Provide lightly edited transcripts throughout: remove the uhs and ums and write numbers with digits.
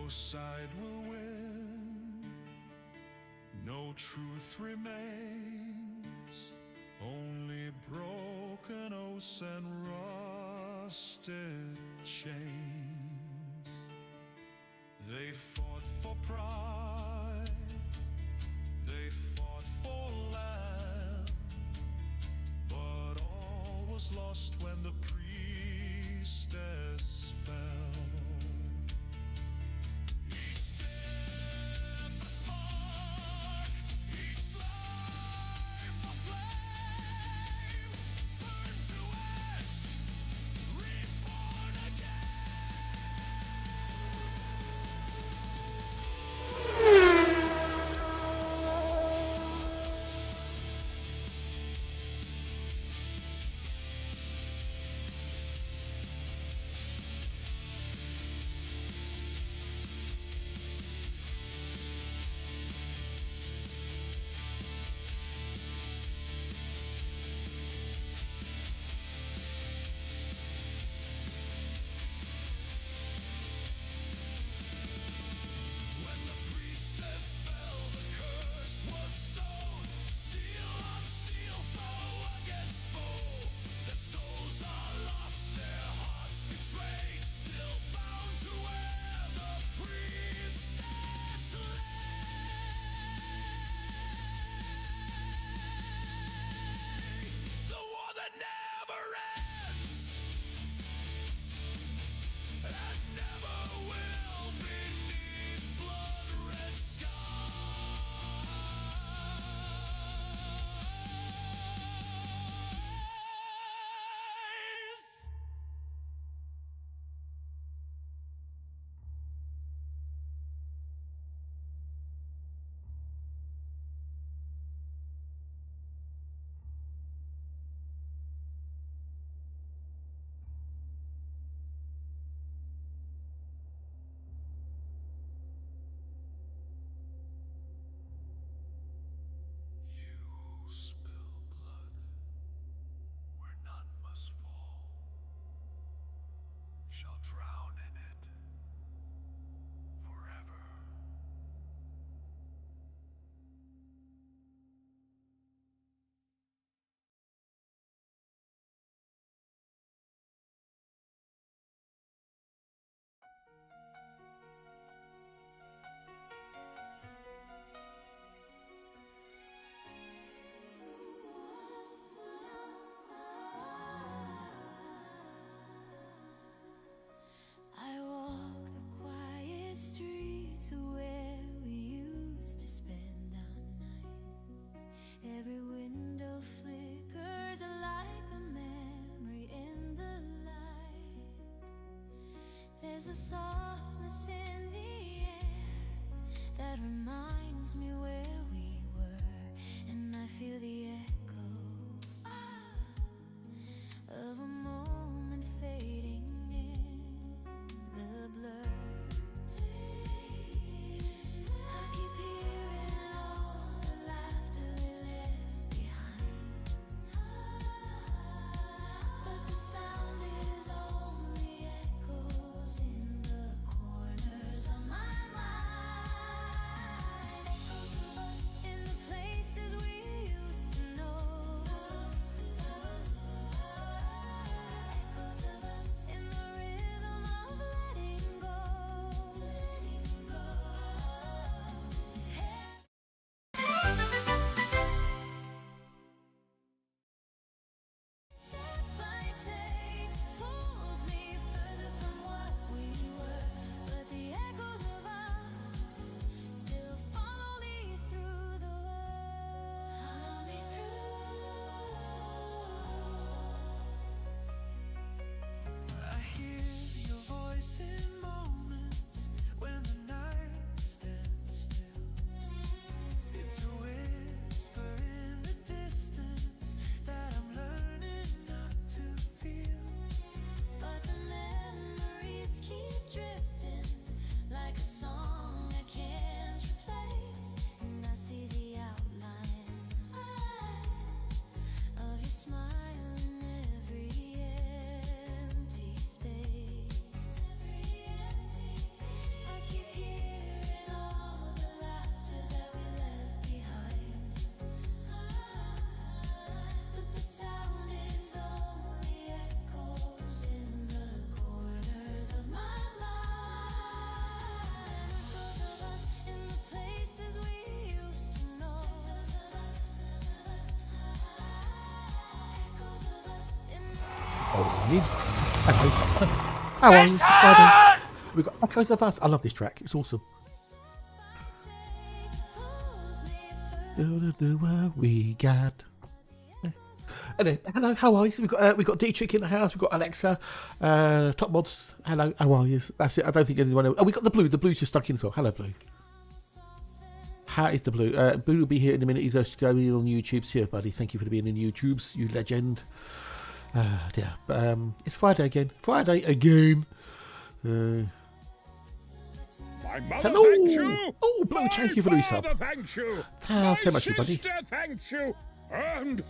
no side will win, no truth remains, only broken oaths and rusted chains. They fought for pride, they fought for land, but all was lost when the priestess fell. Drown in it forever. To where we used to spend our nights. Every window flickers like a memory in the light. There's a softness in the air that reminds me where we were, and I feel the echo of a moment fading in the blur. Echoes of us morning. Hello. How are you? It's Friday. We've got Echoes of Us. I love this track. It's awesome. Do what we got. Hello, how are you? We've got Dietrich in the house. We've got Alexa, Top Mods. Hello, how are you? That's it. I don't think anyone else. Oh, we got the Blue. The Blue's just stuck in as well. Hello, Blue. How is the Blue? Blue will be here in a minute. He's just going on YouTube's here, buddy. Thank you for being in YouTube's, you legend. Yeah, but it's Friday again. Friday again. My mother Hello. thanks you. Oh, Blue, thank you for the resub. My father thanks you. Thanks so My much, buddy. sister thanks you. And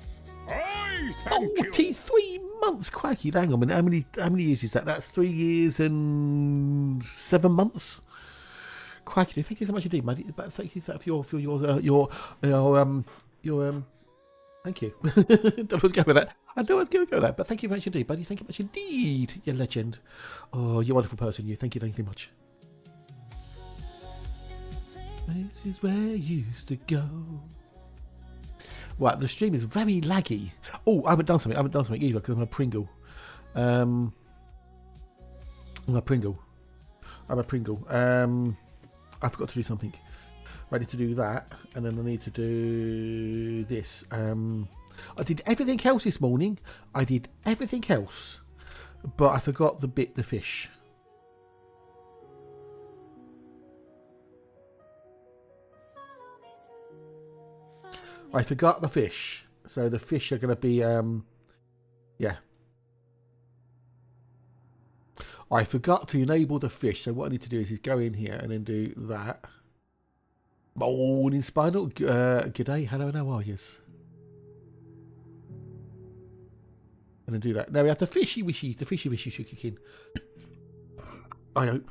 I thank you. 43 months, crikey, hang on a minute, how many years is that? That's 3 years and 7 months. Crikey, thank you so much indeed, mate. But thank you for your thank you. Don't know what's going with that. I know what's going with that, but thank you very much indeed, buddy. Thank you much indeed, you legend. Oh, you're a wonderful person, you. Thank you much. This is where I used to go. Right, the stream is very laggy. Oh, I haven't done something either because I'm a Pringle. I'm a Pringle. I forgot to do something. I need to do that, and then I need to do this. I did everything else this morning. But I forgot the fish. I forgot the fish. So the fish are going to be, yeah. I forgot to enable the fish. So what I need to do is go in here and then do that. Morning, Spinal. Good day. Hello, and how are you? And then do that. Now we have the fishy wishies. The fishy wishies should kick in. I hope.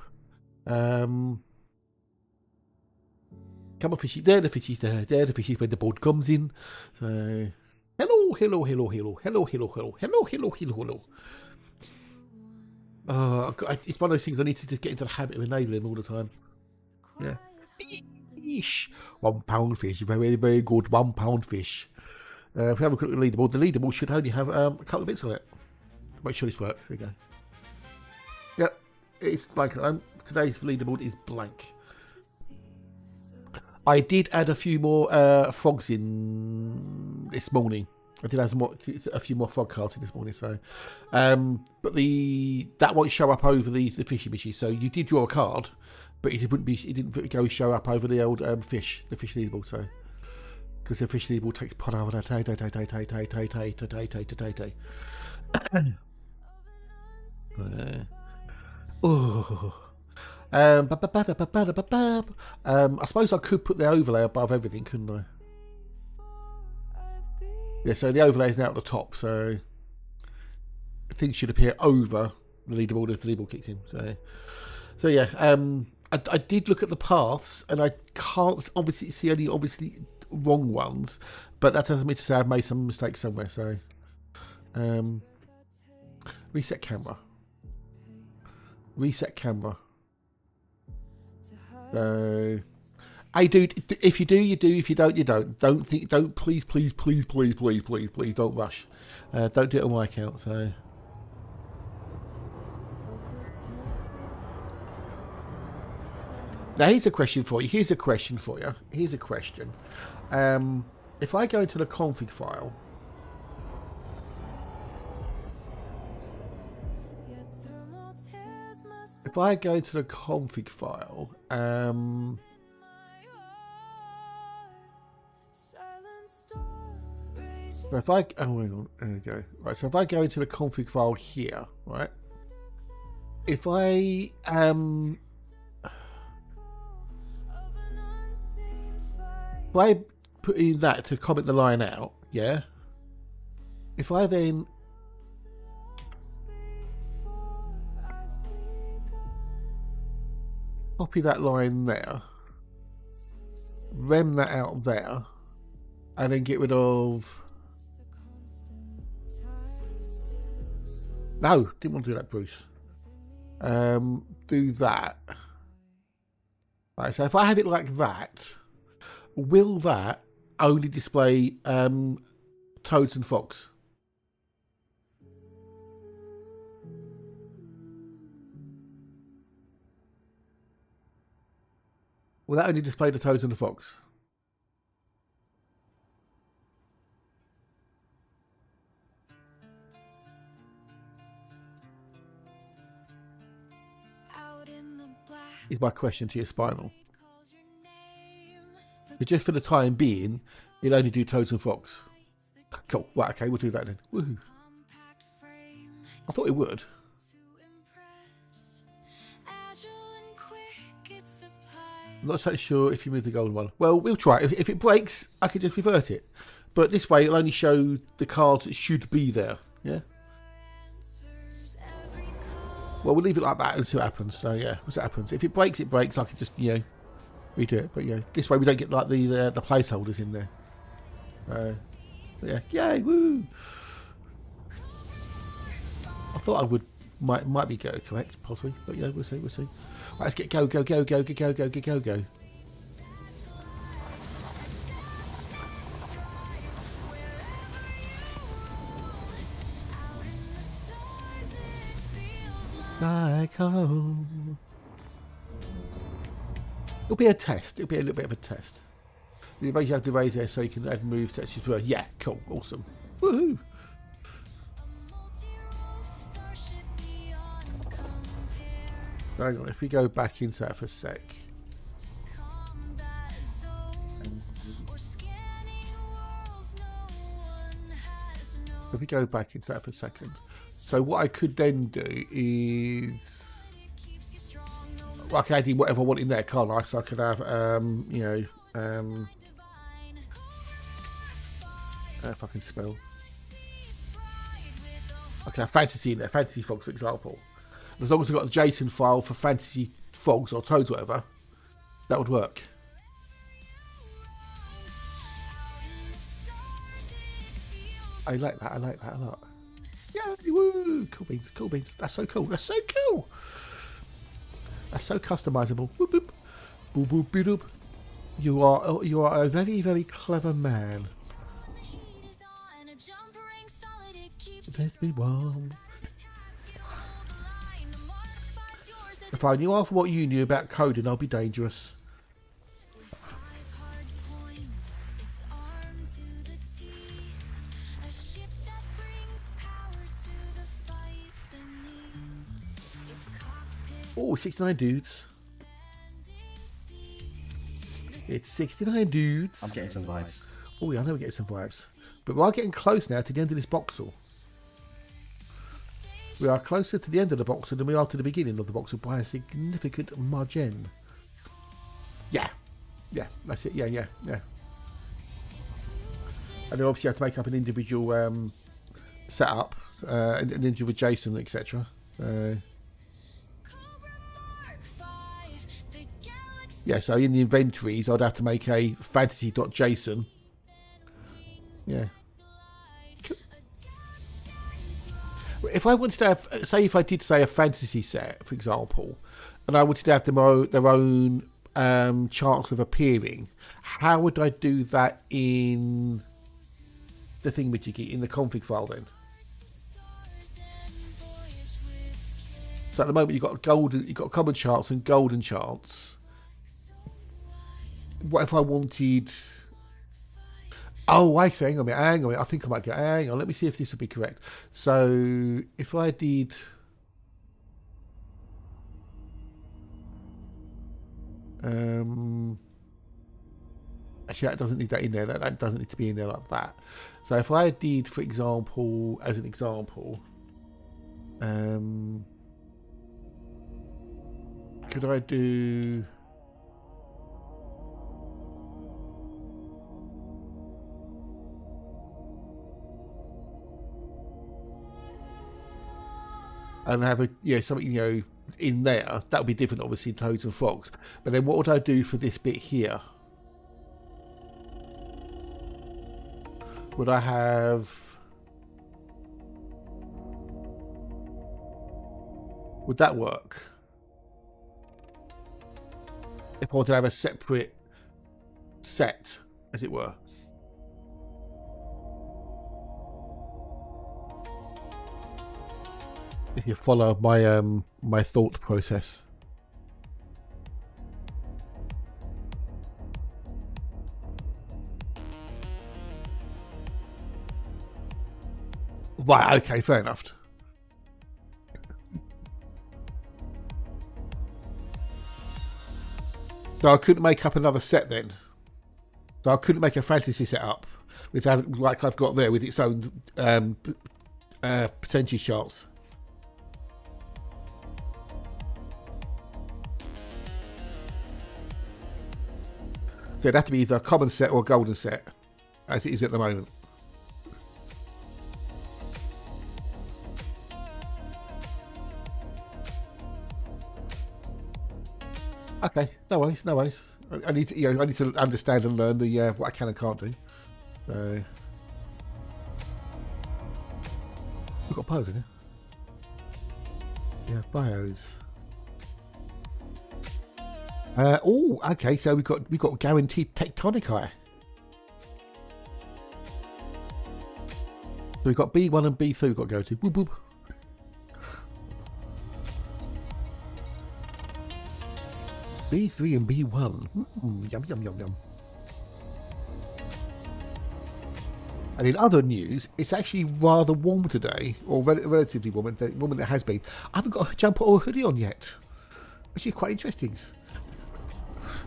Come on, fishy. There the fishies. There the fishies when the board comes in. So, hello. It's one of those things I need to just get into the habit of enabling all the time. Yeah. Fish. £1 fish. Very, very good. £1 fish. If we have a look at the leaderboard should only have a couple of bits on it. Make sure this works. There we go. Yep. It's blank. Today's leaderboard is blank. I did add a few more frogs in this morning. I did add a few more frog cards in this morning. So, but that won't show up over the fishy fishy. So you did draw a card, but it didn't go show up over the old the fish leaderboard. So, because the fish leaderboard takes part out of that. Oh. I suppose I could put the overlay above everything, couldn't I? Yeah, so the overlay is now at the top, so things should appear over the leaderboard if the leaderboard kicks in. So yeah, I did look at the paths, and I can't obviously see any wrong ones, but that doesn't mean to say I've made some mistakes somewhere. So reset camera. So, hey dude, if you do, you do. If you don't, you don't. Please don't rush. Don't do it on my account. So, now here's a question for you. If I go into the config file. If I go to the config file, so if I hang on, there we go. Right, so if I go into the config file here, right? If I put in that to comment the line out, yeah. If I then copy that line there, rem that out there, and then get rid of. No, didn't want to do that, Bruce. Do that. Right, so if I have it like that, will that only display toads and frogs? Will that only display the toads and the fox? Is my question to your spinal. But just for the time being, it'll only do toads and fox. Cool. Right, okay, we'll do that then. Woohoo. I thought it would. I'm not totally sure if you move the golden one. Well, we'll try. If it breaks, I can just revert it. But this way, it'll only show the cards that should be there. Yeah. Well, we'll leave it like that and see what happens. So yeah, we'll see what happens. If it breaks, it breaks. I can just redo it. But yeah, this way we don't get like the placeholders in there. Yeah, yay, woo! I thought I would might be correct, possibly, but yeah, we'll see. Right, let's get go. Like home. It'll be a test. It'll be a little bit of a test. You basically have to raise there so you can add moves such as well. Yeah, cool, awesome. Woohoo! Hang on, if we go back into that for a sec. If we go back into that for a second. So what I could then do is, well, I can add in whatever I want in there, can't I? So I could have, if I can spell, I can have fantasy in there, fantasy frogs, for example. As long as I've got a JSON file for fantasy frogs or toads, whatever, that would work. I like that a lot. Yeah, woo! Cool beans. That's so cool. That's so customizable. Boop boop. Boop boop boop boop. You are a very, very clever man. Let me warm. If I knew half what you knew about coding, I'll be dangerous. Oh, 69 dudes. It's 69 dudes. I'm getting some vibes. Oh, yeah, I know we're getting some vibes. But we are getting close now to the end of this boxel. We are closer to the end of the boxel than we are to the beginning of the boxel by a significant margin. Yeah. Yeah, that's it. Yeah. And then obviously you have to make up an individual setup, an individual JSON, etc. Yeah, so in the inventories, I'd have to make a fantasy.json. Yeah. If I wanted to have, say if I did say a fantasy set, for example, and I wanted to have their own charts of appearing, how would I do that in the thingamajiggy, in the config file then? So at the moment you've got common charts and golden charts. What if I wanted... Oh, I see. Hang on a minute. I think I might get... Hang on. Let me see if this would be correct. So, if I did... Actually, that doesn't need that in there. That doesn't need to be in there like that. So, if I did, for example, as an example... could I do... and have something in there that would be different, obviously, in toads and frogs. But then what would I do for this bit here? Would I have... Would that work? If I wanted to have a separate set, as it were. If you follow my my thought process. Right, okay, fair enough. So I couldn't make up another set then. So I couldn't make a fantasy set up without, like I've got there, with its own percentage charts. So it'd have to be either a common set or a golden set, as it is at the moment. Okay, no worries, no worries. I need to, I need to understand and learn the what I can and can't do. So we've got bios in here. Yeah, bios. Oh, okay. So we've got guaranteed tectonic eye. So we've got B1 and B3 we've got to go to. Boop, boop. B3 and B1. Yum, yum, yum, yum. And in other news, it's actually rather warm today, or relatively warm, warmer than it has been. I haven't got a jumper or a hoodie on yet, which is quite interesting.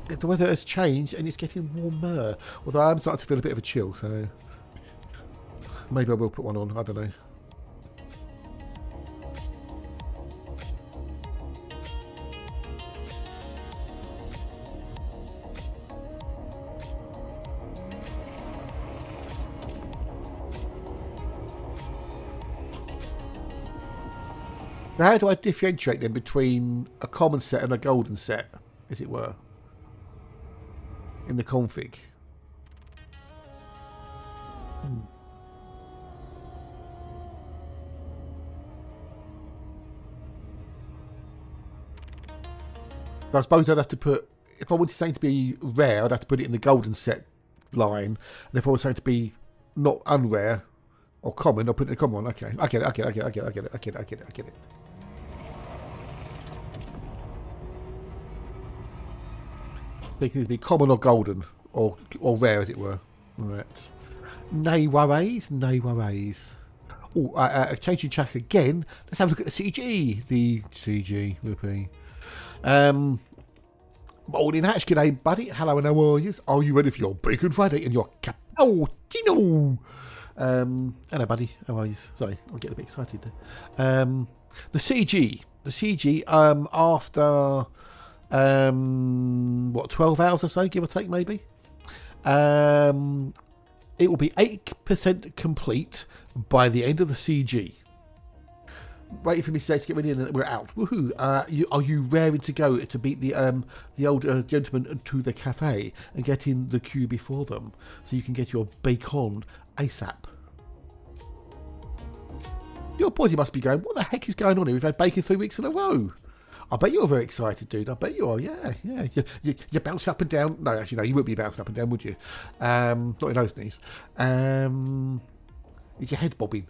The weather has changed and it's getting warmer, although I'm starting to feel a bit of a chill, so maybe I will put one on, I don't know. Now, how do I differentiate then between a common set and a golden set, as it were, in the config? I suppose I'd have to put, if I wanted something to be rare, I'd have to put it in the golden set line, and if I was something to be not unrare or common, I'll put it in the common one. Okay, I get it. They can either be common or golden, or rare, as it were. Right. No worries, no worries. Oh, changing track again. Let's have a look at the CG. The CG will be. Morning Hatch, g'day buddy. Hello and how are you? Are you ready for your Bacon Friday and your cappuccino? Hello buddy, how are you? Sorry, I'm getting a bit excited there. The CG after what, 12 hours or so, give or take, maybe. It will be 8% complete by the end of the CG. Waiting for me to get ready and we're out. Woohoo! Are you raring to go to beat the old gentleman to the cafe and get in the queue before them so you can get your bacon ASAP? Your body must be going, what the heck is going on here? We've had bacon 3 weeks in a row. I bet you're very excited, dude. I bet you are. Yeah. You bounce up and down. No, actually, no, you wouldn't be bouncing up and down, would you? Not in those knees. Is your head bobbing?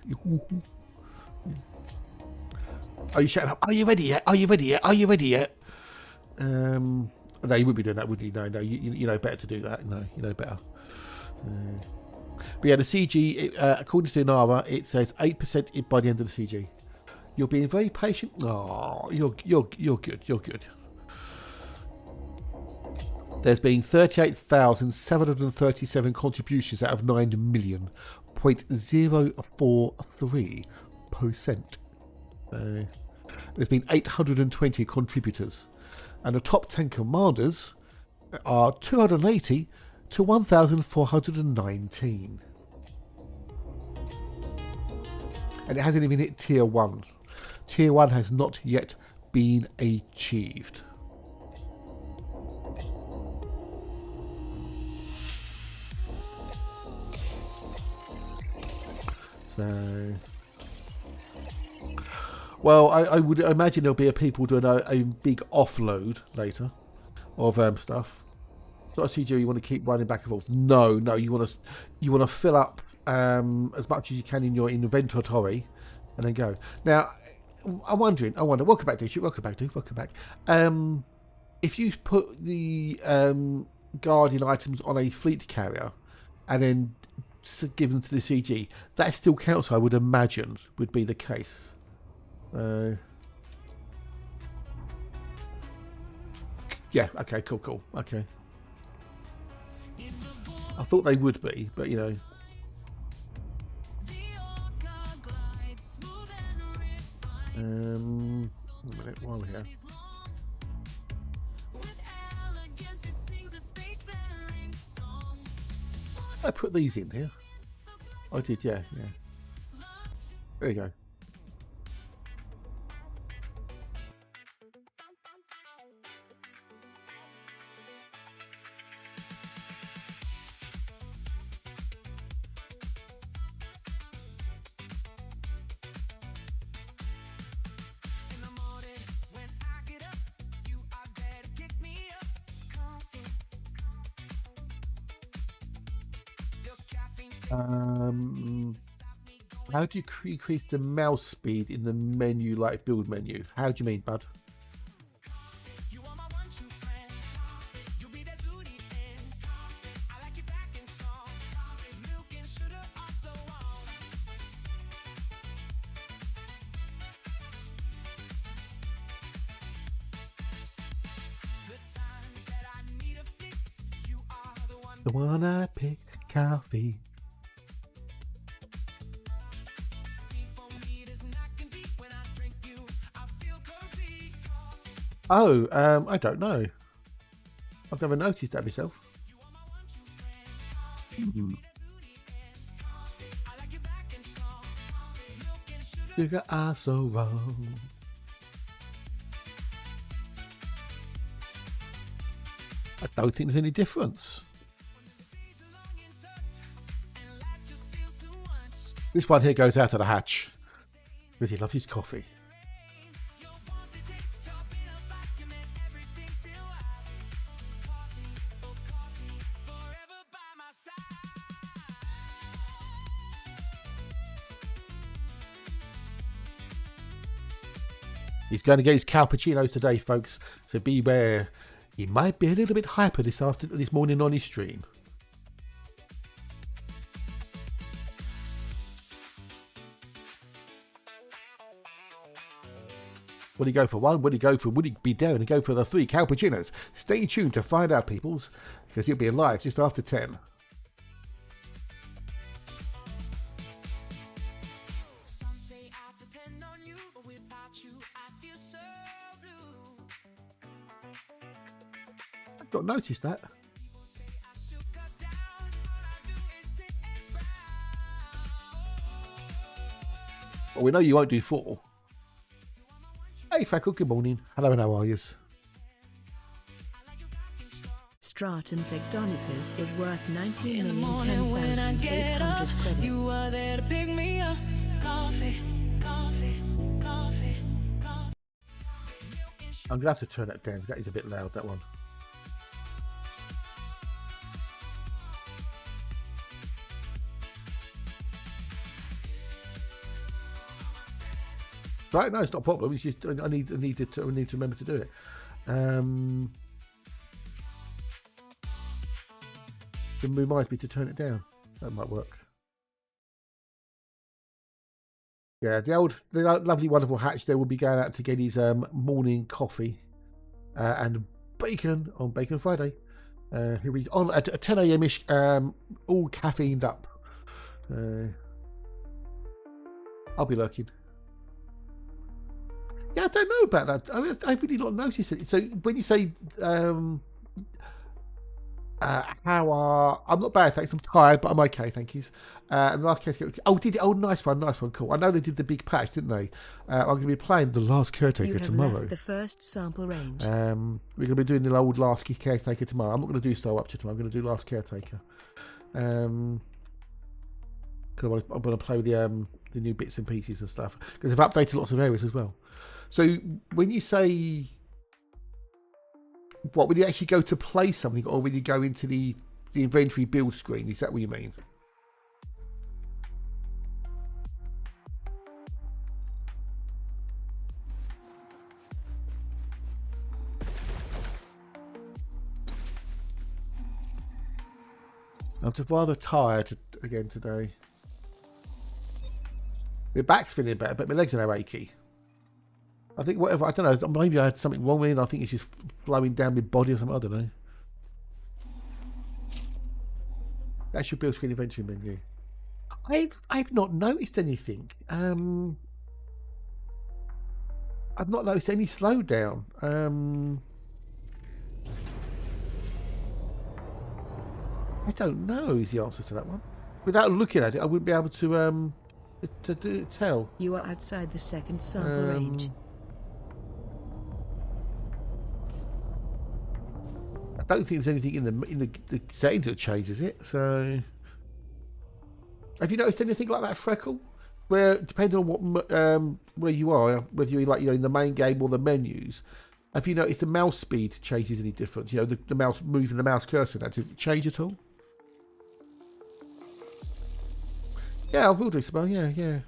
Are you shutting up? Are you ready yet? Are you ready yet? Are you ready yet? No, you wouldn't be doing that, would you? No, you know better to do that. No, you know better. But yeah, the CG, according to Inara, it says 8% by the end of the CG. You're being very patient. Oh, you're good. You're good. There's been 38,737 contributions out of 9 million, 0.043%. There's been 820 contributors, and the top 10 commanders are 280 to 1,419. And it hasn't even hit tier 1. Tier 1 has not yet been achieved. So, well, I would imagine there'll be people doing a big offload later of stuff. It's not a CG you want to keep running back and forth. No, you want to fill up as much as you can in your inventory and then go. Now, I wonder. Welcome back, Dude. Welcome back. If you put the Guardian items on a fleet carrier and then given to the CG, that still counts. I would imagine would be the case. Yeah. Okay. Cool. Okay. I thought they would be, but you know. A minute, while we're here. I put these in here. I did, yeah. There you go. How do you increase the mouse speed in the menu, like build menu? How do you mean, bud? The one I pick, coffee. Oh, I don't know. I've never noticed that myself. Sugar are so wrong. I don't think there's any difference. This one here goes out of the hatch because he loves his coffee. He's going to get his cappuccinos today, folks, so beware. He might be a little bit hyper this morning on his stream. Will he go for one? Would he be down and go for the 3 cappuccinos? Stay tuned to find out, peoples, because he'll be alive just after 10. I've not noticed that. Well, we know you won't do 4. Hey Freckle, good morning. Hello and how are yous? Stratum Tectonicus is worth 19,010,800 credits. You are there to pick me up. Coffee. I'm gonna have to turn that down. That is a bit loud, that one. Right, no, it's not a problem. It's just I need to remember to do it. It reminds me to turn it down. That might work. Yeah, the lovely, wonderful Hatch there will be going out to get his morning coffee and bacon on Bacon Friday. He'll be on at 10 a.m. ish, all caffeined up. I'll be lurking. Yeah, I don't know about that. I mean, I've really not noticed it. So when you say I'm not bad, thanks. I'm tired, but I'm okay, thank you. And the last caretaker. Oh, did it? Oh, nice one, cool. I know they did the big patch, didn't they? I'm going to be playing the last caretaker tomorrow. Left the first sample range. We're going to be doing the old last caretaker tomorrow. I'm not going to do Star Up to tomorrow. I'm going to do last caretaker. I'm going to play with the new bits and pieces and stuff because they've updated lots of areas as well. So when you say, what, when you actually go to play something or when you go into the inventory build screen, is that what you mean? I'm just rather tired again today. My back's feeling better, but my legs are now achy. I think whatever, I don't know, maybe I had something wrong with it. I think it's just flowing down my body or something, I don't know. That should be a screen eventually, menu. I've not noticed anything. I've not noticed any slowdown. I don't know is the answer to that one. Without looking at it, I wouldn't be able to tell. You are outside the second sample range. I don't think there's anything in the settings that changes it. So, have you noticed anything like that, Freckle? Where depending on what where you are, whether you're like in the main game or the menus, have you noticed the mouse speed changes any different? You know, the mouse moving the mouse cursor. Does it change at all? Yeah, I will do, Isabel. Yeah.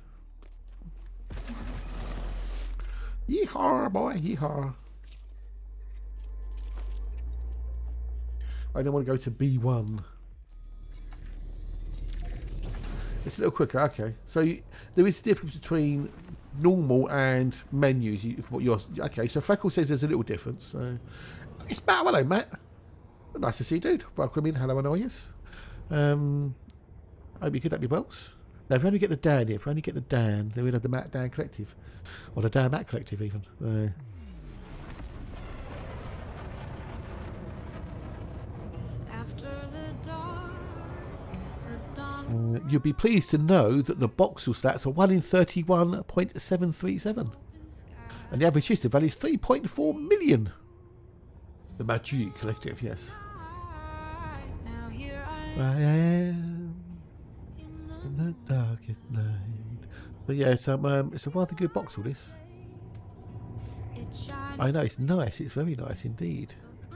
Yeehaw, boy, yeehaw. I don't want to go to B1. It's a little quicker, okay. So there is a difference between normal and menus. Okay, so Freckle says there's a little difference. So it's Matt. Hello, Matt. Nice to see you, dude. Welcome in. Hello, how are you? Hope you're good at your belts. Now, if we only get the Dan here, if we only get the Dan, then we'd have the Matt Dan Collective. Or the Dan Matt Collective, even. You'll be pleased to know that the boxel stats are 1 in 31.737. And the average system value is 3.4 million. The Magic Collective, yes. I am in the dark at night. But yeah, it's a rather good boxel, this. I know, it's nice. It's very nice indeed.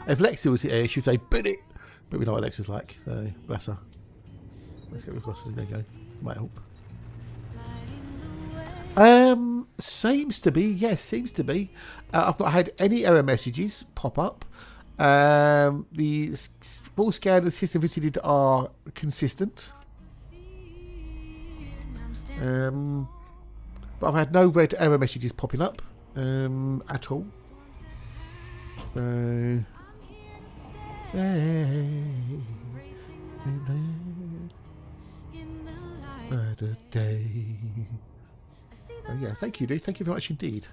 If Lexi was here, she'd say, "Bid it!" But we know what Lexi's like, so bless her. Let's get rid of There you go. Might help. Seems to be. Yes, seems to be. I've not had any error messages pop up. The full scan and system visited are consistent. But I've had no red error messages popping up at all. Day. Oh yeah, thank you, dude. Thank you very much indeed.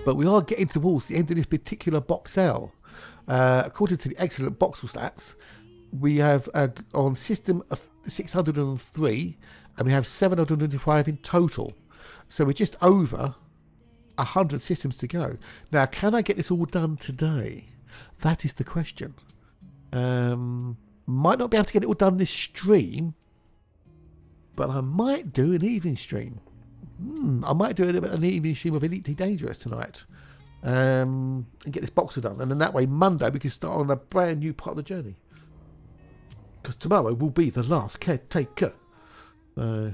But we are getting towards the end of this particular boxel. According to the excellent boxel stats, we have on system 603, and we have 725 in total. So we're just over 100 systems to go. Now, can I get this all done today? That is the question. Might not be able to get it all done this stream, but I might do an evening stream. I might do an evening stream of Elite Dangerous tonight, and get this boxer done. And then that way, Monday, we can start on a brand new part of the journey. Because tomorrow will be the last caretaker. We're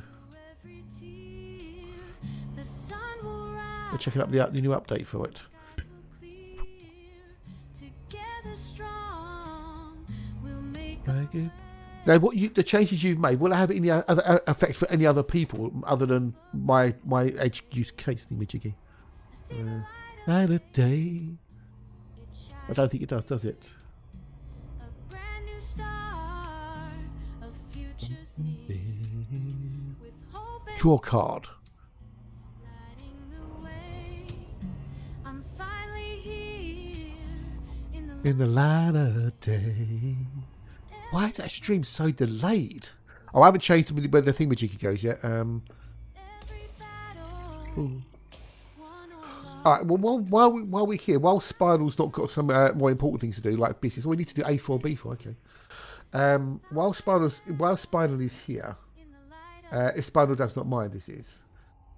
checking up the new update for it. Very good. Now, the changes you've made, will it have any other effect for any other people other than my edge use case thingy-jiggy? And a day. I don't think it does it? Draw card. In the light of day. Why is that stream so delayed? Oh, I haven't changed where the thingamajiggy goes yet. Alright, well, while we're here, while Spinal's not got some more important things to do, like business, we need to do A4, B4, okay. While Spinal is here, if Spinal does not mind, this is.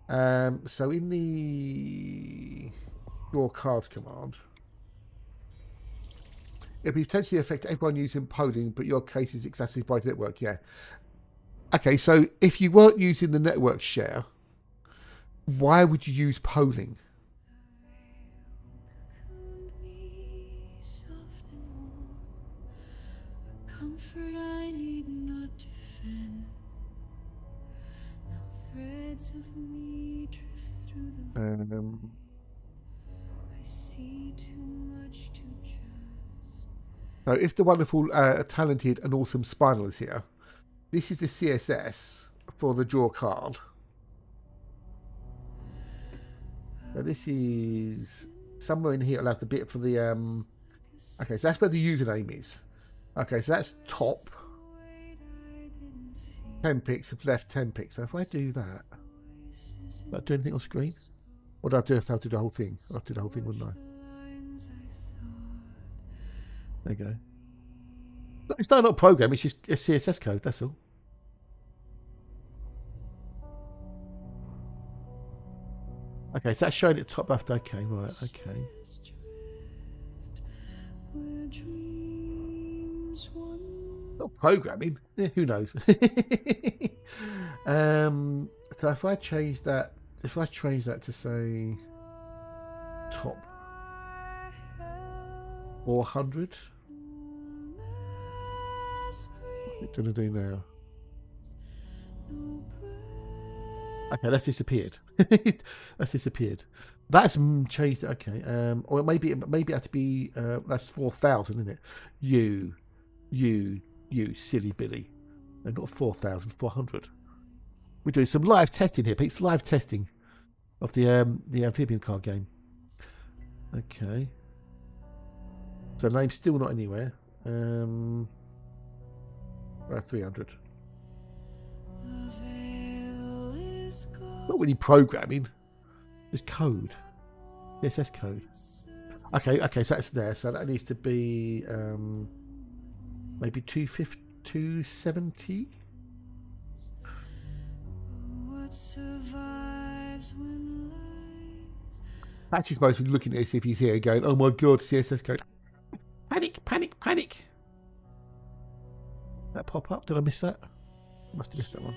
So in the draw cards command, it will potentially affect everyone using polling, but your case is exactly by the network, yeah. Okay, so if you weren't using the network share, why would you use polling? Tides of me drift through the I see too much to just. So if the wonderful, talented and awesome Spinal is here, this is the CSS for the draw card. So this is somewhere in here. I'll have the bit for the okay, so that's where the username is. Okay, so that's top 10 pixels, left 10 pixels. So if I do that, do I do anything on screen? Or do I do have to do the whole thing? I'll do the whole thing, wouldn't I? There you go. It's not a program, it's just a CSS code, that's all. Okay, so that's showing it top left. Okay, right, okay. Not programming. Yeah, who knows? So if I change that, to say top 400, what's it gonna do now? Okay, that's disappeared. That's disappeared. That's changed. Okay, or maybe it had to be. That's 4,000, isn't it? You, silly Billy. No, not 4,000. 400. We're doing some live testing here, peeps. Live testing of the amphibian card game. Okay. So the name's still not anywhere. 300. Not really programming, just code. CSS code. Okay, so that's there. So that needs to be maybe 250, 270. Patchy's most been looking at this if he's here going, oh my god, CSS code. Panic, panic, panic. That pop up? Did I miss that? I must have missed that one.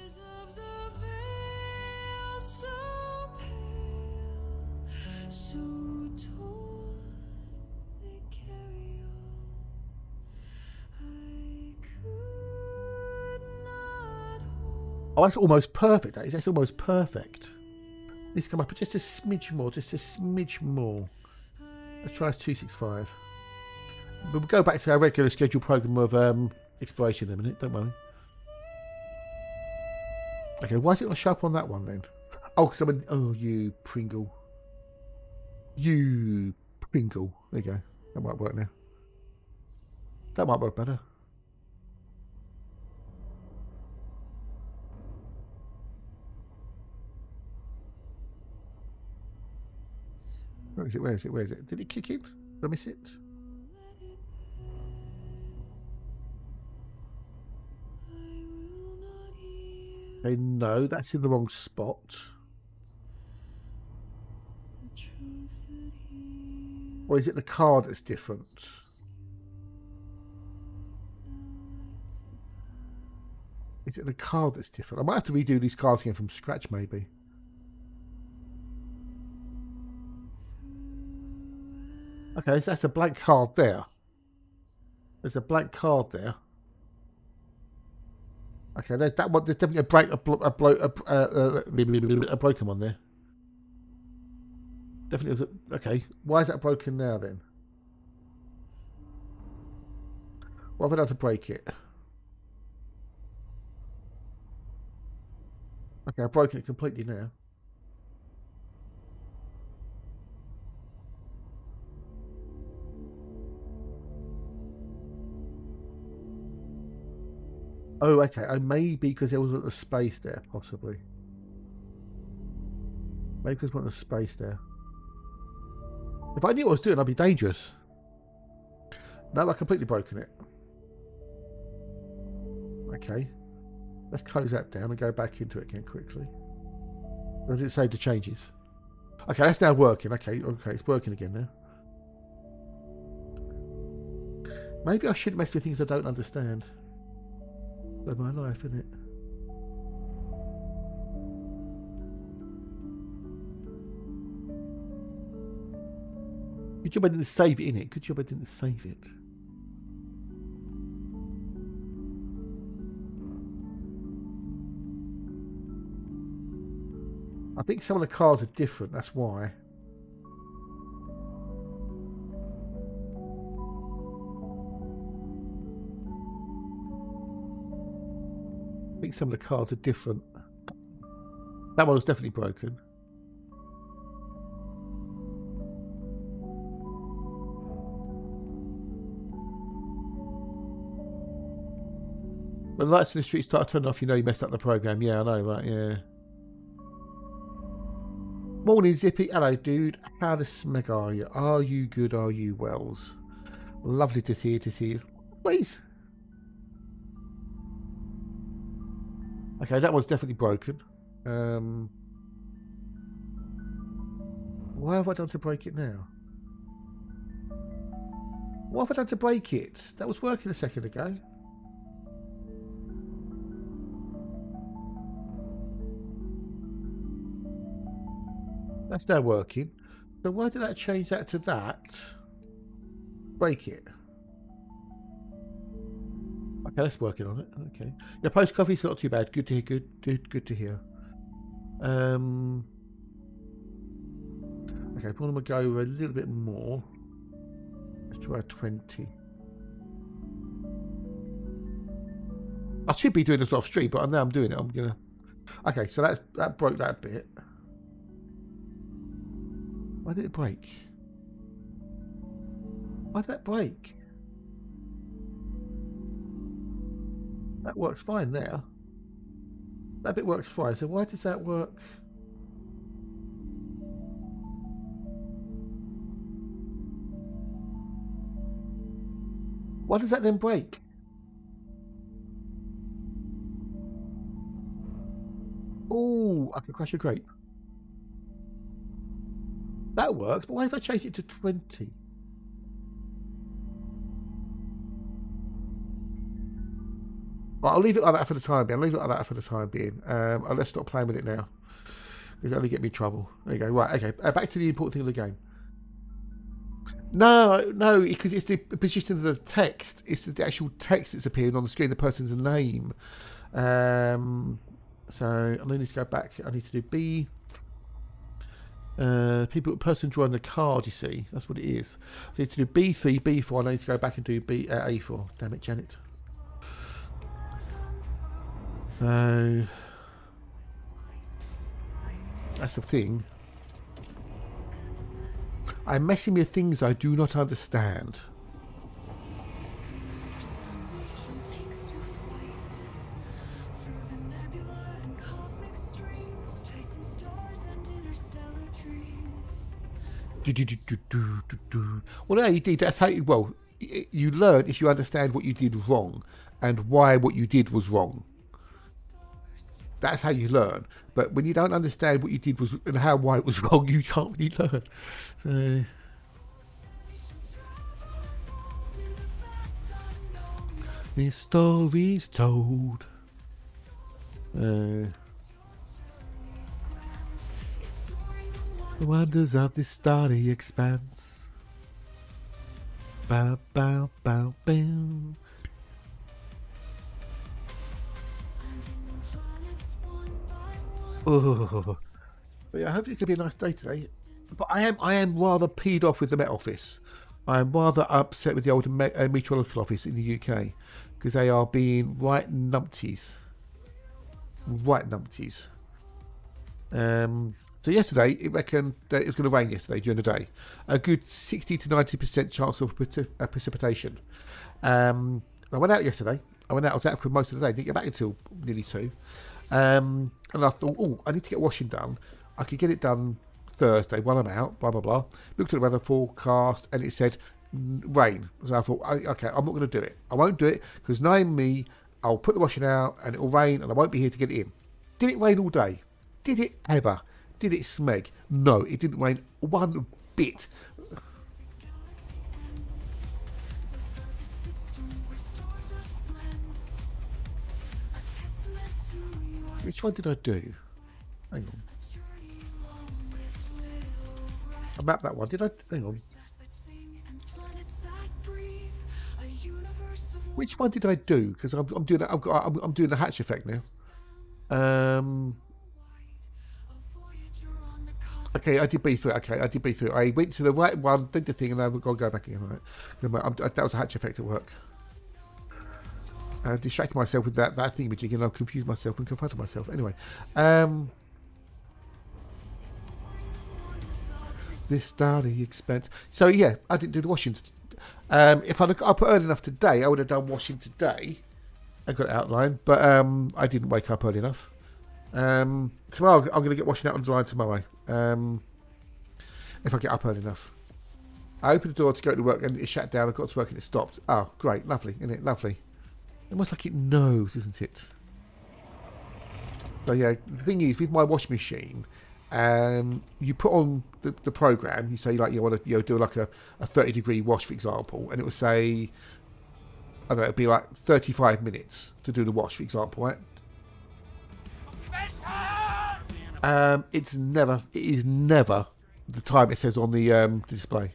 Oh, that's almost perfect. That's almost perfect. Let's come up just a smidge more. Just a smidge more. Let's try 265. We'll go back to our regular scheduled program of exploration in a minute. Don't worry. Okay, why is it not show up on that one then? Oh, because oh, you Pringle. You Pringle. There you go. That might work now. That might work better. Where is it? Where is it? Where is it? Did it kick in? Did I miss it? Okay, no, that's in the wrong spot. Or is it the card that's different? Is it the card that's different? I might have to redo these cards again from scratch, maybe. Okay, so that's a blank card there. There's a blank card there. Okay, there's that one. There's definitely a broken one there. Definitely. Okay, why is that broken now then? What have I done to break it? Okay, I've broken it completely now. Oh, okay. Oh, maybe because there wasn't a space there, possibly. Maybe because there wasn't a space there. If I knew what I was doing, I'd be dangerous. No, I've completely broken it. Okay. Let's close that down and go back into it again quickly. Or did it save the changes? Okay, that's now working. Okay, it's working again now. Maybe I shouldn't mess with things I don't understand. Of my life, isn't it? Good job I didn't save it in it. Good job I didn't save it. I think some of the cards are different, that's why. I think some of the cards are different. That one was definitely broken. When the lights in the street start turning off, you know you messed up the program. Yeah, I know, right? Yeah. Morning, Zippy. Hello, dude. How the smeg are you? Are you good? Are you Wells? Lovely to see you. Please. Okay, that one's definitely broken. Why have I done to break it now? What have I done to break it? That was working a second ago. That's now working. So why did I change that to that? Break it. Okay, that's working on it. Okay. Yeah, post coffee's not too bad. Good to hear. Good to hear. Okay, if I want to go a little bit more. Let's try 20. I should be doing this off stream, but now I'm doing it. I'm gonna. Okay, so that broke that bit. Why did it break? Why did that break? That works fine there. That bit works fine. So why does that work? Why does that then break? Oh, I can crush a grape. That works, but why if I change it to 20? Well, I'll leave it like that for the time being. Let's stop playing with it now. It'll only get me in trouble. There you go. Right, okay. Back to the important thing of the game. No, because it's the position of the text. It's the actual text that's appearing on the screen, the person's name. So I need to go back. I need to do B. Person drawing the card, you see. That's what it is. So I need to do B3, B4. I need to go back and do A4. Damn it, Janet. That's the thing. I'm messing with things I do not understand. Well, no, you did. That's how you learn if you understand what you did wrong and why what you did was wrong. That's how you learn. But when you don't understand what you did was and why it was wrong, you can't really learn. The story's told. The wonders of this starry expanse. Bow, bow, bow, bow. Oh, but yeah, I hope it's gonna be a nice day today. But I am rather peed off with the Met Office. I am rather upset with the old meteorological office in the UK because they are being right numpties. So yesterday, it reckoned that it was going to rain yesterday during the day. A good 60 to 90% chance of precipitation. I went out yesterday. I was out for most of the day. Didn't get back until nearly 2. And I thought, oh, I need to get washing done. I could get it done Thursday while I'm out, blah, blah, blah. Looked at the weather forecast and it said rain. So I thought, okay, I'm not going to do it. I won't do it because knowing me, I'll put the washing out and it'll rain and I won't be here to get it in. Did it rain all day? Did it ever? Did it smeg? No, it didn't rain one bit. Which one did I do? Hang on. I mapped that one. Did I? Hang on. Which one did I do? Because I'm doing that. I'm doing the hatch effect now. Okay, I did B through it. Okay, I did B through it. I went to the right one, did the thing, and then we've got to go back again. Right. That was a hatch effect at work. I distracted myself with that thingamajig, and I confused myself and confronted myself. Anyway, this study expense. So yeah, I didn't do the washing. If I'd got up early enough today, I would have done washing today. I got it outlined, but I didn't wake up early enough. Tomorrow I'm going to get washing out on the line tomorrow. If I get up early enough. I opened the door to go to work and it shut down. I got to work and it stopped. Oh, great, lovely, isn't it? Lovely. Almost like it knows, isn't it? So yeah, the thing is, with my washing machine, you put on the program. You say like you want to do like a 30-degree wash, for example, and it will say, I don't know, it'd be like 35 minutes to do the wash, for example, right? It is never the time it says on the display.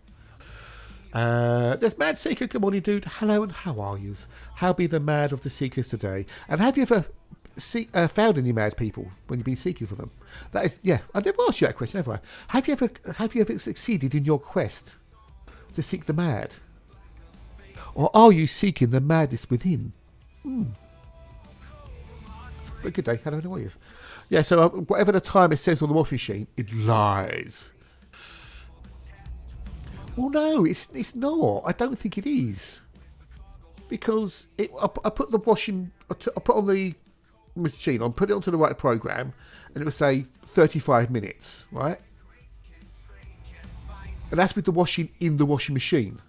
There's Mad Seeker. Good morning, dude. Hello, and how are you? How be the mad of the seekers today? And have you ever found any mad people when you've been seeking for them? That is, yeah, I never asked you that question, have I? Have you ever succeeded in your quest to seek the mad, or are you seeking the madness within? But good day. Hello, how are you? Yeah. So whatever the time it says on the washing machine, it lies. Well, no, it's not. I don't think it is, because I put the washing, I put on the machine, put it onto the right program, and it will say 35 minutes, right? And that's with the washing in the washing machine.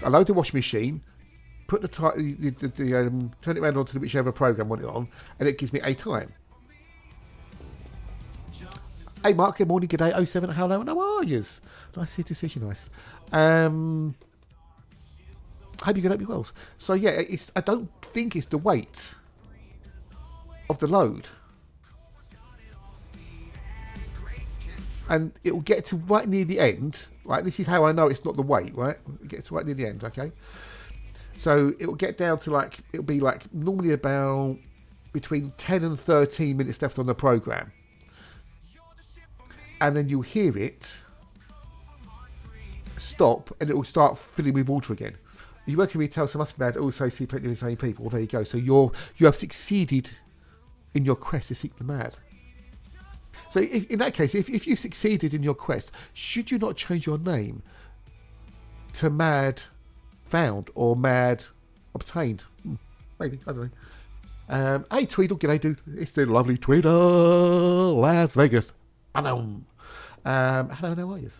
I load the washing machine, put turn it around onto whichever program I want it on, and it gives me a time. Hey Mark, good morning, good day, 07, hello, and how are yous? Nice to see you, nice. Hope you're going to be well. So yeah, I don't think it's the weight of the load. And it will get to right near the end, right? This is how I know it's not the weight, right? It gets right near the end, okay? So it will get down to like, it'll be like normally about between 10 and 13 minutes left on the program. And then you'll hear it stop and it will start filling with water again. You work in retail, so must be bad. Also see plenty of the same people. Well, there you go. So you have succeeded in your quest to seek the mad. So in that case, if you succeeded in your quest, should you not change your name to Mad Found or Mad Obtained? Maybe, I don't know. Hey Tweedle, g'day dude. It's the lovely Tweedle, Las Vegas. Hello. Hello, how are you?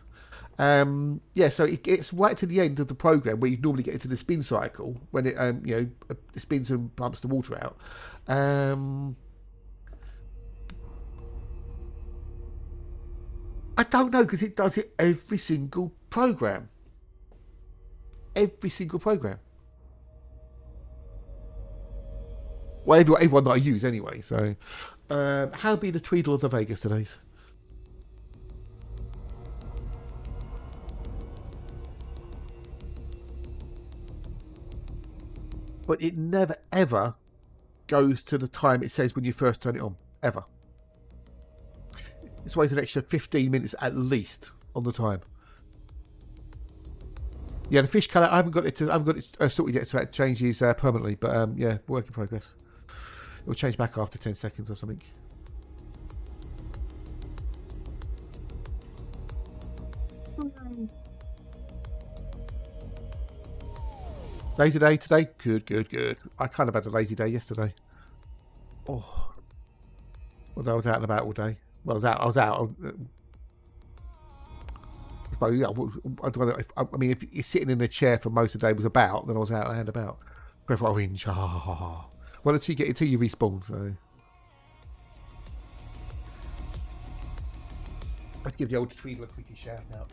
Yeah, so it gets right to the end of the program where you normally get into the spin cycle when it it spins and pumps the water out. I don't know, because it does it every single program. Every single program. Well, everyone that I use anyway. So, how be the Tweedle of the Vegas today's? But it never ever goes to the time it says when you first turn it on, ever. It's always an extra 15 minutes at least on the time. Yeah, the fish colour, I haven't got it sorted yet, so it changes permanently. But yeah, work in progress. It will change back after 10 seconds or something. Lazy day today? Good. I kind of had a lazy day yesterday. Oh. Well, I was out and about all day. Well, I was out. But yeah, I mean, if you're sitting in a chair for most of the day was about, then I was out and about. Breath orange. Well, until you respawn. So let's give the old Tweedle a quick shout out.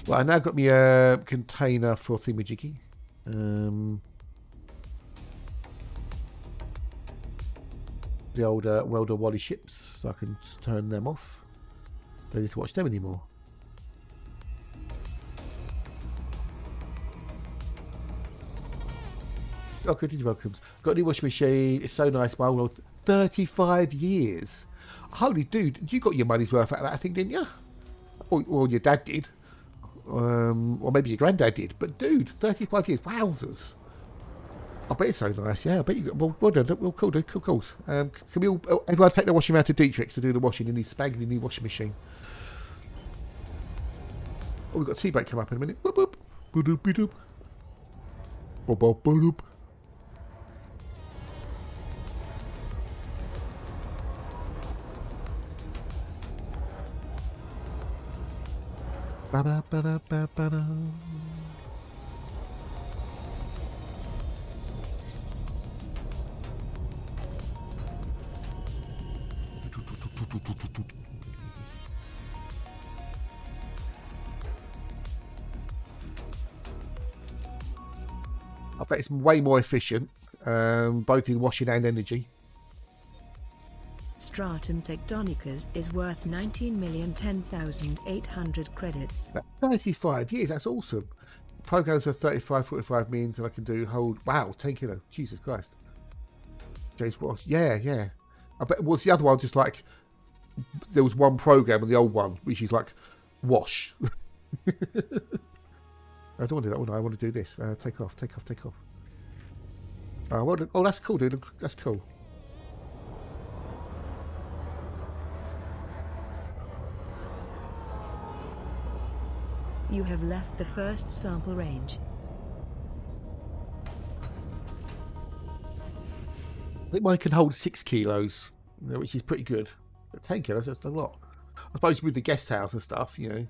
Well, I now got me a container for thingamajiggy. The old Welder Wally ships, so I can turn them off. Don't need to watch them anymore. Oh, good, welcome. Got a new washing machine. It's so nice. My old 35 years. Holy dude, you got your money's worth out of that thing, didn't you? Or your dad did. Or maybe your granddad did. But dude, 35 years. Wowzers. I bet it's so nice. Yeah, I bet you got. Well done. Well, cool, dude. Cool. Can we all, everyone take the washing around to Dietrich's to do the washing in his spanking new washing machine? Oh, we've got tea break come up in a minute. Boop, boop. Boop, boop, boop. Boop, boop, boop. Ba-da-ba-da-ba-ba-da. I bet it's way more efficient, both in washing and energy. Stratum Tectonicas is worth 19,010,800 credits. 35 years, that's awesome. Programs are 35, 45 means, and I can do whole. Wow, 10 kilo. Jesus Christ. James Wash. Yeah. I bet. What's the other one? Just like there was one program on the old one, which is like wash. I don't want to do that one. I want to do this. Take off. Oh, that's cool, dude. That's cool. You have left the first sample range. I think mine can hold 6 kilos, which is pretty good. But 10 kilos, that's a lot. I suppose with the guest house and stuff, you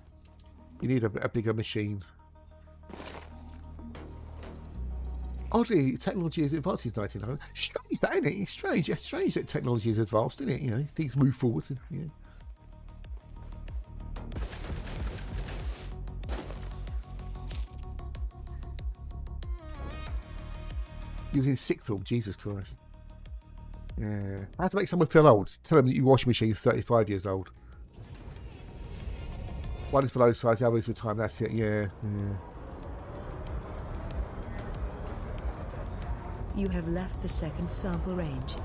need a bigger machine. Oddly, technology has advanced since 1900. Strange that, isn't it? It's strange. It's strange that technology has advanced, isn't it? Things move forward. He was in sixth form, Jesus Christ. Yeah. I have to make someone feel old. Tell them that your washing machine is 35 years old. One is for low size, the other is for time. That's it, yeah. You have left the second sample range.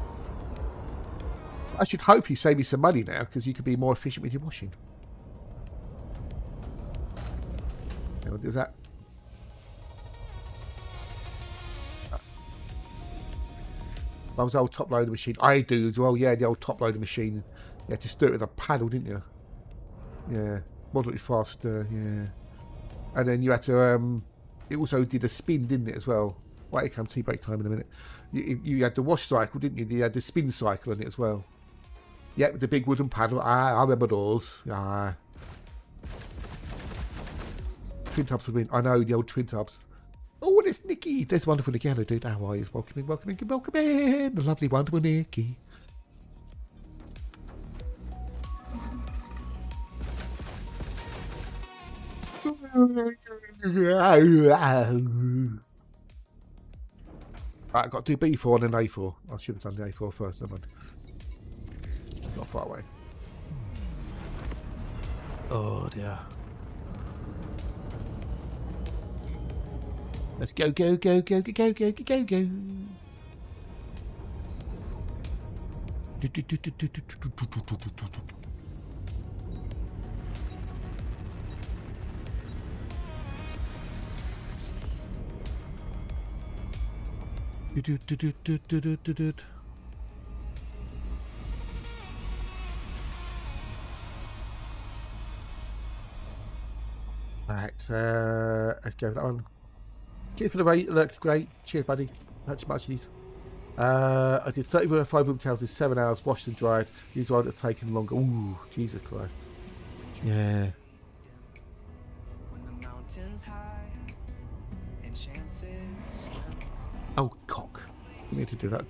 I should hopefully save you some money now, because you could be more efficient with your washing. What was that? That was the old top loader machine. I do as well, yeah, the old top loader machine. You had to stir it with a paddle, didn't you? Yeah, moderately faster, yeah. And then you had to, it also did a spin, didn't it, as well? Wait, here comes tea break time in a minute. You had the wash cycle, didn't you? You had the spin cycle on it as well. Yeah, with the big wooden paddle. I remember those. Twin tubs would win. I know, the old twin tubs. Oh, there's Nikki. There's wonderful Nikki. Hello, dude. How are you? Welcome in. The lovely, wonderful Nikki. I've got to do B4 and then A4. I should have done the A4 first, never mind. Not far away. Oh dear. Let's go. Right, let's go for that one. Cheers for the rate, looks great. Cheers, buddy. Much these. I did 35 room towels in 7 hours, washed and dried. These would have taken longer. Ooh, Jesus Christ. Yeah. Oh, cock. You need to do that.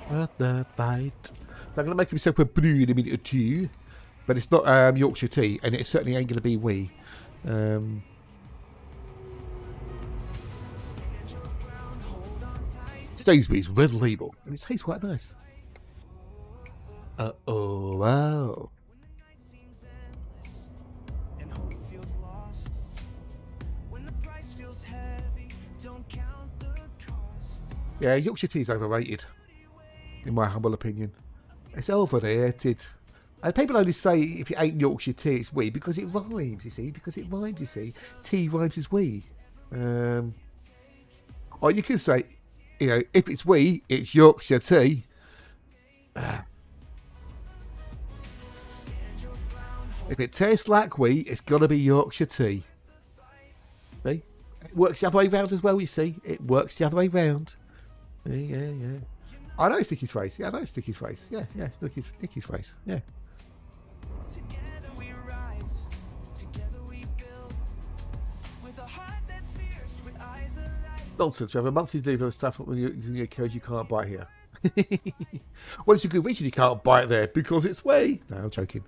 Worth the fight. So I'm going to make myself a brew in a minute or two. But it's not Yorkshire tea. And it certainly ain't going to be wee. Sainsbury's Red Label, and it tastes quite nice. Oh wow. Yeah, Yorkshire tea is overrated, in my humble opinion. It's overrated. And people only say if you ain't Yorkshire tea, it's wee, because it rhymes, you see. Because it rhymes, you see. Tea rhymes as wee. Or you can say, you know, if it's wee, it's Yorkshire tea. If it tastes like wee, it's got to be Yorkshire tea. See? It works the other way round as well, you see. It works the other way round. Yeah. I know Sticky's face. Yeah, I know Sticky's face. Yeah, Sticky's face. Yeah. Together we rise, together we build, with a heart that's fierce, with eyes alight. Nonsense, you have a monthly delivery of stuff when you're using your codes you can't buy here. Well, it's a good reason you can't buy it there, because it's way. No, I'm joking.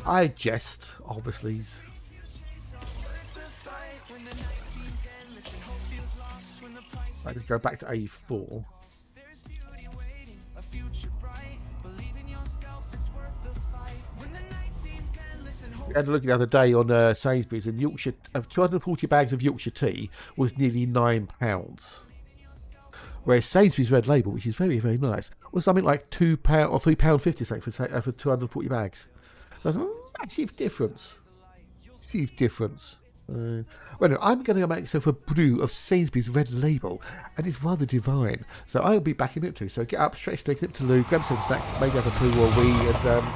I jest, obviously. I just go back to A4. We had a look the other day on Sainsbury's, and Yorkshire 240 bags of Yorkshire tea was nearly £9. Whereas Sainsbury's Red Label, which is very, very nice, was something like £2 or £3.50 something for 240 bags. That's a massive difference. Massive difference. Well, no, I'm going to make myself a brew of Sainsbury's Red Label, and it's rather divine. So I'll be back in a minute too. So get up, stretch, take it to Lou, grab some snack, maybe have a poo or wee, and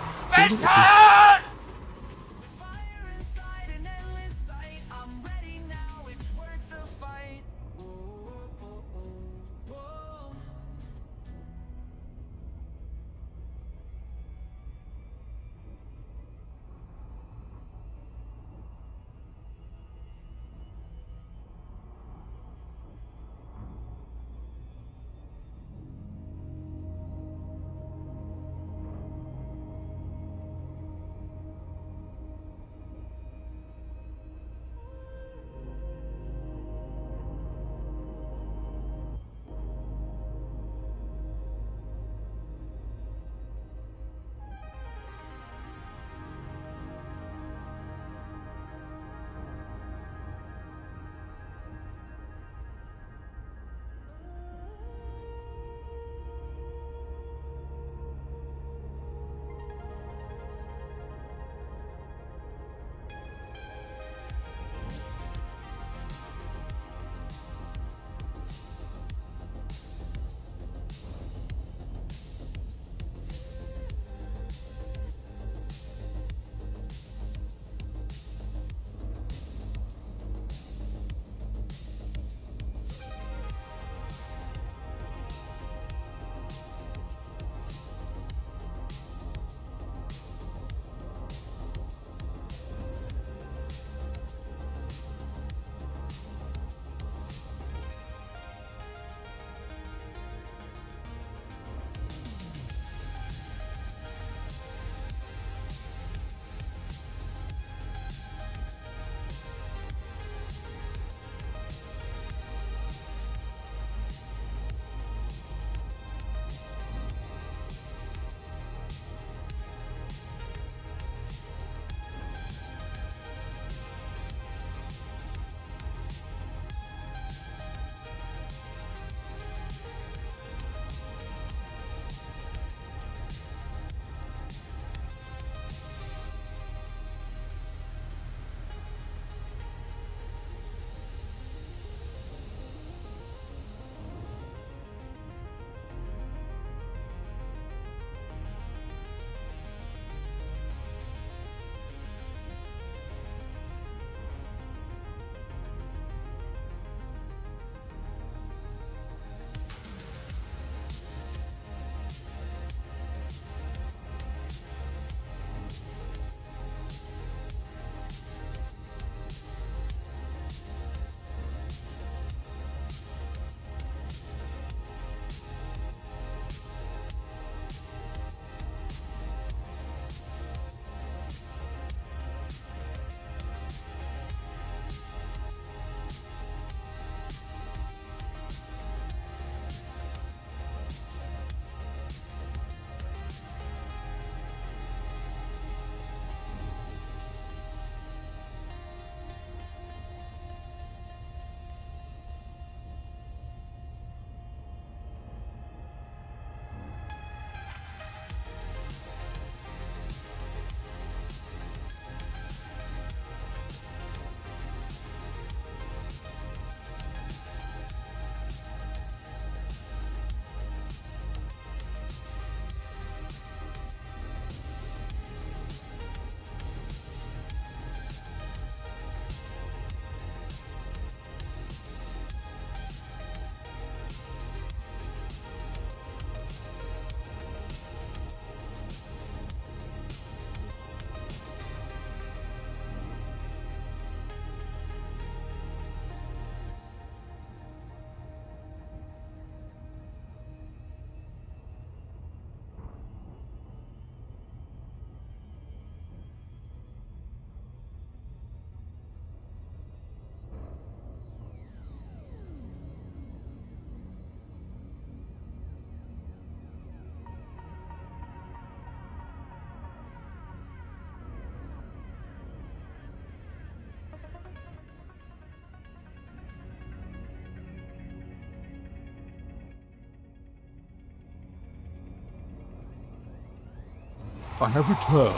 I have returned.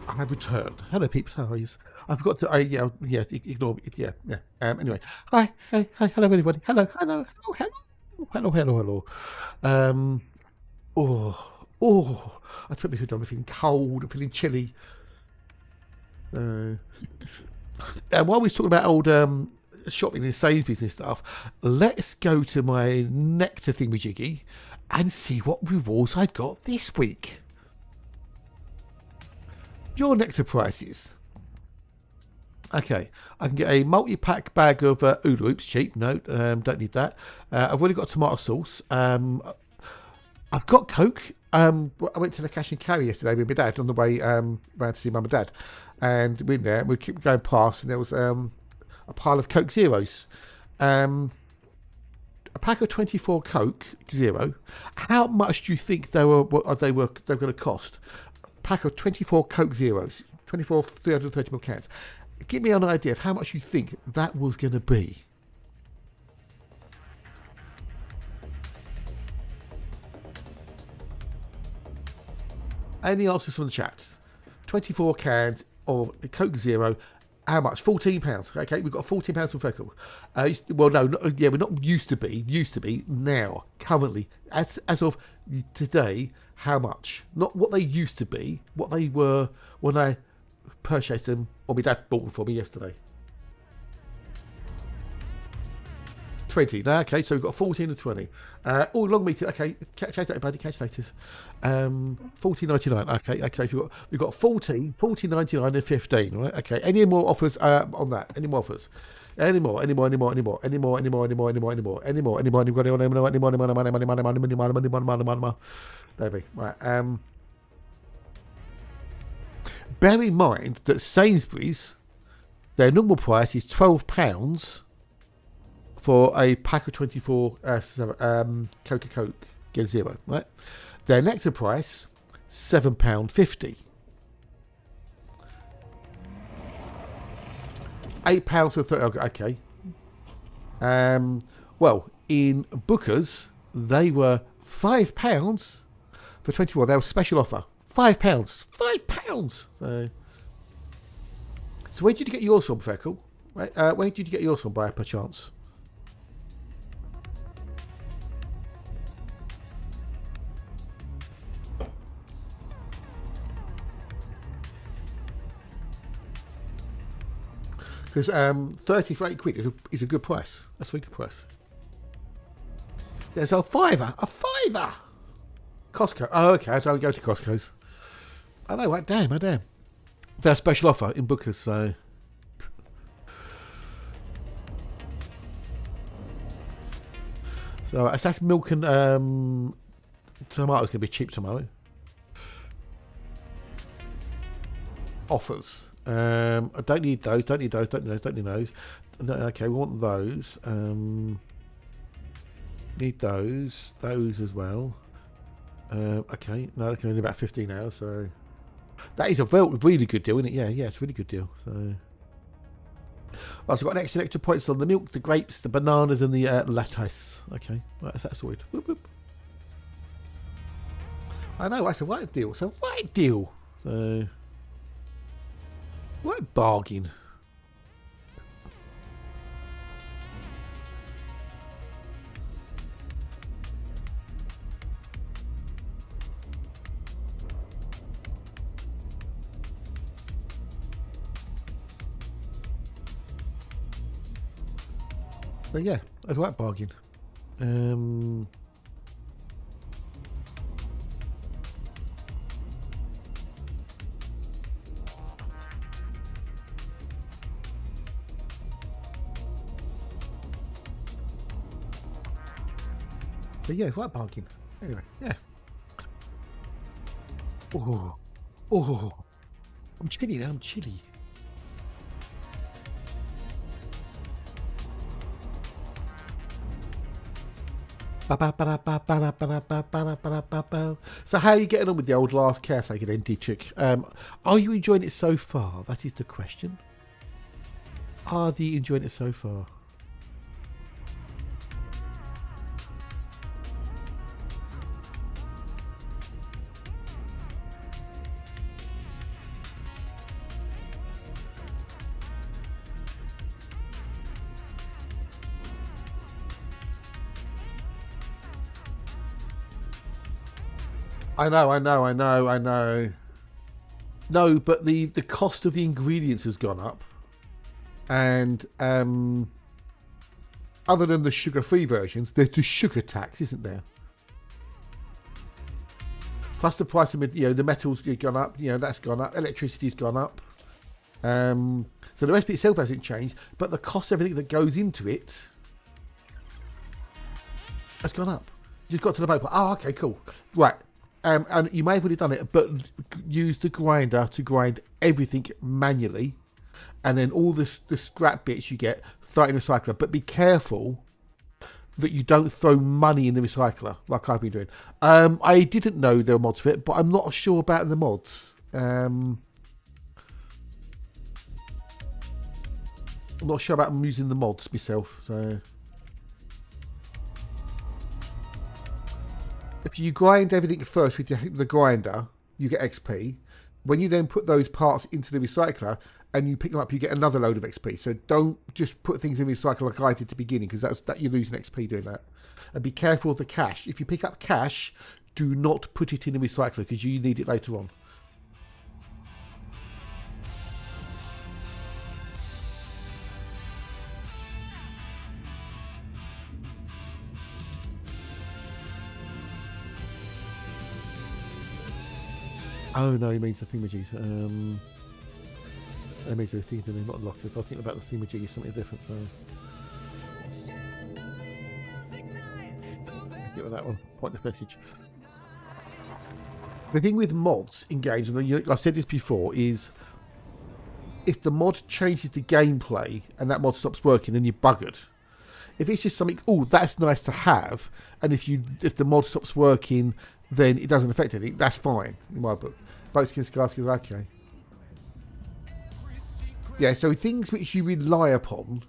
I have returned. Hello, peeps. How are you? I forgot to. Ignore me. Yeah. Anyway, hi, hello, everybody. Hello. I put my hood on. I'm feeling cold. I'm feeling chilly. While we're talking about old shopping in Sainsbury's and stuff, let's go to my nectar thingamajiggy and see what rewards I've got this week. Your nectar prices. Okay, I can get a multi-pack bag of ELWs, cheap. No, don't need that. I've already got tomato sauce. I've got Coke. I went to the cash and carry yesterday with my dad on the way round to see mum and dad, and we're in there. We keep going past, and there was a pile of Coke Zeros. A pack of 24 Coke Zero. How much do you think they were going to cost? Pack of 24 Coke Zeros, 24 330ml cans. Give me an idea of how much you think that was going to be. Any answers from the chat? 24 cans of Coke Zero. How much? £14. Okay, we've got £14 from Freckle. Well, no, we're not used to be. Now, currently, as of today, how much? Not what they used to be, what they were when I purchased them, or my dad bought them for me yesterday. 20. No, okay, so we've got 14 and 20. Long meeting. Okay, catch you later, buddy. Catch you later. 14.99. Okay. We've got 14.99 and 15. Right. Okay. Any more offers on that? Any more offers? Any more? Maybe. Right. Bear in mind that Sainsbury's, their normal price is £12 for a pack of 24 Coca-Cola Zero, right? Their nectar price, £7.50. £8 for 30. Okay. Well, in Booker's, they were £5 for 24. They were special offer. £5. So where did you get yours from, Freckle? Right? Where did you get yours from, by perchance? Because 30 for £8 is a good price. That's a very good price. There's a fiver. Costco. Oh, okay. I don't go to Costco's. I know. Right? Damn. They're a special offer in Booker's. So that's milk and tomatoes going to be cheap tomorrow. Offers. I don't need those. Don't need those. No, okay, we want those. Need those. Those as well. Okay, no, that's only about 15 hours. So that is a really good deal, isn't it? Yeah, it's a really good deal. So, I've got an extra points on the milk, the grapes, the bananas, and the lettuce. Okay, right, that's sorted. Whoop, whoop. I know, that's a right deal. So, what bargain. But yeah, that's a right bargain. But yeah, right bargain. Anyway, yeah. Oh, I'm chilly now. So how are you getting on with the old last caretaker then, Dietrich? Are you enjoying it so far? That is the question. Are you enjoying it so far? I know. No, but the cost of the ingredients has gone up, and other than the sugar-free versions, there's the sugar tax, isn't there? Plus the price of the metals have gone up. That's gone up. Electricity's gone up. So the recipe itself hasn't changed, but the cost of everything that goes into it has gone up. You've got to the boat. Oh, okay, cool. Right. And you may have already done it, but use the grinder to grind everything manually, and then all the scrap bits you get, throw it in the recycler. But be careful that you don't throw money in the recycler like I've been doing. I didn't know there were mods for it, but I'm not sure about the mods. I'm not sure about using the mods myself, so... If you grind everything first with the grinder, you get XP. When you then put those parts into the recycler and you pick them up, you get another load of XP. So don't just put things in the recycler like I did at the beginning, because that you're losing XP doing that. And be careful of the cash. If you pick up cash, do not put it in the recycler, because you need it later on. Oh no, he means the thingamajig. That means the thingamajig, not lockers. I think about the thingamajig is something different. So. Get with that one. Pointless message. The thing with mods in games, and I've said this before, is if the mod changes the gameplay and that mod stops working, then you're buggered. If it's just something, oh, that's nice to have, and if the mod stops working, then it doesn't affect anything, that's fine in my book. Boatskin, Scarskin, okay. Yeah, so things which you rely upon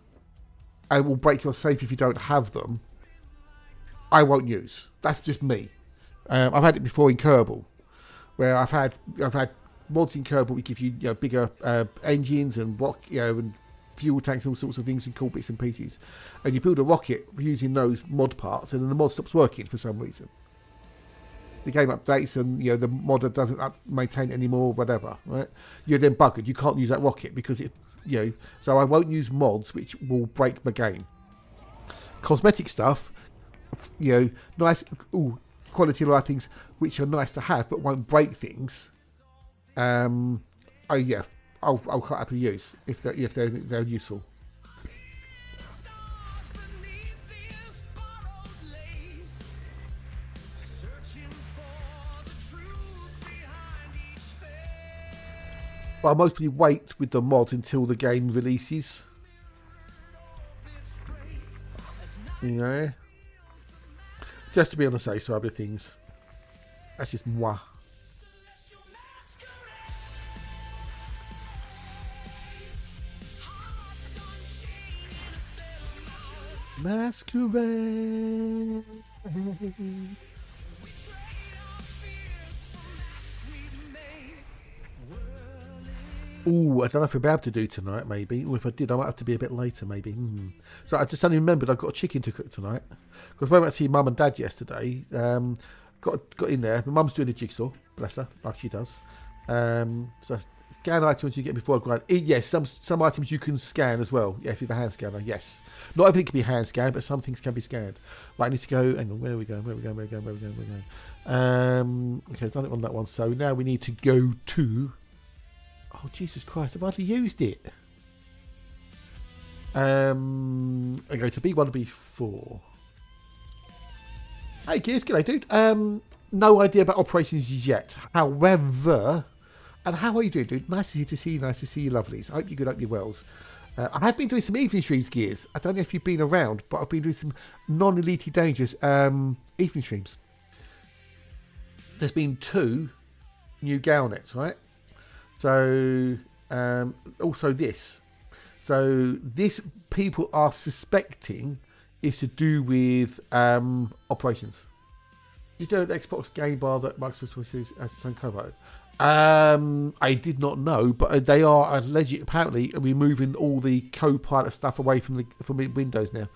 and will break your safe if you don't have them, I won't use. That's just me. I've had it before in Kerbal, where I've had mods in Kerbal which give you, bigger engines and and fuel tanks and all sorts of things and cool bits and pieces, and you build a rocket using those mod parts, and then the mod stops working for some reason. The game updates and the modder doesn't maintain it anymore, whatever, right? You're then buggered. You can't use that rocket because it, so I won't use mods which will break my game. Cosmetic stuff, nice, quality of life things which are nice to have but won't break things. I'll quite happily use if they're useful. But I mostly wait with the mods until the game releases. Just to be on the safe side of things. That's just moi. Masquerade. Ooh, I don't know if I'll be able to do tonight, maybe. Or if I did, I might have to be a bit later, maybe. So I just suddenly remembered I've got a chicken to cook tonight. Because when I went to see Mum and Dad yesterday, got in there. My mum's doing a jigsaw, bless her, like she does. So scan items you get before I grind. Yes, some items you can scan as well. Yeah, if you have a hand scanner, yes. Not everything can be hand scanned, but some things can be scanned. Right, I need to go. Hang on, where are we going? Okay, done it on that one. So now we need to go to. Oh, Jesus Christ, I've hardly used it. I go to B1 and B4. Hey, Gears, g'day, dude. No idea about operations yet. However, and how are you doing, dude? Nice to see you, nice to see you, lovelies. I hope you're good, hope you're wells. I have been doing some evening streams, Gears. I don't know if you've been around, but I've been doing some non-elite dangerous evening streams. There's been 2 new Galnets, right? So, also this. So, this people are suspecting is to do with operations. You know the Xbox game bar that Microsoft uses as its own cover? I did not know, but they are allegedly, apparently, removing all the Copilot stuff away from Windows now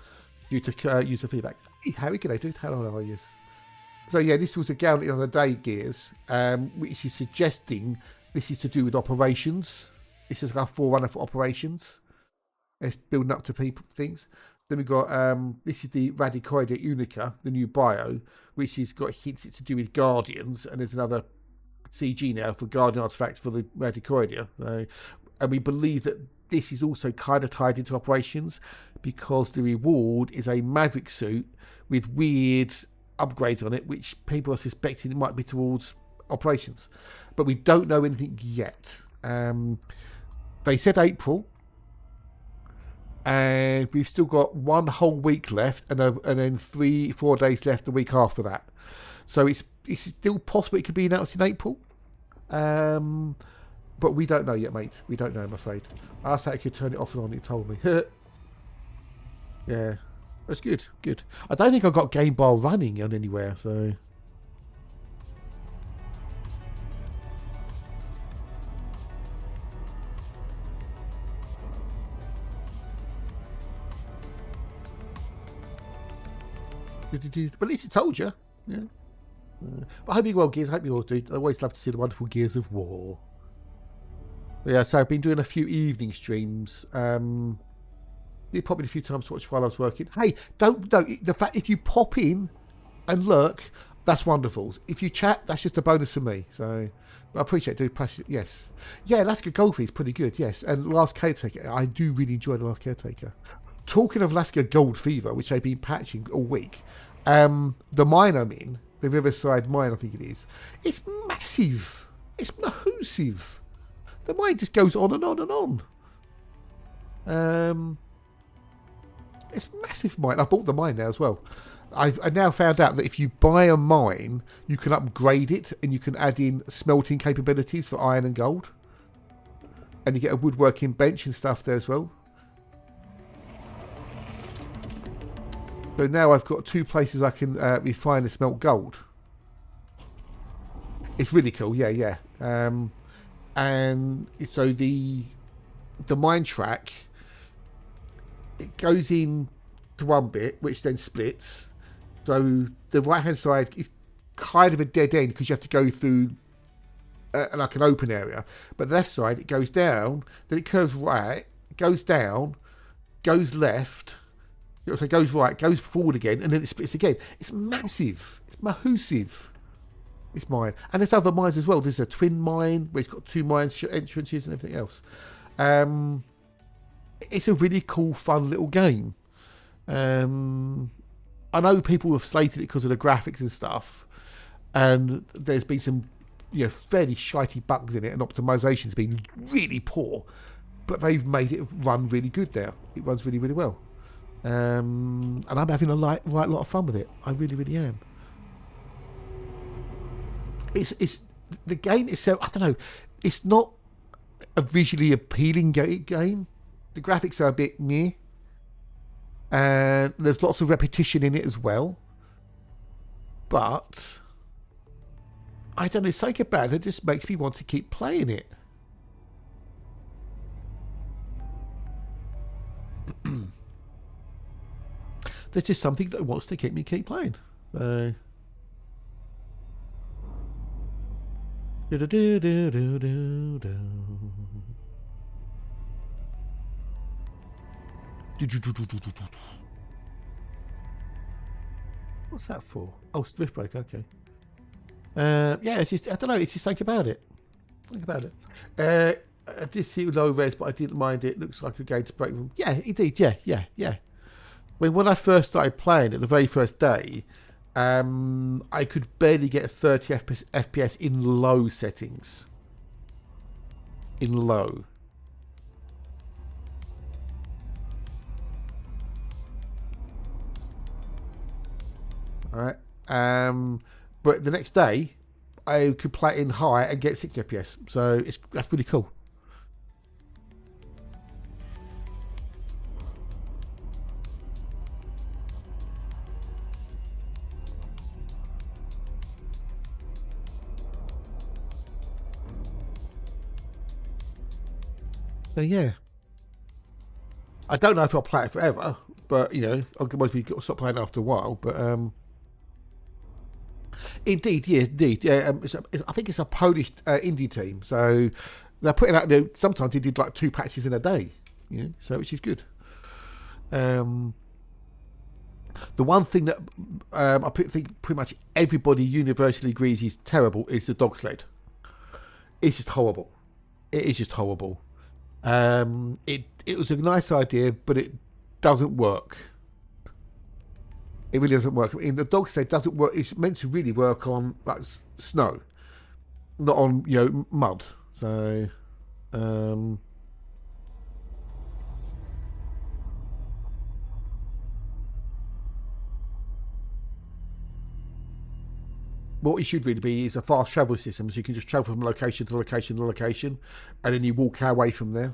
due to user feedback. Hey, Harry, g'day, dude. How are you? So yeah, this was a Galactic the other day, Gears, which is suggesting this is to do with operations. This is like a forerunner for operations. It's building up to people things. Then we've got this is the Radicoida Unica, the new bio, which has got hints it's to do with Guardians, and there's another CG now for Guardian artifacts for the Radicoida. And we believe that this is also kind of tied into operations because the reward is a Maverick suit with weird upgrades on it, which people are suspecting it might be towards operations. But we don't know anything yet. They said April, and we've still got 1 whole week left, and then 3-4 days left the week after that. So it's still possible it could be announced in April. But we don't know yet, mate. We don't know, I'm afraid. I asked how it could turn it off and on, it told me. Yeah, that's good, good. I don't think I've got Game Bar running on anywhere, so... But at least it told you. Yeah. But I hope you well, Gears. I hope you all do. I always love to see the wonderful Gears of War. Yeah, so I've been doing a few evening streams. Did pop in a few times to watch while I was working. Hey, don't the fact if you pop in and lurk, that's wonderful. If you chat, that's just a bonus for me. So I appreciate it, dude. Yes. Yeah, Alaska Gold Fever is pretty good, yes. And Last Caretaker, I do really enjoy the Last Caretaker. Talking of Alaska Gold Fever, which they've been patching all week, the mine I'm in, the Riverside mine, I think it is, it's massive. It's mahoosive. The mine just goes on and on and on. It's massive mine. I bought the mine now as well. I now found out that if you buy a mine, you can upgrade it and you can add in smelting capabilities for iron and gold. And you get a woodworking bench and stuff there as well. So now I've got 2 places I can refine and smelt gold. It's really cool, yeah. And so the mine track, it goes in to one bit, which then splits. So the right hand side is kind of a dead end because you have to go through like an open area. But the left side, it goes down, then it curves right, goes down, goes left. So it goes right, goes forward again, and then it splits again. It's massive. It's mahoosive. This mine. And there's other mines as well. There's a twin mine where it's got 2 mines, entrances and everything else. It's a really cool, fun little game. I know people have slated it because of the graphics and stuff. And there's been some fairly shitey bugs in it, and optimization's been really poor. But they've made it run really good now. It runs really, really well. And I'm having a right lot of fun with it. I really, really am. It's the game itself. I don't know. It's not a visually appealing game. The graphics are a bit meh, and there's lots of repetition in it as well. But I don't know. Something about it just makes me want to keep playing it. There's just something that wants to keep playing. What's that for? Oh, Drift Break. Okay. Yeah, it's just I don't know. It's just think about it. Think about it. I did see it with low res, but I didn't mind it. Looks like a game to break from. Yeah, indeed. Yeah. When I first started playing it, the very first day, I could barely get 30 FPS in low settings. In low. Alright. But the next day, I could play it in high and get 60 FPS. So that's pretty cool. So yeah, I don't know if I'll play it forever, but I'll most people stop playing after a while. But Indeed, yeah, indeed. Yeah, I think it's a Polish indie team. So they're putting out. Sometimes they did like 2 patches in a day. Yeah, so which is good. The one thing that I think pretty much everybody universally agrees is terrible is the dog sled. It's just horrible. It is just horrible. It was a nice idea, but it doesn't work. It really doesn't work. I mean, the dog sled doesn't work. It's meant to really work on like snow, not on mud. So, what it should really be is a fast travel system, so you can just travel from location to location to location, and then you walk away from there.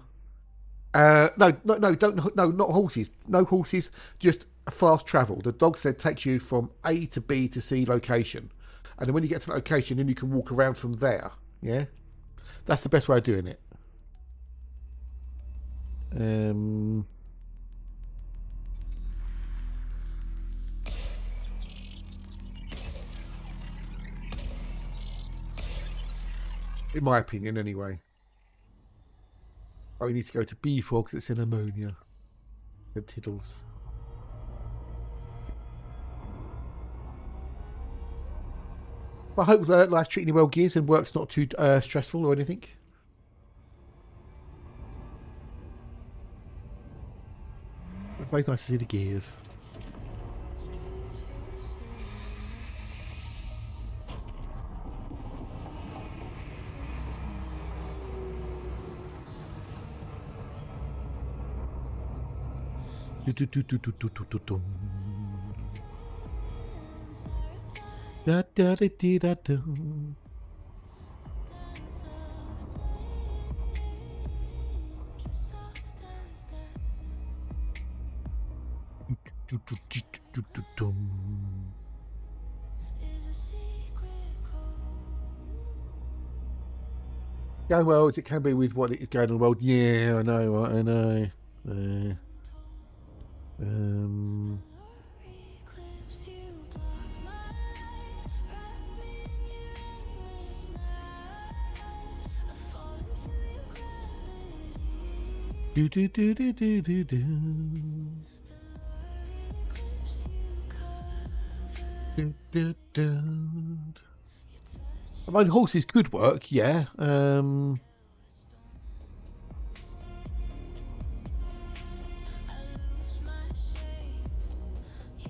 No, not horses. No horses, just a fast travel. The dog sled takes you from A to B to C location, and then when you get to the location, then you can walk around from there. Yeah, that's the best way of doing it. In my opinion, anyway. Oh, we need to go to B4 because it's in ammonia. The tiddles. I hope that life's treating you well, Gears, and work's not too stressful or anything. It's very nice to see the Gears. Da da da da da. Going well as it can be with what is going on in the world. Yeah, I know. I know. I mean, horses could work, yeah. I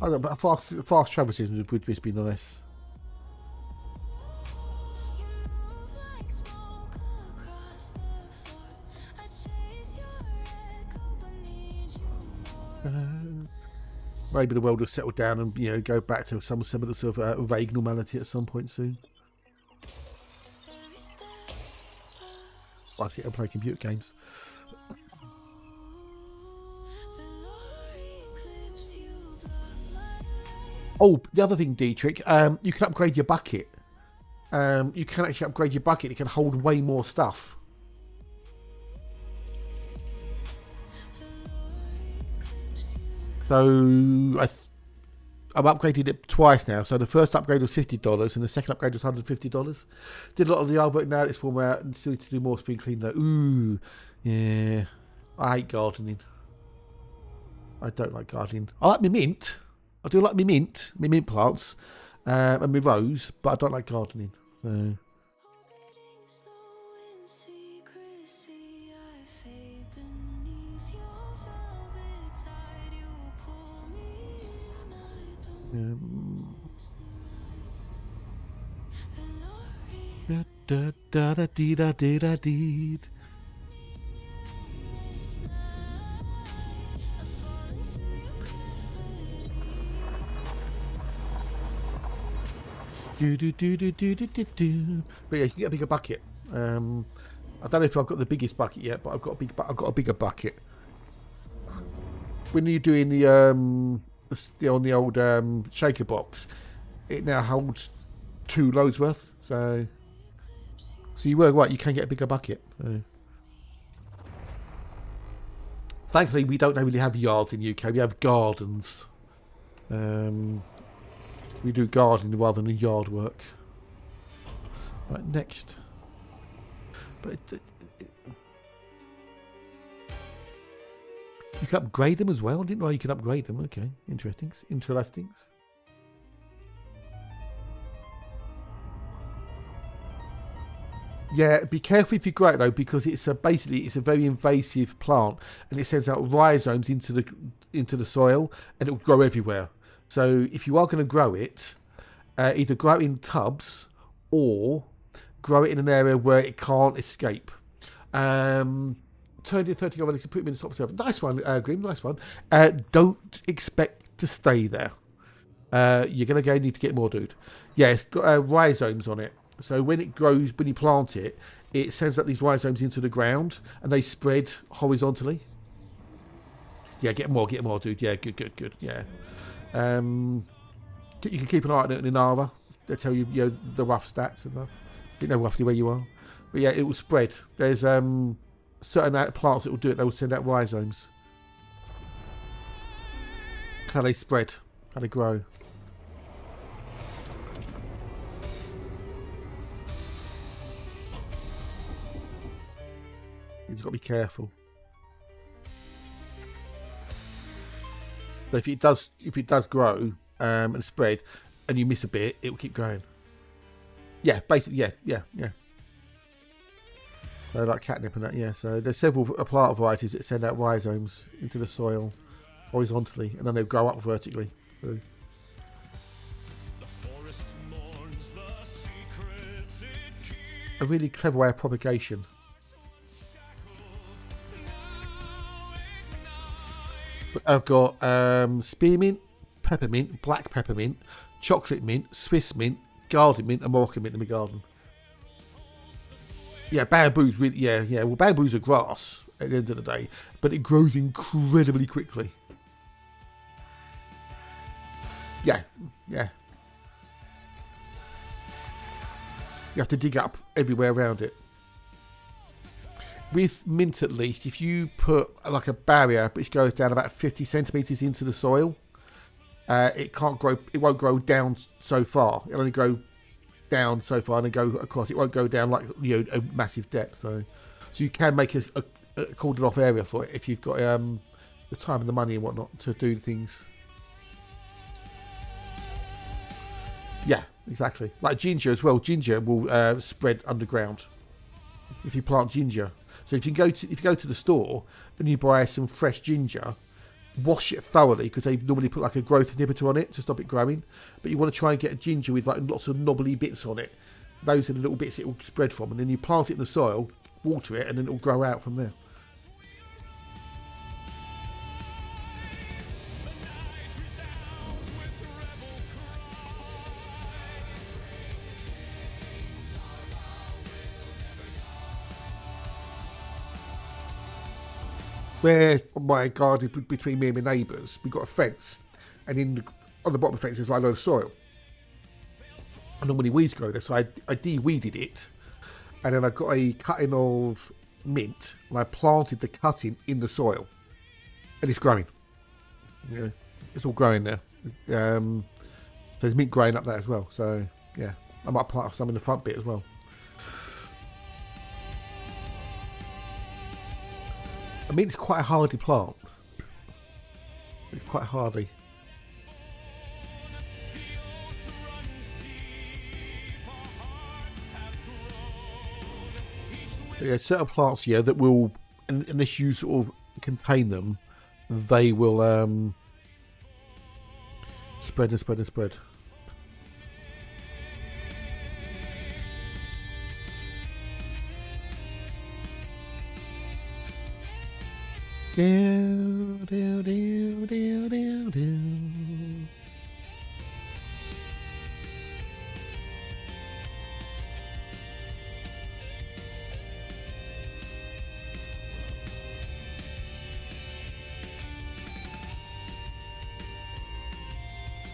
don't know, but a fast travel system would just be nice. Maybe the world will settle down and go back to some semblance of vague normality at some point soon. I see. I play computer games. Oh, the other thing, Dietrich, you can upgrade your bucket. You can actually upgrade your bucket. It can hold way more stuff. So I've upgraded it twice now. So the first upgrade was $50 and the second upgrade was $150. Did a lot of the artwork now. It's one where I still need to do more spring clean though. Ooh, yeah. I hate gardening. I don't like gardening. I like my mint. I do like my mint plants, and my rose, but I don't like gardening. So. Da da da dee da dee da dee. Do do do do do do do do. But yeah, you can get a bigger bucket. I don't know if I've got the biggest bucket yet, but I've got a bigger bucket. When you're doing the on the old shaker box, it now holds 2 loads worth. So you were right. You can get a bigger bucket. So. Thankfully, we don't really have yards in the UK. We have gardens. We do gardening rather than yard work. Right, next. But you can upgrade them as well. I didn't know you could upgrade them. Okay, interesting. Interesting. Yeah, be careful if you grow it though, because it's basically it's a very invasive plant, and it sends out rhizomes into the soil, and it will grow everywhere. So if you are going to grow it, either grow it in tubs or grow it in an area where it can't escape. Turn your 30 over to put them in the top server. Nice one, Grim. Nice one. Don't expect to stay there. You're going to need to get more, dude. Yeah, it's got rhizomes on it. So when it grows, when you plant it, it sends out these rhizomes into the ground, and they spread horizontally. Yeah, get more, dude. Yeah, good. Yeah. You can keep an eye on it in Inara. They'll tell you, the rough stats and stuff. You know roughly where you are. But yeah, it will spread. There's certain plants that will do it. They will send out rhizomes. How they spread, how they grow. You've got to be careful. But if it does grow and spread, and you miss a bit, it will keep growing. Yeah, basically, yeah. So like catnip and that, yeah. So there's several plant varieties that send out rhizomes into the soil horizontally, and then they grow up vertically. So. A really clever way of propagation. I've got spearmint, peppermint, black peppermint, chocolate mint, Swiss mint, garden mint, and Moroccan mint in my garden. Yeah, bamboo's really, yeah. Well, bamboo's a grass at the end of the day, but it grows incredibly quickly. Yeah. You have to dig up everywhere around it. With mint, at least, if you put like a barrier which goes down about 50 centimeters into the soil, it can't grow. It won't grow down so far. It'll only go down so far and then go across. It won't go down like a massive depth. So you can make a cordoned off area for it if you've got the time and the money and whatnot to do things. Yeah, exactly. Like ginger as well. Ginger will spread underground if you plant ginger. So if you go to the store and you buy some fresh ginger, wash it thoroughly, because they normally put like a growth inhibitor on it to stop it growing. But you want to try and get a ginger with like lots of knobbly bits on it. Those are the little bits it will spread from, and then you plant it in the soil, water it, and then it will grow out from there. Where my garden between me and my neighbours, we've got a fence, and on the bottom of the fence there's like a load of soil. And normally weeds grow there, so I de-weeded it, and then I got a cutting of mint, and I planted the cutting in the soil, and it's growing. Yeah, it's all growing there. There's mint growing up there as well. So yeah, I might plant some in the front bit as well. I mean, it's quite a hardy plant. It's quite hardy. But yeah, certain plants here that will, unless you sort of contain them, they will spread and spread and spread. Do, do, do, do, do, do.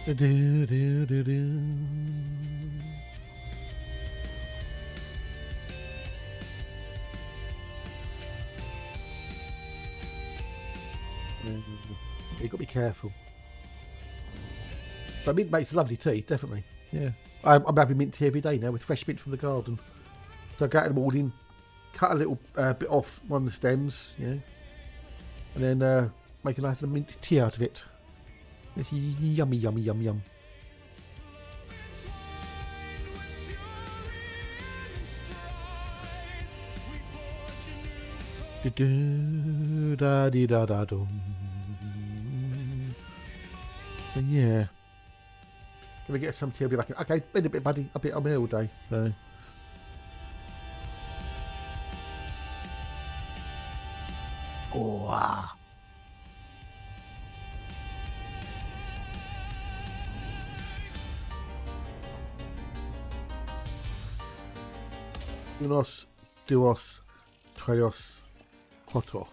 Do, do, do, do. You've got to be careful. But mint makes lovely tea, definitely. Yeah. I'm having mint tea every day now with fresh mint from the garden. So I go out in the morning, cut a little bit off one of the stems, yeah, and then make a nice little mint tea out of it. It's yummy, yummy, yum, yum. Da dee da da dum. So yeah. Gonna get some tea, I'll be back. Okay, been a bit, buddy. I'm here all day. So. Oh, ah. Unos, duos, tres, cuatro.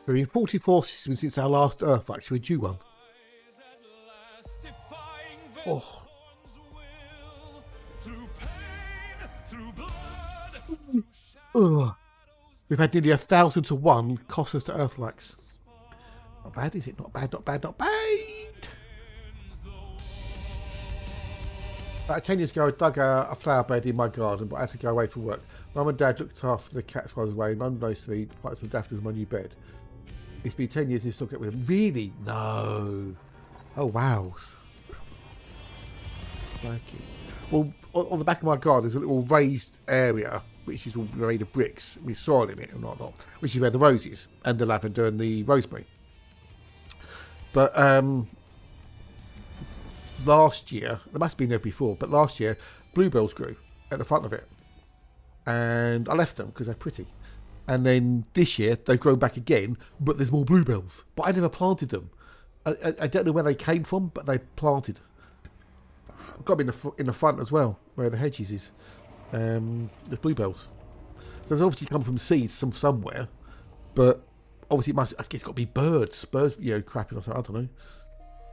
There have been 44 systems since our last Earth, actually, due one. Oh. Ugh. We've had nearly 1,000 to 1 cost us to Earthlights. Not bad, is it? Not bad, not bad, not bad. About 10 years ago, I dug a flower bed in my garden, but I had to go away for work. Mum and Dad looked after the cats while I was away. Mum noticed me quite some daffodils in my new bed. It's been 10 years and still get rid of them. Really? No. Oh, wow. Thank you. Well, on the back of my garden, there's a little raised area, which is all made of bricks with soil in it and whatnot, which is where the roses and the lavender and the rosemary. But last year, there must have been there before, but last year, bluebells grew at the front of it. And I left them because they're pretty. And then this year, they've grown back again, but there's more bluebells. But I never planted them. I don't know where they came from, but they planted. I've got them in the front as well, where the hedges is. The bluebells. So it's obviously come from seeds somewhere, but obviously it must. I guess it's got to be birds, crapping or something. I don't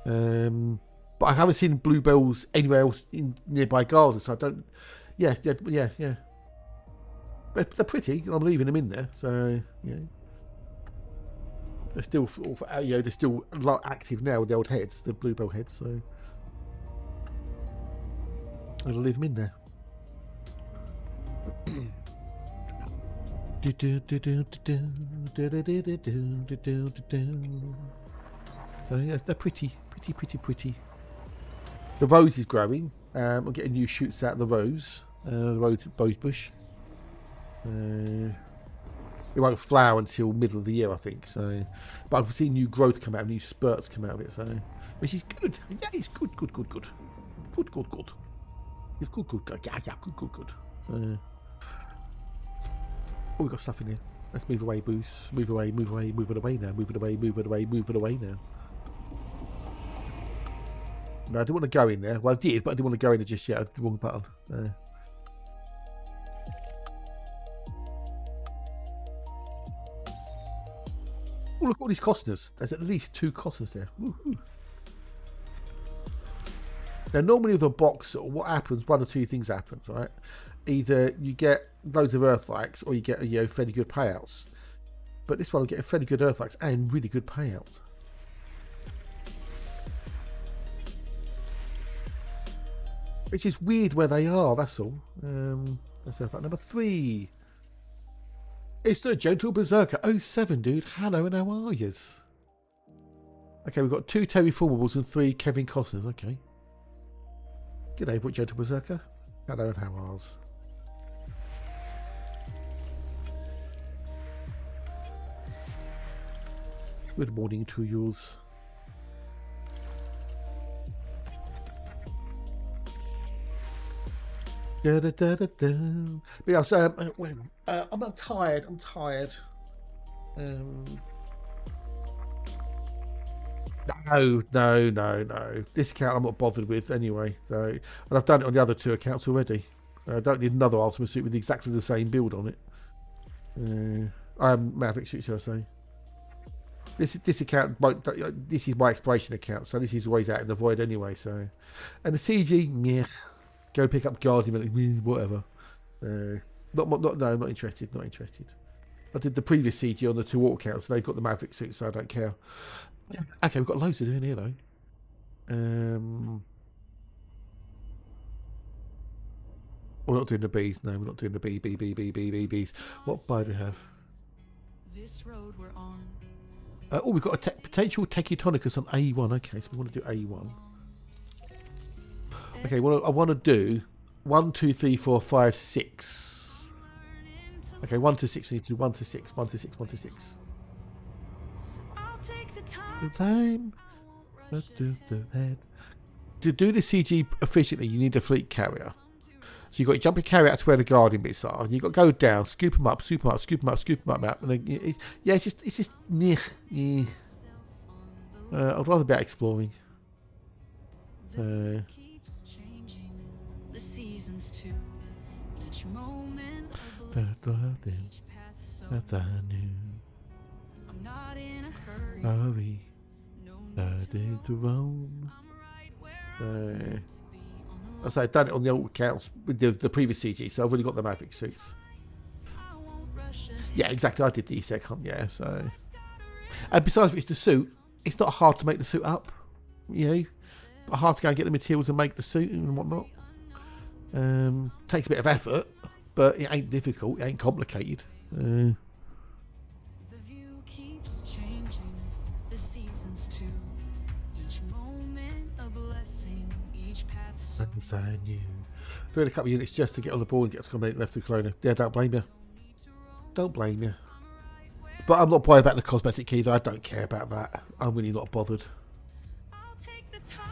know. But I haven't seen bluebells anywhere else in nearby gardens, so I don't. Yeah. They're pretty, and I'm leaving them in there. So yeah, they're still they're still a lot active now with the old heads, the bluebell heads. So I'm gonna leave them in there. So yeah, they're pretty. The rose is growing. I'm getting new shoots out of the rose bush. It won't flower until middle of the year, I think. So, but I've seen new growth come out, new spurts come out of it. So, which is good. Yeah, it's good. Good. It's good. Yeah, good. So, oh, we've got stuff in here. Let's move away, Boost. Move it away now. No, I didn't want to go in there. Well, I did, but I didn't want to go in there just yet. I had the wrong button. Oh, look at all these costners. There's at least 2 costners there. Woo-hoo. Now, normally with a boxel, what happens, one or two things happen, right? Either you get loads of earthlights or you get fairly good payouts. But this one will get a fairly good earthlights and really good payouts. Which is weird where they are, that's all. That's earthlight number 3. It's the Gentle Berserker 07, dude. Hello and how are yous? Okay, we've got 2 Terry Formables and 3 Kevin Costners. Okay. G'day, Gentle Berserker. Hello and how are yous? Good morning to yous. But yeah, so I'm tired. No. This account I'm not bothered with anyway. So, and I've done it on the other 2 accounts already. I don't need another Ultima suit with exactly the same build on it. Maverick suit, shall I say? This account, this is my exploration account, so this is always out in the void anyway. So, and the CG, meh. Go pick up Guardian, whatever. I'm not interested. I did the previous CG on the 2 water counts. They've got the Maverick suits, so I don't care. Okay, we've got loads to do in here though. We're not doing the bees. No, we're not doing the bees. What bow do we have? This road we're on. Oh, we've got a potential Tectonicus on A1. Okay, so we want to do A1. Okay, well, I want to do 1, 2, 3, 4, 5, 6. Okay, 1 to 6. We need to do 1 to 6. 1 to 6. 1 to 6. I'll take the The time. time. Let's do the head. To do the CG efficiently, you need a fleet carrier. So you've got your jumping carrier out to where the guarding bits are, and you've got to go down, scoop them up, scoop them up, scoop them up, scoop them up, and then, yeah, it's just, yeah. I'd rather be out exploring. Keeps changing. The seasons too. Each moment a blessing. Each path so I'm not in a hurry. Hurry, No I need to did to roam. I'm right where I need to be on the As I've done it on the old accounts with the previous CG, so I've already got the Maverick suits. I won't rush ahead. Yeah, exactly. I did the Easter egg hunt, yeah. So, and besides, it's the suit. It's not hard to make the suit up, you know. But hard to go and get the materials and make the suit and whatnot. Takes a bit of effort, but it ain't difficult. It ain't complicated. The view keeps changing. The seasons too. Each moment a blessing. Each path so Inside you. Doing a couple of units just to get on the board and get to combine left through Clona. Yeah, don't blame you. Don't blame you. But I'm not bothered about the cosmetic either. I don't care about that. I'm really not bothered. I'll take the time.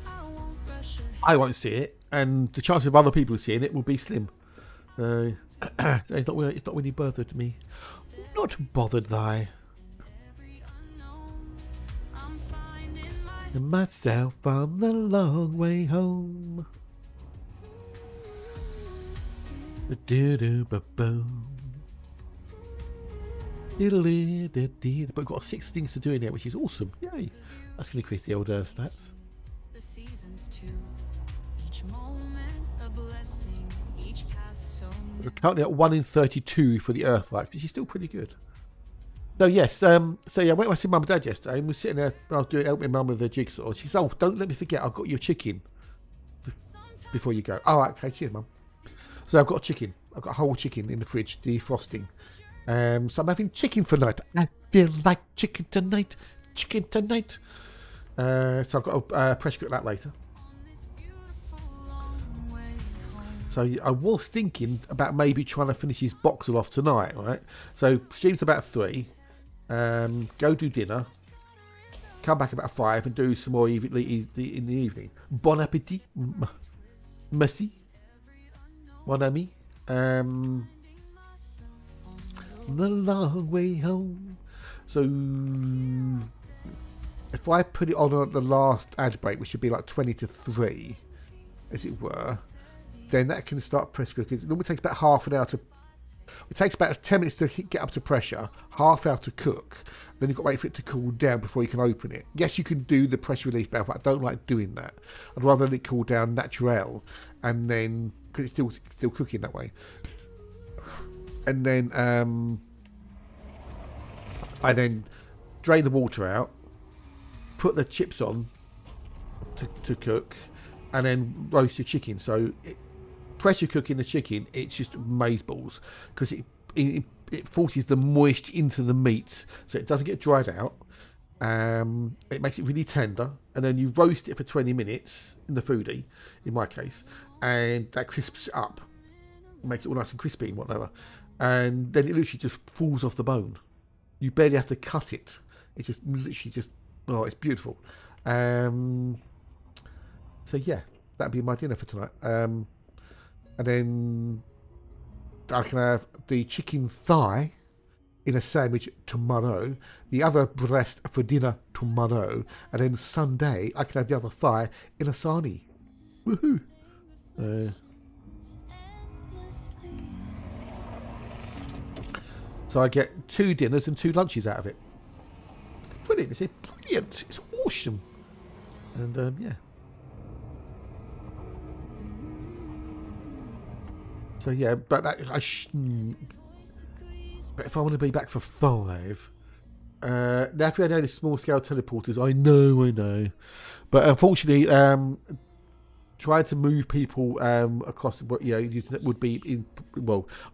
I won't rush ahead. I won't see it, and the chances of other people seeing it will be slim. It's not really bothered me. Not bothered, thy. Every unknown. I'm finding Myself on the long way home. Do-do-ba-boom. Diddle-dee-dee-dee. But we've got 6 things to do in there, which is awesome. Yay. That's going to increase the old stats. the seasons too. Each moment a blessing. Each path so We're currently at 1 in 32 for the Earth life, which is still pretty good. So yes, so yeah, I went to see Mum and Dad yesterday, and we're sitting there. I was helping Mum with the jigsaw. She said, "Oh, don't let me forget, I've got your chicken before you go." Oh, okay, cheers, Mum. So I've got a chicken. I've got a whole chicken in the fridge, defrosting. So I'm having chicken for night. I feel like chicken tonight. Chicken tonight. So I've got to pressure cook that later. So I was thinking about maybe trying to finish his boxel off tonight, right? So stream's about 3. Go do dinner. Come back about 5 and do some more in the evening. Bon appetit. Merci. Mon ami. The long way home. So if I put it on at the last ad break, which should be like 20 to 3, as it were, then that can start pressure cooking. It normally takes about half an hour to... It takes about 10 minutes to get up to pressure, half hour to cook. Then you've got to wait for it to cool down before you can open it. Yes, you can do the pressure relief valve, but I don't like doing that. I'd rather let it cool down natural, and then... because it's still cooking that way. And then I then drain the water out, put the chips on to cook, and then roast your chicken. So pressure cooking the chicken, it's just maze balls, because it forces the moisture into the meat, so it doesn't get dried out. It makes it really tender, and then you roast it for 20 minutes in the foodie, in my case, and that crisps it up, makes it all nice and crispy and whatever, and then it literally just falls off the bone. You barely have to cut it. It's just literally just, oh, it's beautiful. So yeah, that'd be my dinner for tonight. And then I can have the chicken thigh in a sandwich tomorrow, the other breast for dinner tomorrow, and then Sunday I can have the other thigh in a sarnie. Woohoo! So I get 2 dinners and 2 lunches out of it. Brilliant! It's brilliant! It's awesome! And yeah. So yeah, but that But if I want to be back for 5, now if we had only small scale teleporters, I know. But unfortunately, trying to move people across the using it would be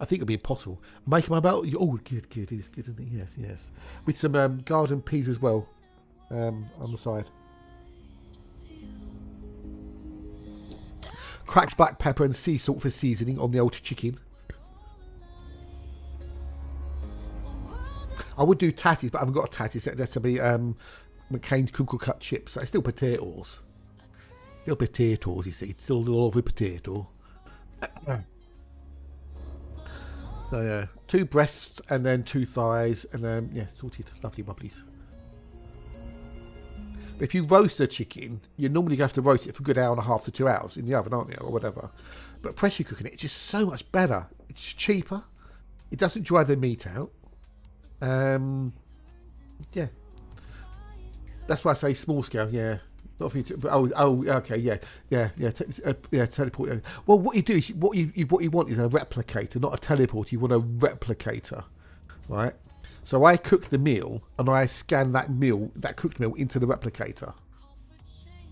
I think it would be impossible. Make my belt. Oh, good. It is good, isn't it? Yes. With some garden peas as well on the side. Cracked black pepper and sea salt for seasoning on the old chicken. I would do tatties, but I haven't got a tatties. It has to be McCain's crinkle cut chips. So it's still potatoes. Still potatoes, you see. It's still a little lovely potato. So yeah, 2 breasts and then 2 thighs and then sorted, lovely bubblies. But if you roast a chicken, you normally have to roast it for a good 1.5 to 2 hours in the oven, aren't you, or whatever. But pressure cooking it's just so much better. It's cheaper. It doesn't dry the meat out. Yeah. That's why I say small scale. Yeah. Not for you to, but okay, teleport. Well, what you do is what you want is a replicator, not a teleporter. You want a replicator, right? So I cook the meal and I scan that cooked meal into the replicator,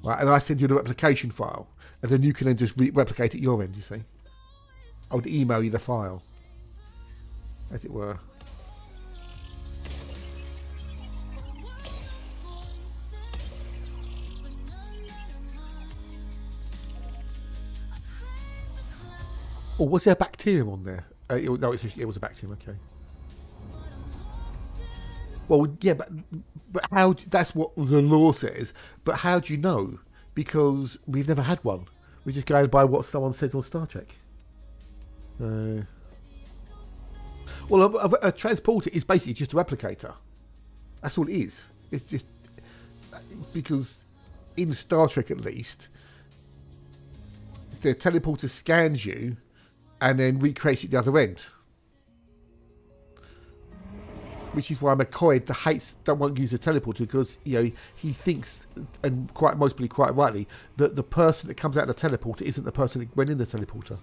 right? And I send you the replication file, and then you can then just replicate at your end. You see, I would email you the file, as it were. Oh, was there a bacterium on there? It was a bacterium, okay. Well, yeah, but how? That's what the law says. But how do you know? Because we've never had one. We're just going by what someone says on Star Trek. Well, a transporter is basically just a replicator. That's all it is. It's just because in Star Trek, at least, the teleporter scans you and then recreates it the other end. Which is why McCoy don't want to use a teleporter, because he thinks, and mostly quite rightly, that the person that comes out of the teleporter isn't the person that went in the teleporter.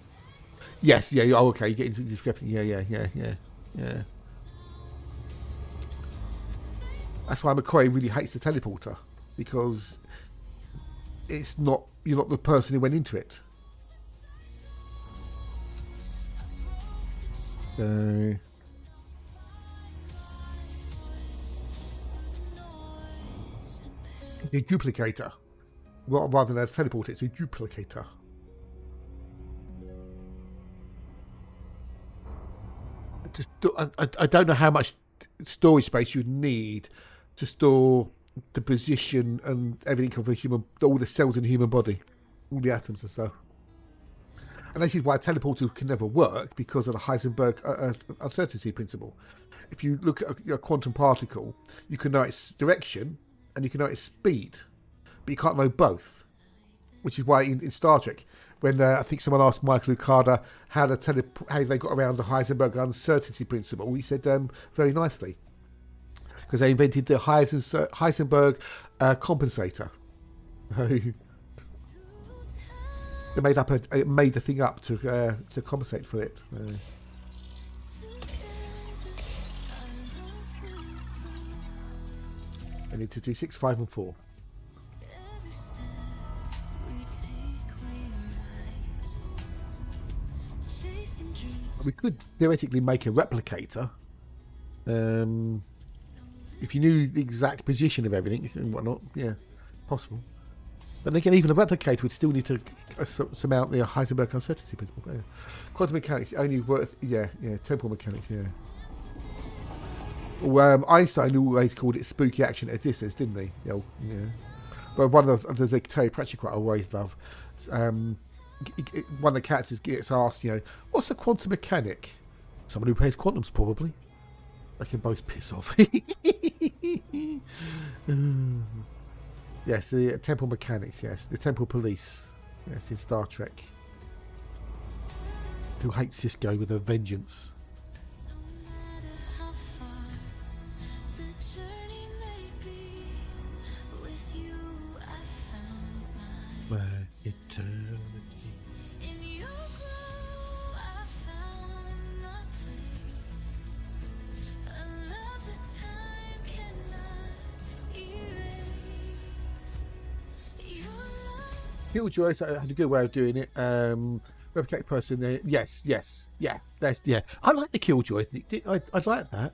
Yes, yeah, oh, okay, you get into the discrepancy. Yeah. That's why McCoy really hates the teleporter, because you're not the person who went into it. So a duplicator, rather than a teleporter, it's a duplicator. I don't know how much storage space you'd need to store the position and everything of all the cells in the human body, all the atoms and stuff. And this is why a teleporter can never work, because of the Heisenberg uncertainty principle. If you look at a quantum particle, you can know its direction and you can know its speed, but you can't know both. Which is why in Star Trek, when I think someone asked Michael Lucada how they got around the Heisenberg uncertainty principle, he said very nicely, because they invented the Heisenberg compensator. They made the thing up to compensate for it. I need to do 6, 5, and 4. We could theoretically make a replicator. If you knew the exact position of everything and whatnot, yeah, possible. But again, even a replicator would still need to surmount the Heisenberg uncertainty principle. Yeah. Quantum mechanics only worth, temporal mechanics, yeah. Well, Einstein always called it spooky action at a distance, didn't he? Yeah. But one of the Terry Pratchett quote I always love. One of the characters gets asked, what's a quantum mechanic? Someone who plays quantums, probably. They can both piss off. Yes, the temporal mechanics, yes. The temporal police, yes, in Star Trek. Who hate Cisco with a vengeance. Where eternity. Killjoy had a good way of doing it. Replicate person there. Yes. Yeah. I like the Killjoy. I like that.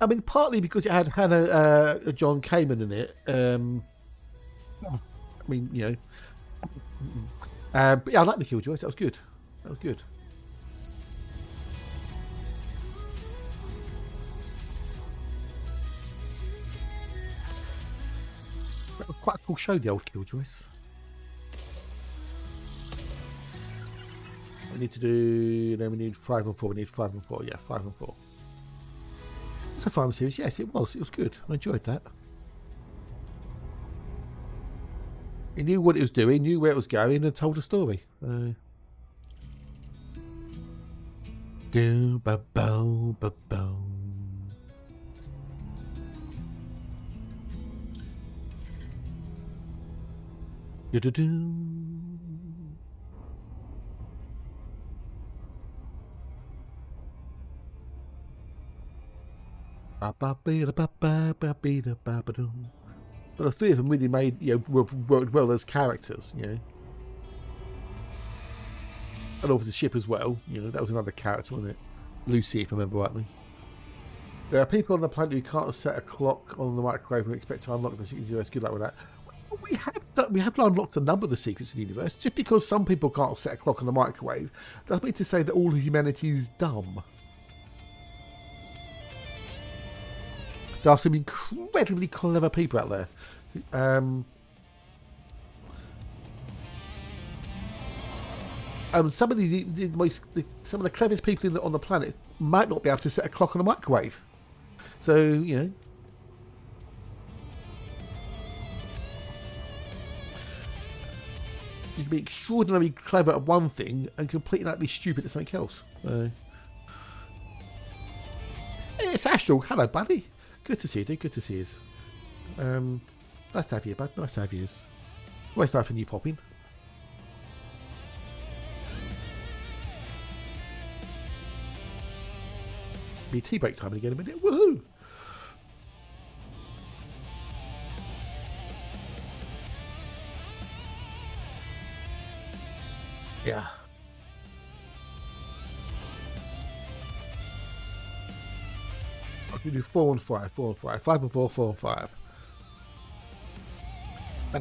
I mean, partly because it had Hannah John Kamen in it. I mean, you know. But yeah, I like the Killjoys. That was good. Quite a cool show, the old Killjoys. We need to do. Then we need 5 and 4. We need 5 and 4. Yeah, 5 and 4. So far in the series, yes, it was. It was good. I enjoyed that. He knew what it was doing, knew where it was going, and told a story. Do ba bo ba bo. Do do do. Ba ba ba ba ba ba ba ba ba. But the three of them really made, worked well as characters, And over the ship as well, that was another character, wasn't it? Lucy, if I remember rightly. There are people on the planet who can't set a clock on the microwave and expect to unlock the secret universe. Good luck with that. We have unlocked a number of the secrets of the universe. Just because some people can't set a clock on the microwave doesn't mean to say that all of humanity is dumb. There are some incredibly clever people out there. Some of the cleverest people on the planet might not be able to set a clock on a microwave. So you can be extraordinarily clever at one thing and completely utterly stupid at something else. It's Astral. Hello, buddy. Good to see you, dude. Good to see you. Nice to have you, bud. Nice to have you. Always nice when you pop in. Be tea break time again in a minute. Woohoo! Yeah. I can do 4 and 5, 4 and 5, 5 and 4, 4 and 5. Are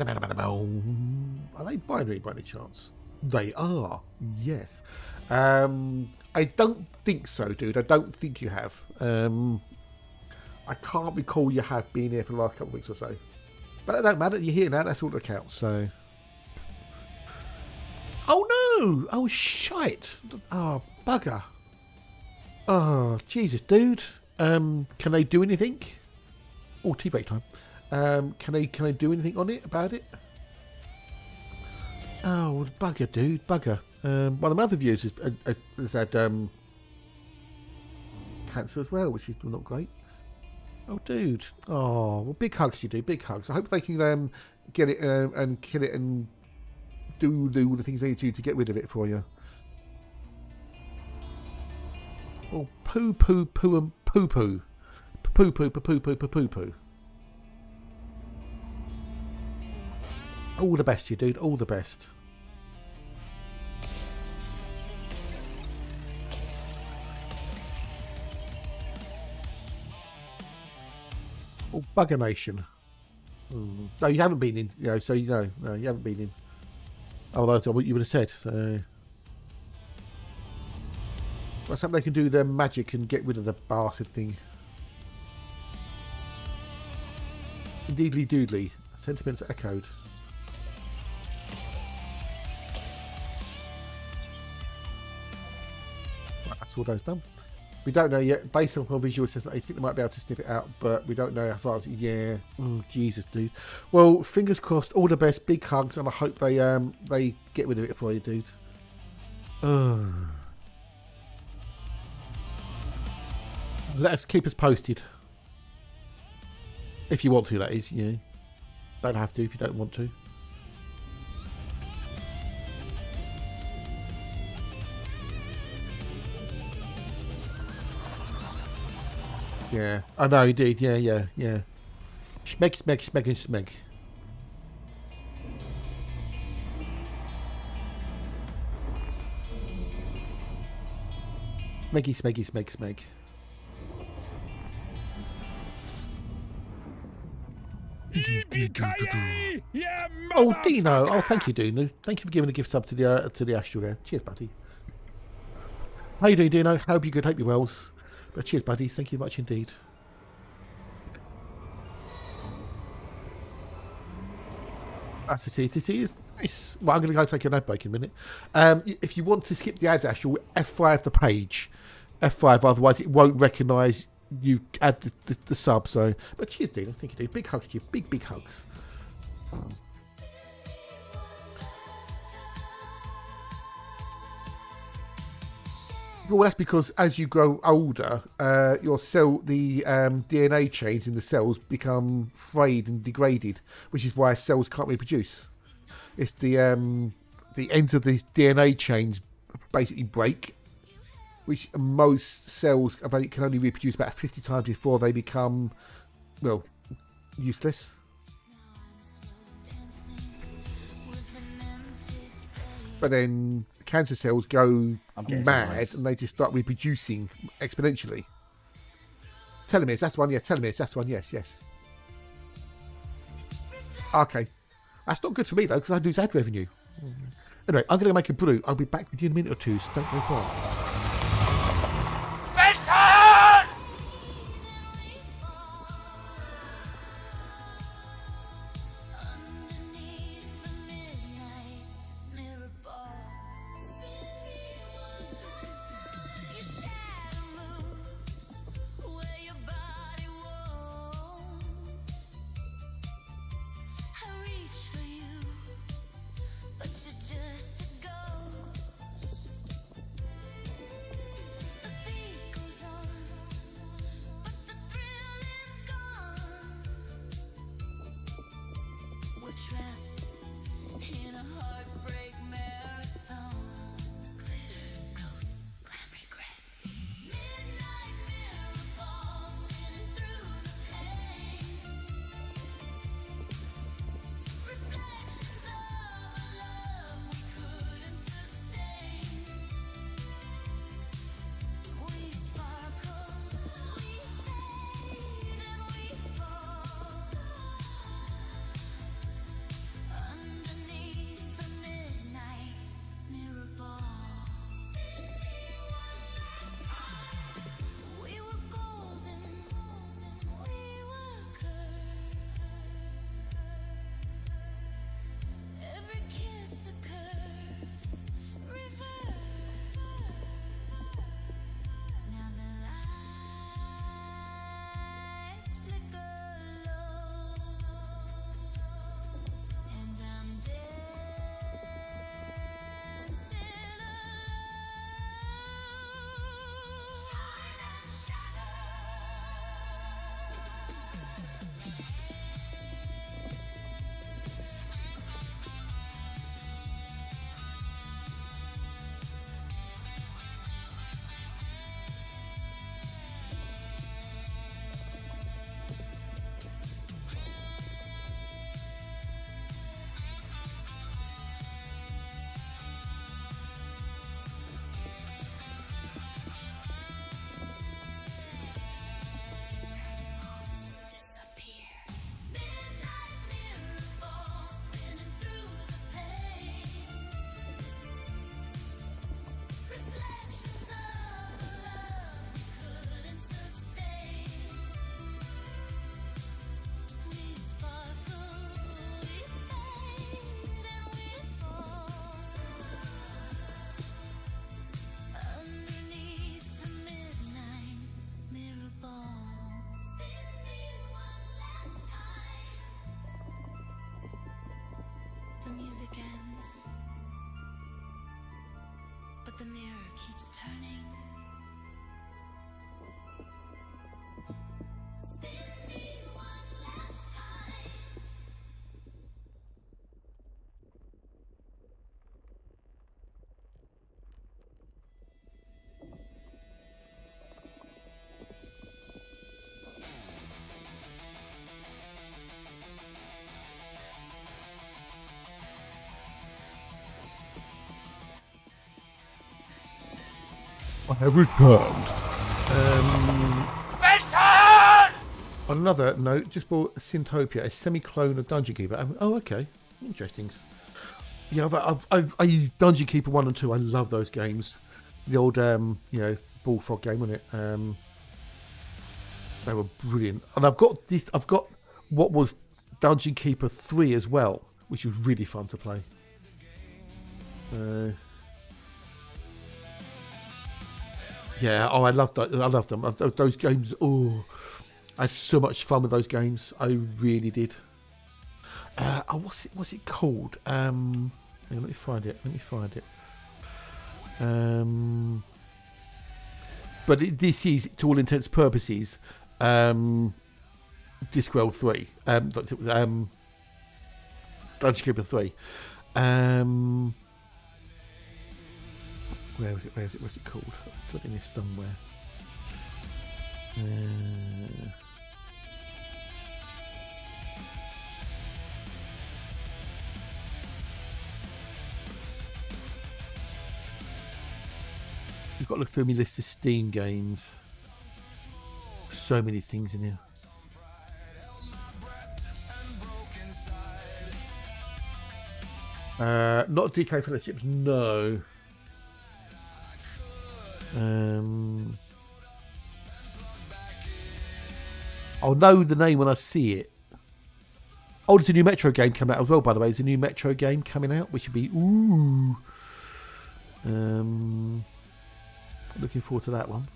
they binary by any chance? They are, yes. I don't think so, dude. I don't think you have. I can't recall you have been here for the last couple of weeks or so. But it don't matter. You're here now. That's all that counts. So. Oh no! Oh shite! Oh bugger! Oh Jesus, dude. Can they do anything? Oh, tea break time. Can I do anything on it about it? Oh, bugger, dude, bugger. One of my other viewers has had cancer as well, which is not great. Oh, dude. Oh, well, big hugs, you do, big hugs. I hope they can get it and kill it and do all the things they need to do to get rid of it for you. Oh, poo poo poo and poo poo. Poo poo poo poo poo poo poo poo. All the best, you dude. All the best. Oh, Bugger Nation. No, you haven't been in. So no, you haven't been in. Although that's what you would have said. So. Well, something they can do their magic and get rid of the bastard thing. Indeedly doodly. Sentiments echoed. Right, that's all those done. We don't know yet. Based on visual assessment, I think they might be able to sniff it out, but we don't know how far. Yeah. Oh, Jesus, dude. Well, fingers crossed. All the best. Big hugs, and I hope they get rid of it for you, dude. Keep us posted. If you want to, that is. Yeah. Don't have to if you don't want to. Yeah, I know, indeed. Yeah. Smeg. Smeggy, smeggy, smeg, smeg. Yippee-ki-yay! Yeah, Oh, Dino. Oh, motherfucker! thank you, Dino. Thank you for giving a gift sub to the Astral there. Cheers, buddy. How you doing, Dino? Hope you're good. Hope you're well. But cheers, buddy. Thank you much indeed. That's it. It is nice. Well, I'm going to go take a note break in a minute. If you want to skip the ads, Astral, F5 the page. F5, otherwise it won't recognise you add the sub. So, but cheers, Dino. Thank you, dude. Big hugs to you. Big hugs. Well, that's because as you grow older, your DNA chains in the cells become frayed and degraded, which is why cells can't reproduce. It's the ends of the DNA chains basically break, which most cells can only reproduce about 50 times before they become, well, useless. But then cancer cells go mad and they just start reproducing exponentially. Telomeres, that's one, yeah. Telomeres, that's one, yes. Okay. That's not good for me, though, because I lose ad revenue. Anyway, I'm going to make a brew. I'll be back with you in a minute or two, so don't go far. music ends, but the mirror keeps turning. Spin me one last time. I have returned. On another note, just bought Syntopia, a semi-clone of Dungeon Keeper. Oh, okay. Interesting. Yeah, I used Dungeon Keeper 1 and 2. I love those games. The old, Bullfrog game, wasn't it? They were brilliant. And I've got what was Dungeon Keeper 3 as well, which was really fun to play. Yeah, I loved them. Those games, I had so much fun with those games. I really did. What's it called? Let me find it. But this is, to all intents and purposes, Discworld 3. Dungeon Keeper 3. Where is it? What's it called? I've got it in this somewhere. You've got to look through my list of Steam games. So many things in here. Not DK Fellowships, no. I'll know the name when I see it. Oh, there's a new Metro game coming out as well, by the way. There's a new Metro game coming out, which should be looking forward to that one.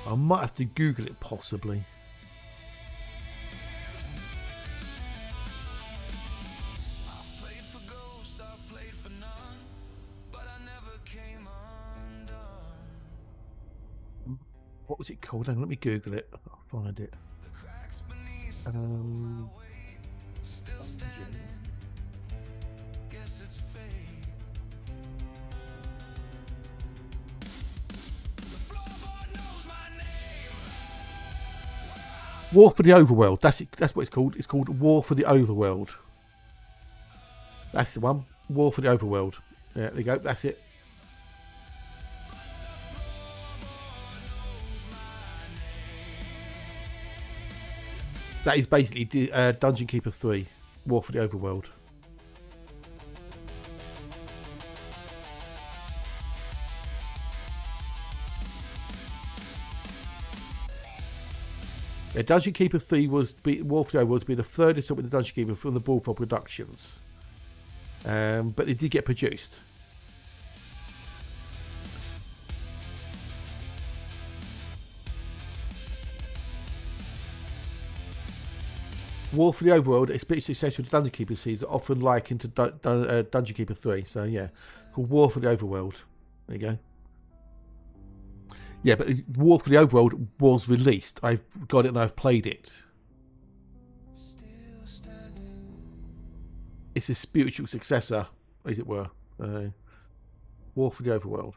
I might have to Google it possibly. What was it called? Hang on, let me Google it. I'll find it. War for the Overworld. That's it. That's what it's called. It's called War for the Overworld. That's the one. War for the Overworld. Yeah, there you go. That's it. That is basically Dungeon Keeper 3, War for the Overworld. Yeah, Dungeon Keeper 3 was War for the Overworld to be the third installment of Dungeon Keeper from the Bullfrog Productions, but it did get produced. War for the Overworld, a split successful to Dungeon Keeper series, often likened to Dungeon Keeper 3. So yeah, called War for the Overworld. There you go. Yeah, but War for the Overworld was released. I've got it and I've played it. It's a spiritual successor, as it were. War for the Overworld.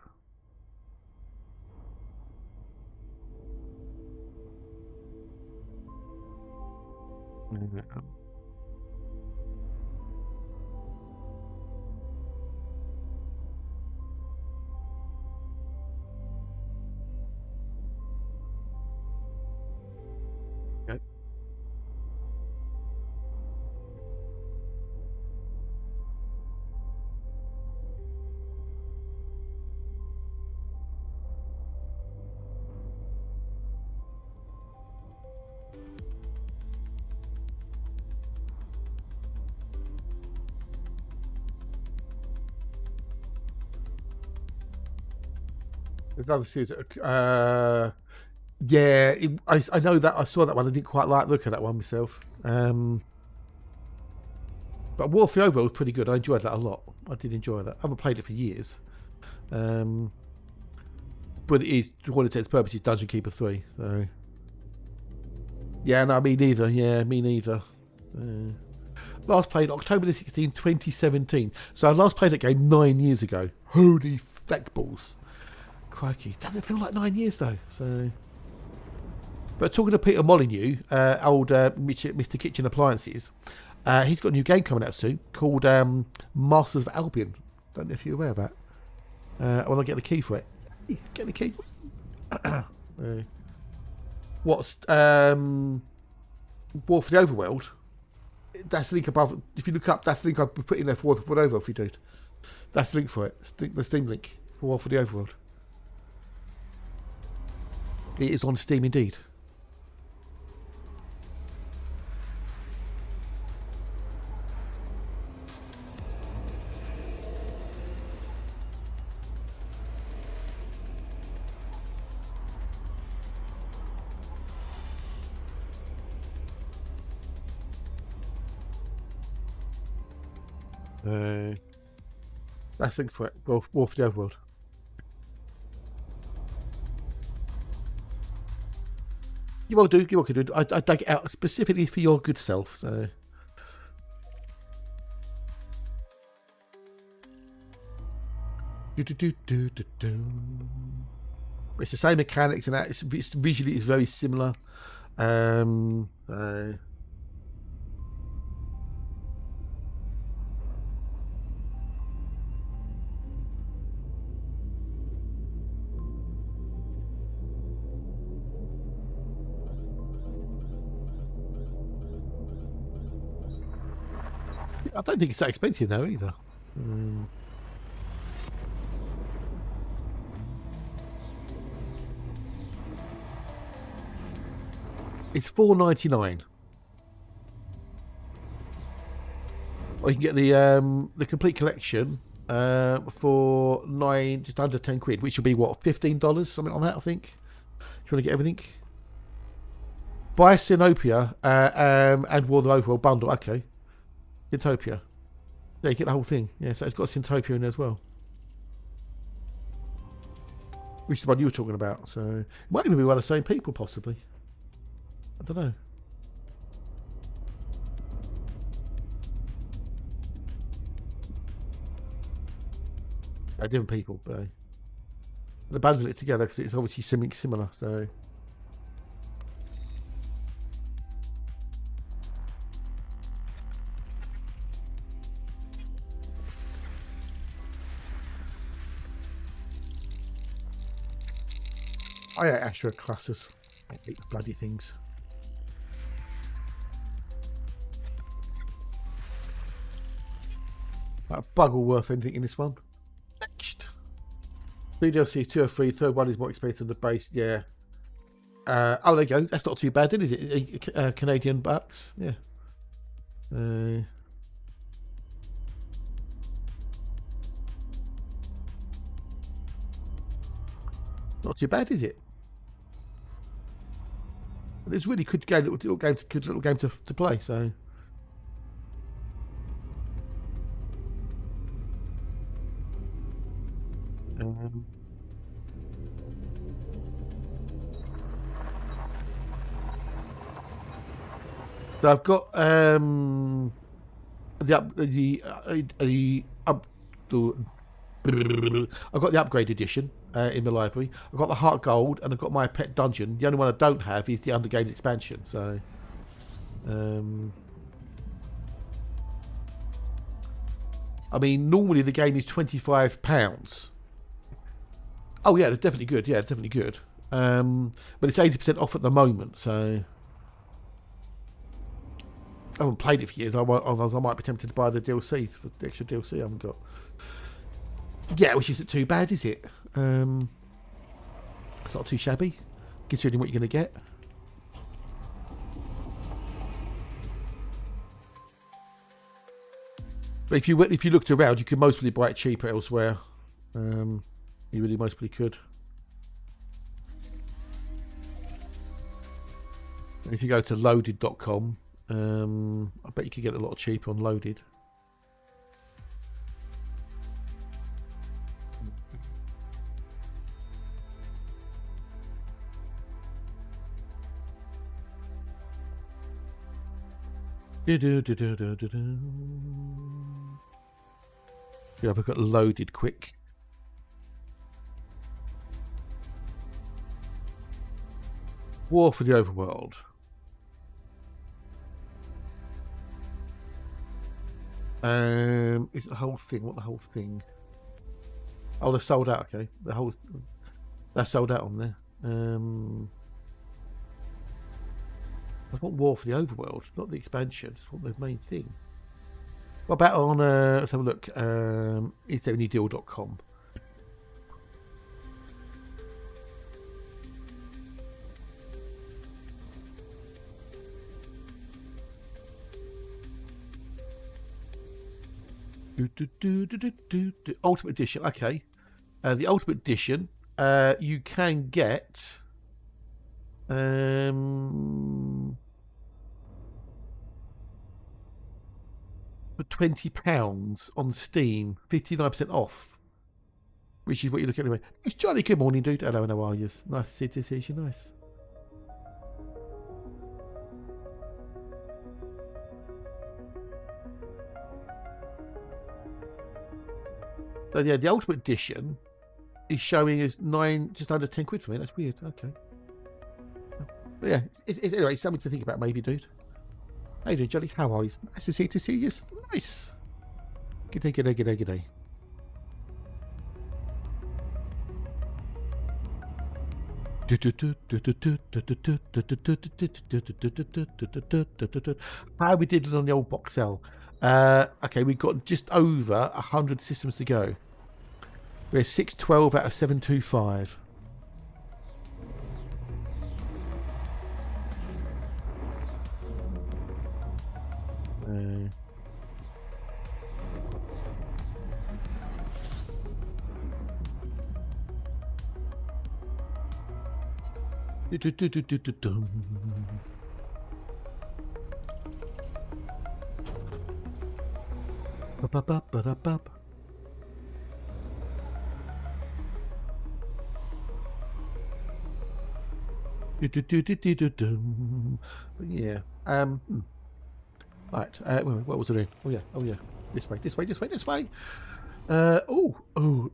Okay. There's another series. Yeah, I know that. I saw that one. I didn't quite like the look at that one myself. But War for the Overworld was pretty good. I enjoyed that a lot. I did enjoy that. I haven't played it for years. But it is, to all intents and purposes, Dungeon Keeper 3. So. Yeah, no, me neither. Yeah, me neither. Last played October the 16th, 2017. So I last played that game 9 years ago. Holy feck balls. Crikey. Doesn't feel like 9 years though. So, but talking to Peter Molyneux, old Mr. Kitchen Appliances, He's got a new game coming out soon called Masters of Albion. Don't know if you're aware of that. I want to get the key for it. Get the key. What's War for the Overworld? That's the link above. If you look up, that's the link I put in there for War for the Overworld if you do. That's the link for it. The Steam link for War for the Overworld. It is on Steam indeed. That's the link for it. War for the Overworld. You will do. You will do. I dug it out specifically for your good self. So. It's the same mechanics and that. It's visually it's very similar. I don't think it's that expensive though either. It's $4.99. Or you can get the complete collection for just under £10, which will be what, $15, something like that, I think. If you want to get everything. Buy Sinopia and War of the Overworld bundle. Okay. Syntopia. Yeah, you get the whole thing. Yeah, so it's got Syntopia in there as well. Which is the one you were talking about. So it might even be one of the same people, possibly. I don't know. Different people, but they bundle it together because it's obviously something similar. So. I hate Astra clusters. I hate the bloody things. Not a bug or worth anything in this one. Next. 3 DLC, 2 or 3. Third one is more expensive than the base. Yeah. Oh, there you go. That's not too bad, then, is it? Canadian bucks. Yeah. Not too bad, is it? But it's really good game, little game to play. So. So I've got I've got the upgrade edition in my library. I've got the Heart Gold and I've got my Pet Dungeon. The only one I don't have is the Undergames expansion. So, I mean, normally the game is £25. Oh yeah, it's definitely good. Yeah, it's definitely good. But it's 80% off at the moment. So, I haven't played it for years. I might be tempted to buy the DLC for the extra DLC I haven't got. Yeah, which isn't too bad, is it? It's not too shabby, considering what you're going to get. But if you looked around, you could mostly buy it cheaper elsewhere. You really mostly could. If you go to loaded.com, I bet you could get a lot cheaper on Loaded. Yeah, I've got Loaded quick. War for the Overworld. Is it the whole thing? What the whole thing? Oh, they're sold out. Okay, they're sold out on there. I want War for the Overworld, not the expansion. I just want the main thing. What about on? Let's have a look. Is there any deal.com? Ultimate Edition. Okay, the Ultimate Edition. You can get. For £20 on Steam, 59% off, which is what you're looking at anyway. It's Johnny. Good morning, dude. Hello, and how are you? Nice to see you. Nice. So yeah, the Ultimate Edition is showing as just under 10 quid for me. That's weird. Okay. But yeah, anyway, it's something to think about, maybe, dude. How you doing, Jolly? How are you? Nice to see you. Nice. Good day. How we did it on the old boxel. Okay, we've got just over 100 systems to go. We're 612 out of 725. Yeah. Right. What was I doing? Oh yeah. This way. Oh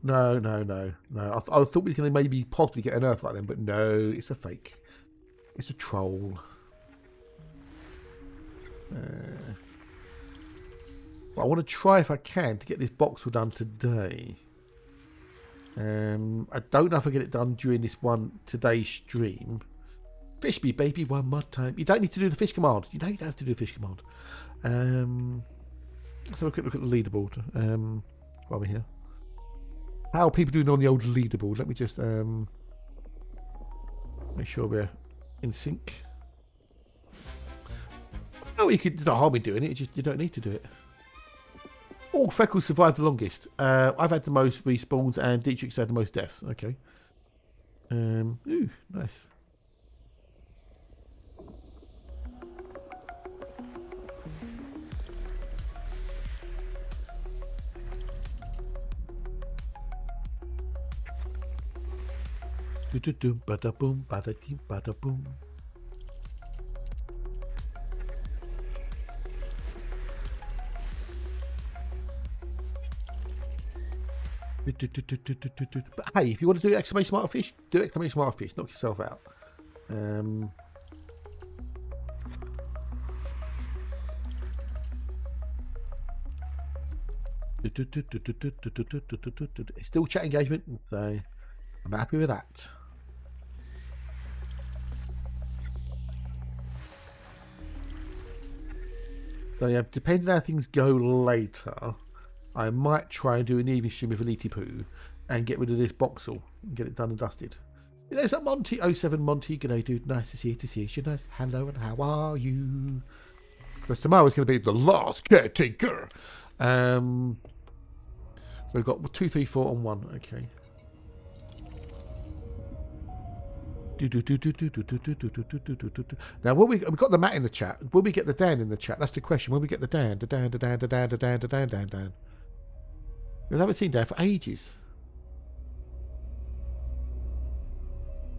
no. I thought we were going to maybe possibly get an Earth like them, but no, it's a fake. It's a troll. But I want to try if I can to get this boxel done today. I don't know if I get it done during this today's stream. Fish me, baby, one more time. You don't need to do the fish command. You don't have to do the fish command. Let's have a quick look at the leaderboard. While we're here, how are people doing on the old leaderboard? Let me just make sure we're in sync. Oh, you could not harm in doing it. You don't need to do it. Oh, Freckles survived the longest. I've had the most respawns, and Dietrich's had the most deaths. Okay. Ooh, nice. Bada boom, bada dee, bada boom. But hey, if you want to do exclamation mark fish, do exclamation mark fish. Knock yourself out. It's still chat engagement, so I'm happy with that. So yeah, depending on how things go later, I might try and do an evening stream with Elite Poo and get rid of this boxel and get it done and dusted. There's a Monty 07 Monty. G'day, dude. Nice to see you. You're nice. Hello, and how are you? Because tomorrow is going to be the last caretaker. So we've got 2, 3, 4 on 1. Okay. Now, we've got the Matt in the chat. Will we get the Dan in the chat? That's the question. Will we get the Dan? Dan. We haven't seen Dan for ages.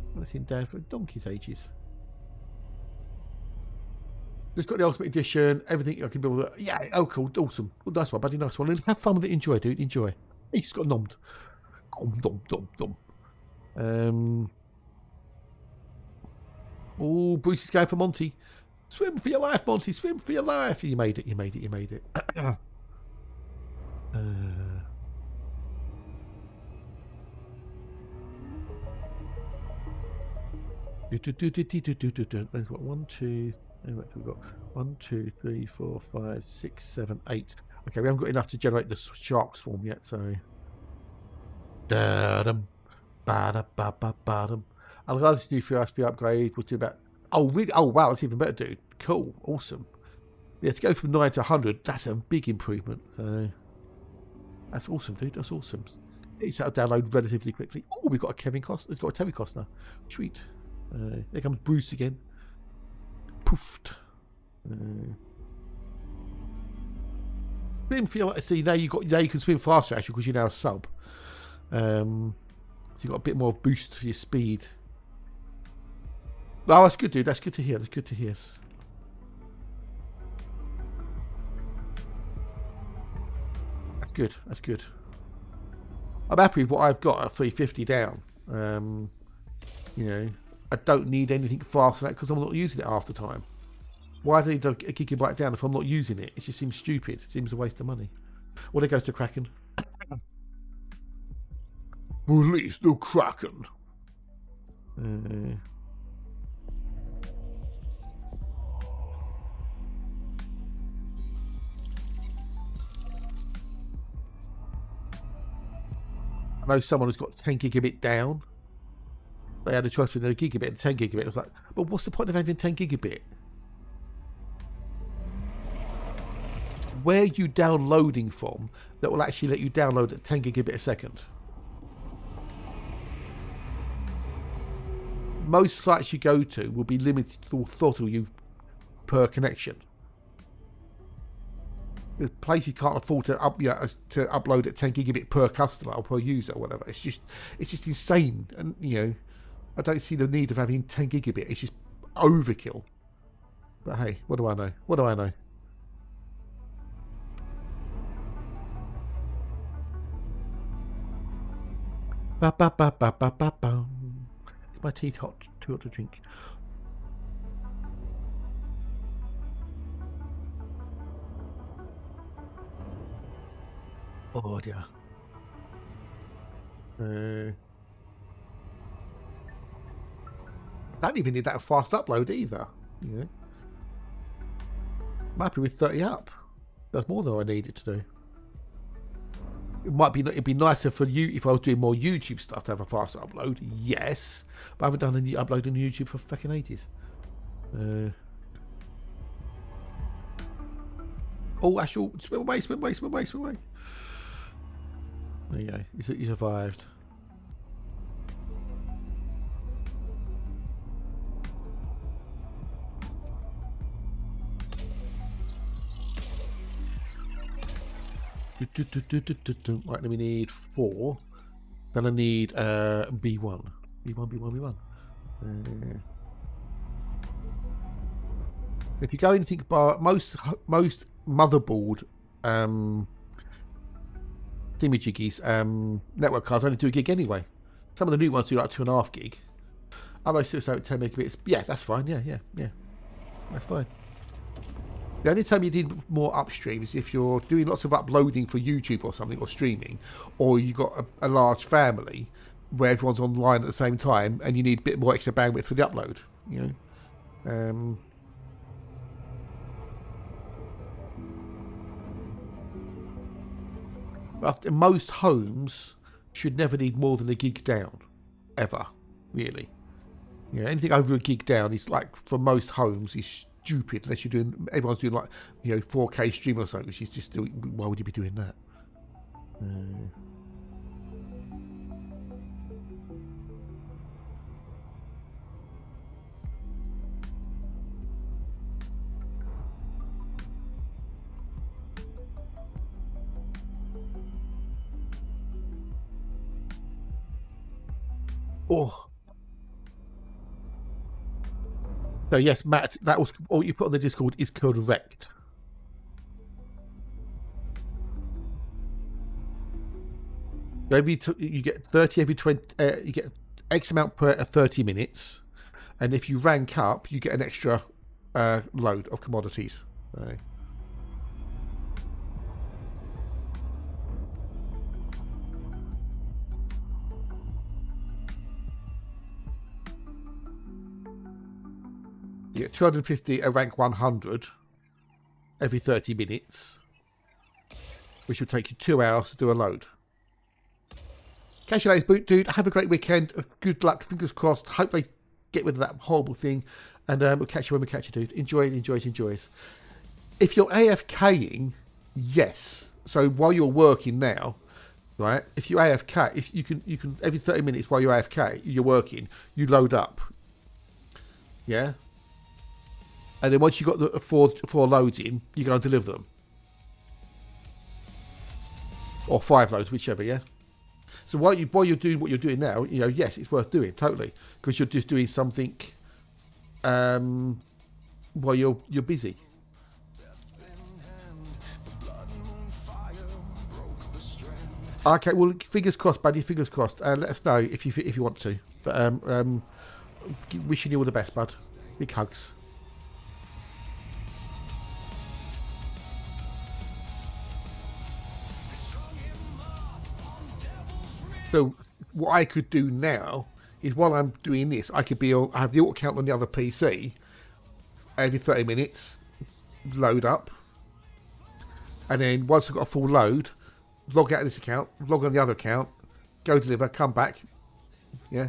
I haven't seen Dan for donkey's ages. Just got the Ultimate Edition. Everything I can build. Yeah. Oh, cool. Awesome. Well, nice one, buddy. Nice one. Have fun with it. Enjoy, dude. Enjoy. He's got nommed. Oh, Bruce is going for Monty. Swim for your life, Monty. Swim for your life. You made it. There's what, 1, 2. We've got 1, 2, 3, 4, 5, 6, 7, 8. Okay, we haven't got enough to generate the shark swarm yet, so. Da-dum, ba-da-ba-ba-ba-dum. And the other new for SP upgrade, we'll do about. Oh, really? Oh, wow, that's even better, dude. Cool, awesome. Yeah, to go from 9 to 100, that's a big improvement. So that's awesome, dude. That's awesome. It's that'll download relatively quickly. Oh, we've got a Kevin Costner. It's got a Terry Costner. Sweet. There comes Bruce again. Poofed. Didn't feel like, see, now you can swim faster actually because you're now a sub. So you got a bit more boost for your speed. Oh, that's good, dude. That's good to hear. That's good to hear. That's good. That's good. I'm happy with what I've got at 350 down. You know, I don't need anything faster than that because I'm not using it half the time. Why do I need a gigabyte down if I'm not using it? It just seems stupid. It seems a waste of money. Well, there goes to Kraken. Release the Kraken. I know someone who's got 10 gigabit down. They had a choice between a gigabit and 10 gigabit. I was like, but what's the point of having 10 gigabit? Where are you downloading from that will actually let you download at 10 gigabit a second? Most sites you go to will be limited to throttle you per connection. The places can't afford to upload at 10 gigabit per customer or per user or whatever. It's just insane. And you know, I don't see the need of having 10 gigabit. It's just overkill. But hey, what do I know? What do I know? Ba ba ba ba ba ba ba. Is my tea too hot to drink? Oh dear. I don't even need that fast upload either. Yeah. I'm happy with 30 up. That's more than I needed to do. It'd be nicer for you if I was doing more YouTube stuff to have a faster upload. Yes, but I haven't done any upload on YouTube for fucking ages. Oh, Ashel, swim away, swim away, swim away, swim away. There you go. He survived. Right, then we need 4. Then I need B1. B1. If you go anything by most motherboard thingamajiggies, network cards only do a gig anyway. Some of the new ones do like 2.5 gig. Others still say 10 megabits. Yeah, that's fine. Yeah. That's fine. The only time you need more upstream is if you're doing lots of uploading for YouTube or something, or streaming, or you've got a large family where everyone's online at the same time and you need a bit more extra bandwidth for the upload, you know. But most homes should never need more than a gig down, ever, really. You know, anything over a gig down is like, for most homes, is stupid unless you're doing, everyone's doing like, you know, 4K stream or something, which is just, why would you be doing that? Oh. So yes, Matt, that was all you put on the Discord is correct. You get 30 every 20. You get X amount per 30 minutes, and if you rank up, you get an extra load of commodities. So. You get 250 at rank 100 every 30 minutes, which will take you 2 hours to do a load. Catch you later, boot dude. Have a great weekend. Good luck. Fingers crossed. Hope they get rid of that horrible thing. And we'll catch you when we catch you, dude. Enjoy it, enjoy it, enjoy it. If you're AFKing, yes. So while you're working now, right? If you AFK, if you can every 30 minutes while you're AFK, you're working, you load up. Yeah. And then once you got the four loads in, you go and deliver them. Or 5 loads, whichever, yeah. So while you're doing what you're doing now, you know, yes, it's worth doing, totally, because you're just doing something while you're busy. Okay, well, fingers crossed, buddy. Fingers crossed. Let us know if you want to. But wishing you all the best, bud. Big hugs. So what I could do now is while I'm doing this, I could be on. I have the auto count on the other PC. Every 30 minutes, load up, and then once I've got a full load, log out of this account, log on the other account, go deliver, come back. Yeah.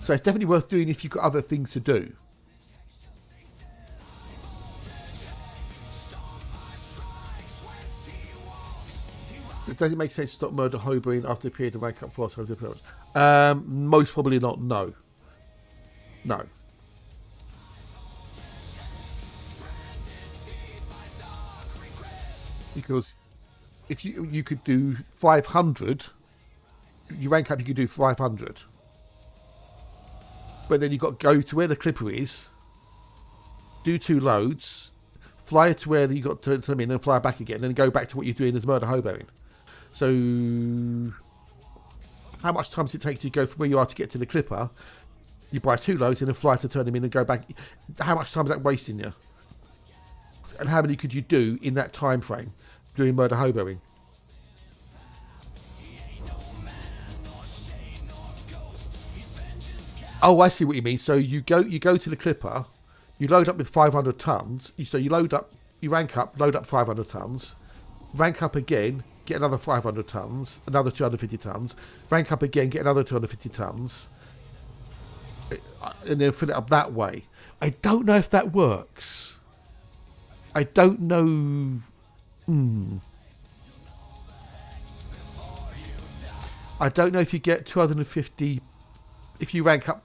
So it's definitely worth doing if you've got other things to do. Does it make sense to stop murder hobering after the period of rank up 4 times the appearance? Most probably not. No. No. Because if you could do 500, you rank up, you could do 500. But then you've got to go to where the clipper is, do 2 loads, fly to where you got to come in and fly back again, and then go back to what you're doing as murder hoboing. So how much time does it take to go from where you are to get to the clipper? You buy 2 loads and then fly to turn them in and go back. How much time is that wasting you? And how many could you do in that time frame doing murder hoboing? Oh, I see what you mean. So you go to the clipper, you load up with 500 tons. So you load up, you rank up, load up 500 tons, rank up again, get another 500 tons, another 250 tons, rank up again, get another 250 tons, and then fill it up that way. I don't know if that works. I don't know. I don't know if you get 250 if you rank up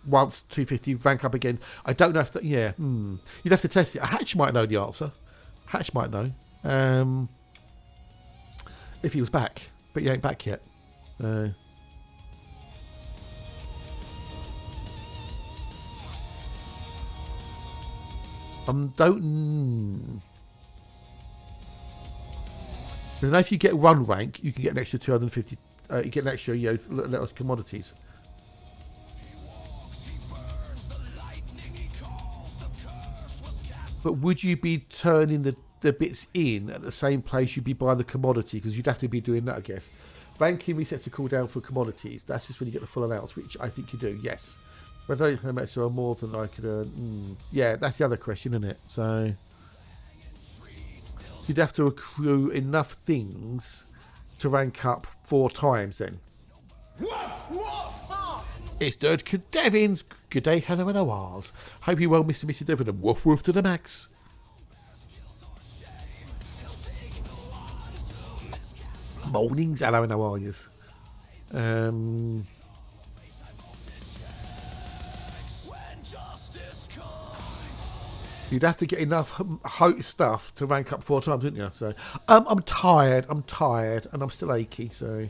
once, 250, rank up again. I don't know if that. Yeah, you'd have to test it. Hatch might know the answer. Hatch might know. If he was back, but he ain't back yet. Don't. I don't know if you get 1 rank, you can get an extra 250. You get an extra, little commodities. But would you be turning the bits in at the same place you'd be buying the commodity? Because you'd have to be doing that, I guess. Ranking resets the cooldown for commodities. That's just when you get the full allowance, which I think you do, yes. Whether how much are more than I could earn. Yeah, that's the other question, isn't it? So you'd have to accrue enough things to rank up 4 times then. Woof, woof. It's Dirk Devins. Good day, hello and hours. Hope you well, Mr. and Mrs. Devon, and woof woof to the max. Mornings, hello and how are yous? You'd have to get enough stuff to rank up 4 times, wouldn't you? So, I'm tired, and I'm still achy. So,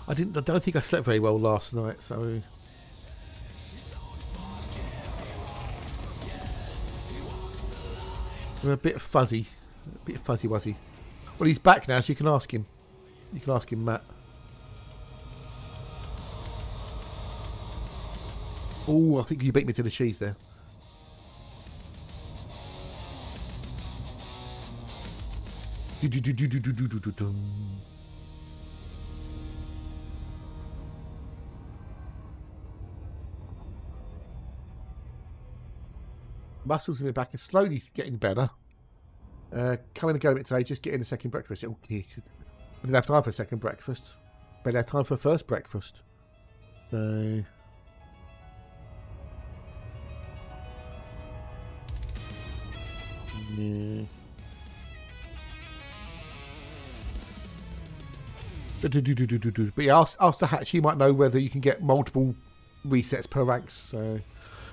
I don't think I slept very well last night. So, I'm a bit fuzzy wuzzy. Well, he's back now, so you can ask him. You can ask him, Matt. Oh, I think you beat me to the cheese there. Muscles in my back are slowly getting better. Coming and going a bit today, just getting a second breakfast. Oh, I didn't have time for a second breakfast. But I had time for a first breakfast. So... yeah. But yeah, ask the hatch. You might know whether you can get multiple resets per ranks. So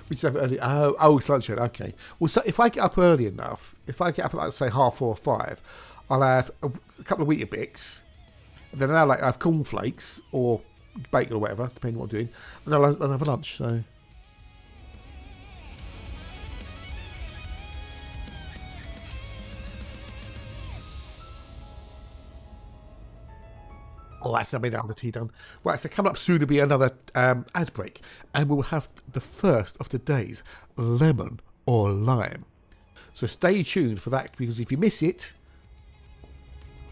we just have it early. Oh, it's lunchtime. Okay. Well, so if I get up early enough, if I get up at like say 4:30 or 5, I'll have a couple of Weetabix, and then I'll have cornflakes or bacon or whatever, depending on what I'm doing, and I'll have a lunch. So. Oh, that's not made out of the tea done. Right, so coming up soon will be another ad break, and we'll have the first of today's lemon or lime. So stay tuned for that, because if you miss it,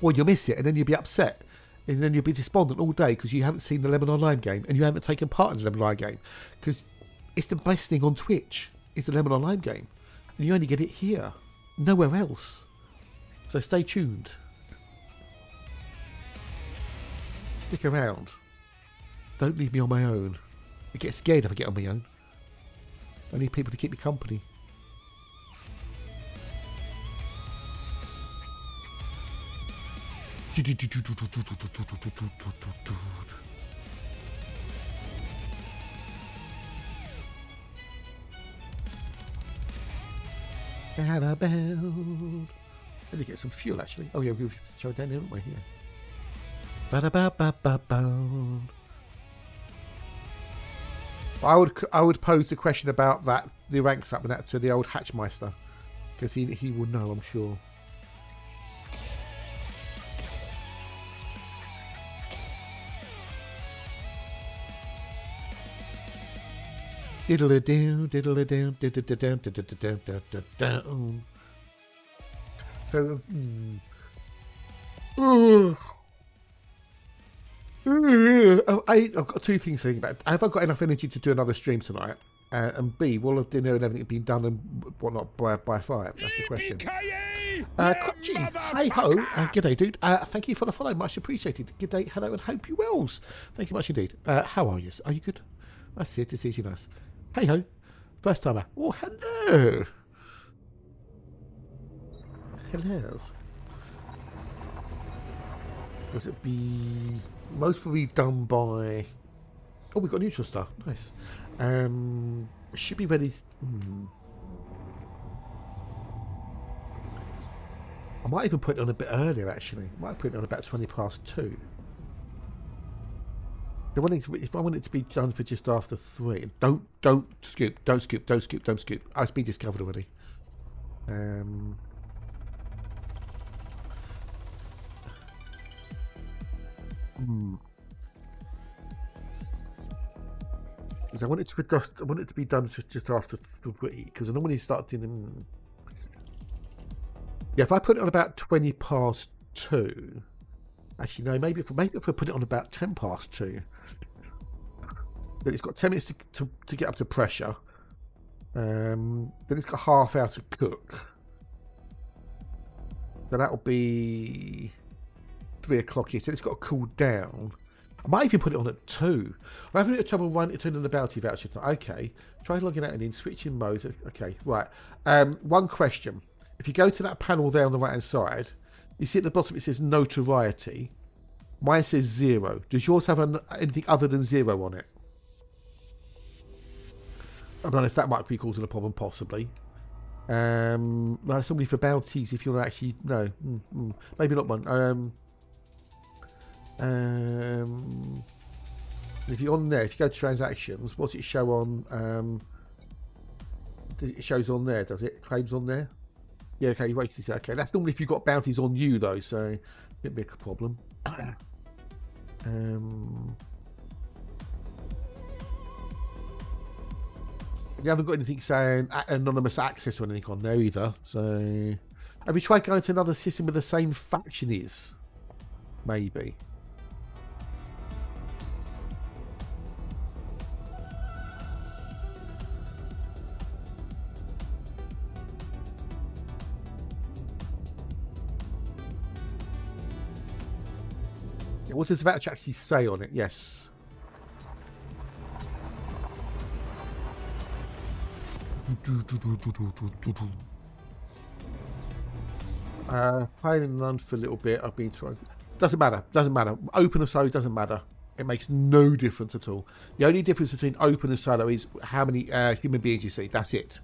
well, you'll miss it, and then you'll be upset, and then you'll be despondent all day because you haven't seen the lemon or lime game, and you haven't taken part in the lemon or lime game, because it's the best thing on Twitch. It's the lemon or lime game, and you only get it here, nowhere else. So stay tuned. Stick around. Don't leave me on my own. I get scared if I get on my own. I need people to keep me company. Annabelle. Let me get some fuel actually. Oh yeah, we've showed down here, haven't we? Yeah. I would pose the question about that, the ranks up and that, to the old Hatchmeister, because he will know, I'm sure. Diddle-a-doo, diddle-a-doo, diddle-a-doo, diddle-a-doo. So, oh, I've got two things to think about. Have I got enough energy to do another stream tonight? And B, will the dinner and everything been done and whatnot by 5? That's the question. Gee, hey ho, g'day dude. Thank you for the follow, much appreciated. G'day, hello, and hope you wells. Thank you much indeed. How are you? Are you good? Nice to see you, nice. Hey ho, first timer. Oh, hello. Hello. Was it be most probably done by? Oh, we got a neutral star. Nice. Should be ready. I might even put it on a bit earlier. Actually, might put it on about 2:20. If I want it to be done for just after 3, don't scoop. It's been discovered already. Because I want it to be done just after 3, because I normally start doing. Yeah, if I put it on about 2:20. Actually, no. Maybe if I put it on about 2:10, then it's got 10 minutes to get up to pressure. Then it's got half hour to cook. Then that'll be 3 o'clock here. So it's got to cool down. I might even put it on at 2. I'm having a bit of trouble turning on the bounty voucher. Okay. Try logging out and in, switching modes. Okay, right. One question. If you go to that panel there on the right hand side, you see at the bottom it says notoriety. Mine says 0. Does yours have anything other than 0 on it? I don't know if that might be causing a problem, possibly. That's only for bounties if you're actually... No. Maybe not one. If you're on there, if you go to transactions, what's it show on? It shows on there, does it? Claims on there? Yeah, okay, you waited. Okay, that's normally if you've got bounties on you, though, so it'd be a problem. You haven't got anything saying anonymous access or anything on there either, so... Have you tried going to another system where the same faction is? Maybe. What does that actually say on it? Yes. Playing in London for a little bit. I've been trying. Doesn't matter. Doesn't matter. Open or solo doesn't matter. It makes no difference at all. The only difference between open and solo is how many human beings you see. That's it.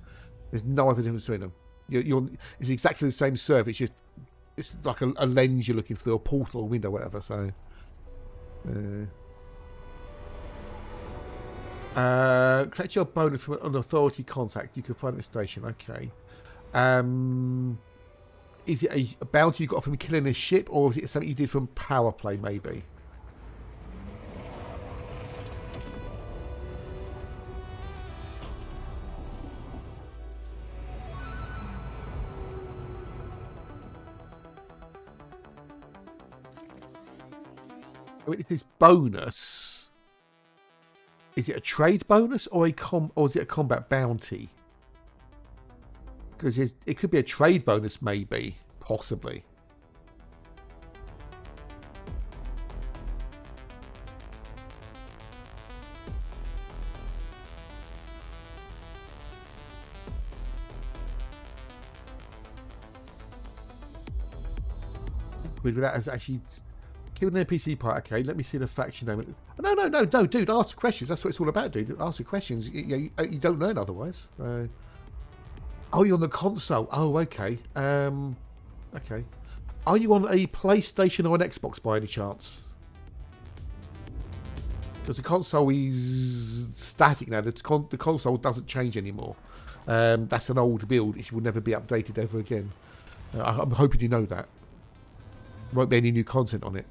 There's no other difference between them. It's exactly the same server. It's just it's like a lens you're looking through, a portal or window, whatever. So. Collect your bonus from an authority contact. You can find at the station. Okay. Is it a bounty you got from killing a ship, or is it something you did from power play, maybe? With this bonus, is it a trade bonus or or is it a combat bounty? Because it could be a trade bonus, maybe, possibly. With that as actually killing the NPC part. Okay, let me see the faction name. No, dude. Ask questions. That's what it's all about, dude. Ask the questions. You don't learn otherwise. Oh, you're on the console. Oh, okay. Okay. Are you on a PlayStation or an Xbox by any chance? Because the console is static now. The console doesn't change anymore. That's an old build. It will never be updated ever again. I'm hoping you know that. Won't be any new content on it.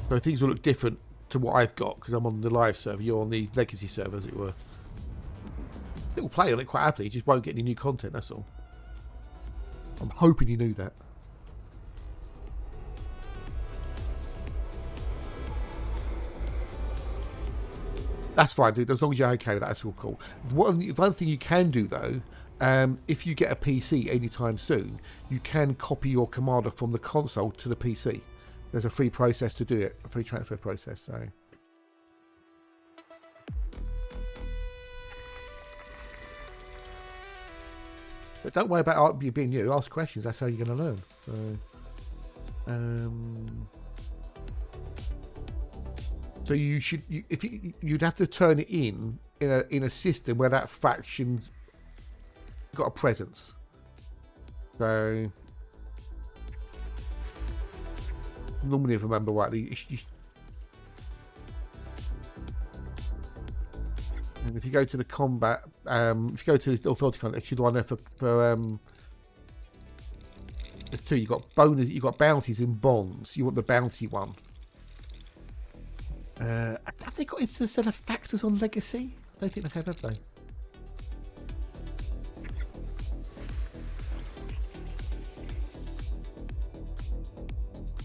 So things will look different to what I've got because I'm on the live server. You're on the legacy server, as it were. It will play on it quite happily. You just won't get any new content. That's all. I'm hoping you knew that. That's fine, dude. As long as you're okay with that, that's all cool. One thing you can do though, if you get a PC anytime soon, you can copy your commander from the console to the PC. There's a free process to do it, a free transfer process. So, but don't worry about you being you. Ask questions. That's how you're going to learn. So you should, you'd have to turn it in a system where that faction's got a presence. So normally, if I remember rightly, and if you go to the combat, if you go to the authority contact, actually the one there for there's two. You got bonus, you got bounties in bonds. You want the bounty one. Have they got instead of factors on legacy? I don't think they have they?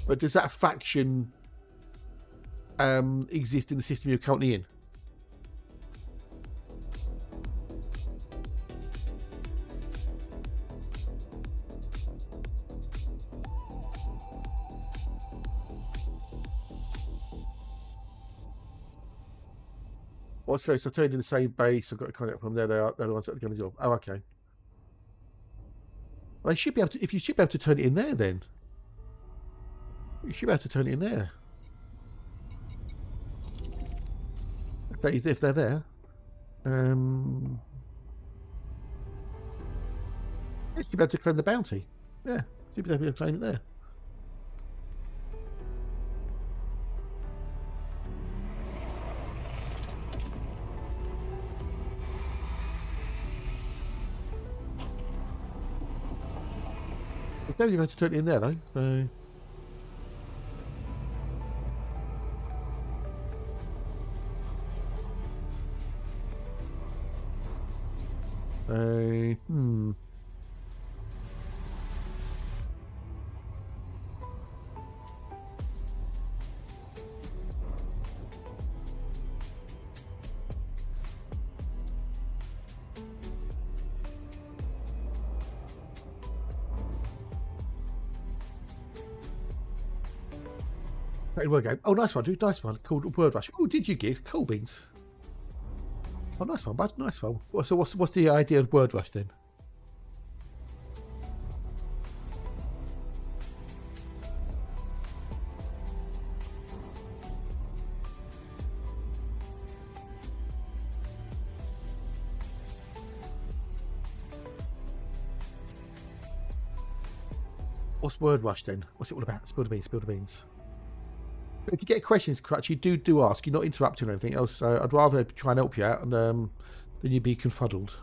But does that faction exist in the system you're currently in? What's this? I turned in the same base. I've got to contact from there. They're the ones that are going to job. Oh, okay. Well, they should be able to. If you should be able to turn it in there, then. You should be able to turn it in there. If they're there. You should be able to claim the bounty. Yeah, should be able to claim it there. You're able to turn it in there, though. So. Great word game. Oh, nice one, dude. Nice one. Called Word Rush. Oh, did you give? Cool beans. Oh, nice one, bud. Nice one. So what's the idea of Word Rush then? What's Word Rush then? What's it all about? Spill the beans, spill the beans. But if you get questions, Crutchy, do ask. You're not interrupting or anything else. So I'd rather try and help you out and than you be confuddled.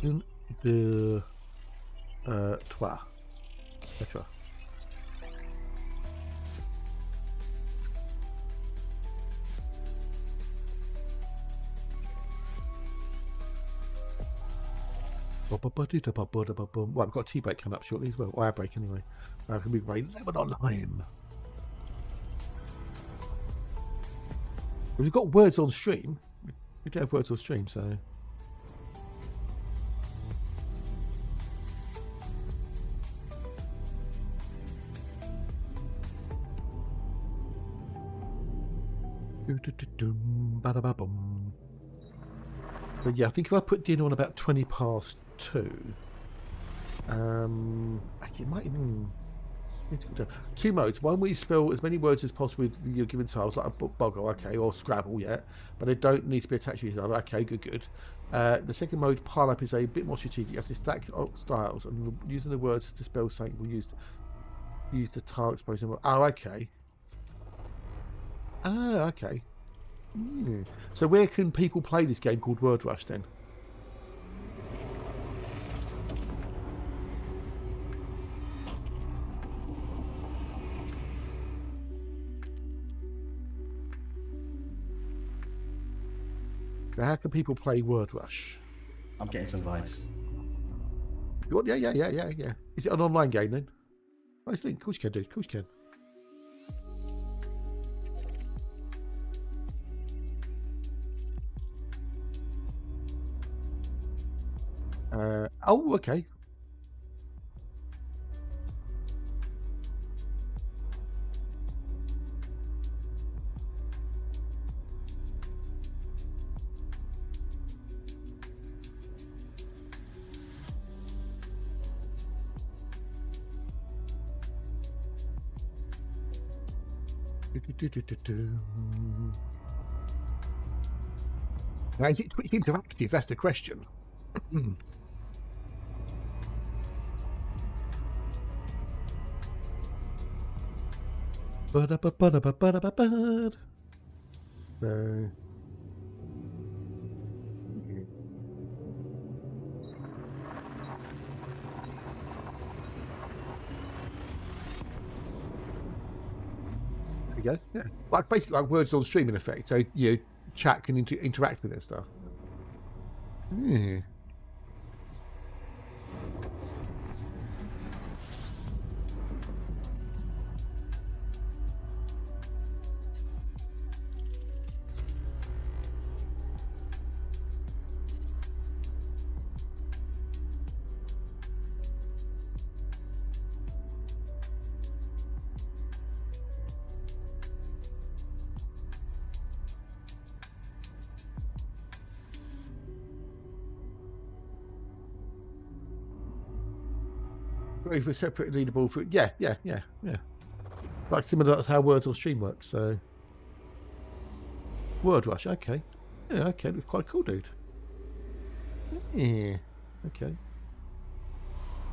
Une, deux, trois, etc. Well, I've got a tea break coming up shortly as well. Or our break anyway. Can we play Lemon on Lime? We've got words on stream. We do have words on stream, so. But yeah, I think if I put dinner on about 20 past 2, it might even 2 modes. One where you spell as many words as possible with your given tiles, like a boggle, okay, or Scrabble, yeah, but they don't need to be attached to each other. Okay, good. The second mode, pile up, is a bit more strategic. You have to stack styles, and using the words to spell something will use the tile exposing. Oh, okay. Ah, okay. So where can people play this game called Word Rush then? How can people play Word Rush? I'm getting some vibes. Yeah. Is it an online game then? I think, of course you can do. Of course you can. Oh, okay. Now, is it interactive? That's the question. So, there we go. Yeah, like basically like words on stream in effect. So you chat can interact with it and stuff. Yeah. If we're separate leaderboard for yeah. Like similar to how words on stream works. So Word Rush, okay. Yeah, okay, looks quite cool, dude. Yeah, okay.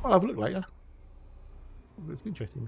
I'll have a look later. It's interesting.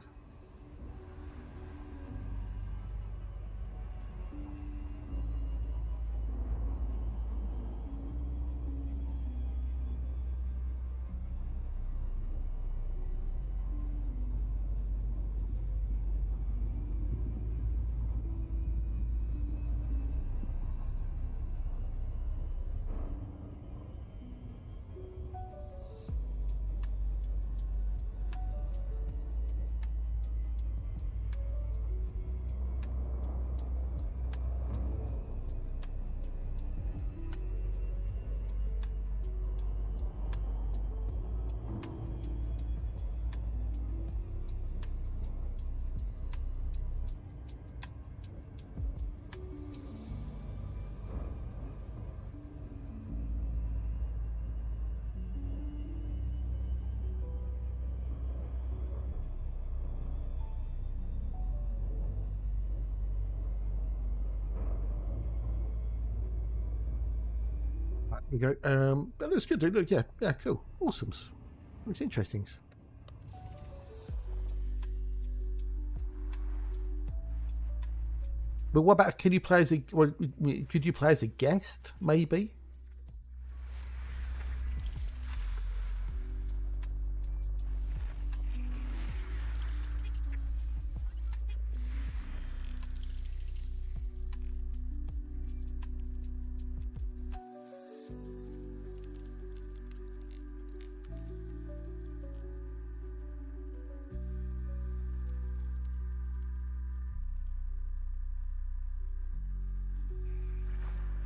we go. That looks good, dude. Look, yeah, cool. Awesomes. Looks interesting. But what about, can you play as a, well, could you play as a guest, maybe?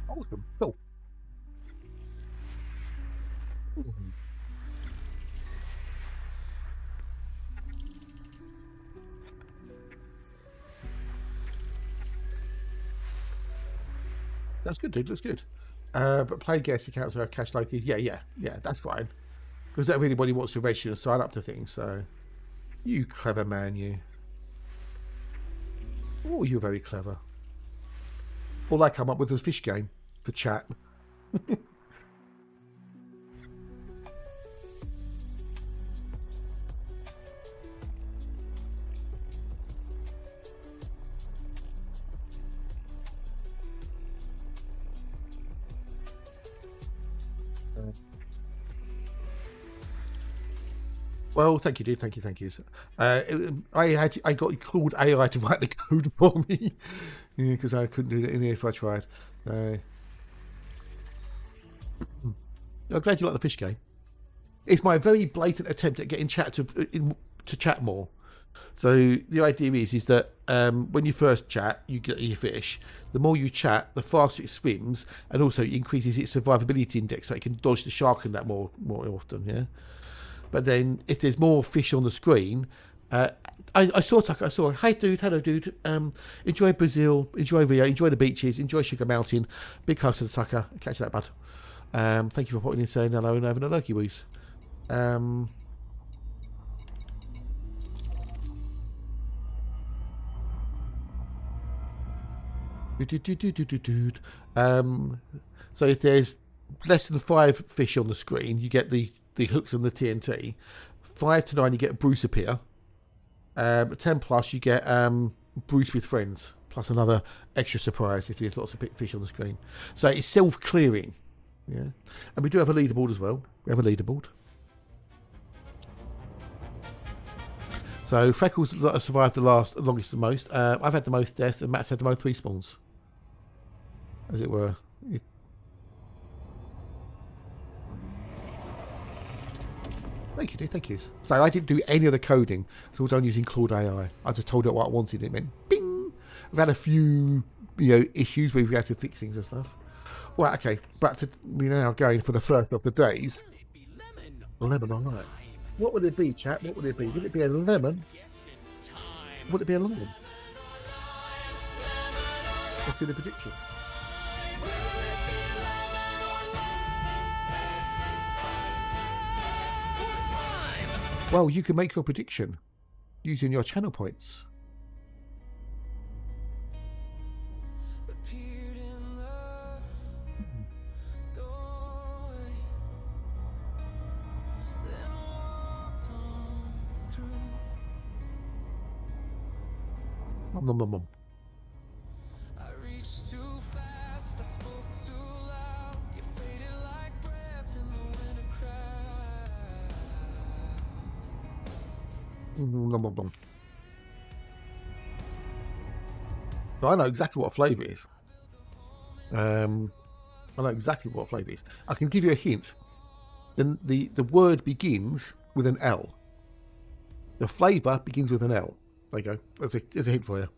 Awesome. Cool. That's good, dude. That's good. But play guest accounts are cash like these. Yeah. That's fine. Because not everybody wants to register and sign up to things. So, you clever man, you. Oh, you're very clever. All I come up with was fish game for chat. Well, thank you, dude. Thank you. I got called AI to write the code for me because I couldn't do it in here if I tried. I'm glad you like the fish game. It's my very blatant attempt at getting chat to chat more. So the idea is that when you first chat, you get your fish. The more you chat, the faster it swims, and also it increases its survivability index, so it can dodge the shark and that more often. Yeah. But then, if there's more fish on the screen, I saw Tucker. I saw, hey dude, hello dude. Enjoy Brazil, enjoy Rio, enjoy the beaches, enjoy Sugar Mountain. Big hugs to the Tucker. Catch you that, bud. Thank you for popping in, saying hello and having a lurky woos. So if there's less than 5 fish on the screen, you get the hooks and the TNT. 5 to 9, you get Bruce appear. 10 plus, you get Bruce with friends, plus another extra surprise if there's lots of fish on the screen. So it's self-clearing. Yeah, and we do have a leaderboard as well. We have a leaderboard. So Freckles survived the longest and most. I've had the most deaths, and Matt's had the most respawns, as it were. Thank you, dude. Thank you. So I didn't do any of the coding. So I was only using Claude AI. I just told it what I wanted. It meant bing. We've had a few, issues where we've had to fix things and stuff. Well, okay. But we're now going for the first of the days. Lemon, all right. What would it be, chat? What would it be? Would it be a lemon? Would it be a lemon? Let's do the prediction. Well, you can make your prediction using your channel points. Nom, nom, nom. Nom, nom, nom. So I know exactly what flavour it is. I know exactly what flavour it is. I can give you a hint. Then the word begins with an L. The flavour begins with an L. There you go. There's a hint for you.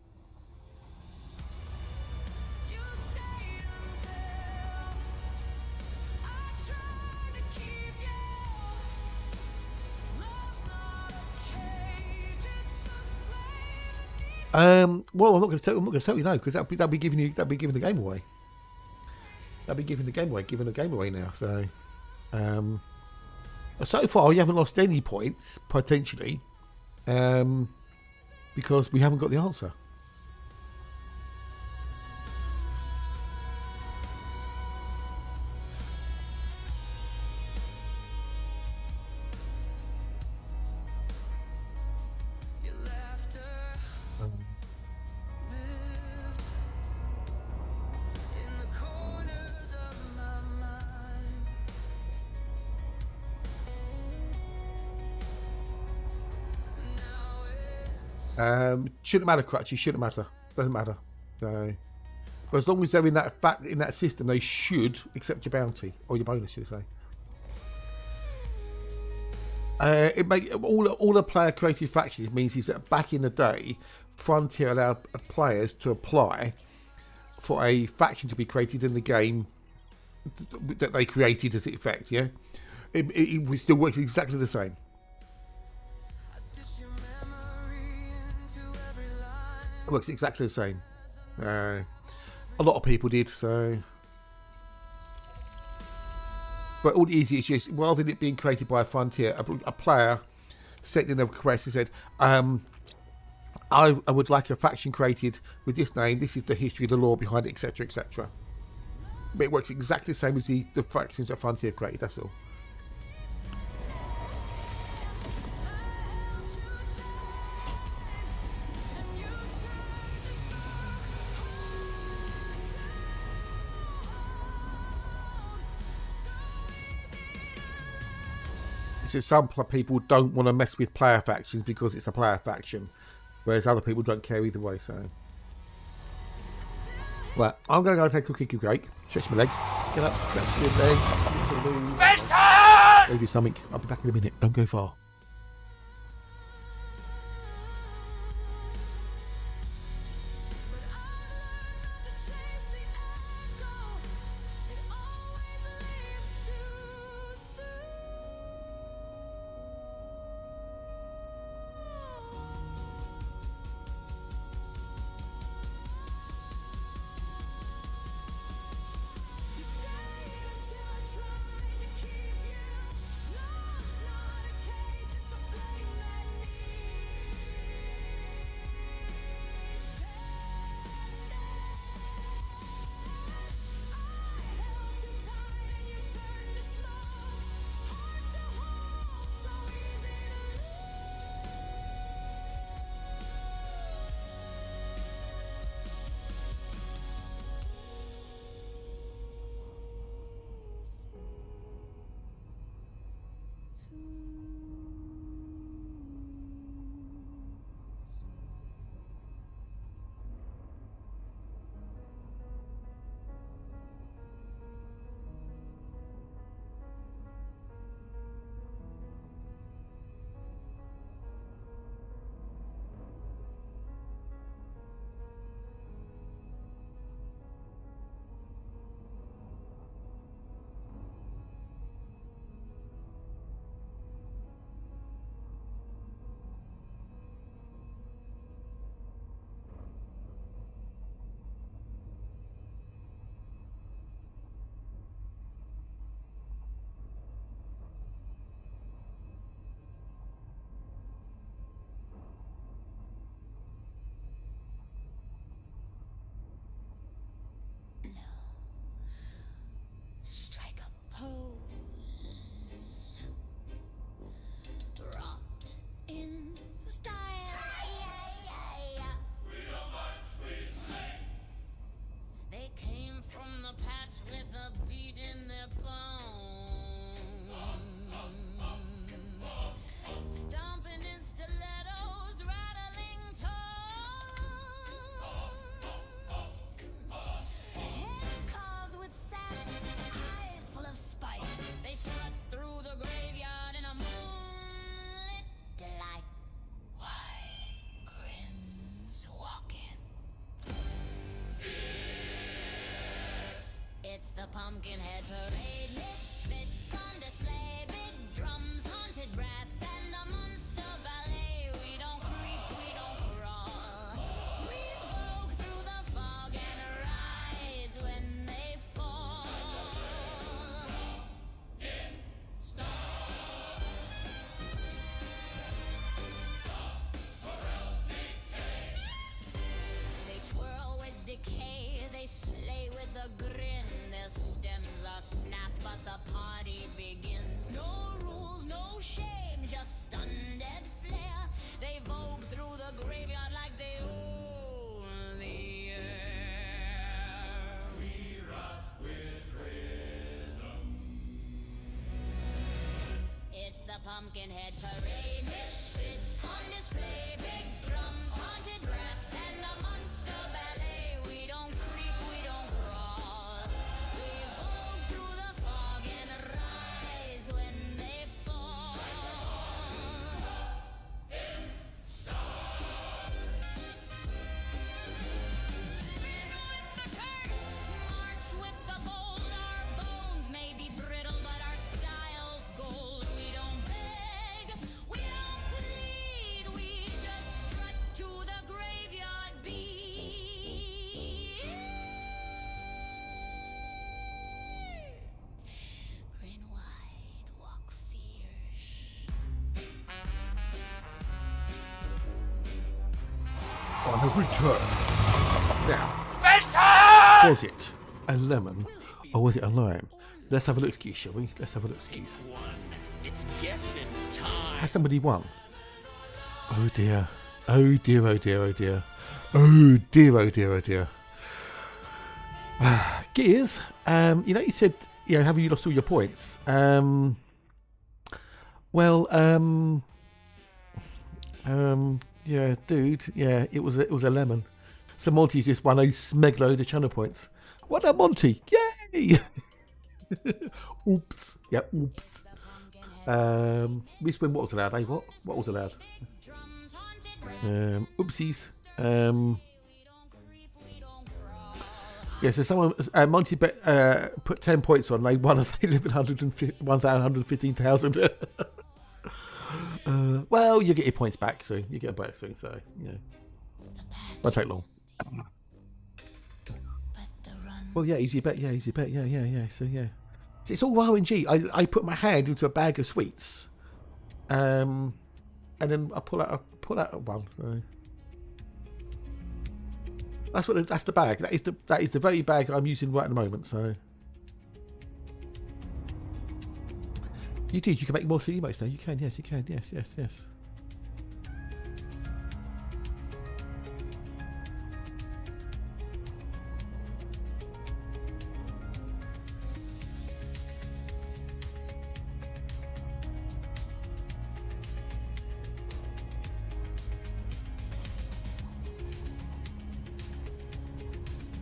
Well, I'm not going to tell you no, because that'll be giving the game away. That'll be giving the game away now. So, so far you haven't lost any points potentially, because we haven't got the answer. Shouldn't matter, Crutchy. Shouldn't matter. Doesn't matter. So, but as long as they're in that system, they should accept your bounty or your bonus, should I say? It make all the player created factions means is that back in the day, Frontier allowed players to apply for a faction to be created in the game that they created as effect. Yeah, it still works exactly the same. It works exactly the same. A lot of people did so. But all the easy is just, rather than it being created by a Frontier, a player sent in a request and said, I would like a faction created with this name, this is the history, the lore behind it, etc, etc. But it works exactly the same as the factions that Frontier created, that's all. So some people don't want to mess with player factions because it's a player faction, whereas other people don't care either way. So, well, I'm going to go take a quick break, stretch my legs, get up, stretch your legs, go do something. I'll be back in a minute. Don't go far. Strike a pose. Rocked in style. They came from the patch with a beat in their bones. Stomping in stilettos, rattling tones. Heads carved with sass, eyes full of spite. They strut through the graveyard in a moonlit delight. White grins walking. It's the Pumpkinhead Parade. Misfits on display. Big drums, haunted brass, and a monster ballet. We don't creep, we don't crawl. We vogue through the fog and rise when they fall. They twirl with decay, they slay with a grin. Their stems are snapped, but the party begins. No rules, no shame, just undead flair. They vogue through the graveyard like they own the air. We rot with rhythm. It's the Pumpkinhead Parade. Misfits on display. Big drums, dress and a monster ballet. We don't creep, we don't crawl. We vogue through the fog and rise when they fall. March with the bold, our bones may be brittle, but our style's gold. We don't beg, we don't plead, we just strut to the graveyard beat. Grin wide, walk fierce. On has returned. Now, was it a lemon or was it a lime? Let's have a look, skis, shall we? Let's have a look, skis. It's guessing time. Has somebody won? Oh dear. Oh dear, oh dear, oh dear. Oh dear, oh dear, oh dear. Gears, you know, you said, you know, have you lost all your points? Yeah, dude, yeah, it was a lemon. So Monty's just won a smeg load of channel points. What up, Monty? Yay! Oops. Yeah, oops. We spin what was allowed, eh? What was allowed? Oopsies. Yeah, so someone, Monty bet, put 10 points on. They won 115,000. Well, you get your points back soon. You get a back soon, so, you know. Won't take long. Well, yeah, easy bet. Yeah, easy bet. Yeah. So, yeah. So it's all RNG. I put my hand into a bag of sweets. And then I pull out one. So. That's the bag. That is the very bag I'm using right at the moment. So you can make more CD emotes now. You can, yes, you can, yes.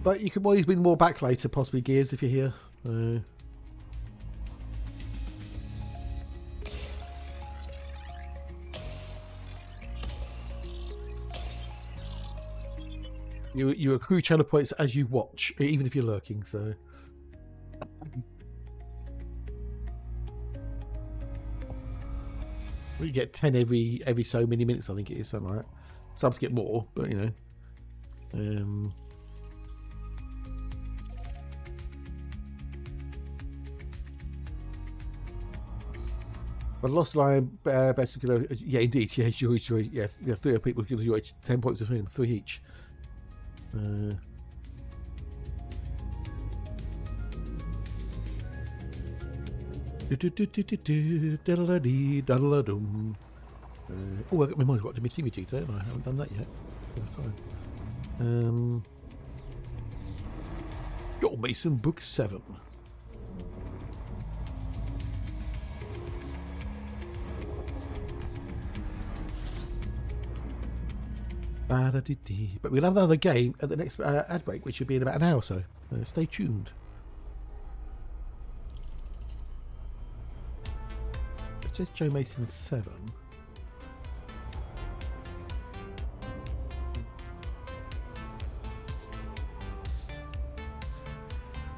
But you can always win more back later, possibly, Gears, if you're here. You accrue channel points as you watch, even if you're lurking. So you get 10 every so many minutes, I think it is, something like that. Subs get more, but you know. But Lost Lion, basically, yeah, indeed, yeah, sure, yes, yeah, 3 people give you 10 points between them, 3 each. Oh, I got my mind got to my TV, don't I? I haven't done that yet. Joel Mason, Book 7. But we'll have another game at the next ad break, which will be in about an hour or so. Stay tuned. It says Joe Mason 7.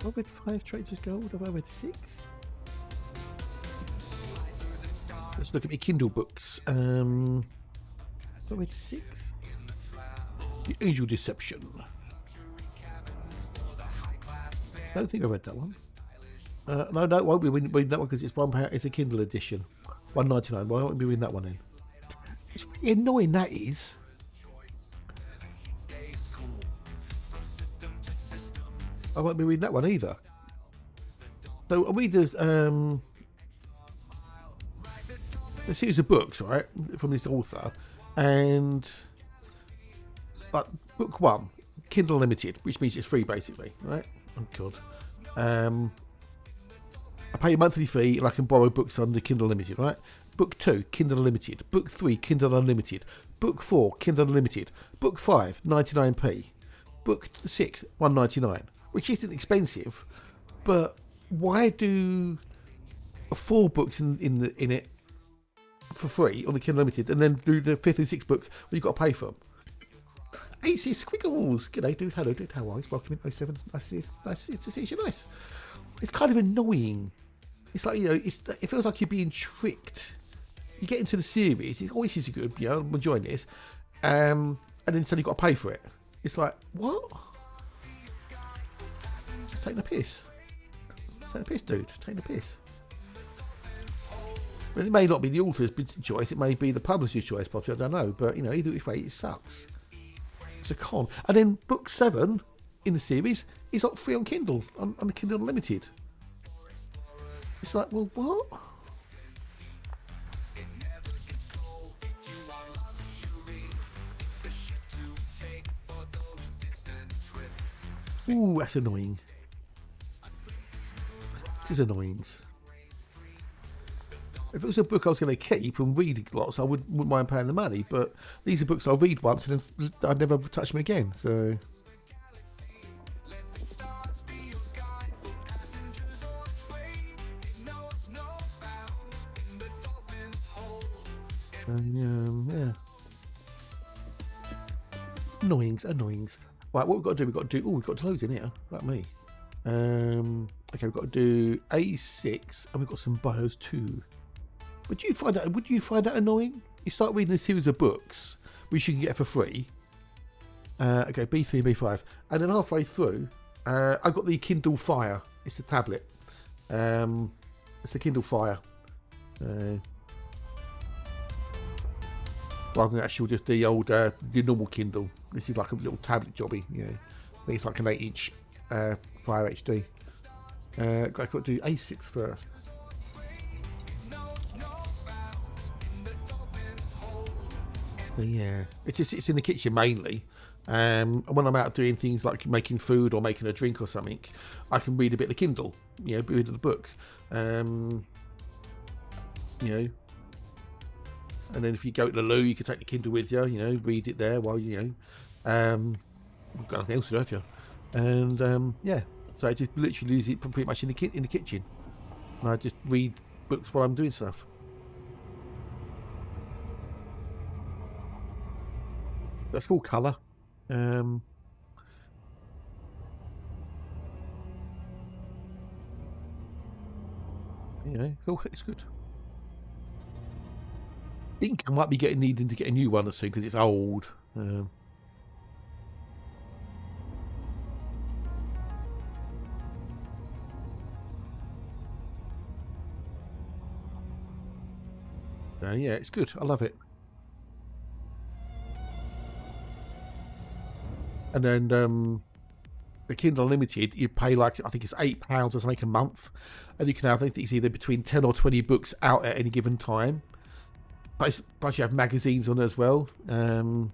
What with 5 traitors gold? Have I with 6? Let's look at my Kindle books. What with 6? The Angel Deception. I don't think I read that one. No, it won't be reading that one because it's £1. It's a Kindle edition, $1.99. Why won't we be reading that one then? It's really annoying, that is. I won't be reading that one either. So I'll read the series of books, right, from this author, and. But book 1, Kindle Limited, which means it's free basically, right? Oh god. I pay a monthly fee and I can borrow books under Kindle Limited, right? Book 2, Kindle Unlimited. Book 3, Kindle Unlimited. Book 4, Kindle Unlimited. Book 5, 99p. Book 6, 199, which isn't expensive, but why do 4 books in it for free on the Kindle Unlimited, and then do the 5th and 6th book where you've got to pay for them? AC Squiggles, g'day dude, hello dude, how are you? Welcome in 07. Nice to see you, nice. It's kind of annoying. It's like, you know, it feels like you're being tricked. You get into the series, oh, this is good, you know, I'm enjoying this, and then suddenly you've got to pay for it. It's like, what? Just taking the piss. Taking the piss, dude. Taking the piss. Well, it may not be the author's choice, it may be the publisher's choice, possibly, I don't know, but, you know, either which way, it sucks. It's a con. And then book 7 in the series is not free on Kindle, on the Kindle Unlimited. It's like, well, what? Ooh, that's annoying. This is annoying. If it was a book I was going to keep and read lots, I wouldn't mind paying the money. But these are books I'll read once and then I'd never touch them again. So, yeah. Annoyings. Right, what we've got to do, we've got loads in here, like me. Okay, we've got to do A6, and we've got some bios too. Would you find that annoying? You start reading a series of books, which you can get for free. Okay, B3, B5, and then halfway through, I've got the Kindle Fire. It's a tablet. It's a Kindle Fire. Rather than actually just the old, the normal Kindle. This is like a little tablet jobby, you know. I think it's like an 8-inch Fire HD. I've got to do A6 first. But yeah, it's in the kitchen mainly. And when I'm out doing things like making food or making a drink or something, I can read a bit of the Kindle, you know, read the book. You know. And then if you go to the loo, you can take the Kindle with you, you know, read it there while, you know, you've got nothing else to do, have you? And, yeah, so I just literally use it pretty much in the kitchen. And I just read books while I'm doing stuff. That's full colour. You know, it's good. I think I might be needing to get a new one soon because it's old. Yeah, it's good. I love it. And then the Kindle Unlimited, you pay like, I think it's £8 or something a month, and you can have, I think it's either between 10 or 20 books out at any given time. Plus you have magazines on as well. So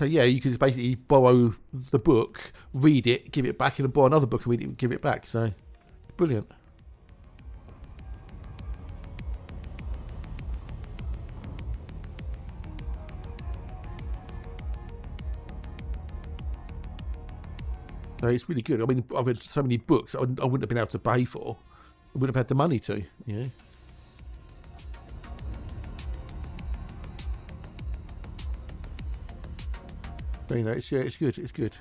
yeah, you can just basically borrow the book, read it, give it back, and then borrow another book and read it and give it back. So brilliant. So it's really good. I mean, I've read so many books I wouldn't have been able to pay for. I wouldn't have had the money to, you know. So, you know, it's good. It's good.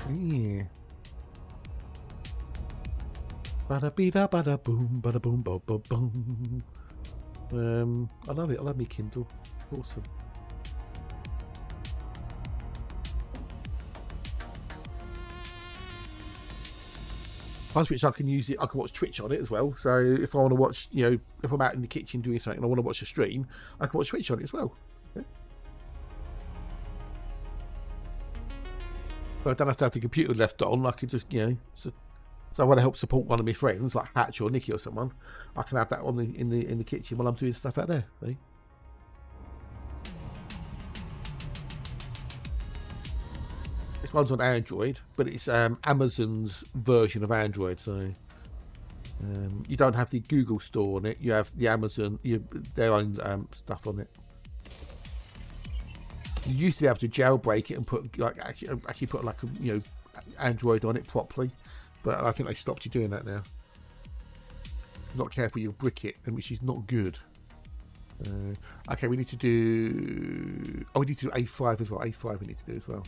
Yeah. Bada bida bada boom bada boom boom boom boom. I love it. I love me Kindle. Awesome. Which I can use it. I can watch Twitch on it as well. So if I want to watch, you know, if I'm out in the kitchen doing something and I want to watch a stream, I can watch Twitch on it as well. Yeah. So I don't have to have the computer left on. I can just, you know. So I want to help support one of my friends, like Hatch or Nikki or someone. I can have that on in the kitchen while I'm doing stuff out there. See? This one's on Android, but it's Amazon's version of Android, so you don't have the Google store on it. You have the Amazon, their own stuff on it. You used to be able to jailbreak it and put actually put like a Android on it properly, but I think they stopped you doing that now. Not careful, you'll brick it, and which is not good. Okay, we need to do. Oh, we need to do A5 as well. A5 we need to do as well.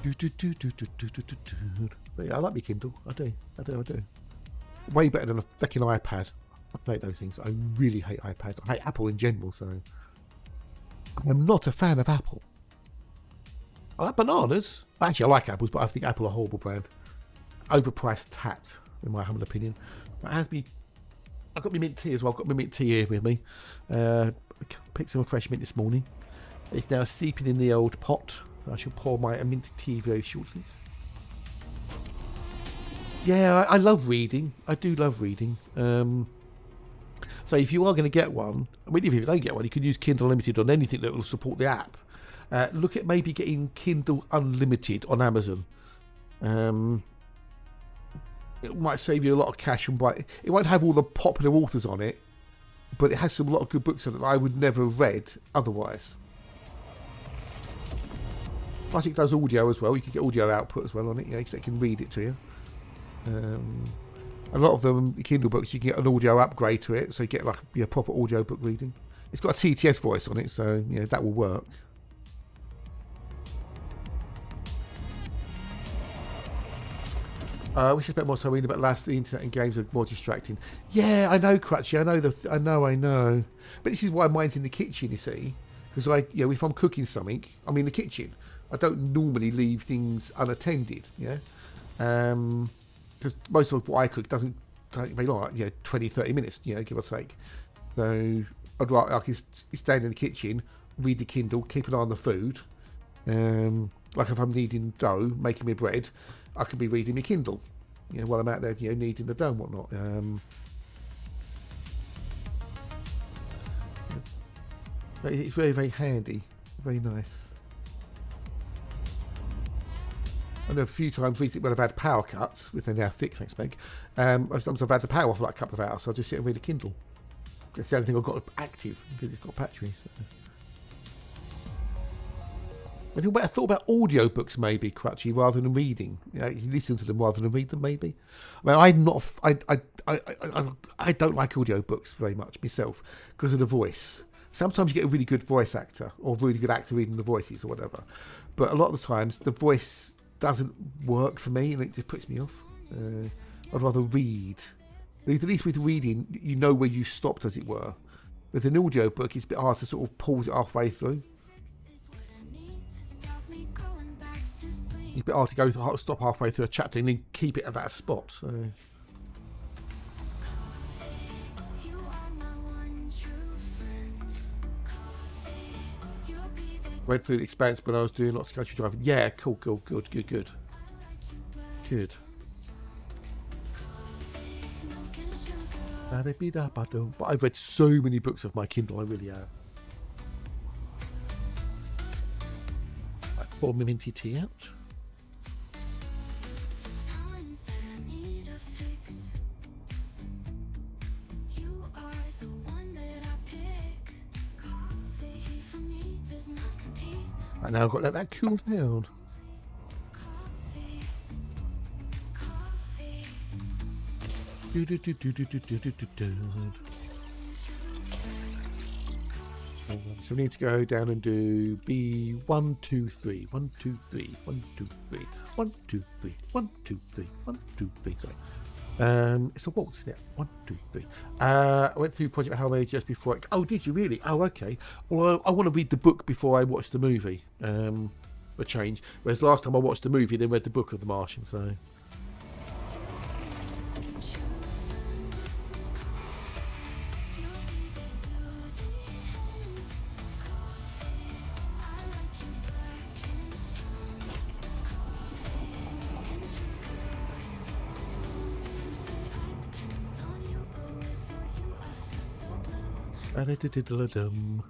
But yeah, I like my Kindle. I do. Way better than a fucking iPad. I hate those things. I really hate iPads. I hate Apple in general, so I'm not a fan of Apple. I like bananas. Actually, I like apples, but I think Apple are a horrible brand. Overpriced tat, in my humble opinion. But it has me. I've got my mint tea as well. I've got my mint tea here with me. Picked some fresh mint this morning. It's now seeping in the old pot. I shall pour my mint tea very shortly. Yeah, I love reading. I do love reading. So if you are going to get one, I mean, if you don't get one, you can use Kindle Unlimited on anything that will support the app. Look at maybe getting Kindle Unlimited on Amazon. It might save you a lot of cash and buy. It won't have all the popular authors on it, but it has a lot of good books on it that I would never have read otherwise. Plus it does audio as well. You can get audio output as well on it, so it can read it to you. A lot of them, the Kindle books, you can get an audio upgrade to it, so you get like proper audio book reading. It's got a TTS voice on it, so that will work. We should spend more time reading about last. The internet and games are more distracting. Yeah, I know, Crutchy. I know. But this is why mine's in the kitchen. You see, because if I'm cooking something, I'm in the kitchen. I don't normally leave things unattended. Yeah. Because most of what I cook doesn't take me like 20-30 minutes, give or take. So I'd rather I can stand in the kitchen, read the Kindle, keep an eye on the food. Like if I'm kneading dough, making me bread, I could be reading my Kindle, while I'm out there, kneading the dough and whatnot. It's very, very handy, very nice. I know a few times recently when I've had power cuts, which they're now fixed, thanks, Meg. Sometimes I've had the power off for like a couple of hours, so I just sit and read a Kindle. That's the only thing I've got active, because it's got battery. So. Have you thought about audio books, maybe, Crutchy, rather than reading? You listen to them rather than read them, maybe. I mean, I don't like audio books very much myself because of the voice. Sometimes you get a really good voice actor or really good actor reading the voices or whatever, but a lot of the times the voice doesn't work for me and it just puts me off. I'd rather read. At least with reading, you know where you stopped, as it were. With an audio book, it's a bit hard to sort of pause it halfway through. It's a bit hard to go stop halfway through a chapter and then keep it at that spot. So. Read through the Expanse when I was doing lots of country driving. Yeah, cool, good. But I've read so many books of my Kindle, I really have. I pour my minty tea out. Right, now I've got to let that cool down. So we need to go down and do B 1 2 3 1 2 3 1 2 3 1 2 3 1 2 3 1 2 3. Sorry. It's a waltz, isn't it? 1 2 3. I went through Project Hail just before. Oh, did you really? Oh, okay. Well, I want to read the book before I watch the movie. A change. Whereas last time I watched the movie, then read the book of The Martian. So. Ba-da-da-da-da-dum.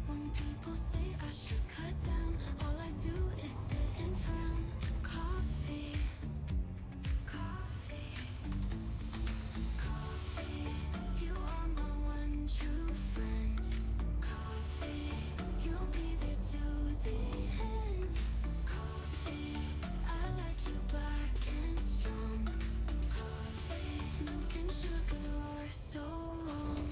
When people say I should cut down, all I do is sit and frown. Coffee, coffee, coffee. You are my one true friend. Coffee, you'll be there to the end. Coffee, I like you black and strong. Coffee, milk and sugar are so wrong.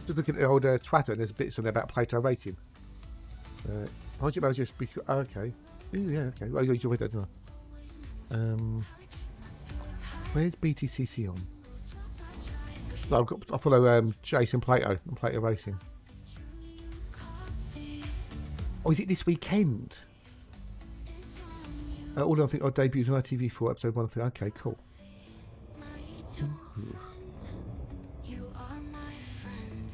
Just looking at the old Twitter, and there's bits on there about Plato racing. How do you just okay? Ooh, yeah, okay. Well, you read that, didn't I? Where's BTCC on? No, I follow Jason Plato and Plato Racing. Oh, is it this weekend? All I think I debuted on ITV4 episode 1 3. Okay, cool. You are my friend.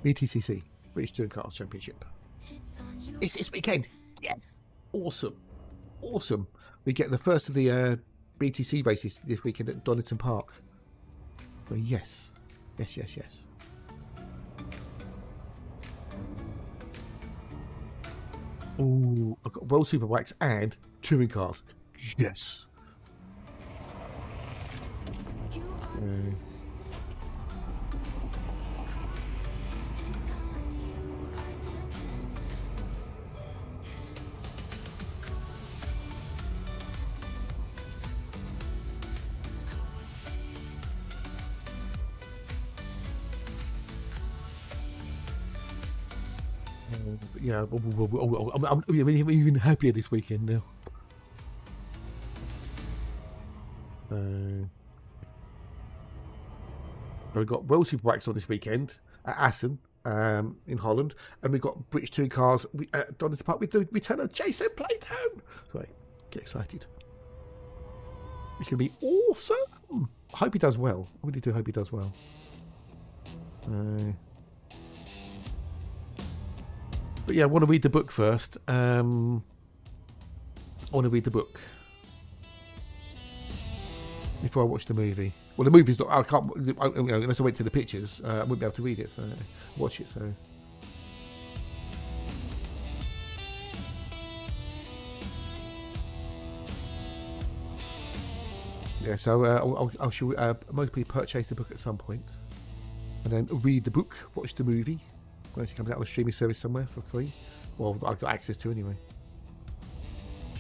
BTCC, British Touring Car Championship. It's on you. It's this weekend. Yes. Awesome. Awesome. We get the first of the BTC races this weekend at Donington Park. So yes. Yes, yes, yes. Oh, I've got World Superbikes and touring cars. Yes. You are. It's on you. I depend. Yeah, I'm even happier this weekend now. We've got World Superbikes on this weekend at Assen in Holland, and we've got British Touring Cars at Donington Park with the return of Jason Plato. Sorry, get excited. It's going to be awesome. I hope he does well. I really do hope he does well. But yeah, I want to read the book first. I want to read the book before I watch the movie. Well, the movie's not. I can't. Unless I went to the pictures, I wouldn't be able to read it. So watch it. So. Yeah. So I shall mostly purchase the book at some point, and then read the book, watch the movie. Unless it comes out on a streaming service somewhere for free. Well, I've got access to anyway.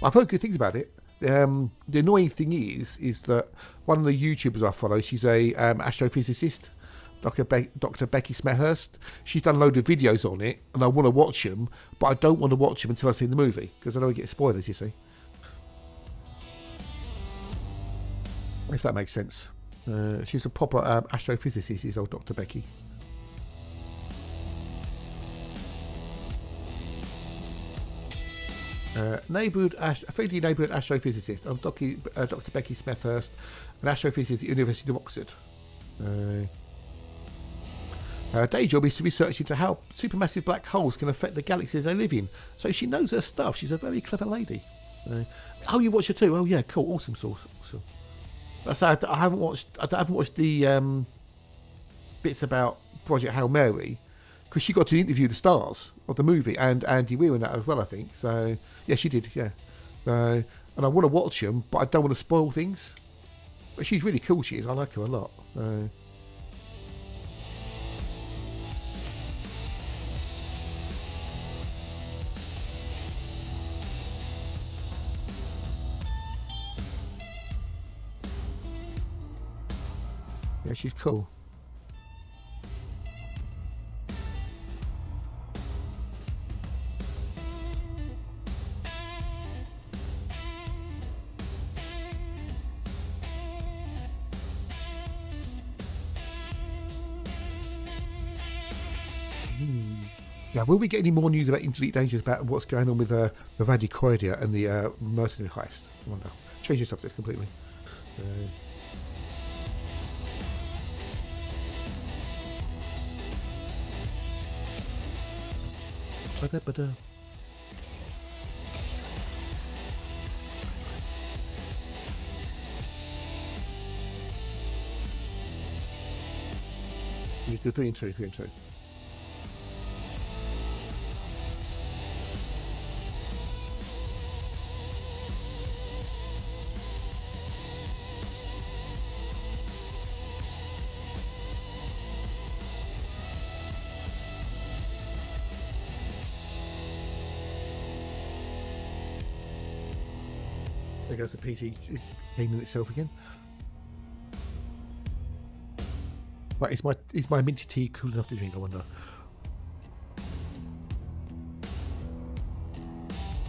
I've heard good things about it. The annoying thing is that one of the YouTubers I follow, she's a astrophysicist, Dr. Becky Smethurst. She's done a load of videos on it, and I want to watch them, but I don't want to watch them until I've seen the movie, because I don't want to get spoilers, you see. If that makes sense. She's a proper astrophysicist, is old Dr. Becky. Friendly neighbourhood astrophysicist. I'm Dr. Becky Smethurst, an astrophysicist at the University of Oxford. Her day job is to research into how supermassive black holes can affect the galaxies they live in. So she knows her stuff. She's a very clever lady. Oh, you watch her too? Oh yeah, cool, awesome sauce, awesome. I haven't watched the bits about Project Hail Mary, because she got to interview the stars of the movie and Andy Weir in that as well, I think. So yeah, she did. Yeah, and I want to watch them, but I don't want to spoil things. But she's really cool. She is. I like her a lot. Yeah, she's cool. Yeah, will we get any more news about Interleague Dangers, about what's going on with the Vadi Corridor and the mercenary heist? I wonder. Change the subject completely. You do 3 and 2, 3 and 2. There goes the PC cleaning itself again. Right, is my minty tea cool enough to drink, I wonder?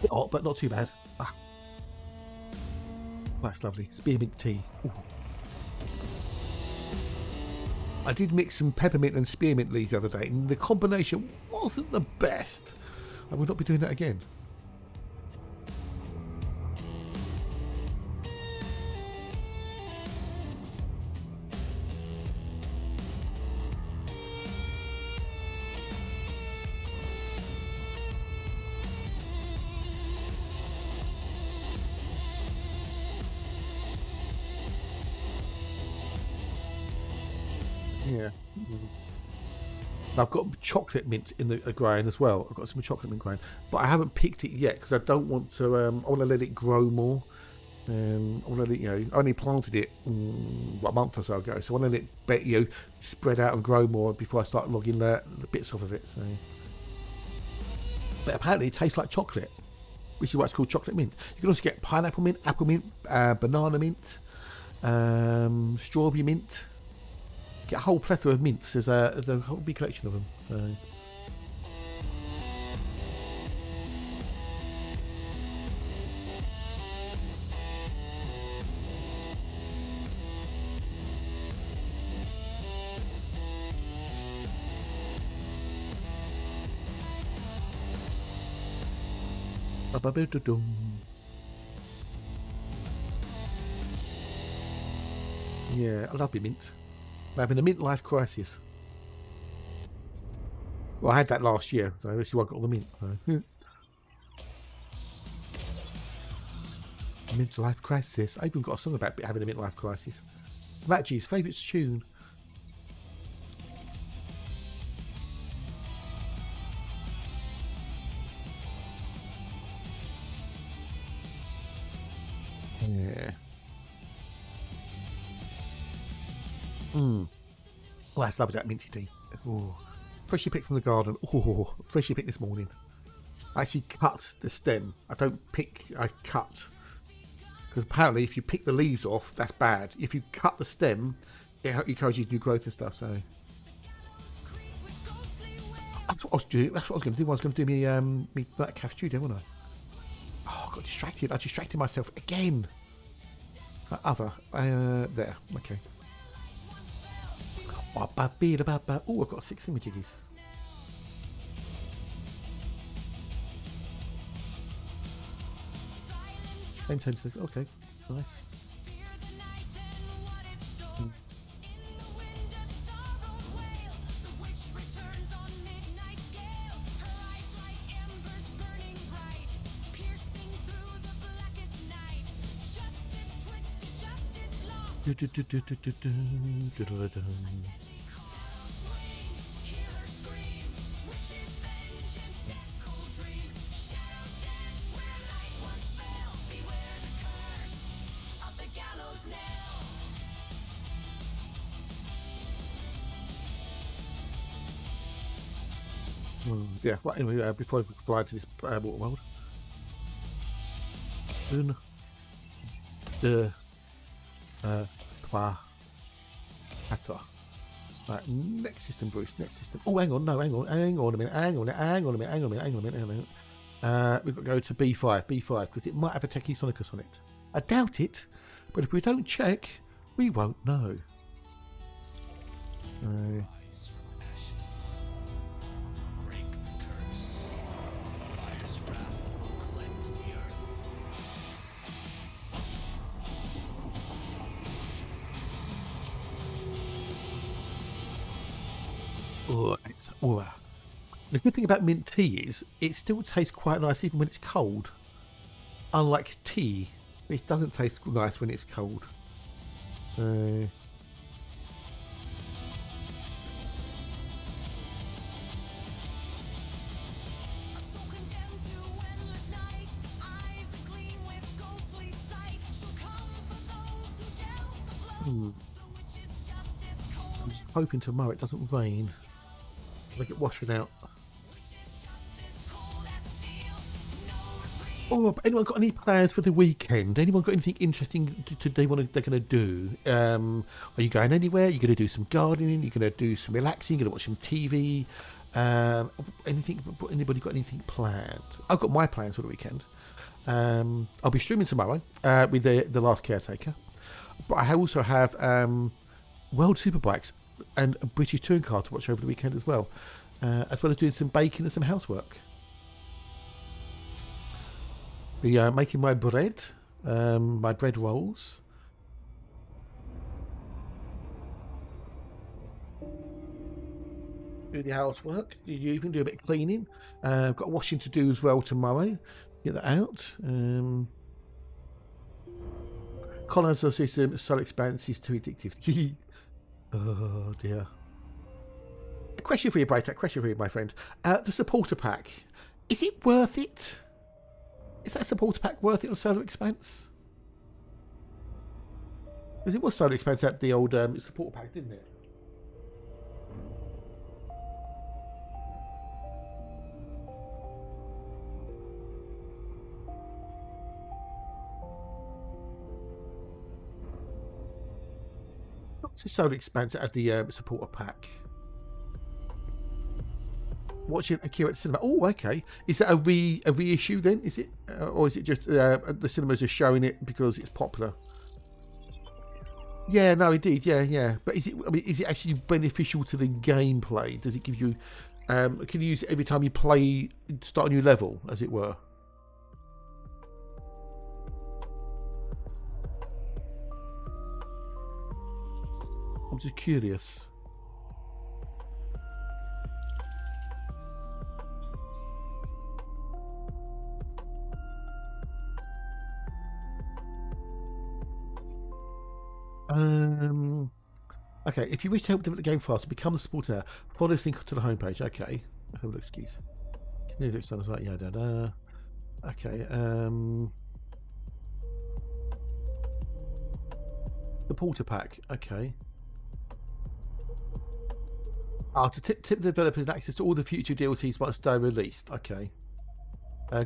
Bit hot, but not too bad. Ah. That's lovely. Spearmint tea. Ooh. I did mix some peppermint and spearmint leaves the other day, and the combination wasn't the best. I would not be doing that again. Yeah. I've got chocolate mint in the grind as well. I've got some chocolate mint grind, but I haven't picked it yet because I don't want to. I want to let it grow more. I want to let, I only planted it a month or so ago, so I want to let it spread out and grow more before I start logging the bits off of it. So, but apparently it tastes like chocolate, which is why it's called chocolate mint. You can also get pineapple mint, apple mint, banana mint, strawberry mint. Get a whole plethora of mints. There's a whole big collection of them. Yeah, I love the mint. I'm having a midlife crisis. Well, I had that last year, so this is why I got all the mint. Midlife crisis. I even got a song about having a midlife crisis. Match's favourite tune. Yeah. Oh, that's lovely, that minty tea. Oh, freshly picked from the garden. Oh, freshly picked this morning. I actually cut the stem. I don't pick, I cut. Because apparently if you pick the leaves off, that's bad. If you cut the stem, it encourages new growth and stuff, so. That's what I was doing. That's what I was going to do. I was going to do me Black Calf Studio, wasn't I? Oh, I got distracted. I distracted myself again. There. Okay. Oh, I've got 6 thingamajiggies. Okay, nice. Yeah, well, anyway, before we fly to this water world. Right, next system, Bruce, next system. Oh, hang on a minute. We've got to go to B5, because it might have a Techie Sonicus on it. I doubt it, but if we don't check, we won't know. The good thing about mint tea is it still tastes quite nice even when it's cold. Unlike tea, which doesn't taste nice when it's cold. I'm hoping tomorrow it doesn't rain. Make it washing out. Oh, anyone got any plans for the weekend? Anyone got anything interesting they're going to do? Are you going anywhere? Are you going to do some gardening? Are you going to do some relaxing? Are you going to watch some TV? Anything? Anybody got anything planned? I've got my plans for the weekend. I'll be streaming tomorrow with the Last Caretaker, but I also have World Superbikes and a British touring car to watch over the weekend as well as doing some baking and some housework. Be making my bread rolls. Do the housework. You even do a bit of cleaning. Got washing to do as well tomorrow. Get that out. Colonizer system, Solar Expanse is too addictive. Oh dear. A question for you, Brighter. Question for you, my friend. The supporter pack. Is it worth it? Is that supporter pack worth it on Solar Expanse? Because it was Solar Expanse at the old supporter pack, didn't it? What's the Solar Expanse at the supporter pack? Watching Akira at the cinema. Oh, okay. Is that a reissue then? Is it, or is it just the cinemas are showing it because it's popular? Yeah, no, indeed. Yeah. But is it? I mean, is it actually beneficial to the gameplay? Does it give you? Can you use it every time you play, start a new level, as it were? I'm just curious. Okay, if you wish to help develop the game faster, become a supporter. Follow this link to the homepage. Okay. Let's have a look, skis. Right, yeah, okay, the porter pack, okay. To tip the developers access to all the future DLCs once they're released. Okay.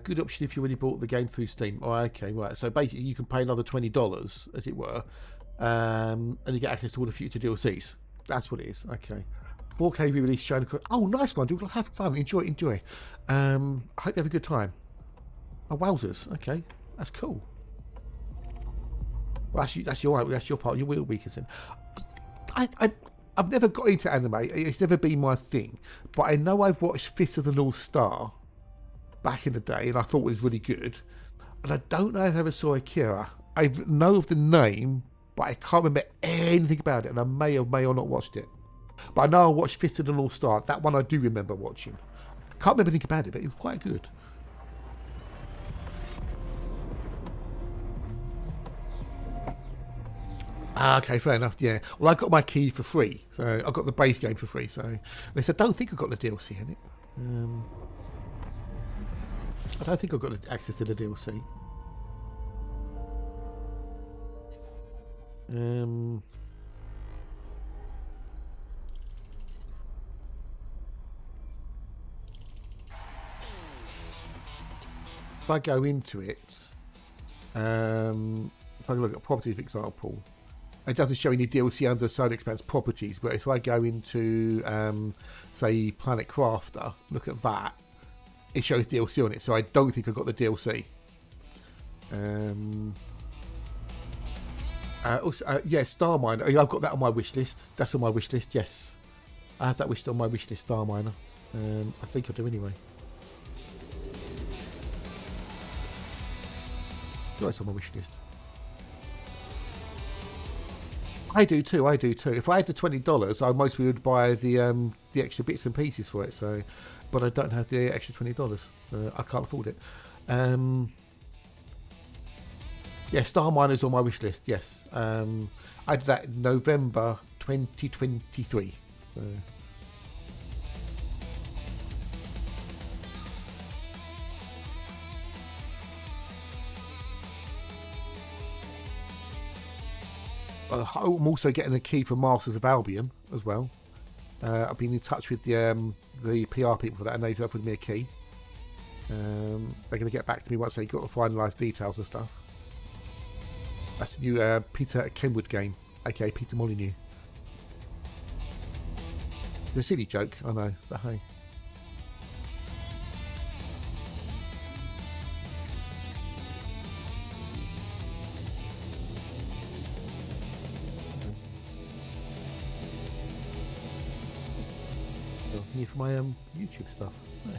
Good option if you already bought the game through Steam. Oh, okay, right. So basically you can pay another $20, as it were, and you get access to all the future DLCs. That's what it is. Okay. 4K re-release shown. Oh, nice one, dude. Have fun. Enjoy. I hope you have a good time. Oh, wowzers. Okay. That's cool. Well, that's your part. Your wheel weakness. I've never got into anime. It's never been my thing. But I know I've watched Fist of the North Star back in the day, and I thought it was really good. And I don't know if I ever saw Akira. I know of the name, but I can't remember anything about it, and I may or not watched it. But I know I watched Fist of the North Star. That one I do remember watching. Can't remember anything about it, but it was quite good. Okay, fair enough. Yeah. Well, I got my key for free, so I got the base game for free. So they said, don't think I got the DLC in it. I don't think I've got access to the DLC. If I go into it, if I look at properties, for example, it doesn't show any DLC under Solar Expanse properties, but if I go into, say, Planet Crafter, look at that, it shows DLC on it, so I don't think I got the DLC. Also, yeah, Star Miner. I've got that on my wish list. That's on my wish list, yes. I have that wished on my wish list, Star Miner. I think I do anyway. That's on my wish list. I do too. If I had the $20, I mostly would buy the extra bits and pieces for it. So, but I don't have the extra $20. I can't afford it. Yeah, Star Miner's on my wish list. Yes, I did that in November 2023. So. I'm also getting a key for Masters of Albion as well. I've been in touch with the PR people for that, and they've offered me a key. They're going to get back to me once they got the finalised details and stuff. That's the new Peter Kenwood game, aka Peter Molyneux. It's a silly joke, I know, but hey. Need for my YouTube stuff. Nice.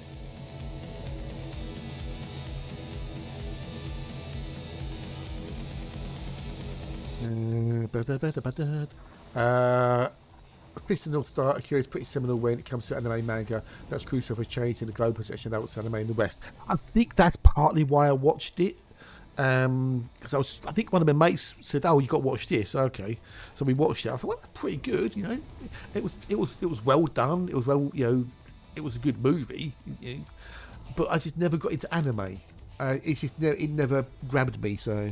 Fist of North Star, Akira is pretty seminal when it comes to anime manga. That's crucial for change in the global section that was anime in the West. I think that's partly why I watched it. Because I think one of my mates said, "Oh, you got to watch this." Okay, so we watched it. I thought, "Well, that's pretty good." You know, it was well done. It was well, you know, it was a good movie. You know, but I just never got into anime. It's just it never grabbed me. So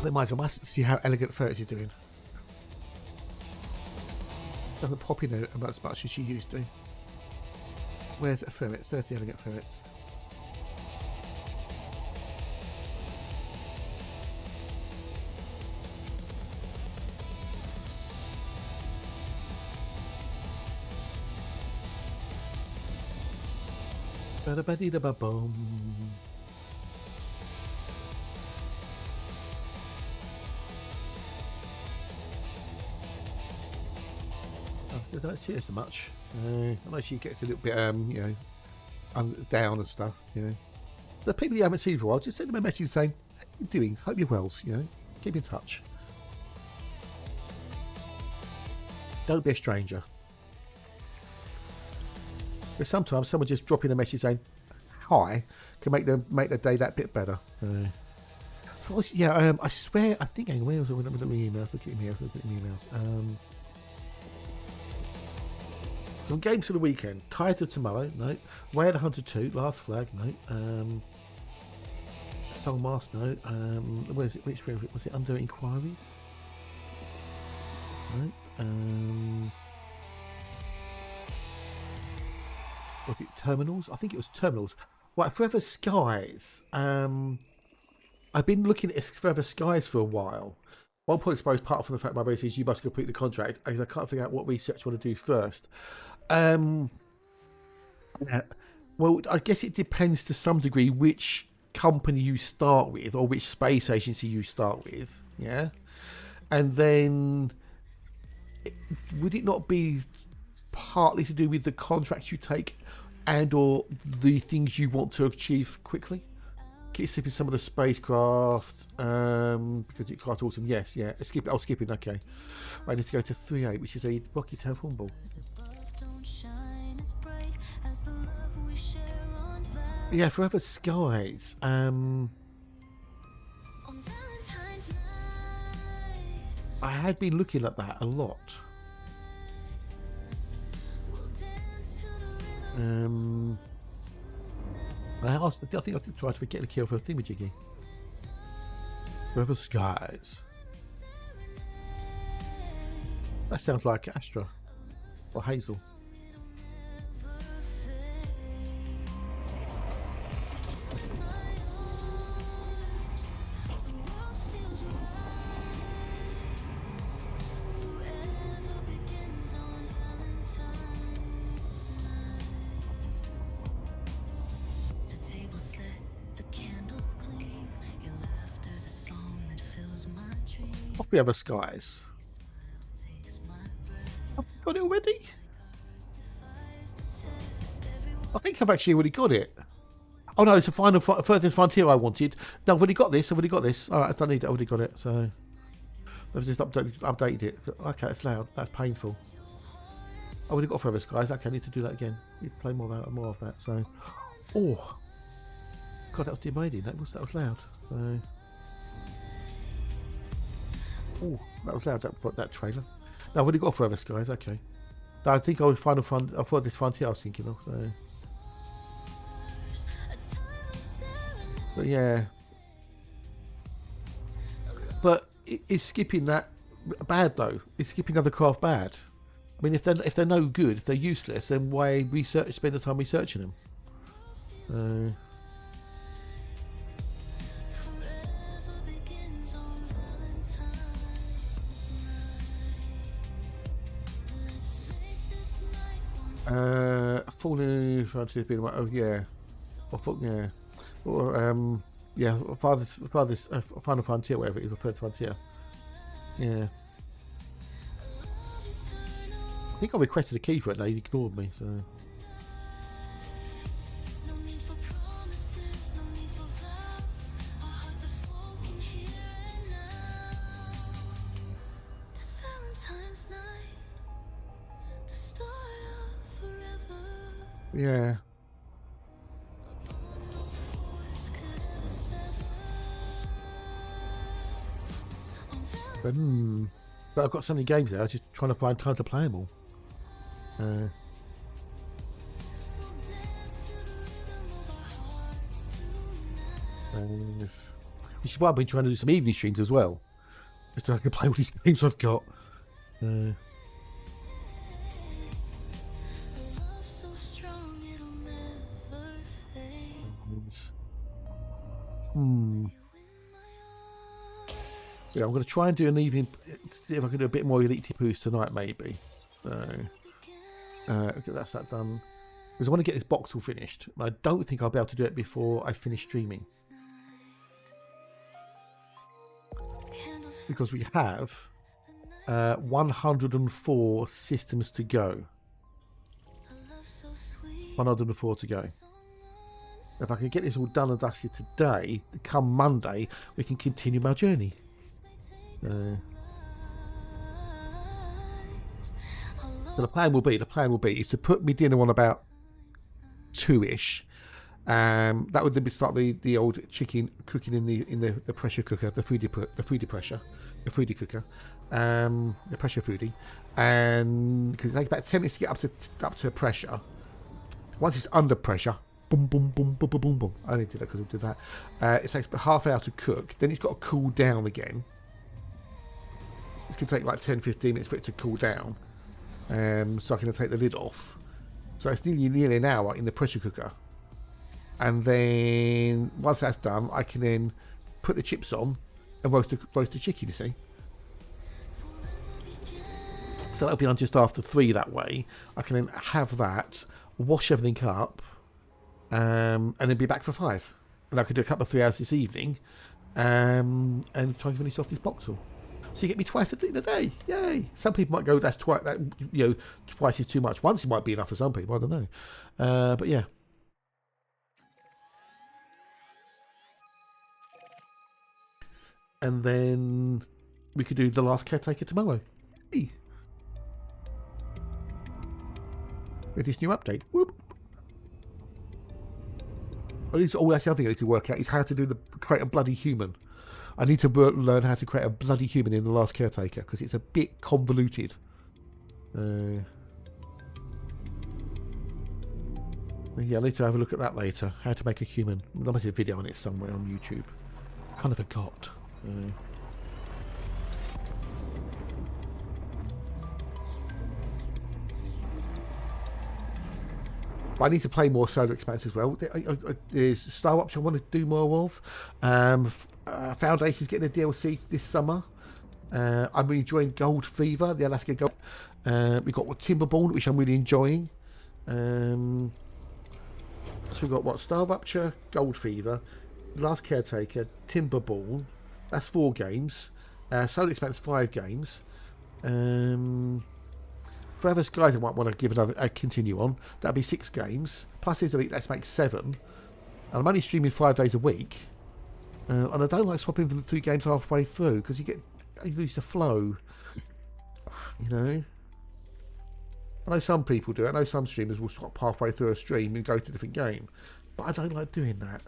I might as well see how Elegant Ferrets is doing. Doesn't pop in there as much as she used to. Where's the ferrets? There's the Elegant Ferrets. Ba-da-ba-dee-da-ba-boom. I don't see her so much. I know she gets a little bit, you know, down and stuff. You know, the people you haven't seen for a while, just send them a message saying, "How you doing? Hope you're well." You know, keep in touch. Don't be a stranger. But sometimes someone just dropping a message saying hi can make their day that bit better. So yeah, I swear, I think where was it? Look at emails. Look at emails. Some games for the weekend. Tides of Tomorrow, no. Way of the Hunter 2, Last Flag, no. Soul Mask, no. Where is it? Which was it? Under Inquiries? No. Was it Terminals? I think it was Terminals. Right, Forever Skies. I've been looking at Forever Skies for a while. One point, I suppose, apart from the fact my base is you must complete the contract, and I can't figure out what research I want to do first. Well, I guess it depends to some degree which company you start with or which space agency you start with, yeah? And then would it not be partly to do with the contracts you take and or the things you want to achieve quickly? Keep skipping some of the spacecraft because it's quite awesome. Yes, yeah. Skip it. I'll skip it. Okay. I need to go to 3.8, which is a Rocky Telephone Ball. Yeah, Forever Skies. I had been looking at that a lot. I think I tried to get a kill for a thingamajiggy. Forever Skies. That sounds like Astra or Hazel. Off the other skies. I've got it already? I think I've actually already got it. Oh no, it's a final furthest frontier I wanted. No, I've already got this. Alright, I don't need it. I already got it. So I've just updated it. Okay, it's loud. That's painful. I already got Forever Skies. Okay, I need to do that again. Need to play more of that. So, oh, God, that was amazing. That was loud. So, oh, that was loud. That trailer. No, I've already got Forever Skies. Okay. No, I think I was Final Frontier. I thought this Frontier I was thinking of. So, but yeah, But is skipping that bad though? Is skipping other craft bad? I mean, if they're no good, if they're useless, then why spend the time researching them? Falling Frontier being oh yeah, or yeah, or yeah, Final Frontier, whatever it is, or Third Frontier. Yeah. I think I requested a key for it and he ignored me, so. Yeah. But I've got so many games there, I was just trying to find time to play them all. Which is why I've been trying to do some evening streams as well, just so I can play all these games I've got. So yeah, I'm going to try and do an evening, see if I can do a bit more Elite Boost tonight, maybe. So, that's that done. Because I want to get this boxel finished. I don't think I'll be able to do it before I finish streaming. Because we have 104 systems to go. 104 to go. If I can get this all done and dusted today, come Monday, we can continue my journey. So the plan will be is to put me dinner on about 2ish. That would then start the old chicken cooking in the pressure cooker, the foodie pressure, the foodie cooker, the pressure foodie, and because it takes about 10 minutes to get up to pressure. Once it's under pressure, boom, boom, boom, boom, boom, boom, boom. I only did that because we did that. It takes about half an hour to cook. Then it's got to cool down again. It can take like 10-15 minutes for it to cool down. So I can take the lid off. So it's nearly an hour in the pressure cooker. And then once that's done, I can then put the chips on and roast the chicken, you see. So that'll be on just after 3 that way. I can then have that, wash everything up, and then be back for 5. And I could do a couple of 3 hours this evening, and try and finish off this boxel. So you get me twice a day. Yay! Some people might go, that's twice. That, twice is too much. Once it might be enough for some people. I don't know. But yeah. And then we could do the last caretaker tomorrow. Hey. With this new update. Whoop. That's the other thing I need to work out is how to create a bloody human. I need to learn how to create a bloody human in the last caretaker because it's a bit convoluted. Yeah, I need to have a look at that later. How to make a human. There must be a video on it somewhere on YouTube. I kind of forgot. But I need to play more Solar Expanse as well. There's Star Watch I want to do more of. Foundation's getting a DLC this summer. I'm enjoying Gold Fever, the Alaska Gold. We've got Timberborn, which I'm really enjoying. So we've got what? Star Rupture, Gold Fever, Last Caretaker, Timberborn. That's 4 games. Solar Expanse 5 games. Forever Skies I might want to give a continue on. That'll be 6 games. Plus his Elite, let's make 7. And I'm only streaming 5 days a week. And I don't like swapping for the 3 games halfway through because you lose the flow. You know? I know some people do it. I know some streamers will swap halfway through a stream and go to a different game. But I don't like doing that.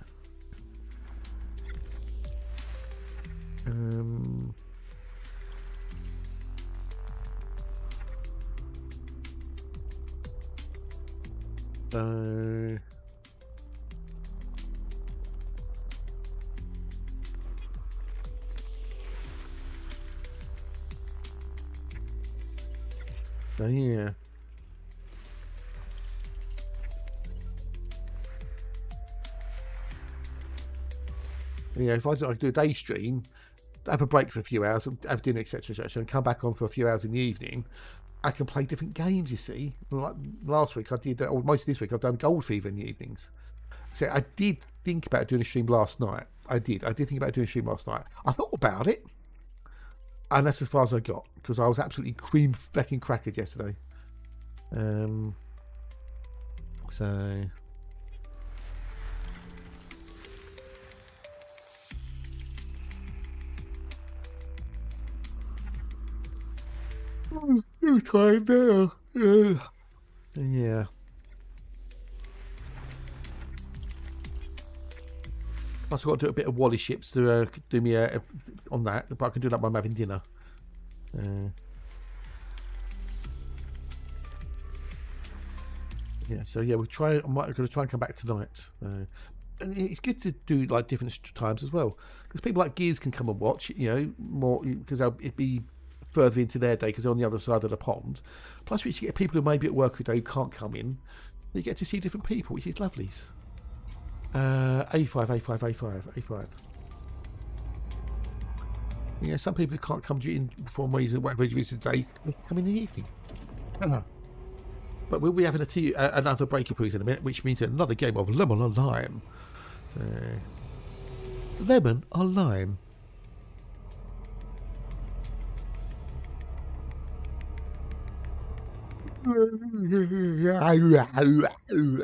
So yeah. Yeah, if I do a day stream, have a break for a few hours, have dinner, etc., and come back on for a few hours in the evening, I can play different games. You see, like last week I did, or most of this week I've done Gold Fever in the evenings. So I did think about doing a stream last night. I did think about doing a stream last night. I thought about it, and that's as far as I got because I was absolutely cream fucking crackered yesterday. So. I'm tired now. Yeah. Plus, I've got to do a bit of Wally ships to do me on that, but I can do that while I'm having dinner. Yeah, so yeah, we'll try. I'm going to try and come back tonight. And it's good to do like different times as well, because people like Gears can come and watch. You know, more because it'd be further into their day because they're on the other side of the pond. Plus, we get people who may be at work today who can't come in. You get to see different people, which is lovelies. A5. Yeah, some people who can't come in for one reason, whatever it is today, they come in the evening. But we'll be having another breaker cruise in a minute, which means another game of lemon or lime. Lemon or lime?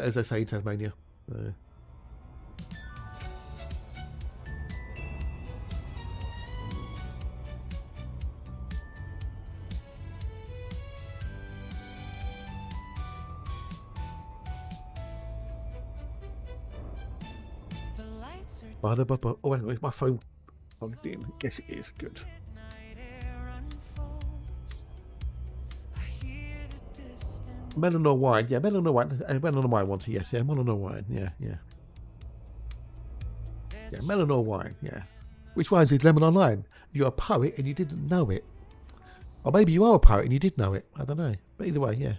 As I say in Tasmania. Oh, anyway, my phone plugged in. Yes, it is good. Melon or wine? Yeah, melon or wine. Melon or wine, want to? Yes, yeah, melon or wine. Yeah. Yeah, melon or wine. Yeah. Which rhymes with lemon or lime? You're a poet and you didn't know it. Or maybe you are a poet and you did know it. I don't know. But either way, yeah.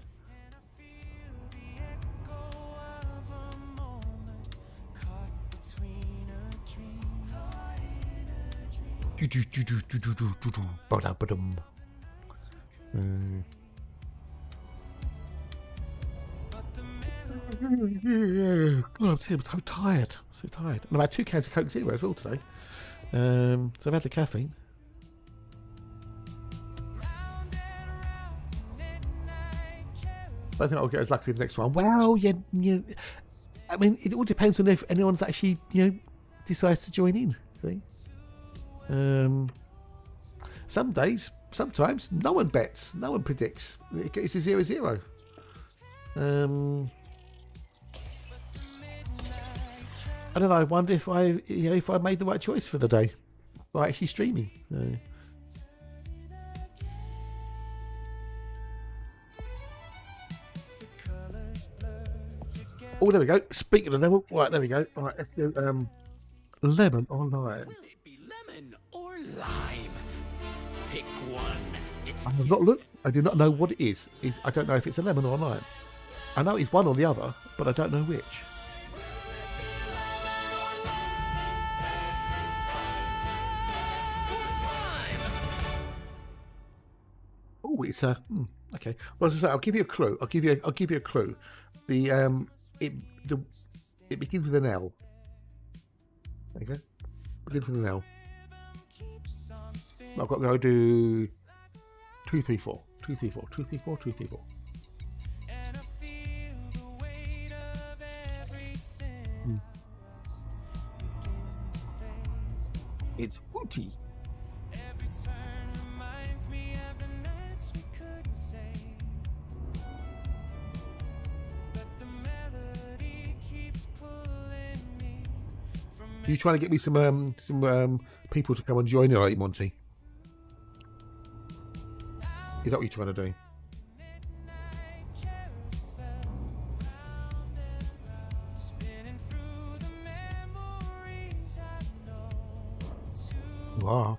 God, I'm so tired. So tired. And I've had 2 cans of Coke Zero as well today. So I've had the caffeine. I think I'll get as lucky with the next one. Well, yeah. I mean, it all depends on if anyone's actually, decides to join in. See? Some days, sometimes, no one bets, no one predicts. It's a 0-0. I don't know. I wonder if I made the right choice for the day by actually streaming. Oh, there we go. Speaking of lemon, right, there we go. All right, let's go. Lemon or lime? Will it be lemon or lime? Pick one. It's I have not looked. I do not know what it is. I don't know if it's a lemon or a lime. I know it's one or the other, but I don't know which. Oh, it's a okay. Well, as I say, I'll give you a clue. I'll give you a clue. It begins with an L. Okay, begins with an L. I've got to go do 2, 3, 4. 2, 3, 4. 2, 3, 4. 2, 3, 4. It's Hootie. Are you trying to get me some people to come and join you, are you, Monty? Is that what you're trying to do? Wow.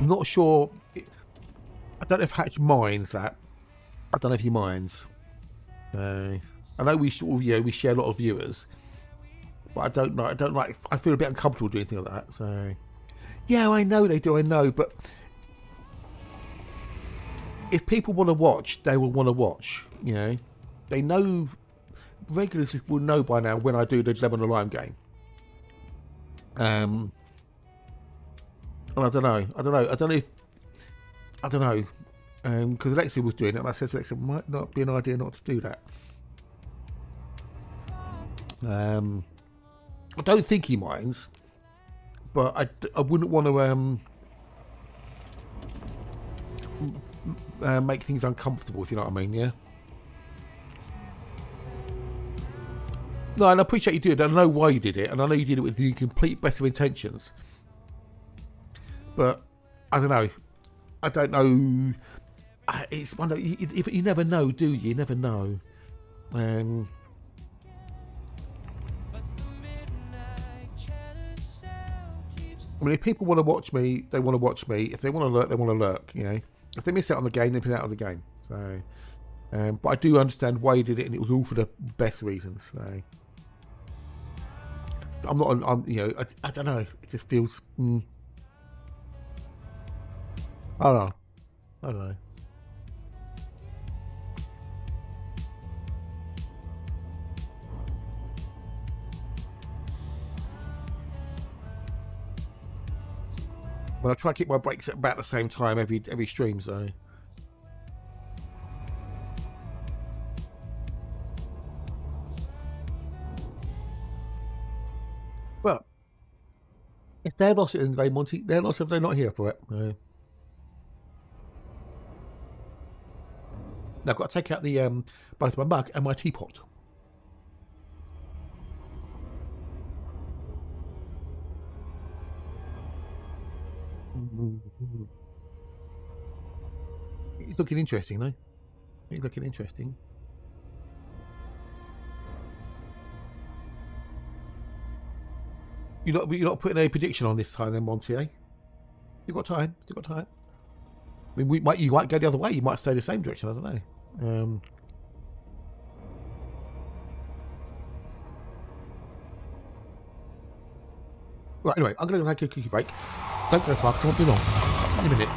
I'm not sure. I don't know if Hatch minds that. I don't know if he minds. I know we share a lot of viewers, but I don't like. I feel a bit uncomfortable doing things like that. So yeah, I know they do. I know, but if people want to watch, they will want to watch. You know, they know. Regulars will know by now when I do the Lemon and Lime game. And I don't know because Alexia was doing it, and I said to Alexia, might not be an idea not to do that. I don't think he minds, but I wouldn't want to make things uncomfortable, if you know what I mean. Yeah. No, and I appreciate you doing it. I know why you did it, and I know you did it with the complete best of intentions. But I don't know. It's one of you never know, do you? You never know. I mean, if people want to watch me, they want to watch me. If they want to lurk, they want to lurk. You know, if they miss out on the game, they miss out on the game. So, but I do understand why you did it, and it was all for the best reasons. So. I'm not. I don't know. It just feels. I don't know. But I try to keep my breaks at about the same time every stream. So. Well, if they're lost it in the day, Monty, they're lost if they're not here for it. Now I've got to take out the both my mug and my teapot. It's looking interesting, though. It's looking interesting. You're not putting a prediction on this time, then, Monty? Eh? You've got time. You've got time. I mean, you might go the other way. You might stay the same direction. I don't know. Right. Anyway, I'm going to take a cookie break. Don't go far, 'cause I won't be long. In a minute.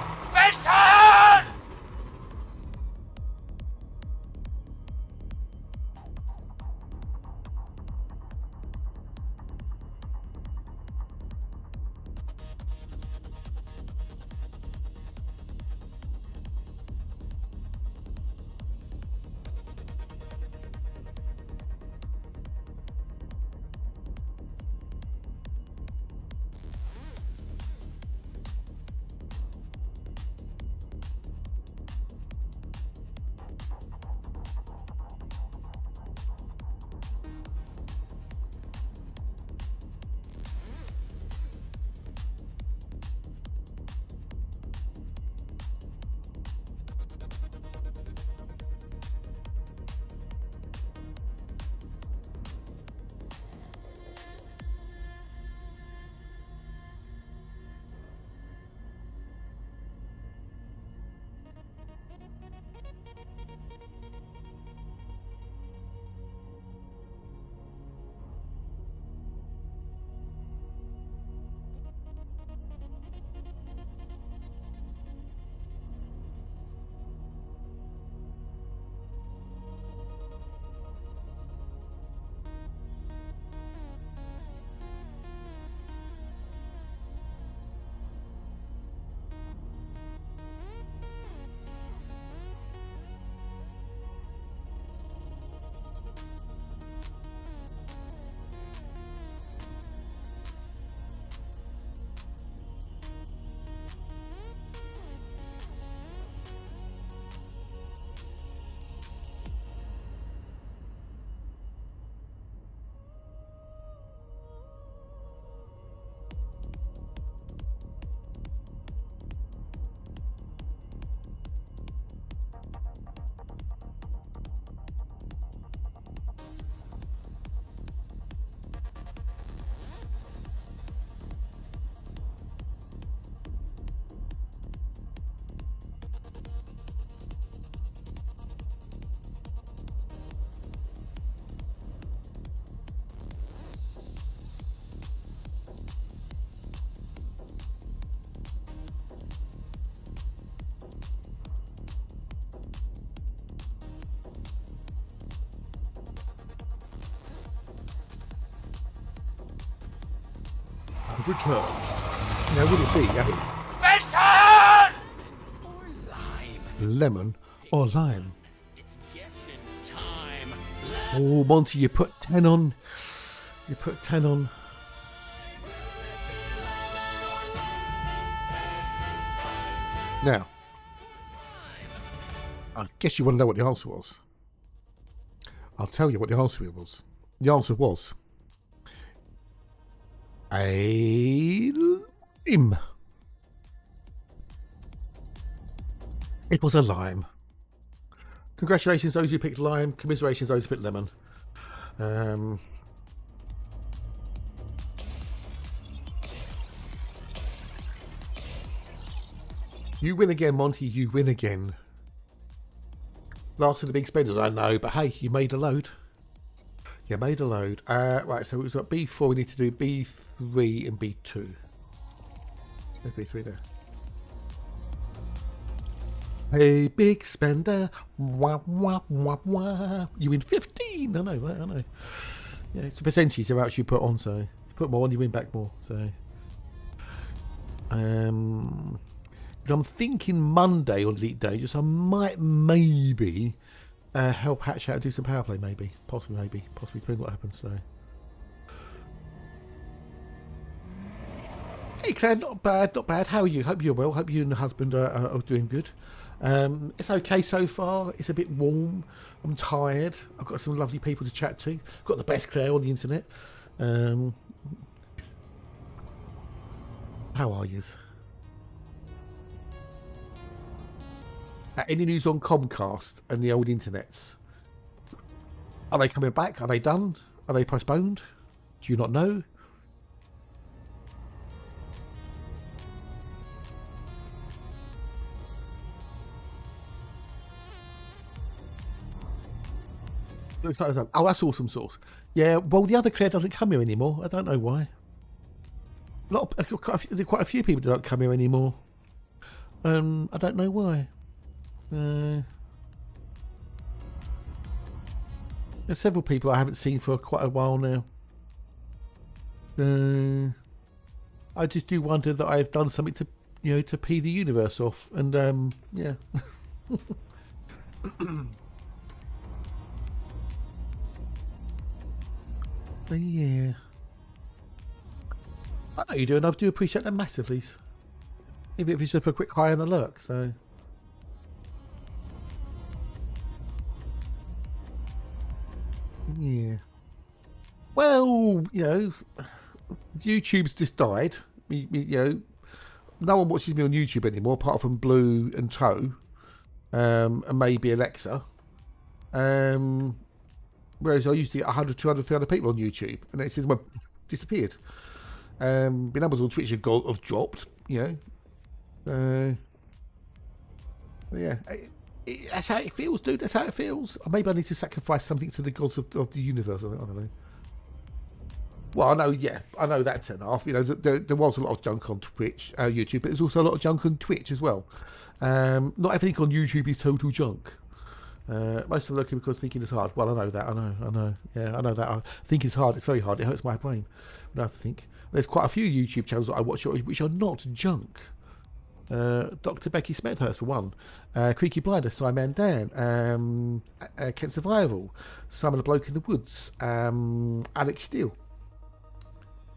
returned. Now, would it be a Or lime. lemon or lime? It's guessing time. Oh, Monty, you put 10 on. You put 10 on. Now, I guess you want to know what the answer was. I'll tell you what the answer was. The answer was a lime. It was a lime. Congratulations, those who picked lime. Commiserations, those who picked lemon. You win again, Monty. You win again. Last of the big spenders, I know, but hey, you made a load. You made a load. Right, so we've got B4. We need to do B3 and B2. There's B3 there. Hey, big spender. Wah, wah, wah, wah. You win 15. I know, right? I know. Yeah, it's a percentage of how much you put on, so you put more on, you win back more. So, I'm thinking Monday on Elite Day, just I might maybe help Hatch out and do some power play, maybe. Possibly, depending what happens. So, hey Claire, not bad. How are you? Hope you're well. Hope you and the husband are doing good. It's okay so far. It's a bit warm. I'm tired. I've got some lovely people to chat to. Got the best Claire on the internet. How are you? Any news on Comcast and the old internets? Are they coming back? Are they done? Are they postponed? Do you not know? Oh, that's awesome sauce. Yeah, well, the other Claire doesn't come here anymore. I don't know why. Quite a few people don't come here anymore. I don't know why. There's several people I haven't seen for quite a while now. I just do wonder that I've done something to, to pee the universe off, and yeah. But yeah, I know you do, and I do appreciate that massively. Even if it's just for a quick hi and a lurk. So. Yeah. Well, YouTube's just died. No one watches me on YouTube anymore, apart from Blue and Toe, and maybe Alexa. Whereas I used to get 100, 200, 300 people on YouTube, and it says, well, disappeared. The numbers on Twitch have dropped. Yeah. That's how it feels, dude. That's how it feels. Or maybe I need to sacrifice something to the gods of the universe. I don't know. Well, I know that's enough. There was a lot of junk on Twitch, YouTube, but there's also a lot of junk on Twitch as well. Not everything on YouTube is total junk. Most of them looking because thinking is hard. Well, I know that. I know. Yeah, I know that. I think it's hard. It's very hard. It hurts my brain. I have to think. There's quite a few YouTube channels that I watch which are not junk. Dr. Becky Smedhurst for one, Creaky Blinder, Simon Dan, Kent Survival, Simon the Bloke in the Woods, Alex Steele.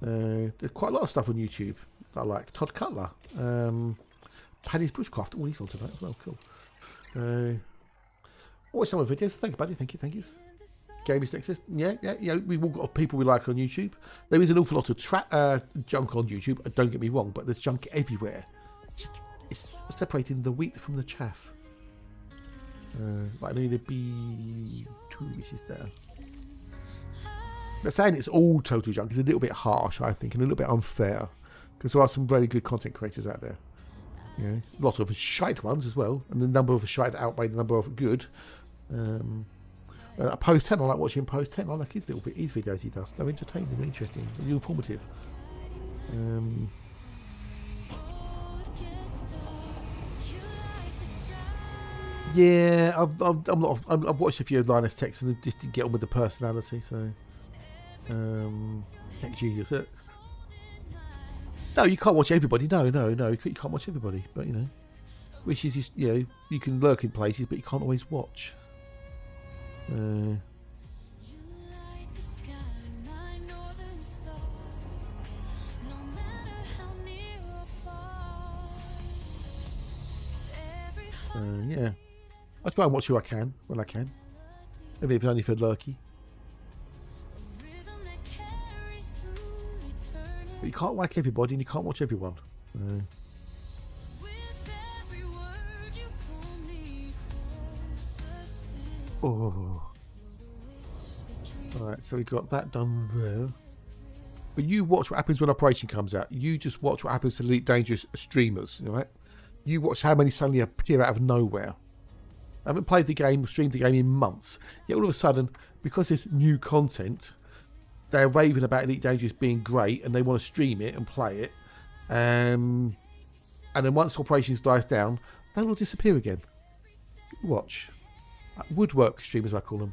There's quite a lot of stuff on YouTube that I like. Todd Cutler, Paddy's Bushcraft, all these on tonight as well. Cool. Watch some of the videos. Thank you, buddy. Thank you. Gamers Nexus. Yeah. We've all got people we like on YouTube. There is an awful lot of junk on YouTube. Don't get me wrong, but there's junk everywhere. It's separating the wheat from the chaff. Like I need a B2, which is there. But saying it's all total junk is a little bit harsh, I think, and a little bit unfair, because there are some very good content creators out there. Lots of shite ones as well, and the number of shite outweigh the number of good. Post 10, I like watching Post 10. I like his videos he does. They're entertaining, they're interesting, they're informative. Yeah, I've watched a few of Linus Techs and just didn't get on with the personality. So, thank Jesus. No, you can't watch everybody. No, you can't watch everybody. But you know, which is just, you know, you can lurk in places, but you can't always watch. Yeah, I try and watch who I can when I can. Maybe if it's only for lurky. But you can't like everybody and you can't watch everyone. Oh. Alright, so we got that done there. But you watch what happens when Operation comes out. You just watch what happens to Elite Dangerous streamers, right? You watch how many suddenly appear out of nowhere. I haven't played the game, streamed the game in months. Yet all of a sudden, because there's new content, they're raving about Elite Dangerous being great and they want to stream it and play it. And then once Operations dies down, they'll all disappear again. Watch. Woodwork streamers, I call them.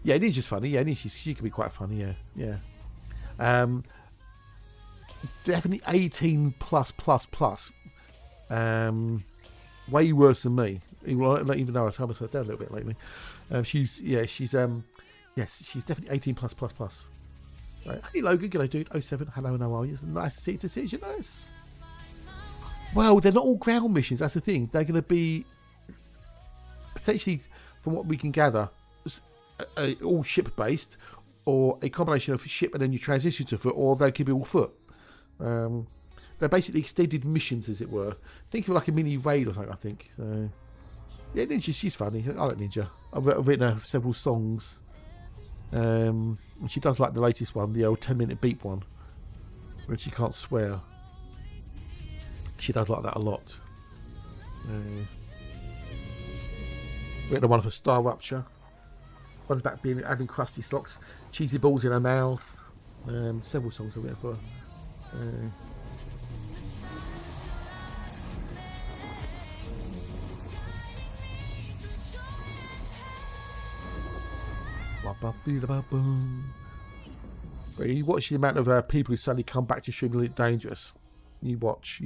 Yeah, Ninja's funny. Yeah, Ninja, she can be quite funny. Yeah. Definitely 18 plus. Way worse than me. Even though I told myself down a little bit lately. She's definitely 18 plus. Right. Hey Logan, g'day dude. 07. Hello, and how are you? Nice to see you. Nice. Well, they're not all ground missions. That's the thing. They're going to be potentially, from what we can gather, all ship based, or a combination of ship and then you transition to foot, or they could be all foot. They're basically extended missions, as it were. Think of it like a mini raid or something, I think. Yeah, Ninja, she's funny. I like Ninja. I've written her several songs. And she does like the latest one, the old 10-minute beep one, where she can't swear. She does like that a lot. Written one for Star Rupture. One's about having crusty socks, cheesy balls in her mouth. Several songs I've written for her. But you watch the amount of people who suddenly come back to stream Elite Dangerous. You watch.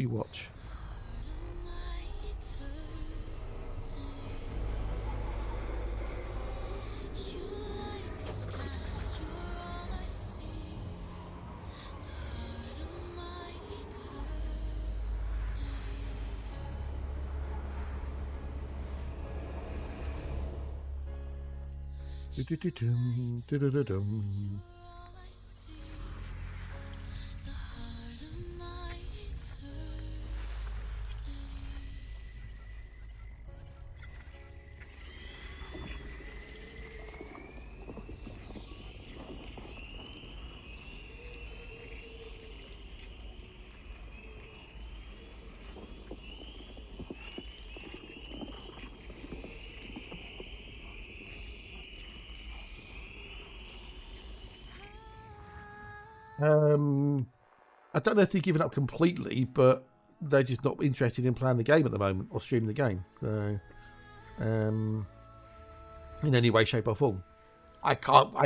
I don't know if they've given up completely, but they're just not interested in playing the game at the moment or streaming the game. So, in any way, shape, or form. I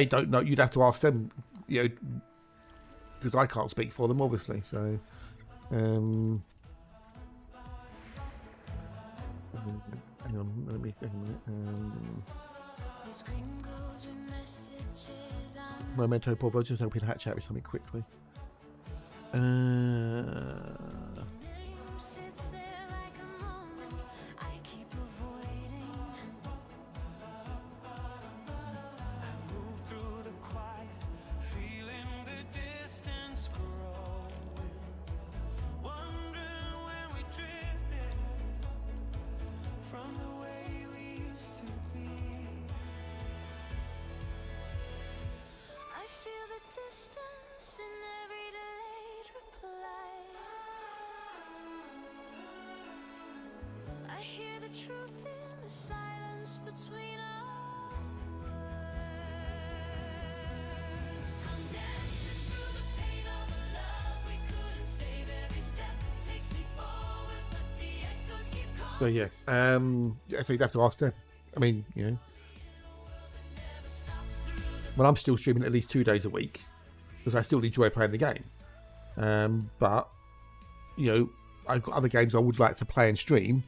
don't know. You'd have to ask them, you know, because I can't speak for them, obviously. So, hang on, let me take a minute. Memento Paul, just hoping to hatch out with something quickly. So yeah, so you'd have to ask them. I mean, you know, well, I'm still streaming at least 2 days a week because I still enjoy playing the game. But you know, I've got other games I would like to play and stream.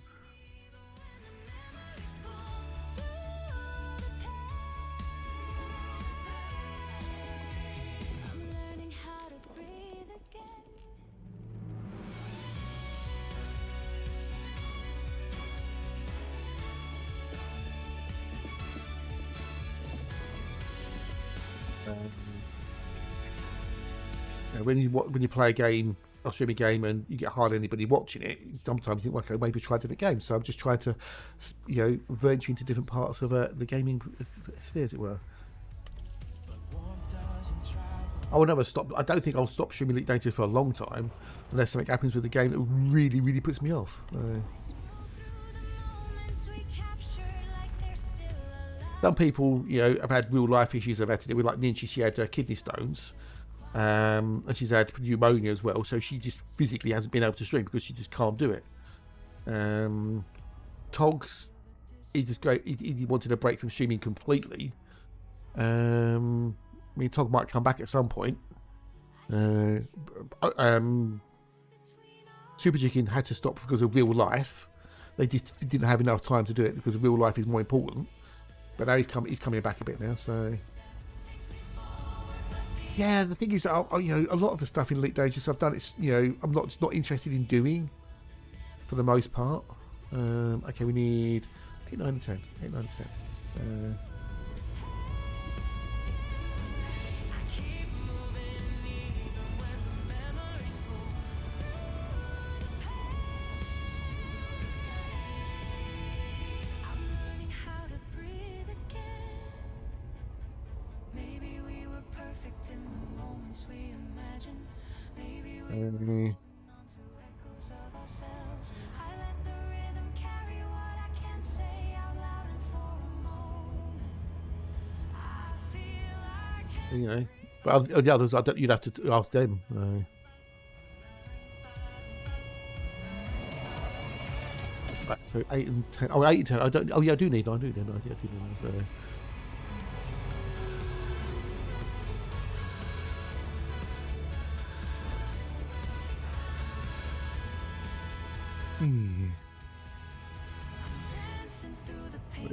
I'm learning how to breathe again. When you play a game, or stream a game, and you get hardly anybody watching it, sometimes you think, well, okay, maybe try a different game. So I'm just trying to, you know, venture into different parts of the gaming sphere, as it were. I will never stop. I don't think I'll stop streaming Elite Dangerous for a long time, unless something happens with the game that really, really puts me off. Some people, you know, have had real life issues they've had to deal with, like Ninja. She had kidney stones, and she's had pneumonia as well, so she just physically hasn't been able to stream because she just can't do it. Togs, he wanted a break from streaming completely. I mean, Tog might come back at some point. Super Chicken had to stop because of real life. They didn't have enough time to do it because real life is more important. But now he's coming back a bit now. So yeah, the thing is, you know, a lot of the stuff in Elite Dangerous I've done, it's, you know, I'm not interested in doing for the most part. Okay, we need 8, 9, and 10. 8, 9, and 10. You know, but the others, you'd have to ask them. Right, so 8 and 10. Oh, 8 and 10. I don't. Oh yeah, I do need. I do need.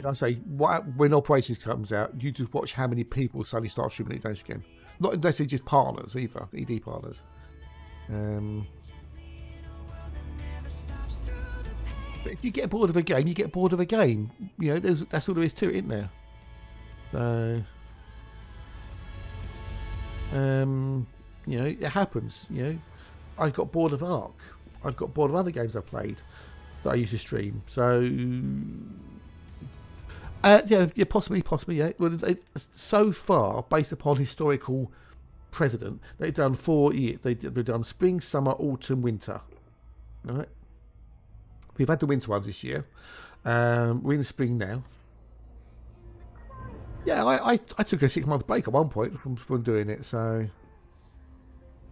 I say, when Operations comes out, you just watch how many people suddenly start streaming it down again. Not necessarily just partners either, ED partners. But if you get bored of a game, you get bored of a game. You know, that's all there is to it, isn't there? So, you know, it happens. You know, I got bored of Ark. I got bored of other games I played that I used to stream. So. Yeah, possibly, yeah. Well, so far, based upon historical precedent, they've done 4 years. They've done spring, summer, autumn, winter. All right. We've had the winter ones this year. We're in the spring now. Yeah, I took a 6-month break at one point from doing it. So,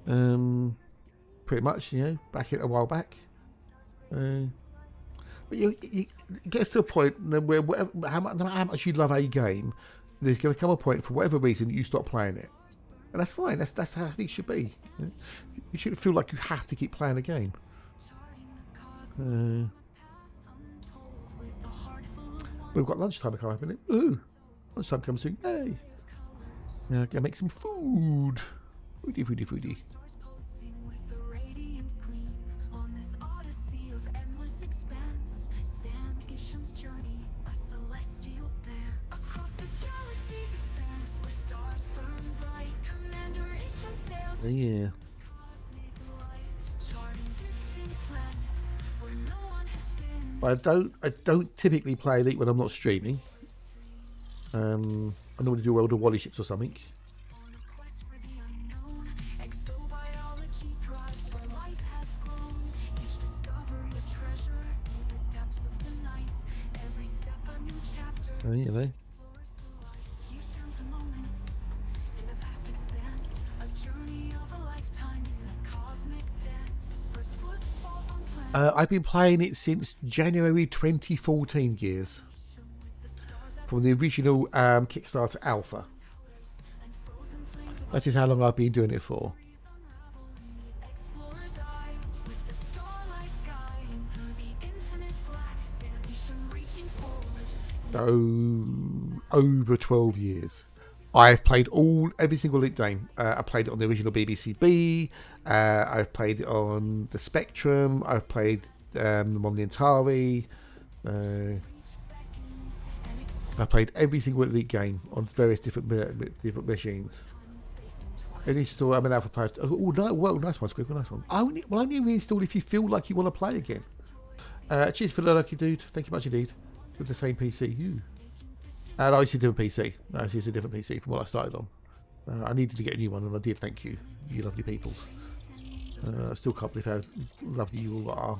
pretty much, you know, a while back. But it gets to a point where no matter how much you love a game, there's going to come a point for whatever reason you stop playing it, and that's fine. That's how things should be. You shouldn't feel like you have to keep playing a game. We've got lunchtime coming up, isn't it? Ooh, lunchtime comes soon. Hey, now go make some food. Foodie. Yeah. But I don't typically play Elite when I'm not streaming. I normally do World of Wally ships or something. You know. I've been playing it since January 2014, Gears. From the original Kickstarter Alpha. That is how long I've been doing it for. over 12 years. I've played every single Elite game. I played it on the original BBC B. I've played it on the Spectrum. I've played them on the Atari. I played every single Elite game on various different machines. Any store, I'm an alpha player. Oh, no, well, nice one, Squid. Nice one. Only reinstall if you feel like you want to play again. Cheers for the lucky dude. Thank you much indeed. With the same PC. You. And I used a different PC. I used a different PC from what I started on. I needed to get a new one, and I did. Thank you, you lovely peoples. I still can't believe how lovely you all are.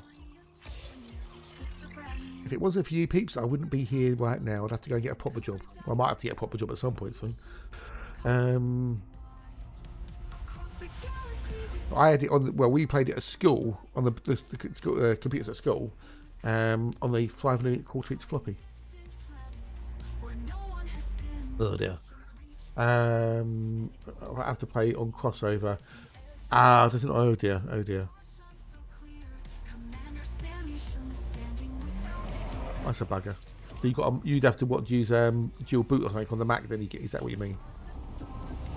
If it wasn't for you peeps, I wouldn't be here right now. I'd have to go and get a proper job. Well, I might have to get a proper job at some point soon. I had it on. Well, we played it at school on the computers at school, on the 5.25-inch floppy. Oh dear. I have to play on crossover. Doesn't. Oh dear. Oh dear. That's a bugger. So you'd have to use dual boot or something on the Mac. Then is that what you mean?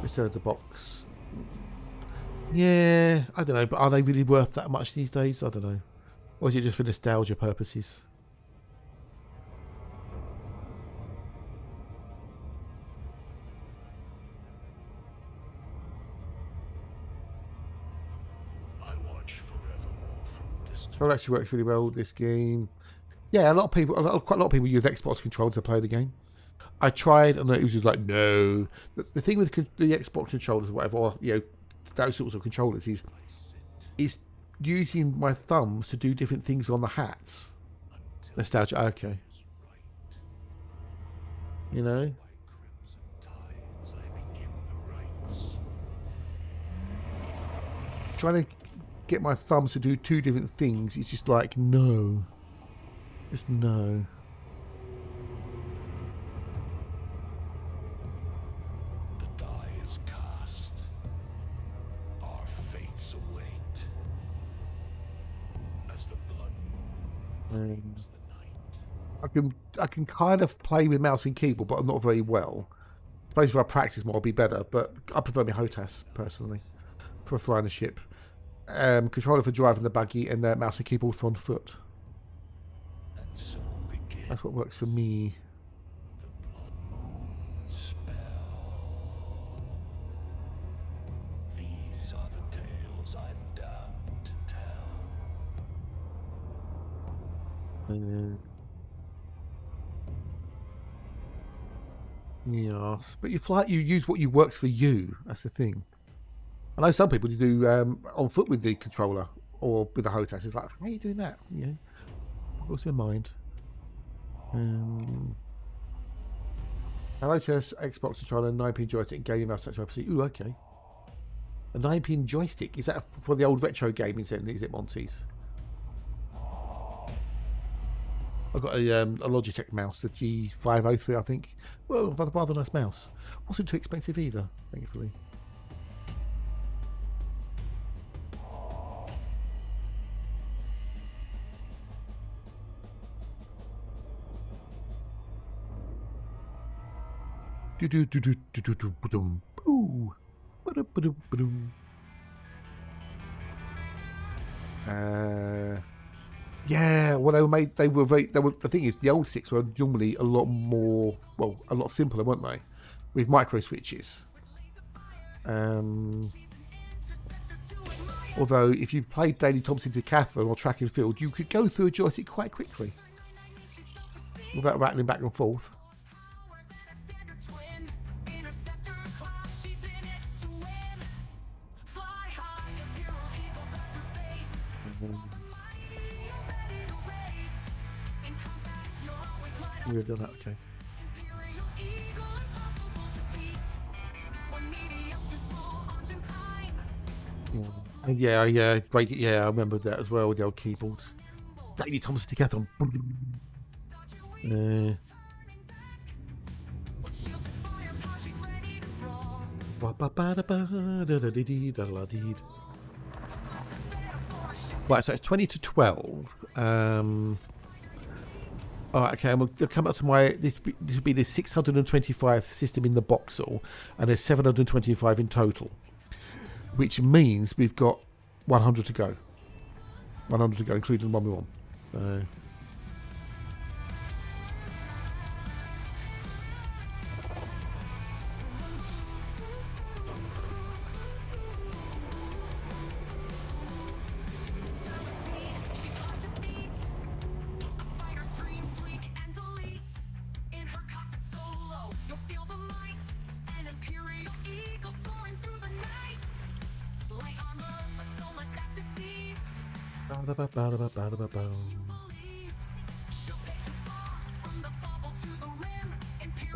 Return the box. Yeah, I don't know, but are they really worth that much these days? I don't know. Or is it just for nostalgia purposes? So it actually works really well, this game. Yeah, quite a lot of people use Xbox controllers to play the game. I tried, and it was just like, no. The thing with the Xbox controllers, or whatever, or, those sorts of controllers is using my thumbs to do different things on the hats. Nostalgia, okay. You know? Trying to get my thumbs to do two different things, it's just like, no. Just no. The die is cast. Our fates await. As the blood moon brings the night. I can kind of play with mouse and keyboard, but not very well. I suppose if I practice more, I'll be better. But I prefer my HOTAS personally for flying the ship. Controller for driving the buggy, and mouse and keyboard for on foot. So that's what works for me. These are the tales I'm damned to tell. Yes, but you use what works for you. That's the thing. I know some people do on foot with the controller or with the HOTAS. It's like, how are you doing that? Yeah, what's your mind? HOTAS, Xbox controller, 9-pin joystick, gaming mouse, touch PC. Ooh, okay. A 9-pin joystick, is that for the old retro gaming set? Is it Monty's? I've got a Logitech mouse, the G503, I think. Well, rather nice mouse. Wasn't too expensive either, thankfully. Yeah, well, the thing is, the old sticks were normally a lot simpler, weren't they? With micro switches. Although, if you played Daley Thompson Decathlon or track and field, you could go through a joystick quite quickly without rattling back and forth. We've done that, okay. Yeah, break it. Yeah, I remember that as well with the old keyboards. Daley Thompson Decathlon. Right, so it's 20 to 12. Alright, okay, I'm going to come up to my... This would be the 625 system in the boxel, and there's 725 in total. Which means we've got 100 to go. 100 to go, including the one we want. So...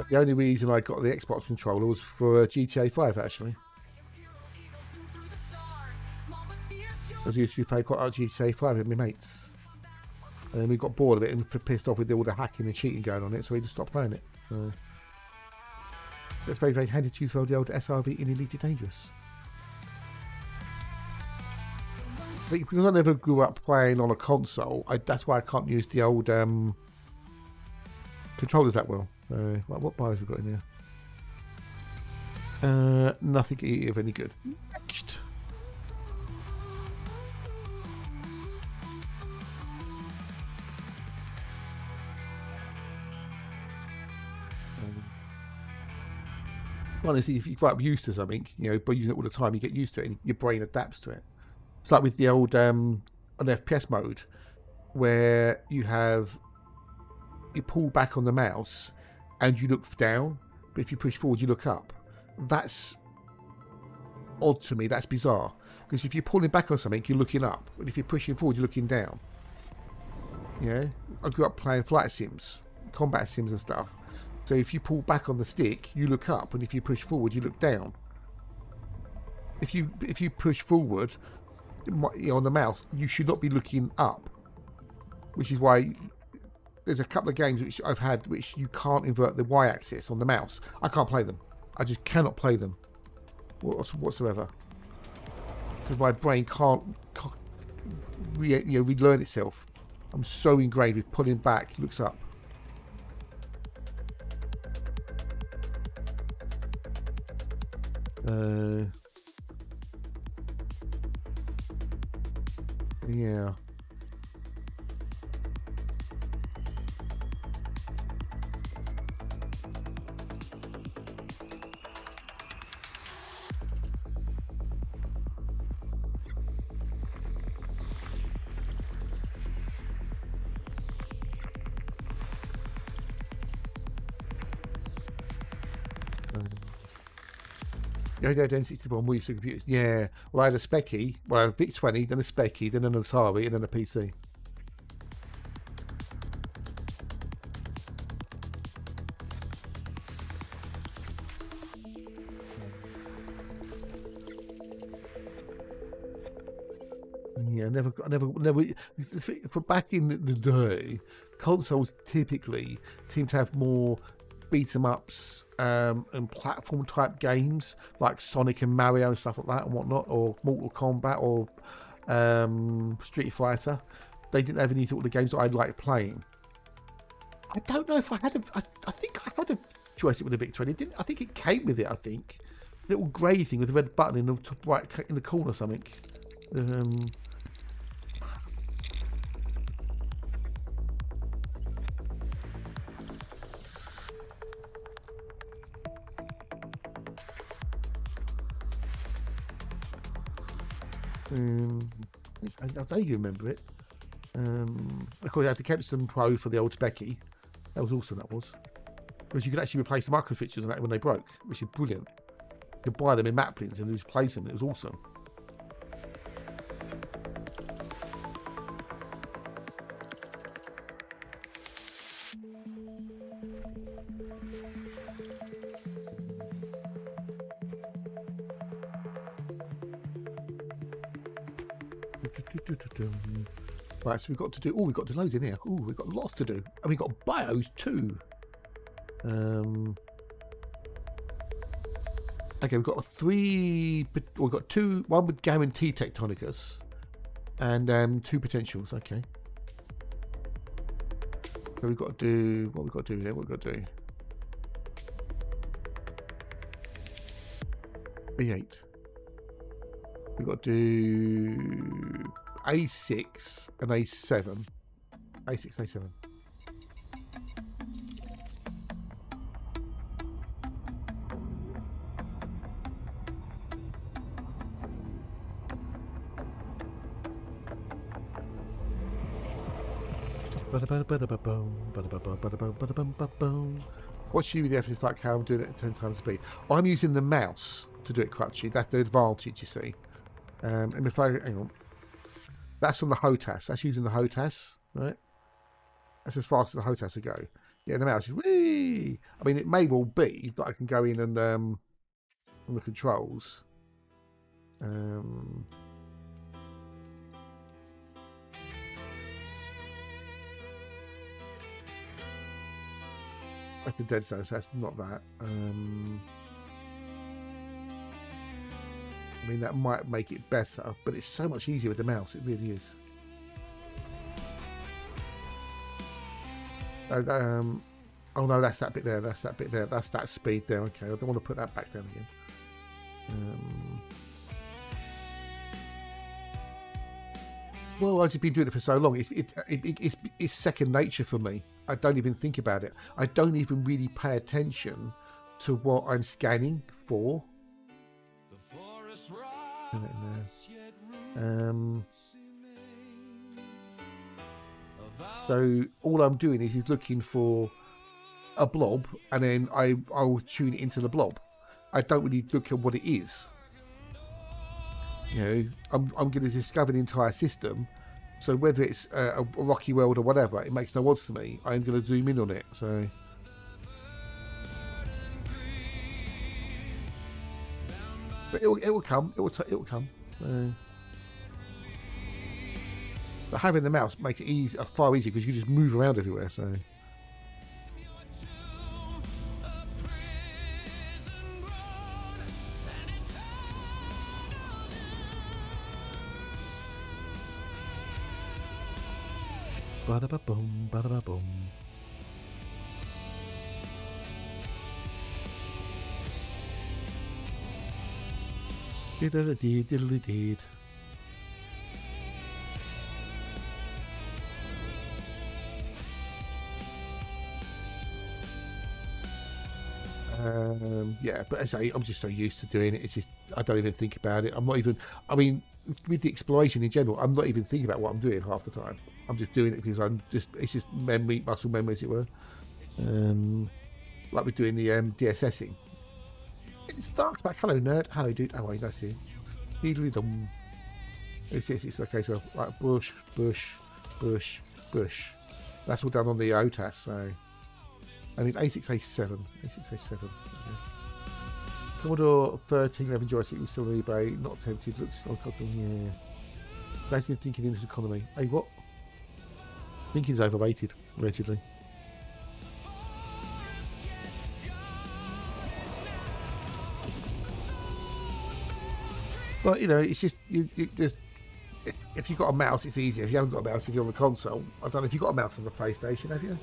The only reason I got the Xbox controller was for GTA 5, actually. I used to play quite a lot of GTA 5 with my mates. And then we got bored of it and pissed off with all the hacking and cheating going on it, so we just stopped playing it. So that's very, very handy to use for the old SRV in Elite Dangerous. Because I never grew up playing on a console, that's why I can't use the old controllers that well. What bios have we got in here? Nothing of any good. Next. Honestly, if you grow up used to something, you know, by using it all the time, you get used to it and your brain adapts to it. It's like with the old on FPS mode, where you pull back on the mouse and you look down, but if you push forward, you look up. That's odd to me. That's bizarre. Because if you're pulling back on something, you're looking up. But if you're pushing forward, you're looking down. Yeah? I grew up playing flight sims, combat sims and stuff. So if you pull back on the stick, you look up. And if you push forward, you look down. If you push forward on the mouse, you should not be looking up. Which is why... There's a couple of games which I've had which you can't invert the Y-axis on the mouse. I can't play them. I just cannot play them whatsoever. Because my brain can't relearn itself. I'm so ingrained with pulling back, looks up. Yeah. Yeah, then 61 we used to computers. Yeah. Well, I had a Specky. Well, I had a VIC-20, then a Specky, then an Atari, and then a PC. Yeah, never. For back in the day, consoles typically seem to have more beat 'em ups and platform type games like Sonic and Mario and stuff like that and whatnot, or Mortal Kombat or Street Fighter. They didn't have any sort of games that I liked playing. I don't know if I had I think I had a choice with the VIC-20. I think it came with it. I think little grey thing with a red button in the top right in the corner or something. I vaguely remember it. Of course, I had the Kempston Pro for the old Specky. That was awesome, that was. Because you could actually replace the micro switches on that when they broke, which is brilliant. You could buy them in Maplins and just replace them. It was awesome. Right, so we've got to do. Oh, we've got to loads in here. Oh, we've got lots to do, and we've got bios too. Okay, we've got three. We've got two. One with guaranteed tectonicus, and two potentials. Okay. So we've got to do what we've got to do here. What we've got to do. B8. We've got to do A6 and A7. A6 and A7. What's you with the F like how I'm doing it at 10 times speed? I'm using the mouse to do it crutchy. That's the advantage, you see. And if I hang on, that's from the HOTAS. That's using the HOTAS, right? That's as fast as the HOTAS will go. Yeah, the mouse is whee. I mean, it may well be that I can go in and on the controls. That's the dead zone, so that's not that. I mean, that might make it better, but it's so much easier with the mouse. It really is. Oh no, that's that bit there. That's that bit there. That's that speed there. Okay, I don't want to put that back down again. Well, I've just been doing it for so long. It's second nature for me. I don't even think about it. I don't even really pay attention to what I'm scanning for. So all I'm doing is looking for a blob, and then I will tune it into the blob. I don't really look at what it is. You know, I'm going to discover the entire system. So whether it's a rocky world or whatever, it makes no odds to me. I'm going to zoom in on it. So. But it will come. It will come. But having the mouse makes it far easier because you can just move around everywhere. So. Ba-da-ba-boom, ba-da-ba-boom. Diddle-a-dee, diddle-a-dee. Yeah, but as I say, I'm just so used to doing it. It's just I don't even think about it. I'm not even. I mean, with the exploration in general, I'm not even thinking about what I'm doing half the time. I'm just doing it because it's just muscle memory, as it were. Like we're doing the DSSing. It's dark back. Hello, nerd. Hello, dude. Oh, wait, that's it. Deedly dum. It's okay. So like bush, bush, bush, bush. That's all done on the OTAS. So I mean A6, A7, A6, A7. Okay. Commodore 1311 joystick was still on eBay. Not tempted. Looks like yeah. Basically thinking in this economy. Hey, what? Thinking is overrated, allegedly. Well, you know, it's just if you've got a mouse, it's easier. If you haven't got a mouse, if you're on the console, I don't know if you've got a mouse on the PlayStation, have you?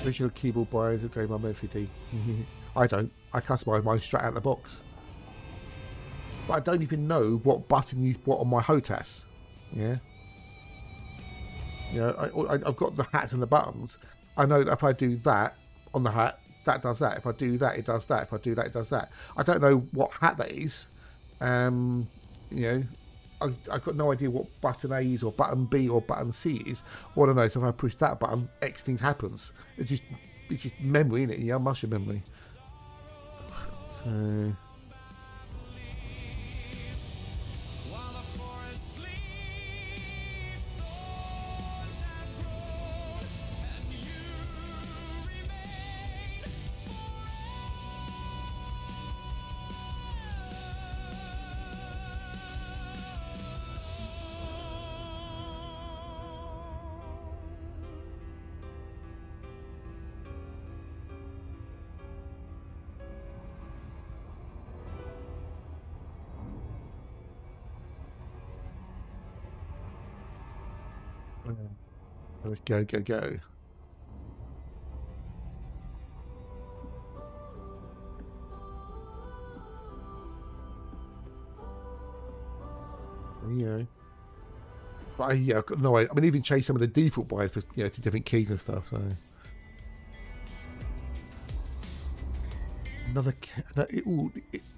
Original keyboard buyers of Game on MFD. I don't. I customise mine straight out of the box. But I don't even know what button is what on my HOTAS. Yeah. You know, I've got the hats and the buttons. I know that if I do that on the hat, that does that. If I do that, it does that. If I do that, it does that. I don't know what hat that is. You know, I've got no idea what button A is or button B or button C is. All I know is if I push that button, X things happens. It's just memory, isn't it? Yeah, muscle memory. So. Let's go, go, go. Yeah. But yeah, I've got no idea. I mean, even change some of the default buys for to different keys and stuff. So another.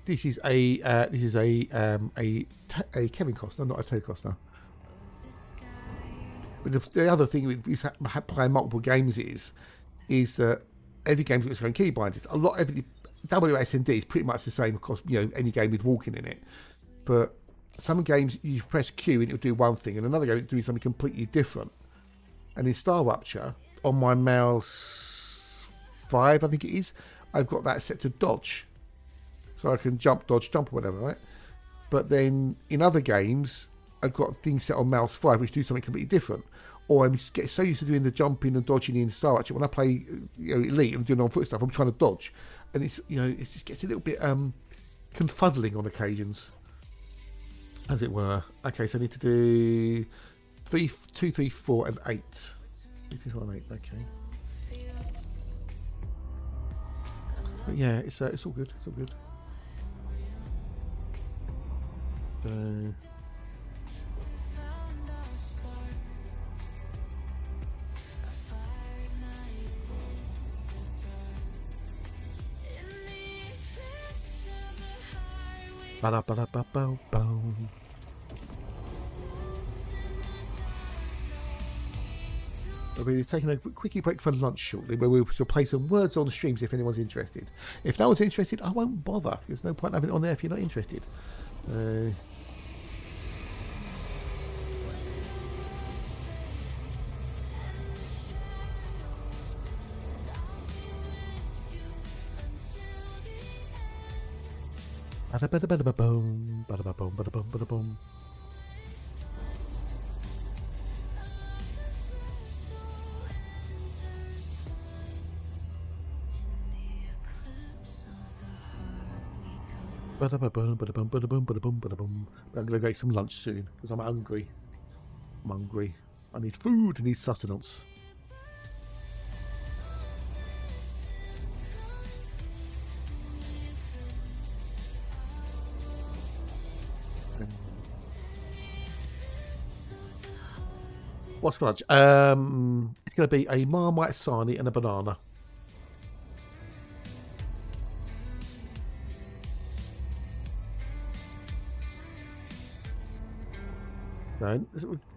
This is a Kevin Costner, not a Toe Costner. But the other thing with playing multiple games is that every game's got its own key bindings. WSD is pretty much the same across any game with walking in it, but some games you press Q and it'll do one thing, and another game it'll do something completely different. And in Star Rupture, on my mouse 5, I think it is, I've got that set to dodge, so I can jump, dodge, jump, or whatever, right? But then in other games, I've got things set on mouse 5 which do something completely different. Or I'm just get so used to doing the jumping and dodging in Star Rupture. When I play Elite and doing on foot stuff, I'm trying to dodge, and it just gets a little bit confuddling on occasions, as it were. Okay, so I need to do 2, 3, 4, and 8. 2, 3, 4, and 8. Okay. But yeah, it's all good. It's all good. So. Ba-da-ba-da-ba-bow-bow. We'll be taking a quickie break for lunch shortly, where we'll play some words on the streams if anyone's interested. If no one's interested, I won't bother. There's no point having it on there if you're not interested. Bada-bada-bada-ba-boom, bada-ba-boom, bada-boom, bada-boom. Bada-ba-boom, bada-boom, bada-boom, bada-boom, bada-boom. I'm going to go get some lunch soon because I'm hungry. I'm hungry. I need food. I need sustenance. What's for lunch? It's going to be a Marmite sarnie and a banana. No,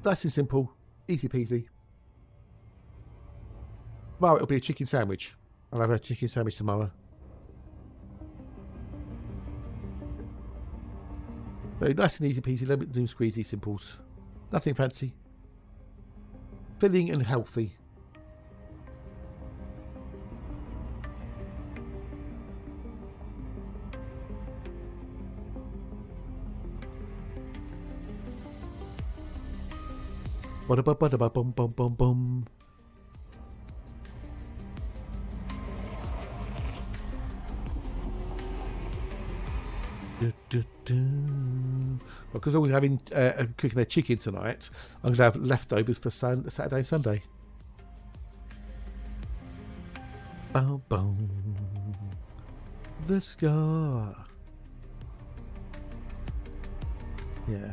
nice and simple, easy peasy. Well, it'll be a chicken sandwich. I'll have a chicken sandwich tomorrow. Very nice and easy peasy, lemon squeezy simples. Nothing fancy. Filling and healthy. Ba-da-ba-ba-da-ba-bum-bum-bum-bum. Because we're having cooking their chicken tonight, I'm going to have leftovers for Saturday and Sunday. Boom, boom. The scar. Yeah.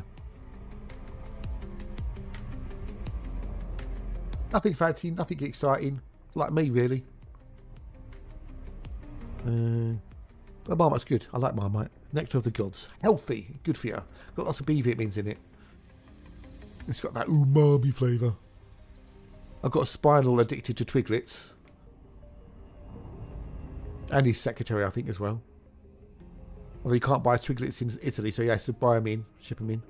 Nothing fancy, nothing exciting. Like me, really. But Marmite's good. I like Marmite. Nectar of the gods. Healthy. Good for you. Got lots of B vitamins in it. It's got that umami flavour. I've got a spinal addicted to Twiglets. And his secretary, I think, as well. Although you can't buy Twiglets in Italy, so he has to buy them in. Ship them in.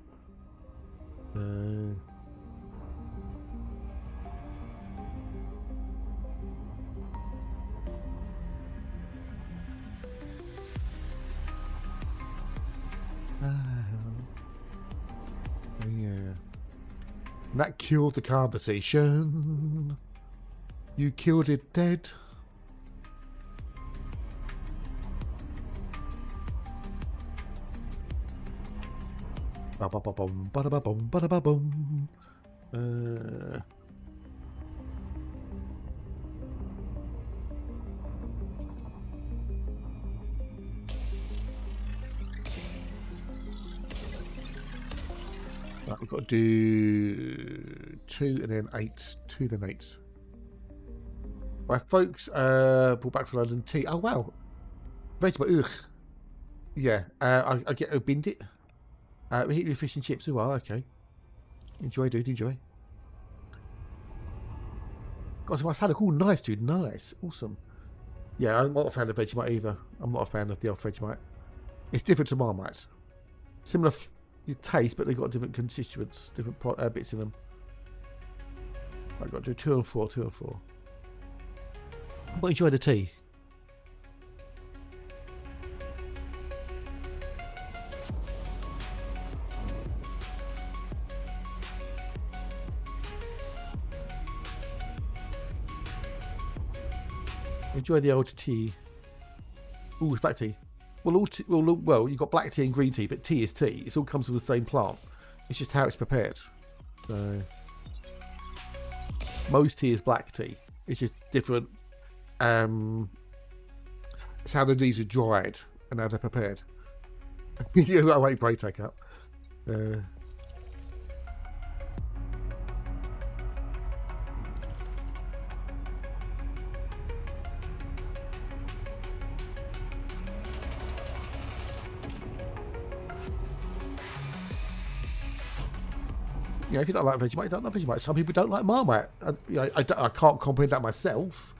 Yeah. That killed the conversation. You killed it dead. Ba-ba-ba-bum, ba-da-ba-bum, ba-da-ba-bum. We've got to do 2 and then 8. 2 then 8. Right, folks, brought back from London tea. Oh, wow. Vegetable, ugh. Yeah, I get a binned it. We hit your fish and chips. Oh, well, okay. Enjoy, dude, enjoy. God, so my salad. Oh, nice, dude, nice. Awesome. Yeah, I'm not a fan of Vegemite either. I'm not a fan of the old Vegemite. It's different to Marmite. Similar taste, but they've got different constituents, different bits in them. I've got to do 2 and 4, 2 and 4. But enjoy the tea. Enjoy the old tea. Ooh, it's black tea. Well, well, you've got black tea and green tea, but tea is tea. It all comes from the same plant. It's just how it's prepared. So, most tea is black tea. It's just different. It's how the leaves are dried and how they're prepared. I won't break take up. You know, if you don't like Vegemite, you don't like Vegemite. Some people don't like Marmite. I can't comprehend that myself.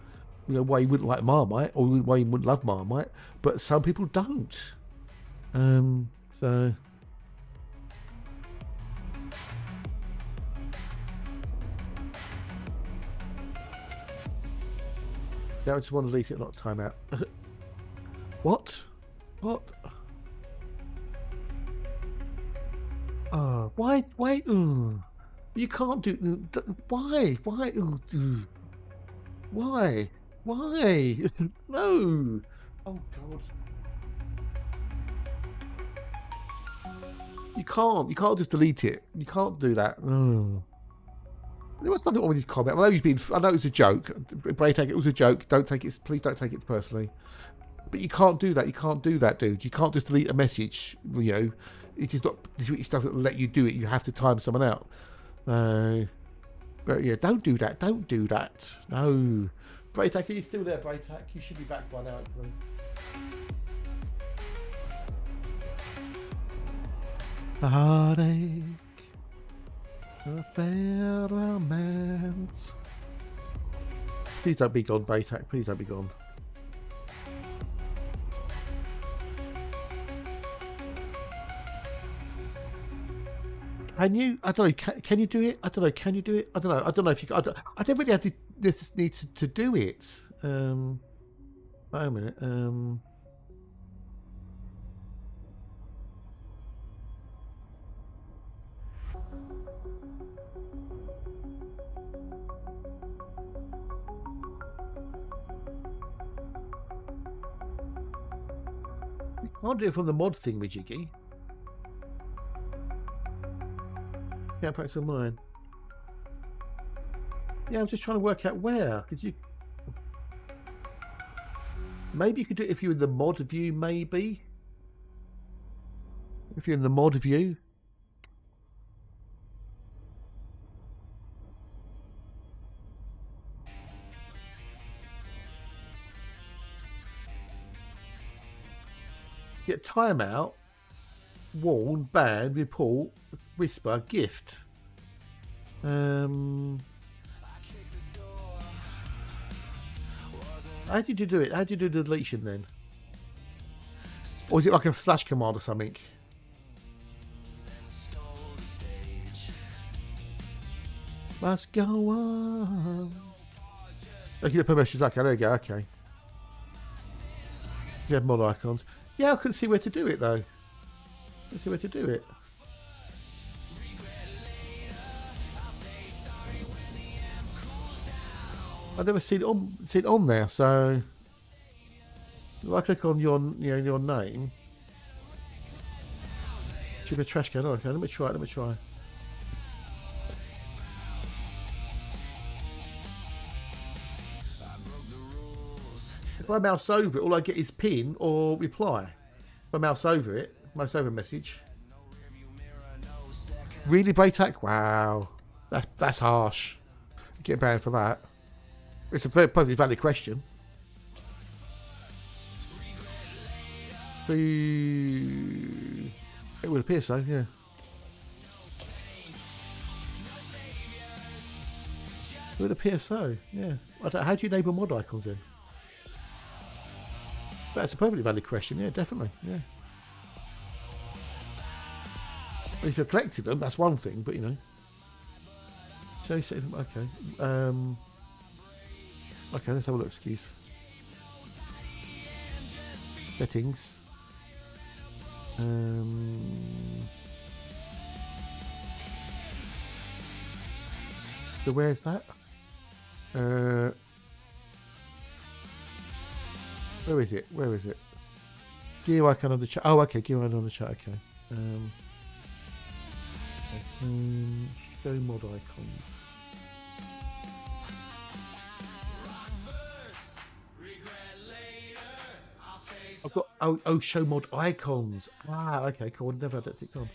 You know, why you wouldn't like Marmite or why you wouldn't love Marmite. But some people don't. So... I just want to delete it, not time out. What? What? Why? You can't do. Why? Why? Why? Why? No. Oh God. You can't just delete it. You can't do that. There was nothing wrong with his comment. I know it was a joke. Braytag, it was a joke. Please don't take it personally. But you can't do that. You can't do that, dude. You can't just delete a message. You know, it doesn't let you do it. You have to time someone out. But yeah, don't do that. Don't do that. No. Braytag, are you still there, Braytag? You should be back by now, hopefully. The heartache, a failed romance. Please don't be gone, Braytag. Please don't be gone. Can you? I don't know. Can you do it? I don't know. Can you do it? I don't know. I don't know if you. I don't really have to. This need to do it. Wait a minute. You can't do it from the mod thing, Majiggy. Yeah, practice on mine. Yeah, I'm just trying to work out where. Could you? Maybe you could do it if you're in the mod view. Maybe if you're in the mod view. Get timeout, warn, ban, report, whisper, gift. How did you do it? How did you do the deletion then? Or is it like a slash command or something? Must go on. Okay, the permissions. Okay, there you go. Okay. You have mod icons. Yeah, I couldn't see where to do it though. Let's see where to do it. I've never seen it on there, so if I click on your name, should be a trash can. Okay, let me try. If I mouse over it, all I get is pin or reply. If I mouse over it, mouse over message. Really, Baytak? Wow. That's harsh. Get banned for that. It's a very perfectly valid question. It would appear so, yeah. It would appear so, yeah. How do you enable mod icons then? That's a perfectly valid question, yeah, definitely, yeah. Well, if you've collected them, that's one thing, but you know. Okay. Okay, let's have a look, excuse. Settings. So where's that? Where is it? Where is it? Gear icon on the chat. Oh, okay, gear icon on the chat. Okay. Show mod icons. I've got show mod icons. Ah, okay, cool. Never had that ticked on.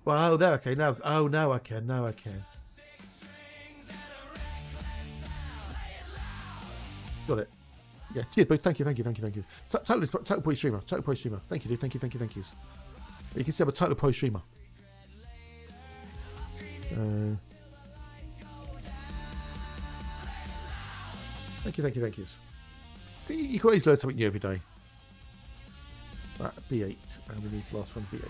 Well, oh, there. Okay, now. Oh, now I can. Now I can. Got it. Yeah, cheers, but thank you. Total Pro streamer. Thank you, dude. Thank you. You can see I'm a Total Pro streamer. Thank you. See, you can always learn something new every day. Right, B8, and we need the last one, B8.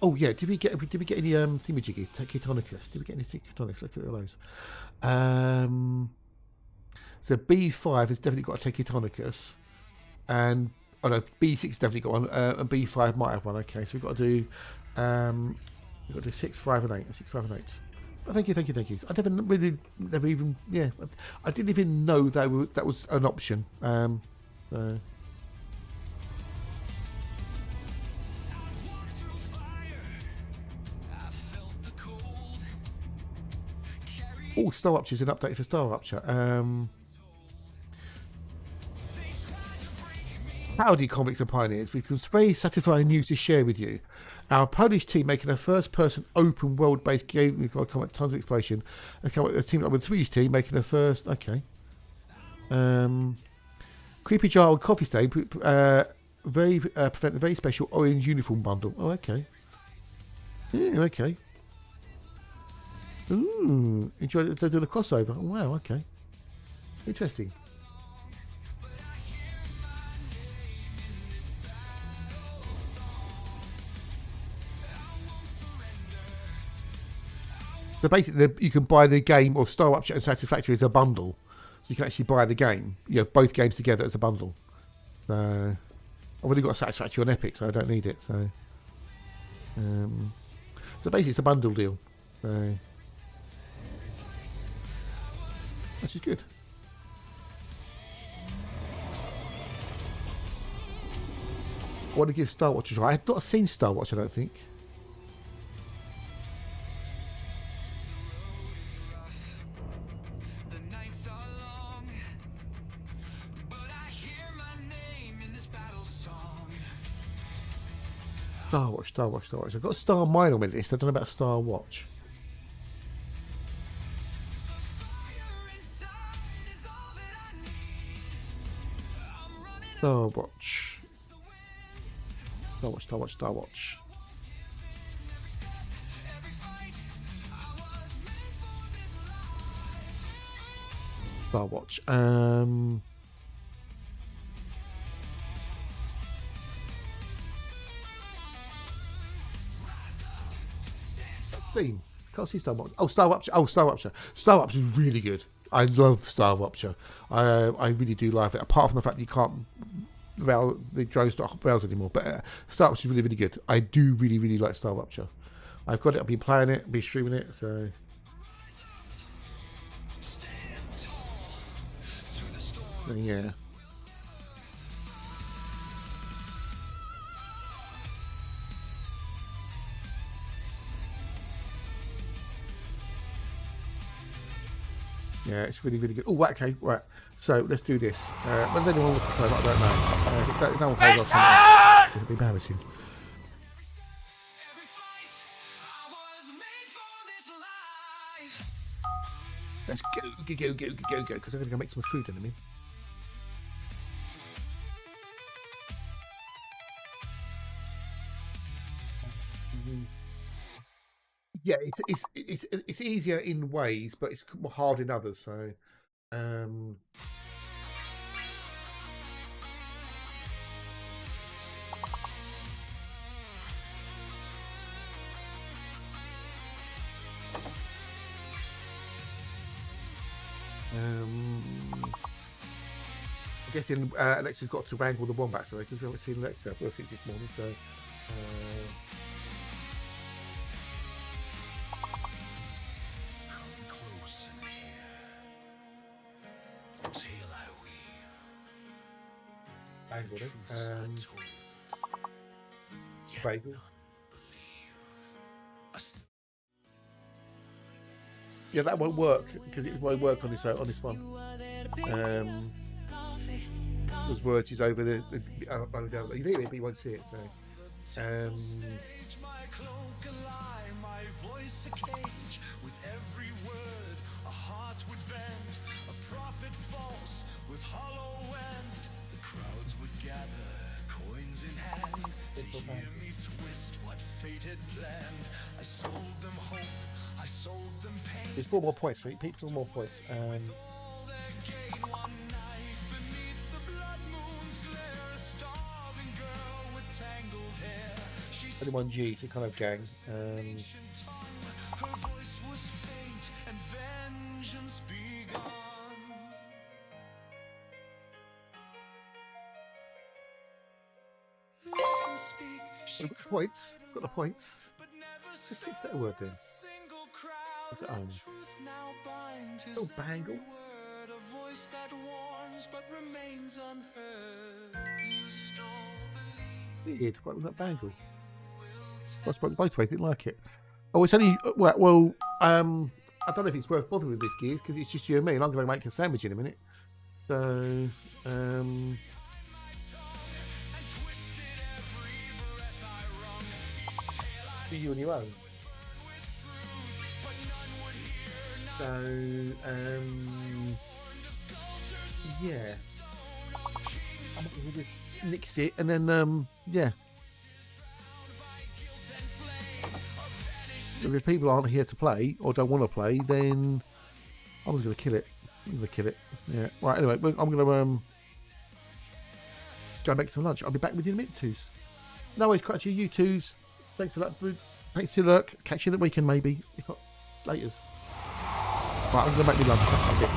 Oh yeah, did we get any thingamajiggy? Tectonicus. Did we get any Tectonicus? Look at all those. So B5 has definitely got a Tectonicus, and oh no, B6 definitely got one, and B5 might have one. Okay, so we've got to do 6, 5, and 8. 6, 5, and 8. Oh, thank you. I never even I didn't even know that was an option. Oh, Star Watcher's an update for Star Watcher. Howdy, comics and pioneers. We've some very satisfying news to share with you. Our Polish team making a first-person open world-based game. We've got tons of exploration. A team up with the Swedish team making a first. Okay. Creepy Jar and Coffee Stain. Present a very special orange uniform bundle. Oh, okay. Yeah, okay. Ooh, enjoy it. They're doing a crossover. Oh, wow, okay. Interesting. So basically, you can buy the game of Star Watcher and Satisfactory as a bundle. So you can actually buy the game, both games together as a bundle. I've already got Satisfactory on Epic, so I don't need it. So basically, it's a bundle deal. So, which is good. I want to give Star Watch a try. I have not seen Star Watch, I don't think. Star Watch. I've got Star Mine on my list. I don't know about Star Watch. Star Watch. Can't see Star Watch. Oh, Star Watcher. Star Watcher is really good. I love Star Watcher. I really do love it. Apart from the fact that you can't the drones not rails anymore, but Star Watcher is really, really good. I do really, really like Star Watcher. I've got it. I've been playing it. Been streaming it. So. Yeah. Yeah, it's really, really good. Oh, okay, right. So let's do this. Whether anyone wants to play, I don't know. If no one plays, I'll turn it off. It'll be embarrassing. Let's go, because I'm going to go make some food in a minute. Yeah, it's easier in ways, but it's more hard in others. So, I'm guessing Alexa's got to wrangle the wombat today because we haven't seen Alexa since this morning. So. Bagel. Yeah, that won't work because it won't work on this one. Those words is over the you need it, but you won't see it. So, there's 4 more points for Pete. 4 more points. Only 1 G, so kind of gang. Got the points. Got the points. It's a 6-letter word then. What's it on? Oh, bangle. Weird. What was that bangle? I spoke both ways. Didn't like it. Oh, it's only well. I don't know if it's worth bothering with this gear because it's just you and me, and I'm going to make a sandwich in a minute. So, for you on your own. So, yeah. I'm going to just nix it and then, yeah. If people aren't here to play or don't want to play, then I'm just going to kill it. I'm going to kill it. Yeah. Right, anyway, I'm going to go make some lunch. I'll be back with you in a minute, twos. No worries, catch you twos. Thanks a lot, food. Thanks for your look. Catch you at the weekend, maybe. If not, laters. Right, I'm going to make me lunch. Back in a bit.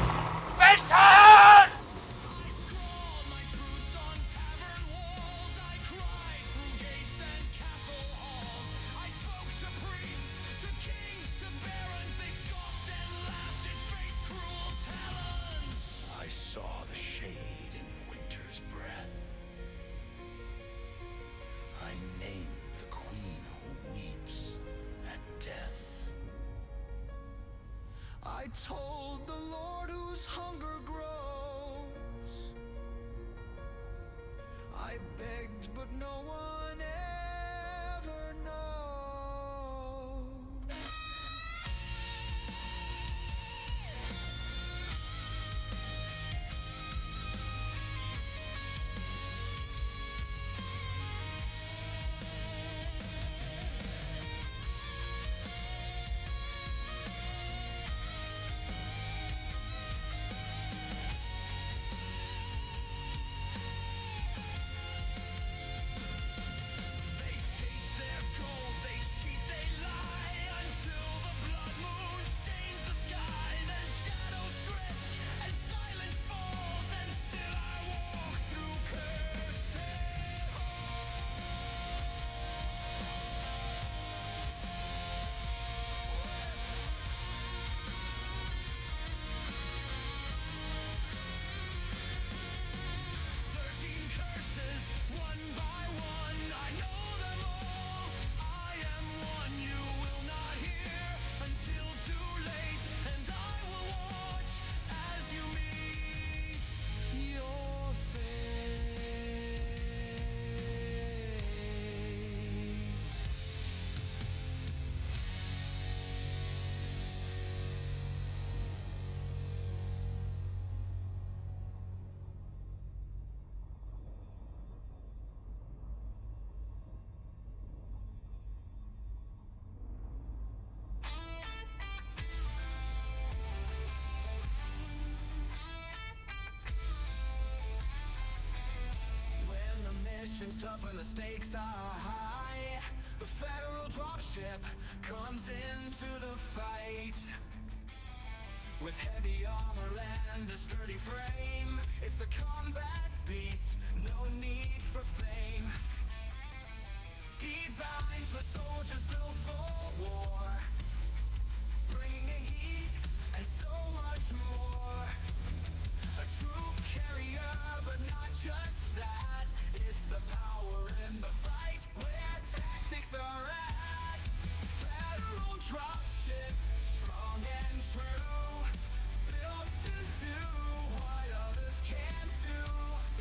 I told the Lord whose hunger grows. I begged, but no one ever knows. tough when the stakes are high. The federal dropship comes into the fight. With heavy armor and a sturdy frame, it's a combat beast, no need for fame. Designed for soldiers built for war, bringing the heat and so much more. A troop carrier, but not just that. It's the power in the fight where tactics are at. Federal dropship, strong and true, built to do what others can't do.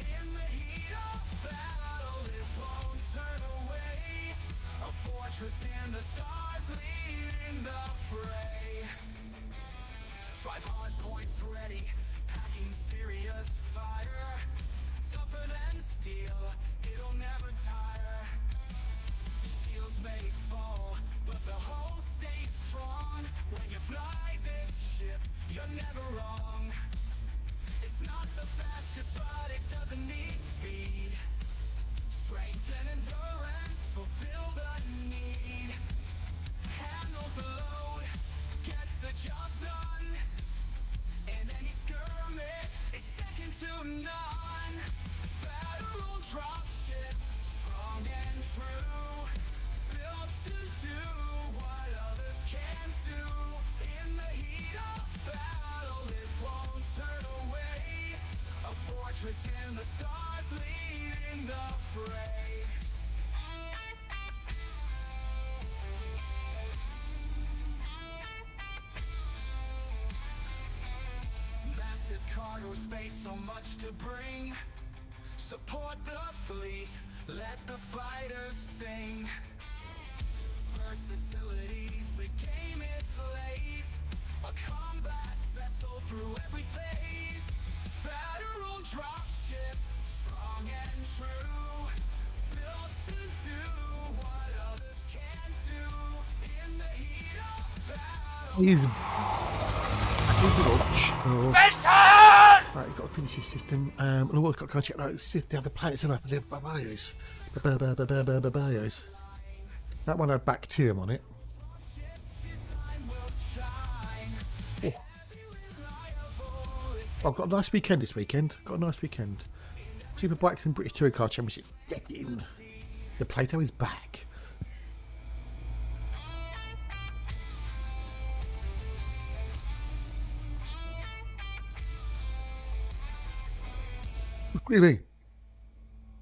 In the heat of battle, it won't turn away. A fortress in the stars, leading the fray. 5 hard points ready, packing serious fire. Tougher than steel, it'll never tire. Shields may fall, but the hull stays strong. When you fly this ship, you're never wrong. It's not the fastest, but it doesn't need speed. Strength and endurance fulfill the need. Handles the load, gets the job done. In any skirmish, it's second to none. Federal dropship, strong and true, built to do what others can't do. In the heat of battle, it won't turn away. A fortress in the stars, leading the fray. Massive cargo space, so much to bring. Support the fleet, let the fighters sing. Versatility's the game it plays. A combat vessel through every phase. Federal dropship, strong and true, built to do what others can't do. In the heat of battle. He's right, you've got to finish his system. Look, I've got to check out the other planets and the bios. Bios. That one had bacterium on it. Oh. I've got a nice weekend this weekend. Super Blacks and British Touring Car Championship. Get in. The Plato is back. Really?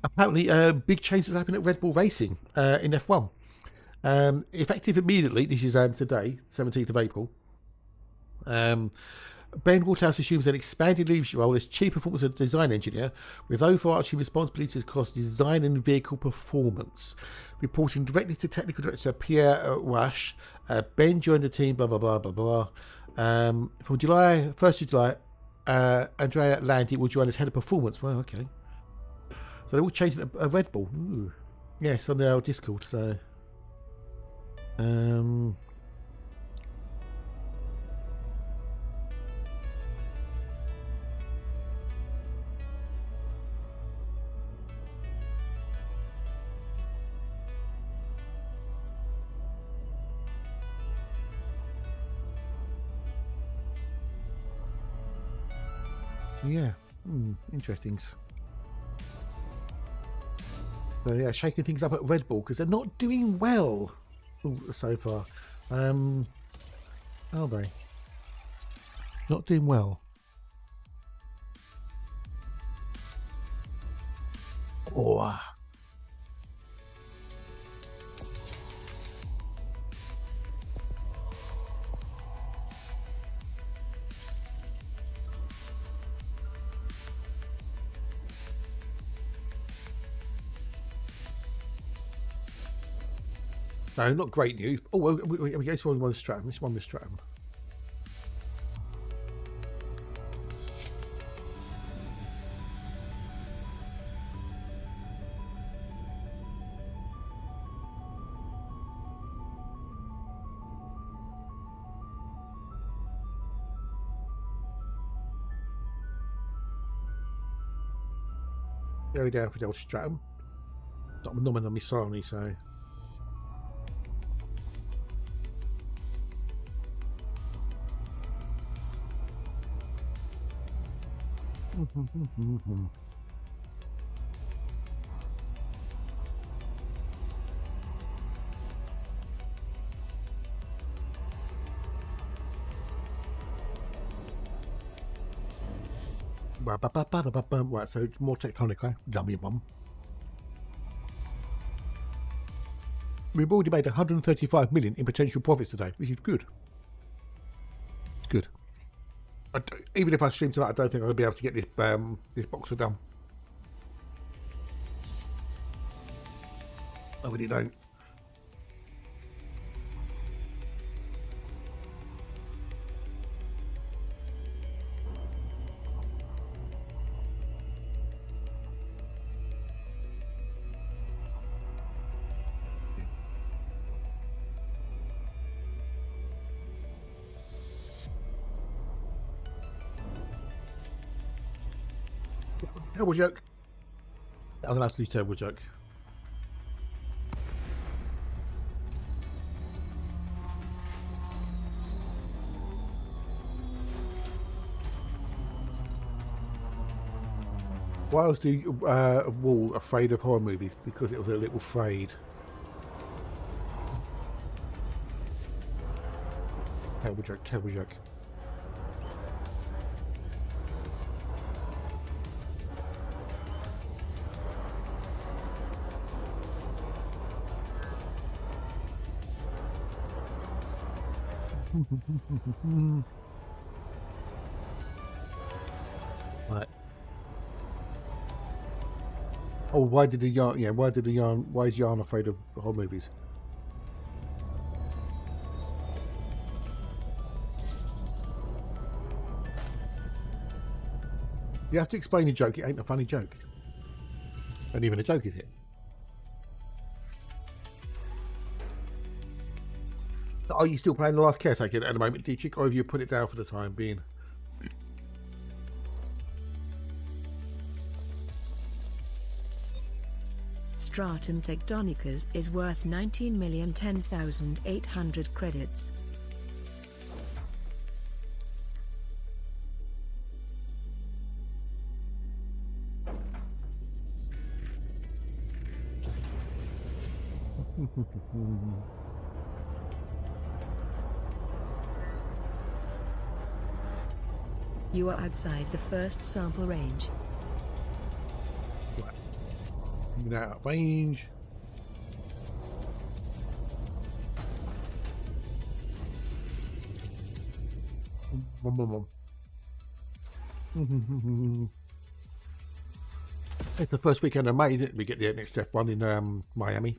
Apparently, big changes happened at Red Bull Racing in F1. Effective immediately, this is today, 17th of April. Ben Waterhouse assumes an expanded leadership role as Chief Performance and Design Engineer with overarching responsibilities across design and vehicle performance. Reporting directly to Technical Director Pierre Rush, Ben joined the team, blah, blah, blah, blah, blah. From July, 1st of July, Andrea Landi will join as Head of Performance. Well, okay. So they're all changing a Red Bull. Ooh. Yes, on their Discord, so... yeah, interesting. So yeah, shaking things up at Red Bull because they're not doing well so far. Are they? Not doing well. Oh. No, not great news. Oh, we go to one with Stratum. This one with Stratum. Very down for Delta Stratum. I'm not on my Sony, so. Right, so more tectonic, eh? Dummy bomb. We've already made 135 million in potential profits today, which is good. It's good. Even if I stream tonight, I don't think I'll be able to get this this boxer done. I really don't. Terrible joke. That was an absolutely terrible joke. Why was the wall afraid of horror movies? Because it was a little frayed. Terrible joke, terrible joke. Right. Oh, why did the yarn? Yeah, why did the yarn? Why is yarn afraid of horror movies? You have to explain a joke. It ain't a funny joke. Not even a joke, is it? Are you still playing The Last Caretaker at the moment, D-Chick, or have you put it down for the time being? Stratum Tectonicas is worth 19,010,800 credits. You are outside the first sample range. Coming out of range. It's the first weekend of May, isn't it? We get the next F1 in Miami.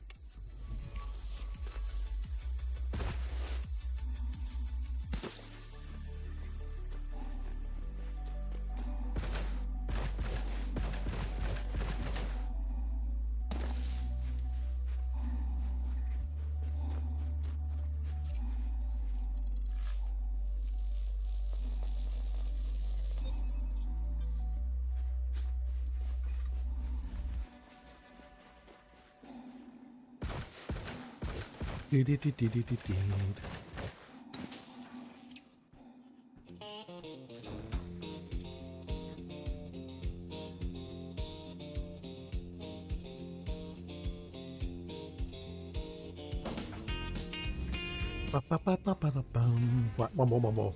Right, one more.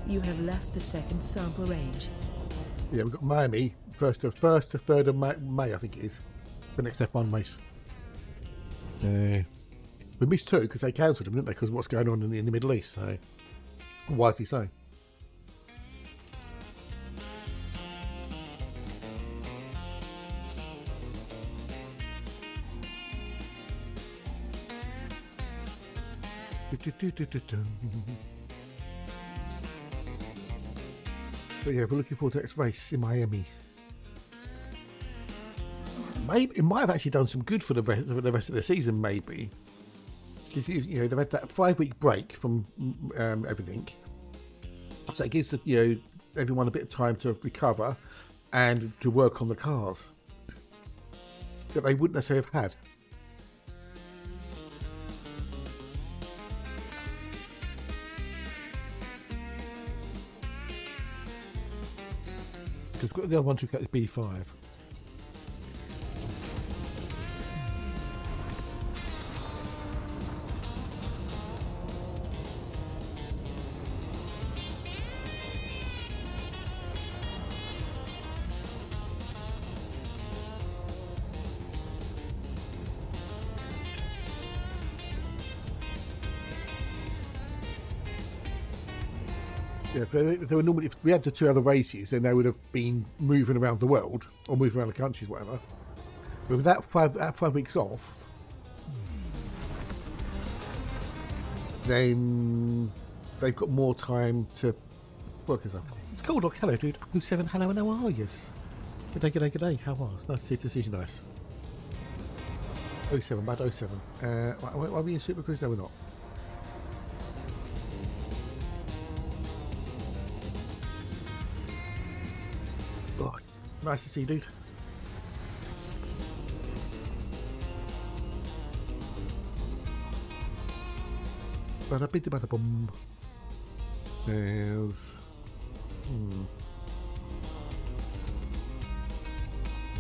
You have left the second sample range. Yeah, we've got Miami, first to 3rd of May, I think it is. The next F1 race. We missed 2 because they cancelled them, didn't they? Because of what's going on in the Middle East. So, wisely so. But yeah, we're looking forward to the next race in Miami. Maybe it might have actually done some good for the rest of the season. Maybe 'Cause you know, they've had that 5-week break from everything, so it gives everyone a bit of time to recover and to work on the cars that they wouldn't necessarily have had. Because the other one took out the B5. Yeah, but they were normally, if we had the 2 other races, then they would have been moving around the world or moving around the countries, whatever. But with that 5 weeks off, then they've got more time to work as well. It's cool, look, hello, dude. 07, hello, and how are you? Good day, good day, good day. How are you? Nice to see you, to see you, nice. 07, bad 07. Are we in Super Cruise? No, we're not. Right. Nice to see you, dude. Bada biddy bada bum. There's.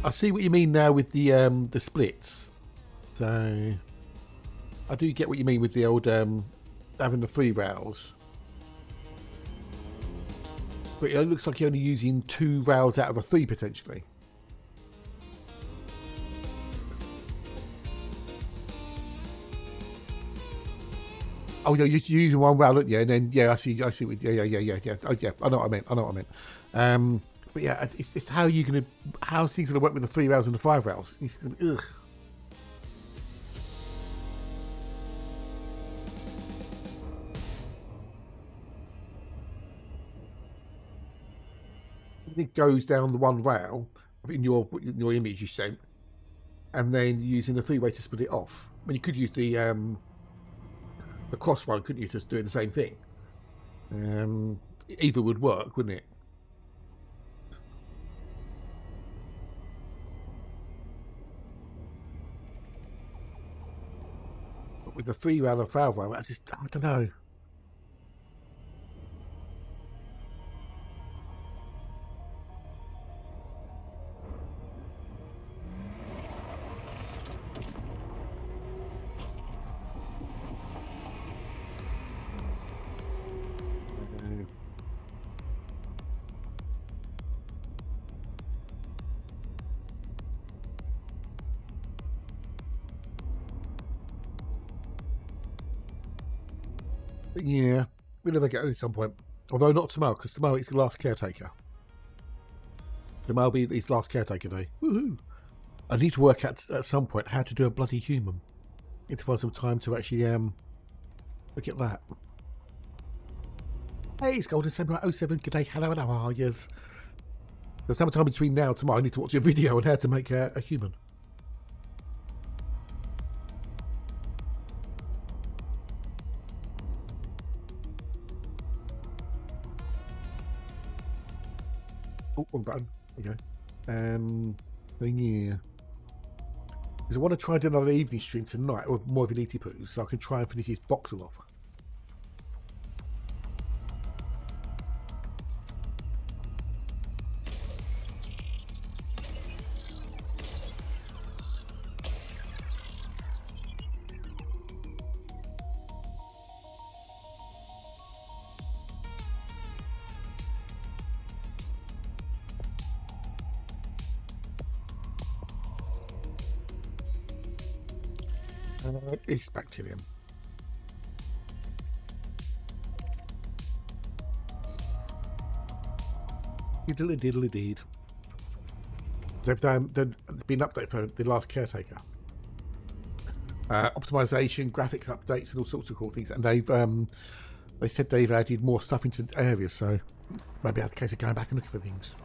I see what you mean now with the splits. So I do get what you mean with the old having the 3 rails. But it looks like you're only using 2 rails out of the 3 potentially. Oh, yeah, you're using 1 rail, aren't you? And then I see. Yeah. Oh, yeah. I know what I meant. But yeah, it's how's things gonna work with the 3 rails and the 5 rails? It's gonna be, ugh. It goes down the 1 rail in your image you sent, and then using the 3-way to split it off. I mean, you could use the cross one, couldn't you, just doing the same thing? Either would work, wouldn't it? But with the 3 rail and 5 rail, I don't know. Yeah, we'll never get it at some point. Although not tomorrow, because tomorrow it's the last caretaker. Tomorrow will be his last caretaker day. Woohoo! I need to work out at some point how to do a bloody human. Need to find some time to actually look at that. Hey, it's Golden Samurai 07. Good day, hello, and how are yous? There's no time between now and tomorrow. I need to watch a video on how to make a human. Oh, wrong button. Okay. Thing here. Because I want to try and do another evening stream tonight with more of an ET poo, so I can try and finish this boxel off. It's bacterium. Diddly diddly deed. They've been updated for the last caretaker. Optimization, graphics updates, and all sorts of cool things. And they said they've added more stuff into areas, so maybe that's the case of going back and looking for things.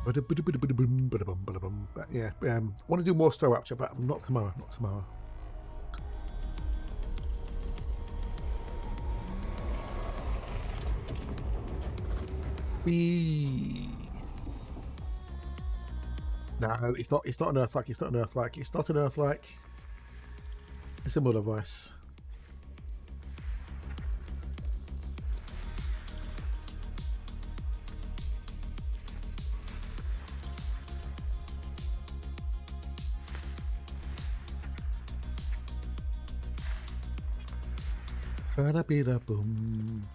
But yeah, I want to do more Star Rapture, but not tomorrow. Not tomorrow. No, it's not. It's not an Earth-like. It's not an Earth-like. It's not an Earth-like. It's a multiverse. Ba-da-be-da-boom.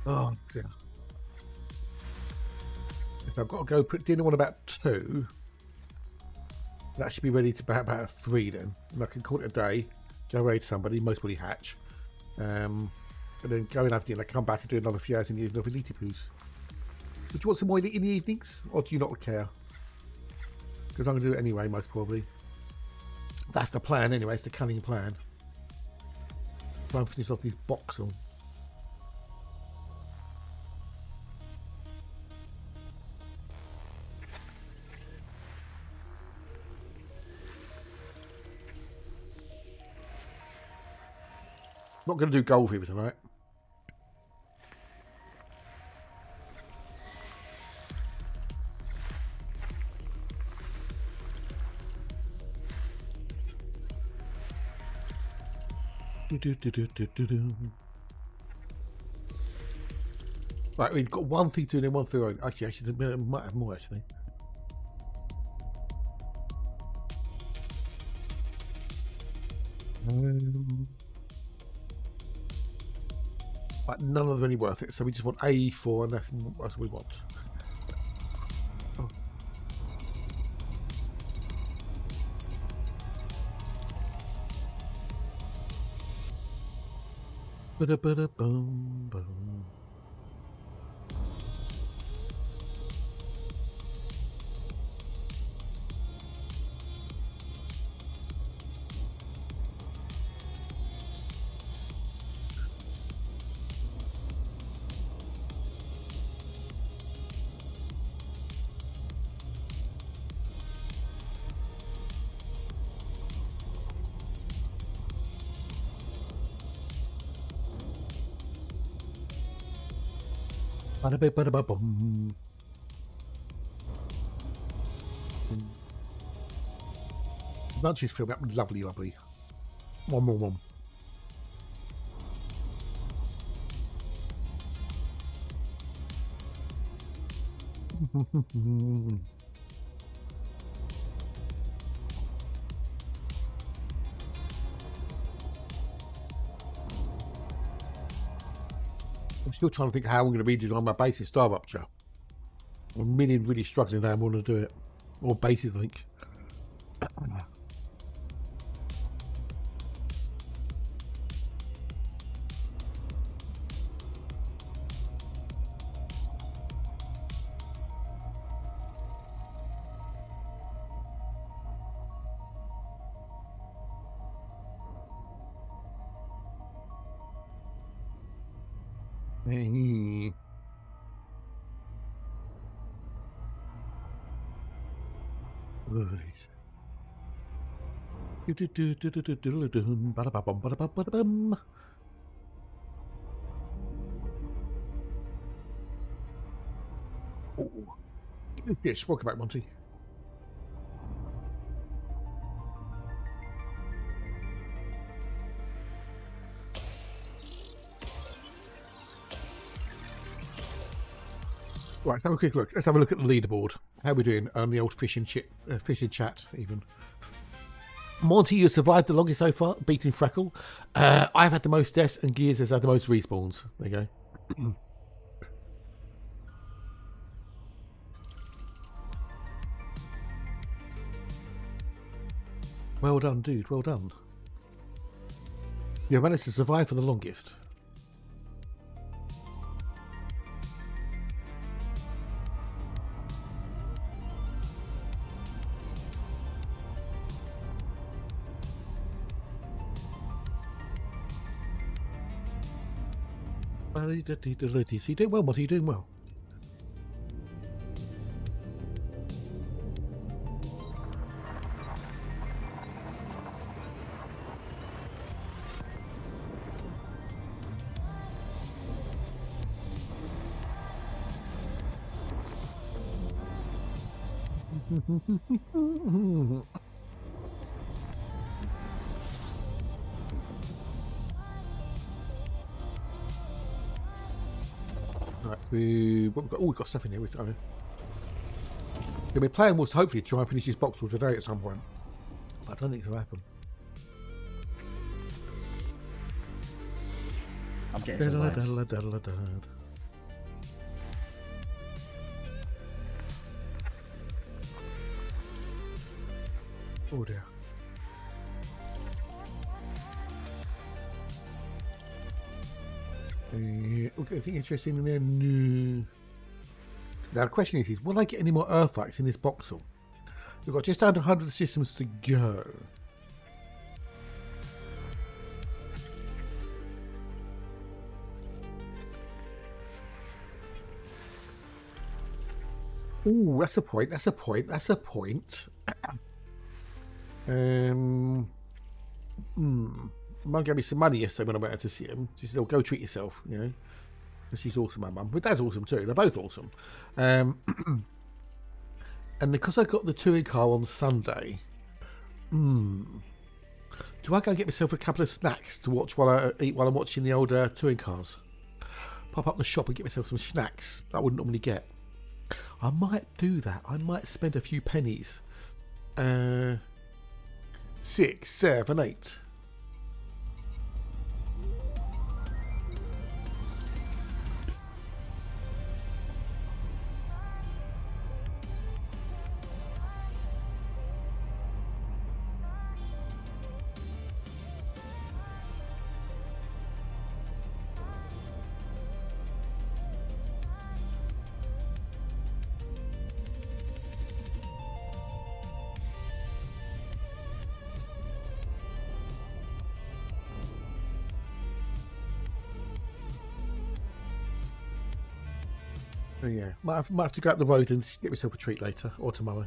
Oh dear. If I've got to go put dinner on about 2, that should be ready to about 3 then. And I can call it a day, go raid somebody, most probably Hatch. And then go and have dinner, come back and do another few hours in the evening of Elite Poos. Would you want some more Elite in the evenings? Or do you not care? Because I'm going to do it anyway, most probably. That's the plan anyway, it's the cunning plan. Try and finish off these boxel. Not going to do gold fever tonight. Right, we've got 1 thing doing and 1 thing. Actually, I might have more actually. But none of them are any worth it, so we just want A4 and that's what we want. Oh. Ba-da-ba-da-boom, boom. Ba-da-ba-ba-da-ba-boom. Lunches filled up, lovely, lovely. One more. I'm still trying to think how I'm going to redesign my base in Star Rapture. I'm really struggling how I'm going to do it. Or bases, I think. Fish, welcome back, Monty. Right, let's have a quick look. Let's have a look at the leaderboard. How are we doing on the old fishing chat, even? Monty, you survived the longest so far, beating Freckle. I've had the most deaths, and Gears has had the most respawns. There you go. Well done, dude. Well done. You managed to survive for the longest. you're doing well, Monty. You're doing well. Right, we've got stuff in here. My plan was to hopefully try and finish this box for today at some point, but I don't think it'll happen. I'm getting some legs. Oh dear. Okay, anything interesting in there? No. Now the question is will I get any more Earthlights in this boxel? We've got just under 100 systems to go. Oh, that's a point. That's a point. That's a point. Mum gave me some money yesterday when I went out to see him. She said, "Oh, go treat yourself," you know. And she's awesome, my mum. But Dad's awesome too. They're both awesome. And because I got the touring car on Sunday, do I go get myself a couple of snacks to watch while I eat while I'm watching the old touring cars? Pop up the shop and get myself some snacks that I wouldn't normally get. I might do that. I might spend a few pennies. 6, 7, 8. So yeah, might have to go up the road and get myself a treat later or tomorrow.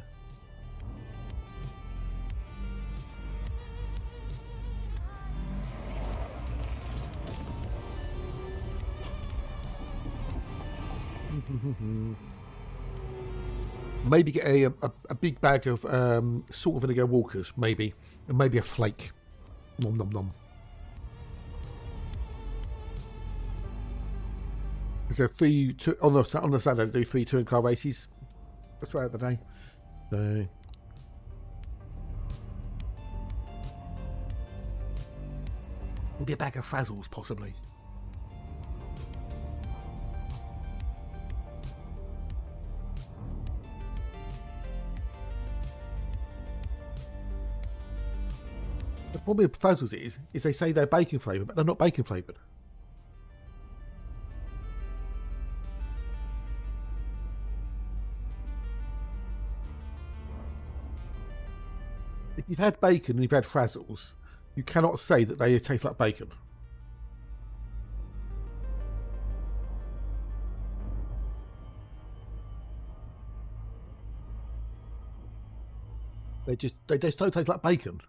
Maybe get a big bag of salt and vinegar Walkers, maybe, and maybe a flake. Nom nom nom. So on the Saturday they do 3 touring car races throughout the day. So maybe a bag of Frazzles possibly. The problem with Frazzles is they say they're bacon flavoured, but they're not bacon flavoured. If you've had bacon and you've had Frazzles, you cannot say that they taste like bacon. They just don't taste like bacon.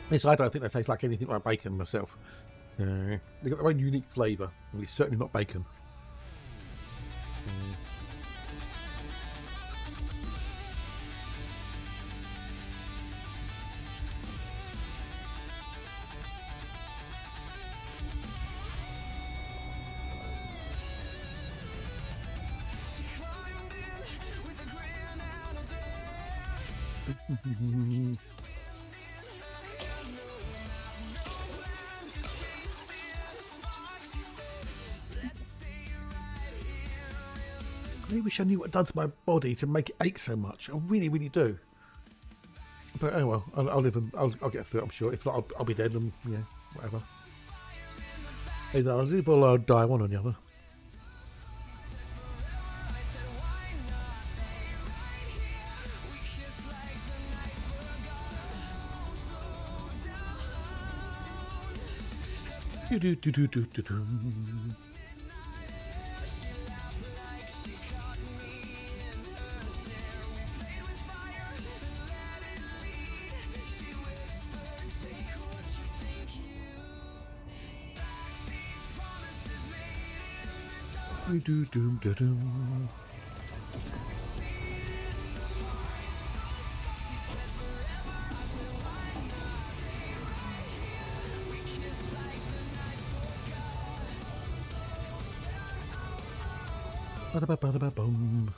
Yes, I don't think they taste like anything like bacon myself. They've got their own unique flavour, and it's certainly not bacon. I really wish I knew what I'd done to my body to make it ache so much. I really, really do. But oh well, I'll live and I'll get through it, I'm sure. If not, I'll be dead and yeah, whatever. Either I'll live or I'll die, one or the other. Do-do-do-do-do-do-do. Do-do-do-do-do. Ba-da-ba-ba-da-ba-boom.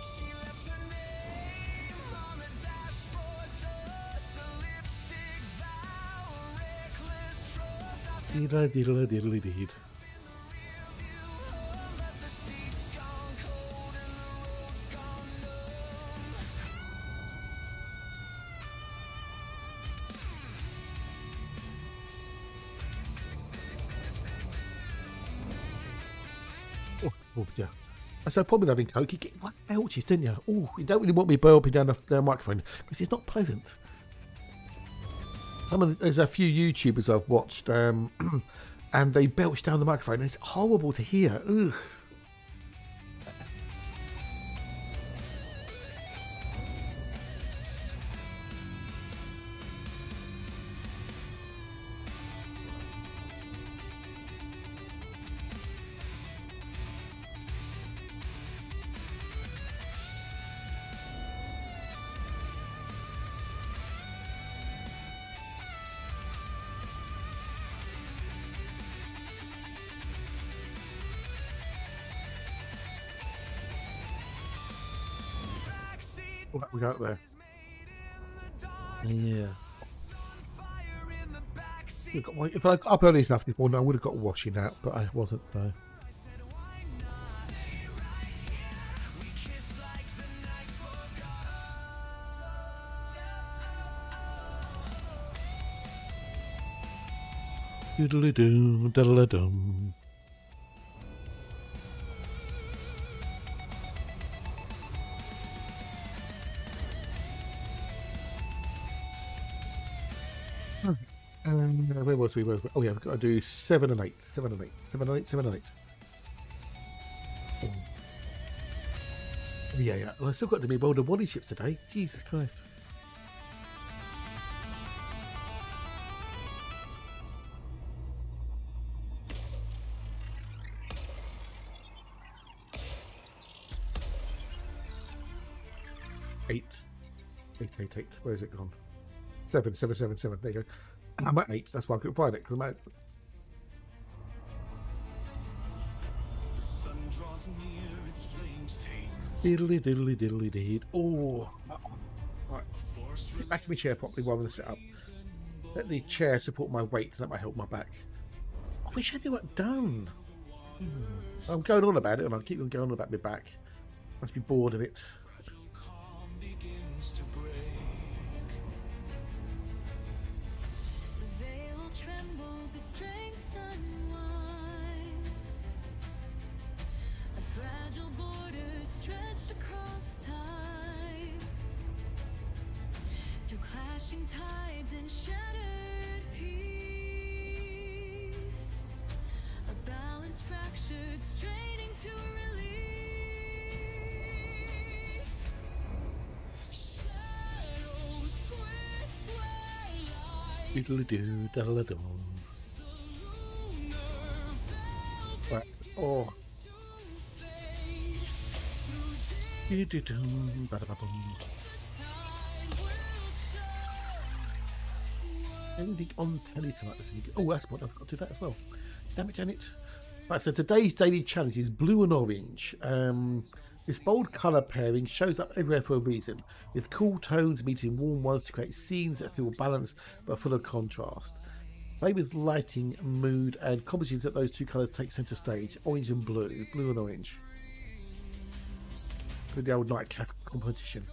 She left her name on the dashboard dust, a lipstick vow, a reckless trust. I still Diddle-diddle-diddle-did. but the seat's gone cold and the road's gone numb. Oh, yeah. That's the problem with having coke. You get like belches, don't you? Oh, you don't really want me burping down the microphone because it's not pleasant. There's a few YouTubers I've watched, and they belch down the microphone. It's horrible to hear. Ugh. What we got there? Yeah. If I got up early enough this morning, I would have got washing out, but I wasn't, so. Doodly-doo, diddle-a-dum. Where was we? Oh yeah, we've got to do 7 and 8. 7 and 8. 7 and 8. 7 and 8. Yeah. Well, I still got to be bold of body ships today. Jesus Christ. Eight. Where's it gone? 7. There you go. I'm at 8. That's why I couldn't find it. Because I'm at. The sun draws near, its flames take Diddly-diddly-diddly-did. Oh. Right. Sit back in my chair properly while I sit up. Let the chair support my weight. That might help my back. I wish I knew what I'd done. I'm going on about it, and I'll keep on going on about my back. Must be bored of it. calm begins to break. The veil trembles, its strength unwinds. A fragile border stretched across time. Through clashing tides and shattered peace. A balance fractured, straining to release. Shadows twist where light Diddly-doo, diddle-a-dum. Right. Oh. Doo-doo-dum, ba-da-ba-bum. Anything on telly tonight? Oh, that's what I've got to do that as well. Damn it, Janet. Right, so today's daily challenge is blue and orange. This bold colour pairing shows up everywhere for a reason, with cool tones meeting warm ones to create scenes that feel balanced but full of contrast. Play with lighting, mood, and combinations that those two colours take centre stage, orange and blue and orange. For the old nightcap competition.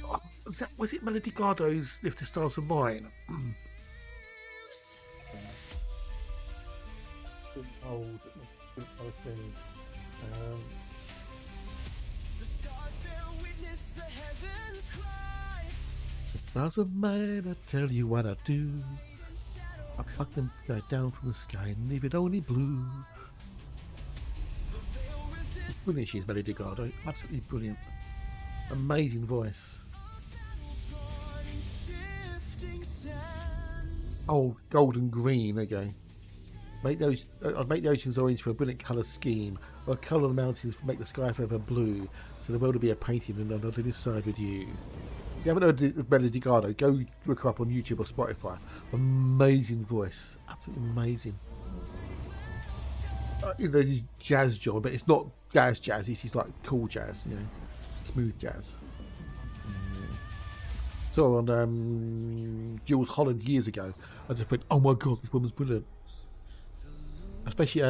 Oh, was it Melody Gardo's Lift the Stars of Mine? Old, I was saying, heavens cry. Doesn't matter, tell you what I do. I pluck them down from the sky and leave it only blue. Brilliant she is, Melody Gardo. Absolutely brilliant. Amazing voice. Shifting sands. Oh, golden green. There you go. I'd make the oceans orange for a brilliant colour scheme. Or colour the mountains make the sky forever blue. So the world will be a painting and I'll live inside with you. If you haven't heard Melody Gardo, go look her up on YouTube or Spotify. Amazing voice. Absolutely amazing. You know, jazz job, but it's not jazz. This is like cool jazz, you know, smooth jazz. So on Jules Holland years ago, I just went, "Oh my god, this woman's brilliant." Especially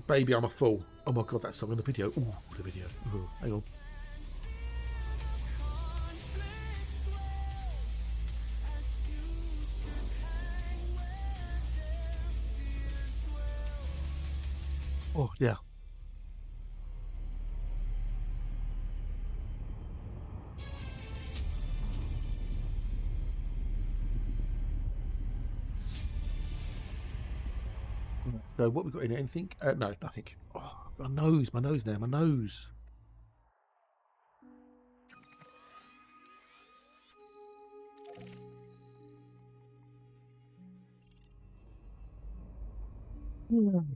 "Baby, I'm a Fool." Oh my god, that song in the video. Ooh, the video. Ooh, hang on. Oh, yeah. So what we got in here? Anything? No, nothing. Oh, my nose now, my nose.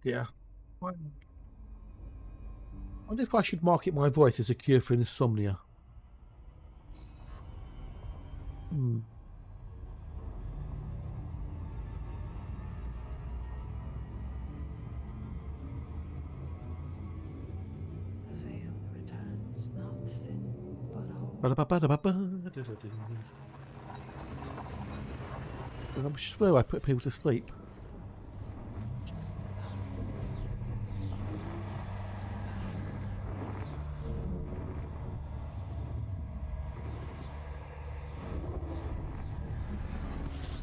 Yeah. I wonder if I should market my voice as a cure for insomnia. The veil returns not thin but whole. I swear I put people to sleep. Stars to fall just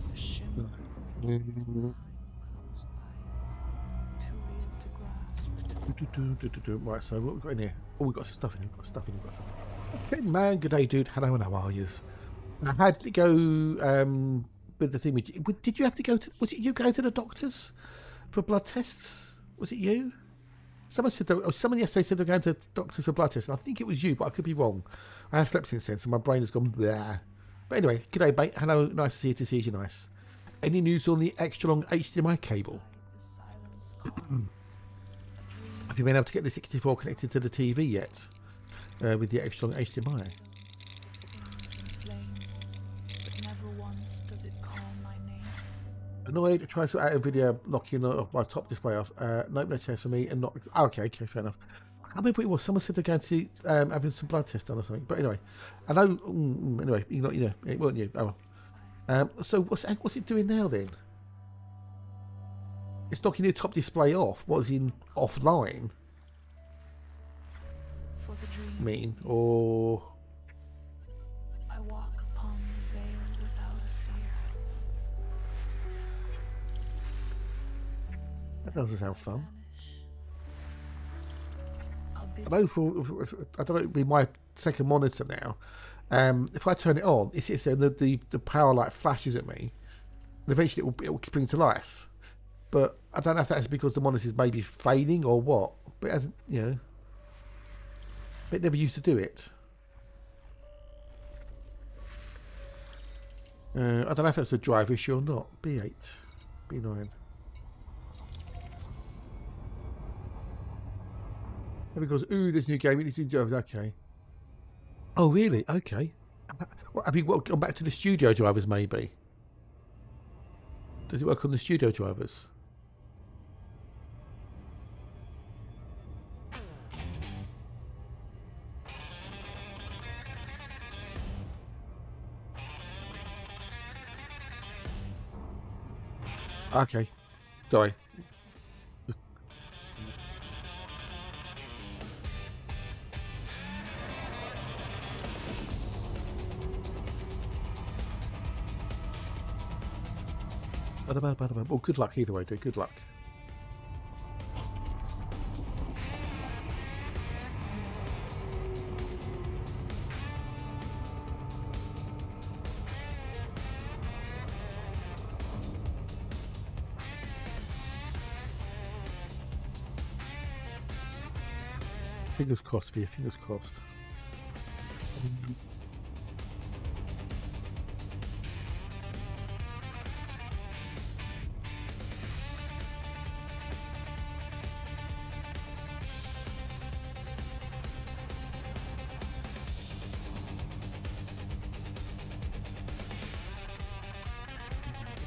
the shimmer begins behind closed eyes, too real to grasp. Right, so what we got in here? Oh, we got stuff in here. Okay, man, good day, dude. Hello, and how are you? How did it go with the thing? Did you have to go to? Was it you going to the doctors for blood tests? Was it you? Someone said someone yesterday said they're going to doctors for blood tests. And I think it was you, but I could be wrong. I have slept since then, so my brain has gone there. But anyway, good day, mate. Hello, nice to see you. To see you, nice. Any news on the extra long HDMI cable? The silence calls. Have you been able to get the 64 connected to the TV yet? With the extra long HDMI? It sings in flame, but never once does it call my name. Annoyed, try to sort out a video locking my top display off. Nope, no test for me and not. Oh, okay, fair enough. I can't remember what it was. Someone said they're going to having some blood tests done or something. But anyway, I know. Anyway, it wasn't you. Oh well. So what's it doing now then? It's knocking the top display off. What is in offline? For the dream Mean or I walk upon the veil without a fear. that doesn't sound fun. Vanish. I'll bid I know I don't know. It'd be my second monitor now. If I turn it on, it sits there and the power light flashes at me, and eventually it will spring to life. But I don't know if that's because the monitor is maybe fading or what. But it hasn't, it never used to do it. I don't know if that's a drive issue or not. B8, B9. Because this new game, it needs okay. Oh really? Okay. Well, have you gone back to the studio drivers? Maybe. Does it work on the studio drivers? Okay, sorry. Well, good luck either way, dude. Good luck. fingers crossed for you, fingers crossed.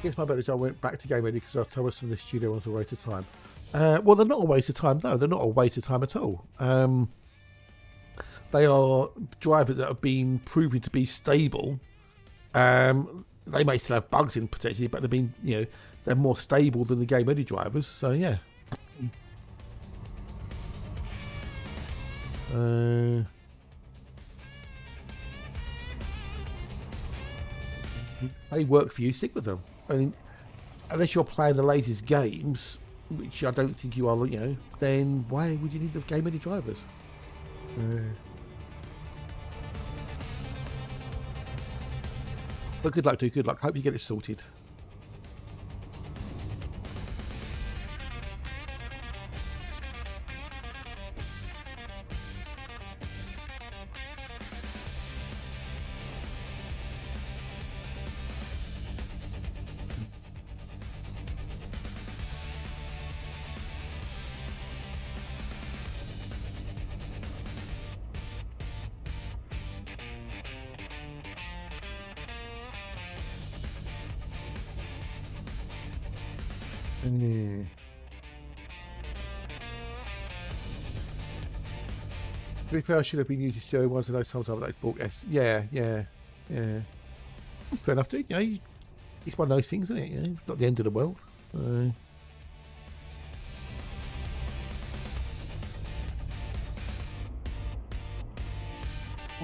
Against my better, I went back to game ready because I told us from the studio was a waste of time. Well, they're not a waste of time. No, they're not a waste of time at all. They are drivers that have been proven to be stable. They may still have bugs in potentially, but they've been, they're more stable than the game ready drivers. So yeah. They work for you. Stick with them. I mean, unless you're playing the latest games, which I don't think you are, then why would you need the game ready drivers? But good luck, dude. Good luck. Hope you get it sorted. To be fair, I should have been using Joe once of those times I've like bought S. Yeah. It's fair enough, dude. It's one of those things, isn't it? It's not the end of the world. I'm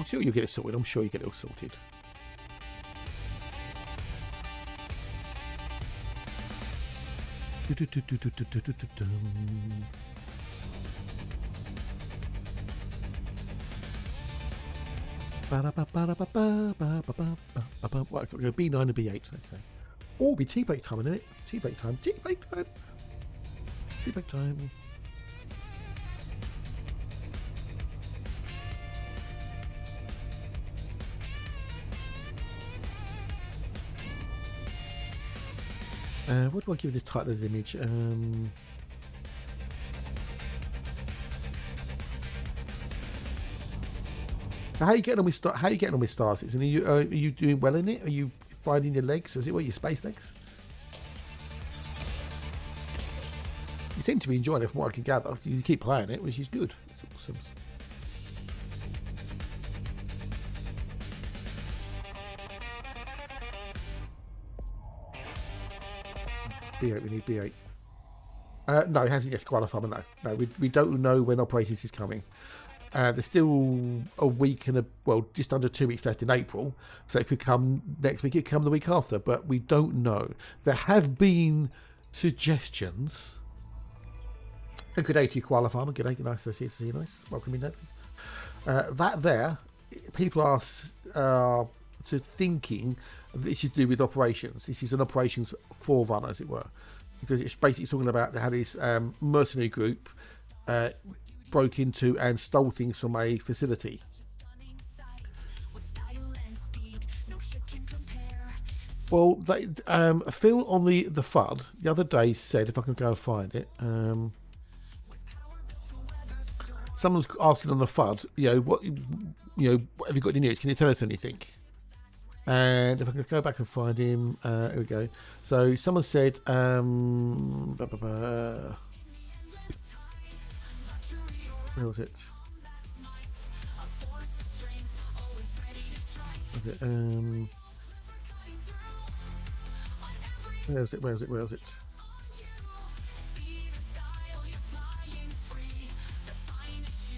sure you'll get it sorted. I'm sure you get it all sorted. Right, go B9 and B8. Okay. Oh, be tea break time, isn't it? Tea break time. Tea break time. Tea break time. What do I give this title of the image? How are you getting on with How are you getting on with Star Citizen? Are you doing well in it? Are you finding your legs? Is it what your space legs? You seem to be enjoying it from what I can gather. You keep playing it, which is good. It's awesome. B8, we need B8. No, it hasn't yet qualified. No, we don't know when Operations is coming. There's still a week and just under 2 weeks left in April, so it could come next week. It could come the week after, but we don't know. There have been suggestions. A good day to you, qualifier. Good day, nice to see you. Nice, welcome in there. That there, people are to thinking this is to do with operations. This is an operations forerunner, as it were, because it's basically talking about how this mercenary group broke into and stole things from a facility. Well, they, Phil on the FUD the other day said, if I can go and find it, someone's asking on the FUD, what have you got any news? Can you tell us anything? And if I can go back and find him, here we go. So someone said, where was it? Where is it?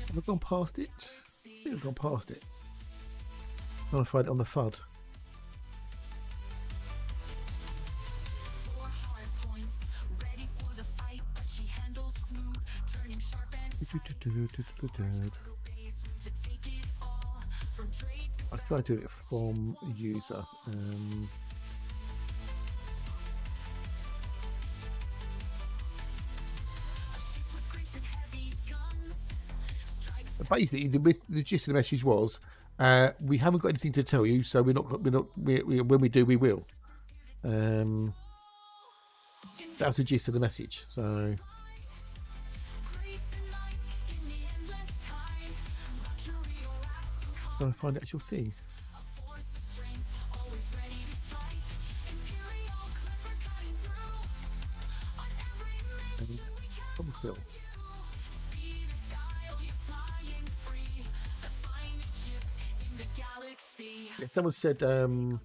Have I gone past it? I think I've gone past it. I'm trying to find it on the FUD. I'll try to do it from user. basically, the gist of the message was, we haven't got anything to tell you, so when we do, we will. That was the gist of the message. So, trying to find the actual thing. Fill. Yeah, someone said, can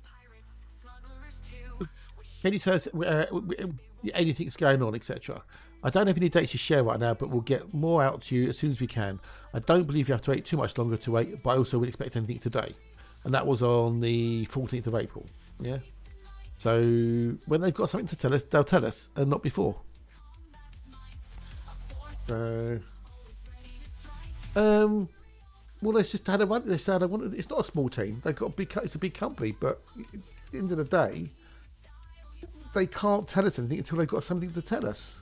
you tell us anything's going on, etc.? I don't have any dates to share right now, but we'll get more out to you as soon as we can. I don't believe you have to wait too much longer to wait, but I also wouldn't expect anything today. And that was on the 14th of April. Yeah. So when they've got something to tell us, they'll tell us, and not before. So, well, they just had a one. They said, it's not a small team. They've got a big. It's a big company, but at the end of the day, they can't tell us anything until they've got something to tell us.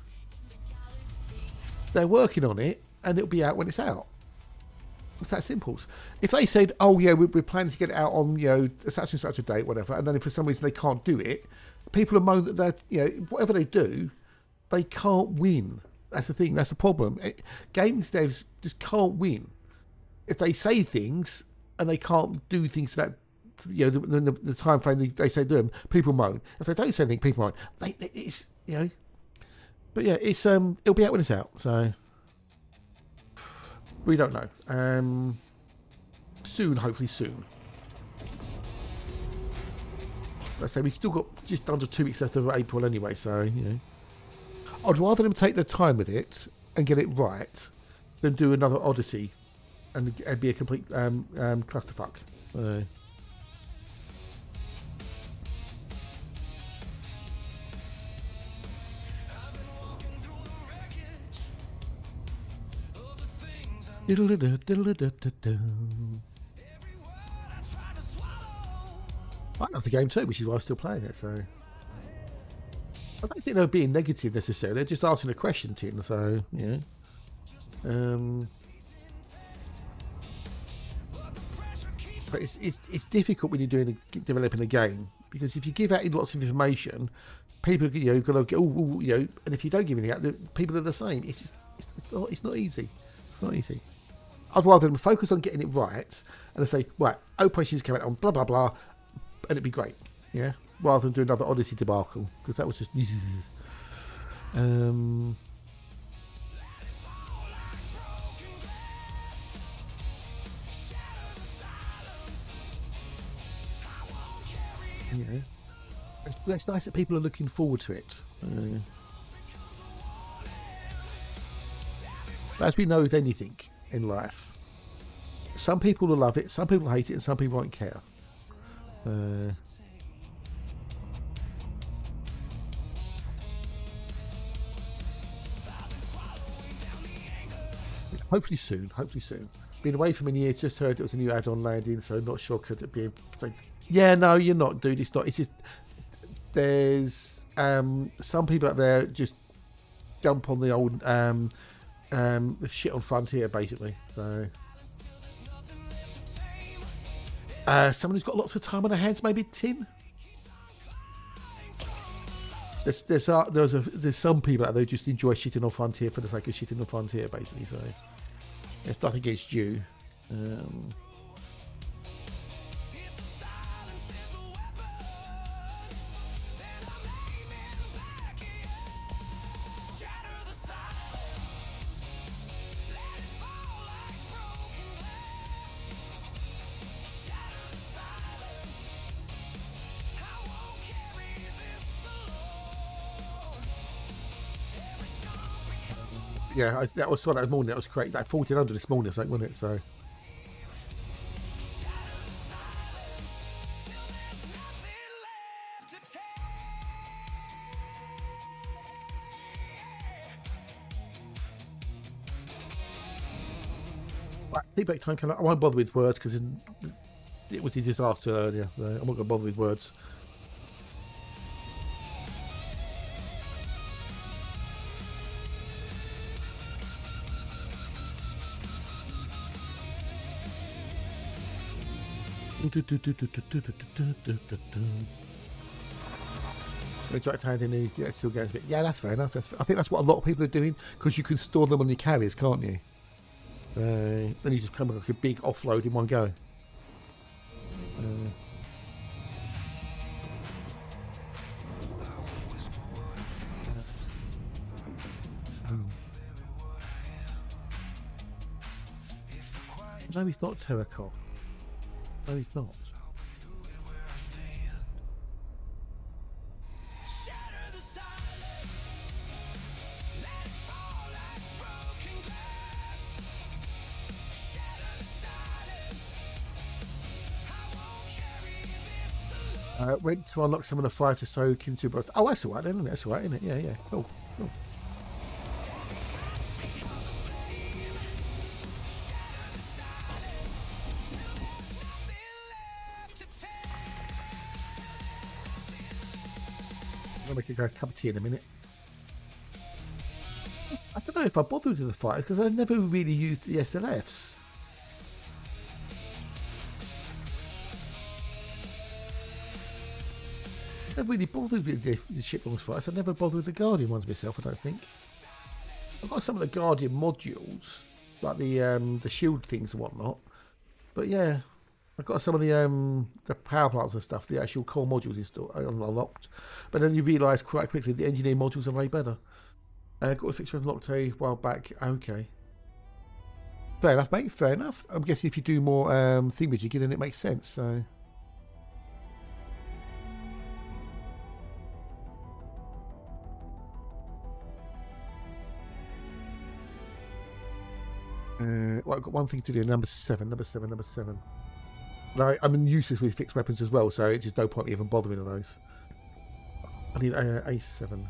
They're working on it, and it'll be out when it's out. It's that simple. If they said, "Oh yeah, we're planning to get it out on such and such a date, whatever," and then if for some reason they can't do it, people are moaning that they're whatever they do, they can't win. That's the thing. That's the problem. Games devs just can't win. If they say things and they can't do things that the time frame they say do them, people moan. If they don't say anything, people moan. It's but yeah, it's it'll be out when it's out. So we don't know. Soon, hopefully soon. Let's say we still got just under 2 weeks left of April anyway. So I'd rather them take their time with it and get it right than do another Odyssey and be a complete clusterfuck. I love the game too, which is why I'm still playing it. So I don't think they're being negative necessarily. They're just asking a question, Tin. So yeah. But it's difficult when you're developing a game, because if you give out lots of information, people gonna go and if you don't give anything out, the people are the same. It's not easy. It's not easy. I'd rather them focus on getting it right and they say, right, operations came out on blah blah blah, and it'd be great. Yeah. Rather than do another Odyssey debacle, because that was just it's nice that people are looking forward to it. As we know with anything in life, some people will love it, some people hate it, and some people won't care. Hopefully soon. Been away for many years, just heard it was a new add-on landing, so not sure could it be yeah, no, you're not, dude. It's not. It's just there's some people out there just jump on the old shit on Frontier, basically. So someone who's got lots of time on their hands, maybe Tin. There's some people out there who just enjoy shitting on Frontier for the sake of shitting on Frontier, basically. So it's nothing against you. Yeah, that was that morning. That was correct. That 1400 this morning, I think, wasn't it? So. Right, feedback time. I won't bother with words because it was a disaster earlier. So I'm not going to bother with words. Still goes a bit. Yeah, that's fair enough. I think that's what a lot of people are doing because you can store them on your carriers, can't you? Then you just come with like a big offload in one go. No, he's not Terracoff. No, he's not. Shatter the silence. Let it fall like broken glass. Shatter the silence. I won't carry this alone. Went to unlock some of the fire to soak into. But oh, that's alright then, isn't it? That's alright, isn't it? Yeah, yeah. Cool. I'll make a cup of tea in a minute. I don't know if I bothered with the fighters because I never really used the SLFs. I never really bothered with the shiplongs fighters. I never bothered with the Guardian ones myself, I don't think. I've got some of the Guardian modules, like the shield things and whatnot. But yeah, I've got some of the power plants and stuff, the actual core modules installed, unlocked. But then you realise quite quickly the engineer modules are way better. Got a fixed unlocked a while back. Okay. Fair enough, mate. Fair enough. I'm guessing if you do more thingamajig, then it makes sense. So. Well, I've got one thing to do. Number seven. No, I'm useless with fixed weapons as well, so it's just no point even bothering with those. I need A7.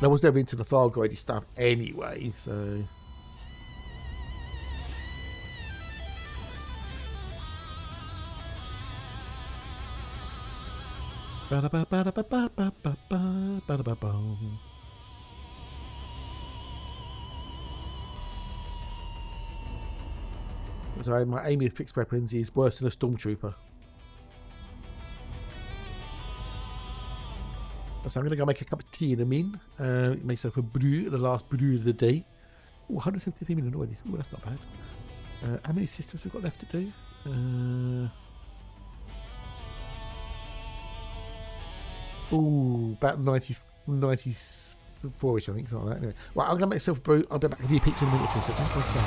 I was never into the Thargoidy stuff anyway, so. So my aim with fixed weapons is worse than a stormtrooper. So I'm going to go make a cup of tea in a min. Make myself a brew, the last brew of the day. Ooh, 173 minutes already. Ooh, that's not bad. How many systems we've got left to do? Ooh, about 94ish, I think, something like that. Anyway, right, I'm going to make myself a brew. I'll be back with you picture in a minute or two, so don't go far.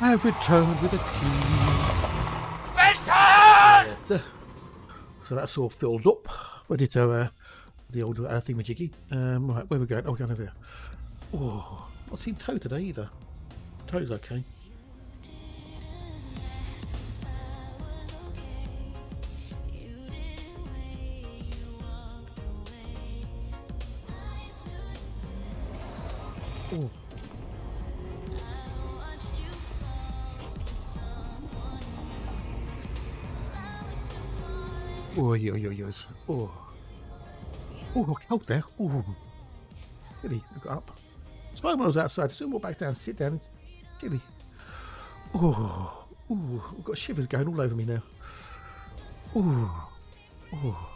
I have returned with a team. So that's all filled up. Ready to the old thingamajiggy. Right, where are we going? Oh, we're going over here. Oh, not seen Toe today either. Toe's okay. Oh. Oh, yes. Oh. Oh, cold there. Oh. Really, I got up. It's fine when I was outside. Soon walk back down, sit down. Chilly. Oh. Oh. I've got shivers going all over me now. Oh. Oh.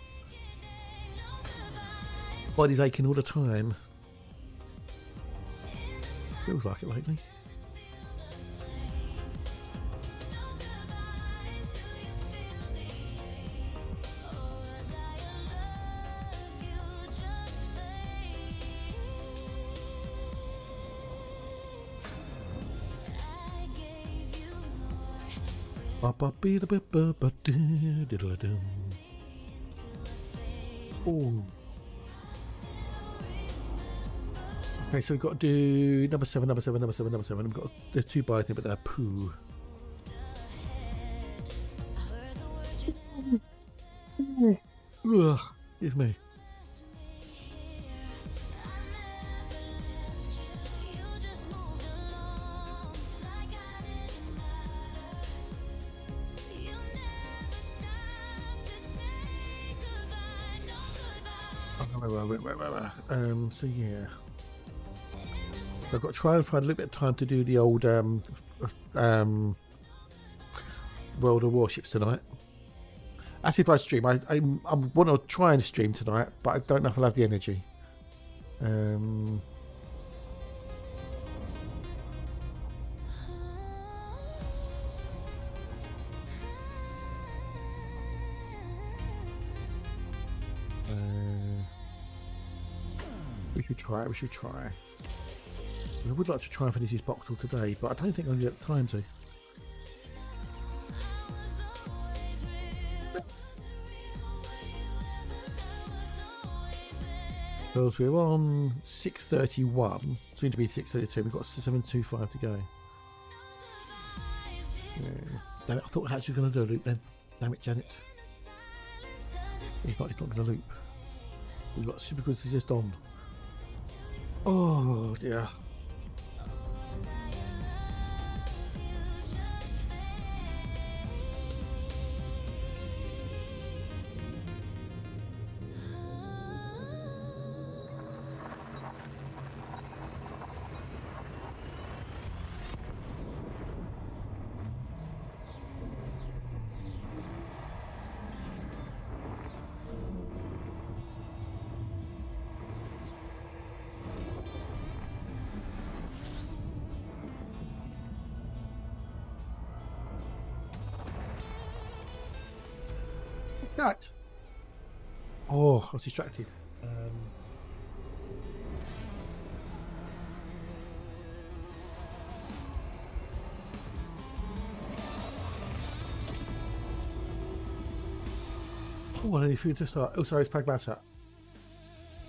Body's aching all the time. Feels like it lately. Oh. Okay, so we've got to do number 7. We've got the 2 by thing, but they're poo. Ugh, excuse me. So yeah. I've got to try and find a little bit of time to do the old World of Warships tonight. As if I stream, I want to try and stream tonight, but I don't know if I'll have the energy. We should try. I would like to try and finish this boxel today, but I don't think I'll get the time to. Because we're on 6:31, soon to be 6:32. We've got 7:25 to go. Yeah. Damn it! I thought I was actually going to do a loop then. Damn it, Janet. He's not going to loop. We've got super good resist on. Oh dear. That. Oh, I was distracted. Oh, and if you just start. Oh, sorry, it's Pragmata.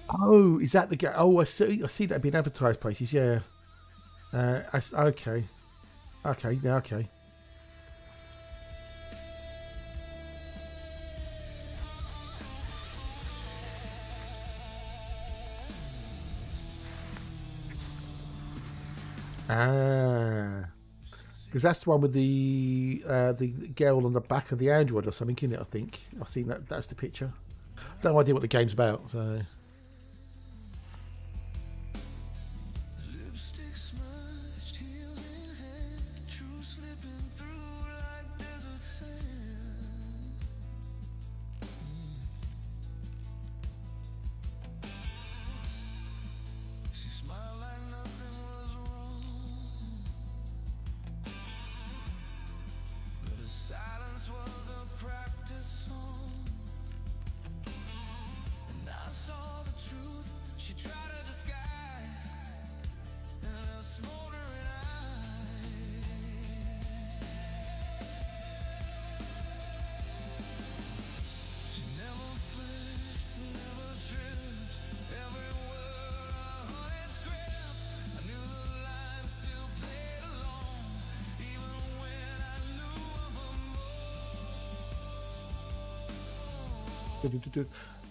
Oh, is that the guy? Oh, I see that being advertised places. Yeah. Okay. Okay. Yeah. Okay. Ah, because that's the one with the girl on the back of the android or something, isn't it? I think I've seen that. That's the picture. No idea what the game's about. So.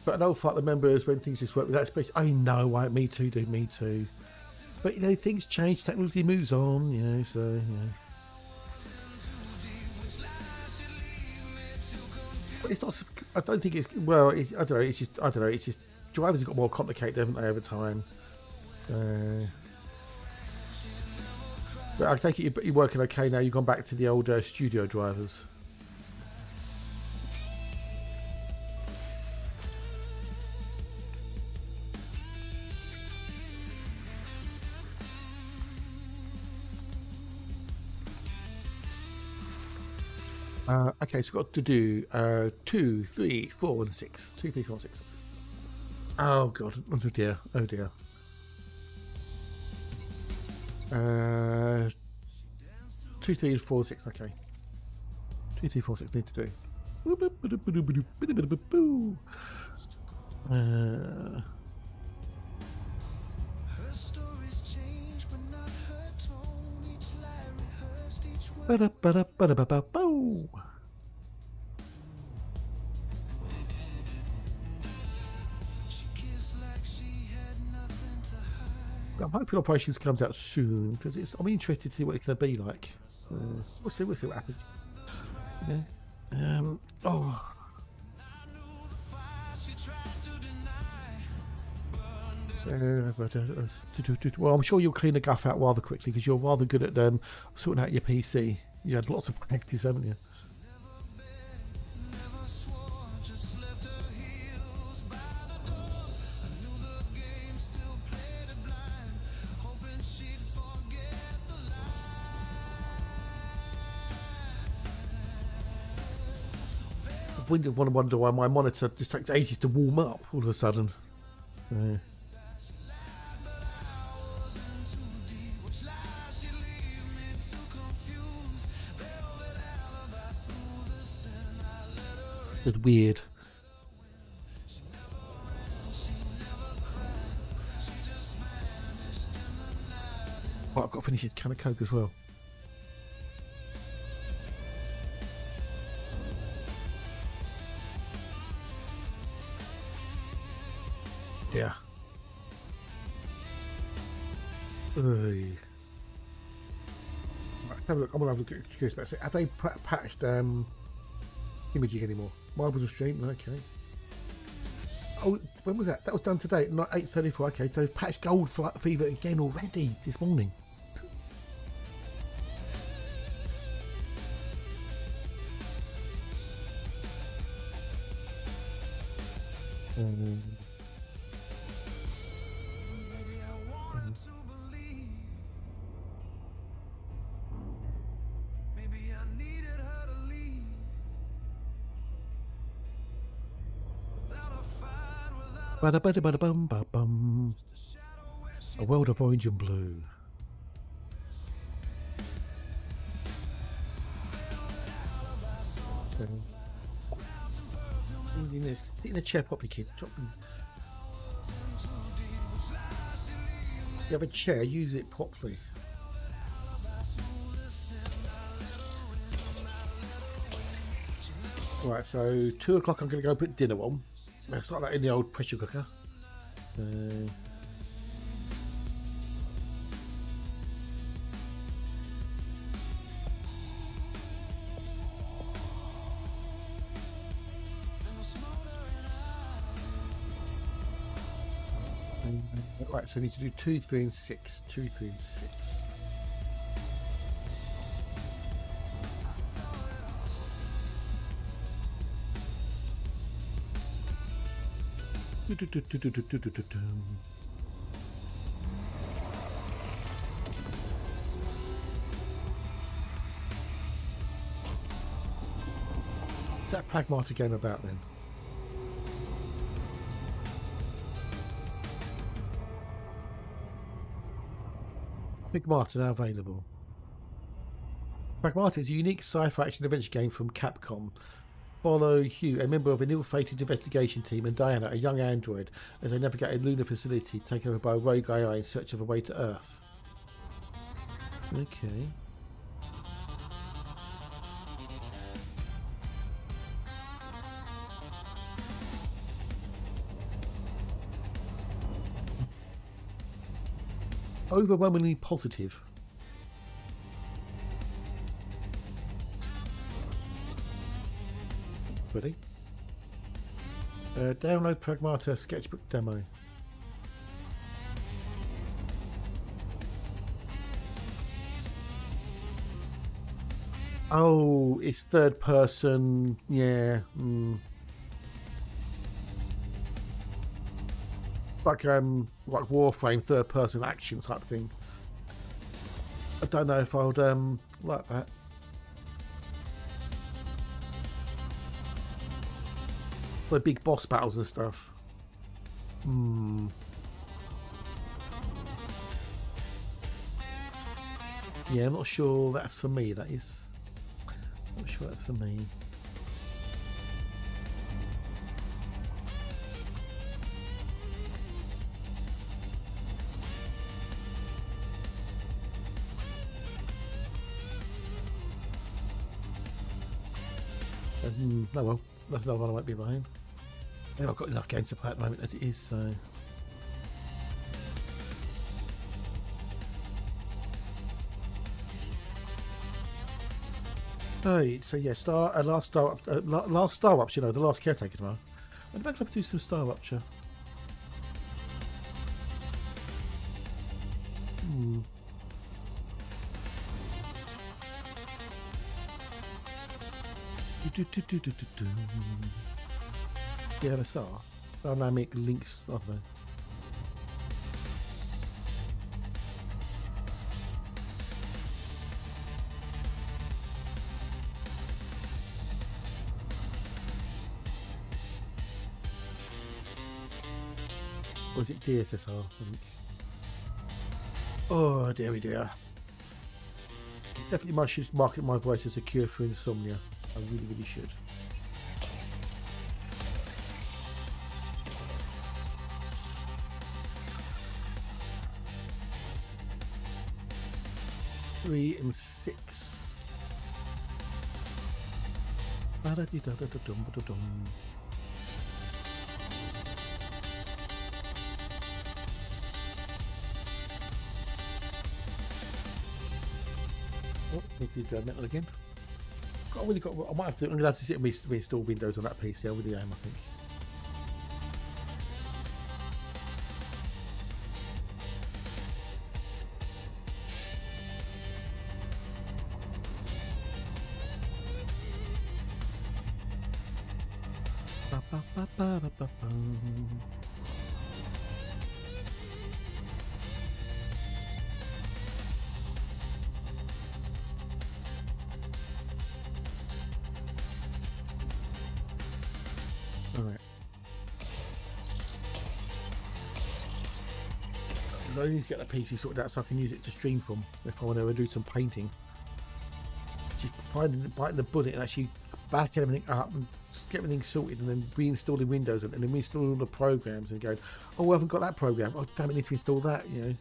But I know fight the members when things just work without space. I know, right? Me too, dude. Me too. But you know, things change. Technology moves on. You know, so yeah. But it's not. I don't think it's. Well, it's, I don't know. It's just. I don't know. It's just drivers have got more complicated, haven't they, over time? But I take it you're working okay now. You've gone back to the old studio drivers. Okay, so we've got to do 2, 3, 4, and 6. 2, 3, 4, 6. Oh god! Oh dear! Oh dear! 2, 3, 4, 6. Okay. 2, 3, 4, 6 need to do. I'm hoping Operations comes out soon because I'm interested to see what it's going to be like. We'll see what happens. Yeah. Well, I'm sure you'll clean the guff out rather quickly because you're rather good at sorting out your PC. You had lots of practice, haven't you? I wonder why my monitor just takes ages to warm up all of a sudden. It's weird. Oh, I've got to finish this can of Coke as well. Yeah. Right, have a look. I'm gonna have a look. Curious about it. Have they patched imaging anymore? Marbles stream. Okay. Oh, when was that? That was done today. Not 8:34. Okay, so they've patched Gold Fever again already this morning. Ba-da-ba-da-ba-da-bum-ba-bum. A world of orange and blue. In a chair properly, kid. You have a chair, use it properly. Right, so 2 o'clock I'm going to go put dinner on. It's like that in the old pressure cooker. Right, so I need to do 2, 3, and 6. 2, 3, and 6. What's that pragmatic game about then? Pragmata now available. Pragmata is a unique sci-fi action adventure game from Capcom. Follow Hugh, a member of an ill-fated investigation team, and Diana, a young android, as they navigate a lunar facility taken over by a rogue AI in search of a way to Earth. Okay. Overwhelmingly positive. Ready? Download Pragmata sketchbook demo. Oh, it's third person. Yeah. Like Warframe third person action type thing. I don't know if I would like that. For big boss battles and stuff. Yeah, I'm not sure that's for me, that is. Not sure that's for me. No, well, that's another one I won't be buying. I've got enough games to play at the moment as it is, so. Right, so yeah, last Star Ups, you know, the last Caretaker tomorrow. I'd like to do some Star Rupture. The LSR. I'll now make links of them. Or is it DSSR? I think. Oh dear, dear. Definitely should market my voice as a cure for insomnia. I really, really should. Three and 6. Ba-da-dee-da-da-da-dum-ba-da-dum. Oh, need to do metal again. I might have to. I'm gonna have to sit and reinstall Windows on that PC. I really am, I think. Alright. I need to get the PC sorted out so I can use it to stream from if I want to do some painting. Just biting the bullet and actually back everything up and get everything sorted and then reinstalling Windows and then reinstalling all the programs and going, oh, I haven't got that program. Oh, damn it, I need to install that, you know.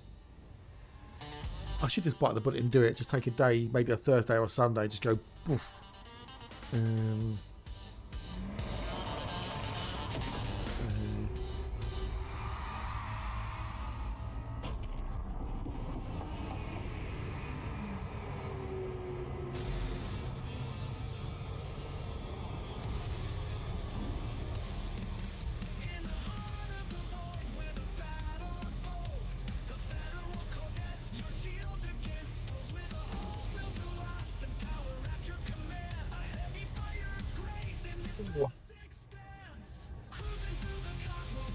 I should just bite the bullet and do it. Just take a day, maybe a Thursday or a Sunday, just go, poof.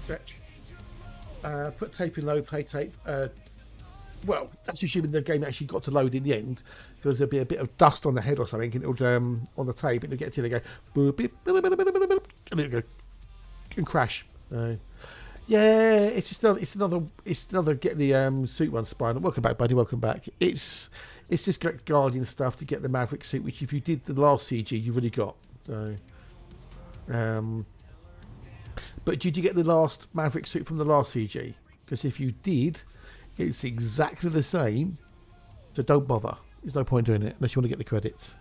Stretch. Put tape in load, play tape. Well, that's assuming the game actually got to load in the end, because there'll be a bit of dust on the head or something, and it'll on the tape, and it'll get to it and go boop, beep, and it'll go and crash. Yeah, it's just another get the suit one spine. Welcome back, buddy. Welcome back. It's just got Guardian stuff to get the Maverick suit, which if you did the last CG, you've already got. So, but did you get the last Maverick suit from the last CG? Because if you did, it's exactly the same. So don't bother. There's no point doing it unless you want to get the credits.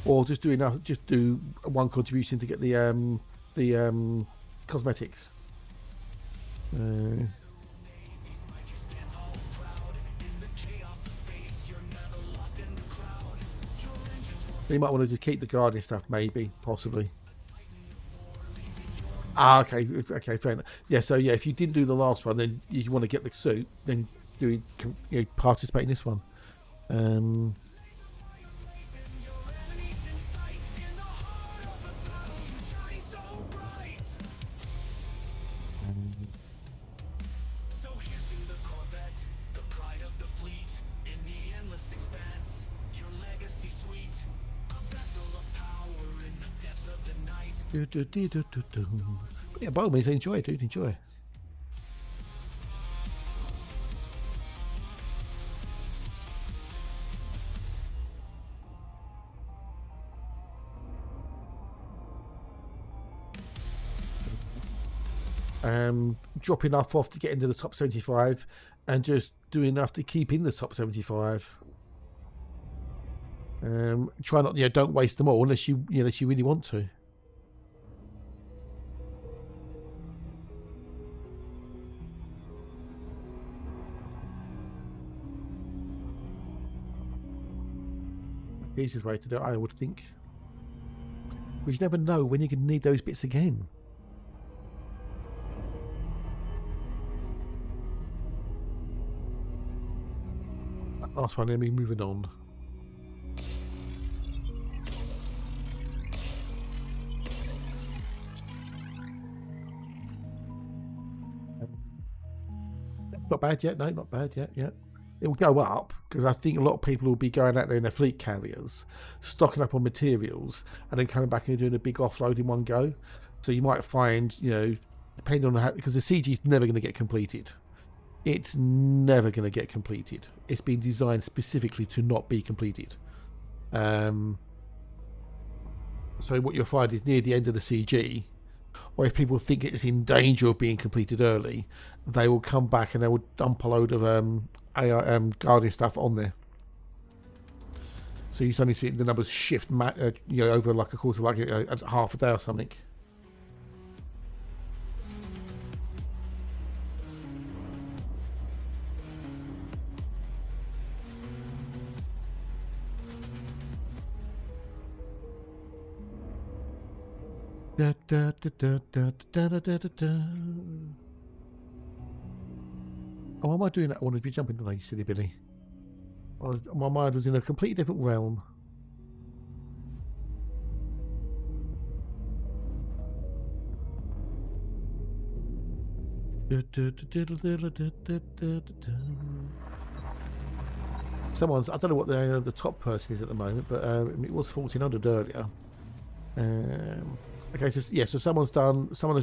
or just do enough. Just do one contribution to get the cosmetics. You might want to just keep the guardian stuff, maybe, possibly. Ah, okay, fair enough. Yeah, so yeah, if you didn't do the last one, then you want to get the suit, then participate in this one. So here's to the Corvette, the pride of the fleet, in the endless expanse, your legacy sweet, a vessel of power in the depths of the night. But yeah, by all means, enjoy, dude, enjoy. Drop enough off to get into the top 75 and just do enough to keep in the top 75. Try not, don't waste them all unless you really want to. Easiest way to do it, I would think. But you never know when you're going to need those bits again. Last one, let me moving on. Not bad yet, no, not bad yet, yeah. It will go up because I think a lot of people will be going out there in their fleet carriers, stocking up on materials, and then coming back and doing a big offload in one go. So you might find, depending on how, because the CG is never going to get completed. It's never going to get completed. It's been designed specifically to not be completed. So what you'll find is near the end of the CG, or if people think it's in danger of being completed early, they will come back and they will dump a load of guardian stuff on there. So you suddenly see the numbers shift, over like a course of like half a day or something. Da, da, da, da, da, da, da, da, da. Oh, am I doing that? I wanted to be jumping tonight, you silly Billy. My mind was in a completely different realm. Someone's, I don't know what the top person is at the moment, but it was 1400 earlier. Okay, so yeah, so someone has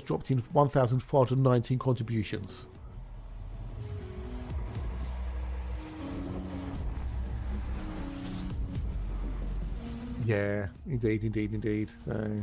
dropped in 1,419 contributions. Yeah, indeed. So.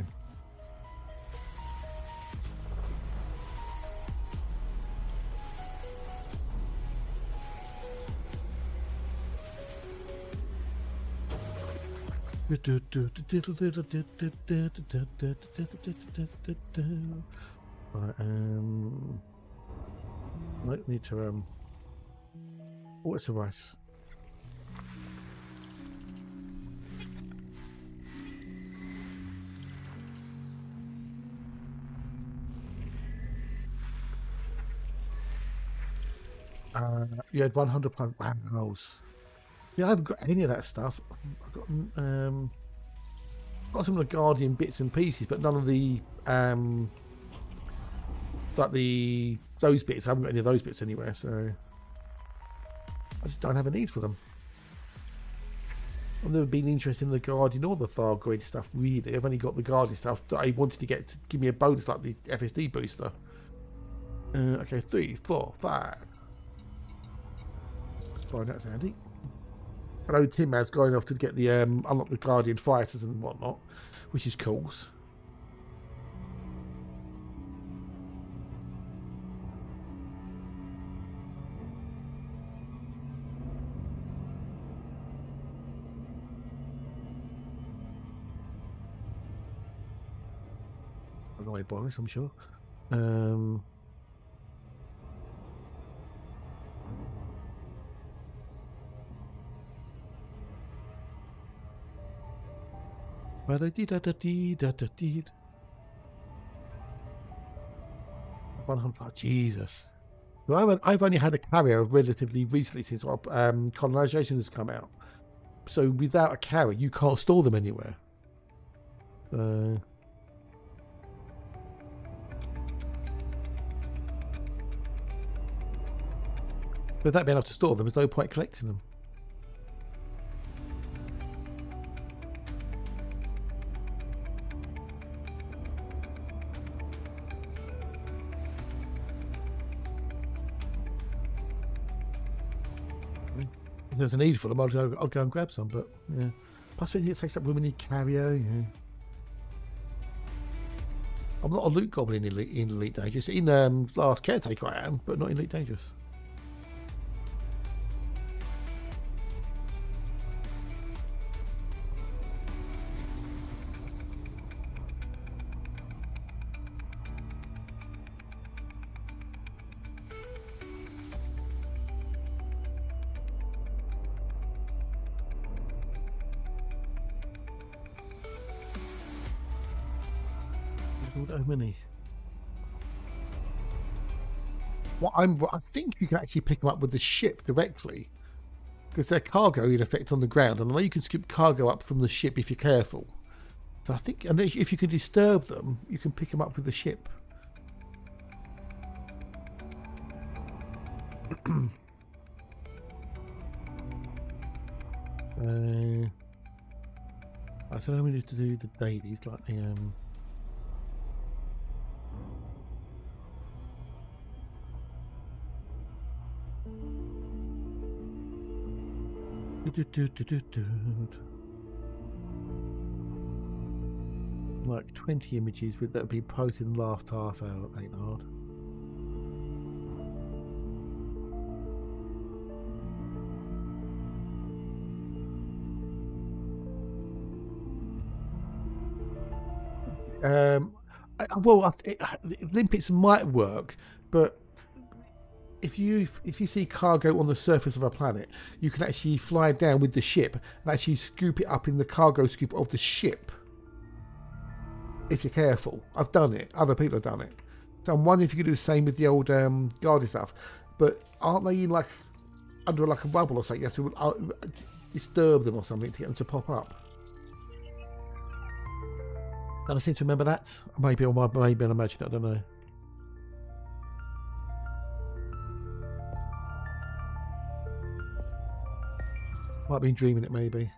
Right, I need to oh, it's a rice. You had 100 plus wow. Yeah, I haven't got any of that stuff. I've got some of the Guardian bits and pieces, but none of the those bits. I haven't got any of those bits anywhere, so I just don't have a need for them. I've never been interested in the Guardian or the Thargoid stuff really. I've only got the Guardian stuff that I wanted to get to give me a bonus like the FSD booster. Okay, 3, 4, 5. Let's find that's handy. I know Tim has going off to get the unlock the Guardian fighters and whatnot, which is cool. annoyed by this, I'm sure. But I did. 100. Oh, Jesus. Well, I've only had a carrier relatively recently since colonisation has come out. So without a carrier, you can't store them anywhere. Without being able to store them, there's no point collecting them. If there's a need for them, I'll go and grab some, but yeah. Plus, it takes up room in the carrier. Yeah. I'm not a loot goblin in Elite Dangerous. In Last Caretaker, I am, but not in Elite Dangerous. So many. I think you can actually pick them up with the ship directly, because they're cargo in effect on the ground, and I know you can scoop cargo up from the ship if you're careful. So I think, and if you can disturb them, you can pick them up with the ship. I said how we need to do the dailies, like the like 20 images that have been posted in the last half hour. Ain't hard. Limpets might work, but if you see cargo on the surface of a planet, you can actually fly down with the ship and actually scoop it up in the cargo scoop of the ship. If you're careful, I've done it. Other people have done it. So I'm wondering if you could do the same with the old Guardian stuff. But aren't they in like under like a bubble or something? You have to disturb them or something to get them to pop up. And I seem to remember that. Maybe I imagine it. I don't know. Might be dreaming it, maybe.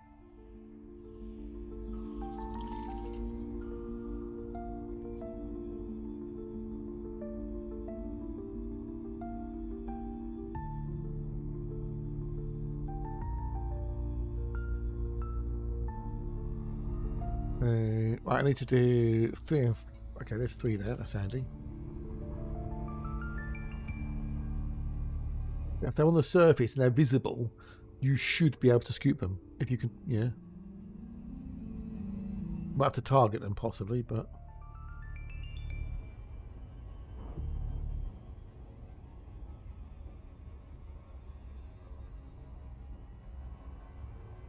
Right, I need to do 3 and... Okay, there's 3 there. That's handy. If they're on the surface and they're visible, you should be able to scoop them if you can. Yeah, might have to target them possibly, but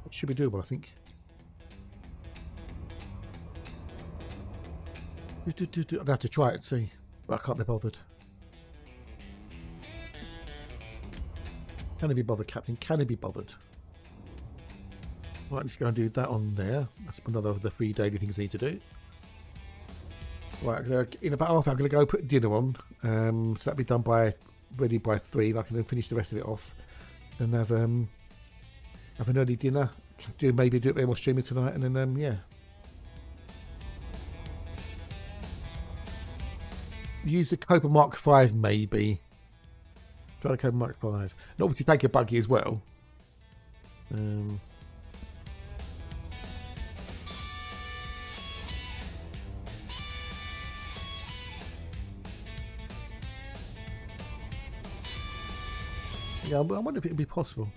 it should be doable, I think. I'd have to try it and see, but I can't be bothered. Can he be bothered, Captain? Can he be bothered? Right, let's go and do that on there. That's another of the 3 daily things I need to do. Right, in about half hour, I'm going to go put dinner on. So that'll be done ready by 3. I can then finish the rest of it off and have an early dinner. Maybe do a bit more streaming tonight, and then yeah. Use the Cobra Mark 5 maybe. Try the Cobra Mark 5. And obviously take a buggy as well. Yeah, I wonder if it would be possible.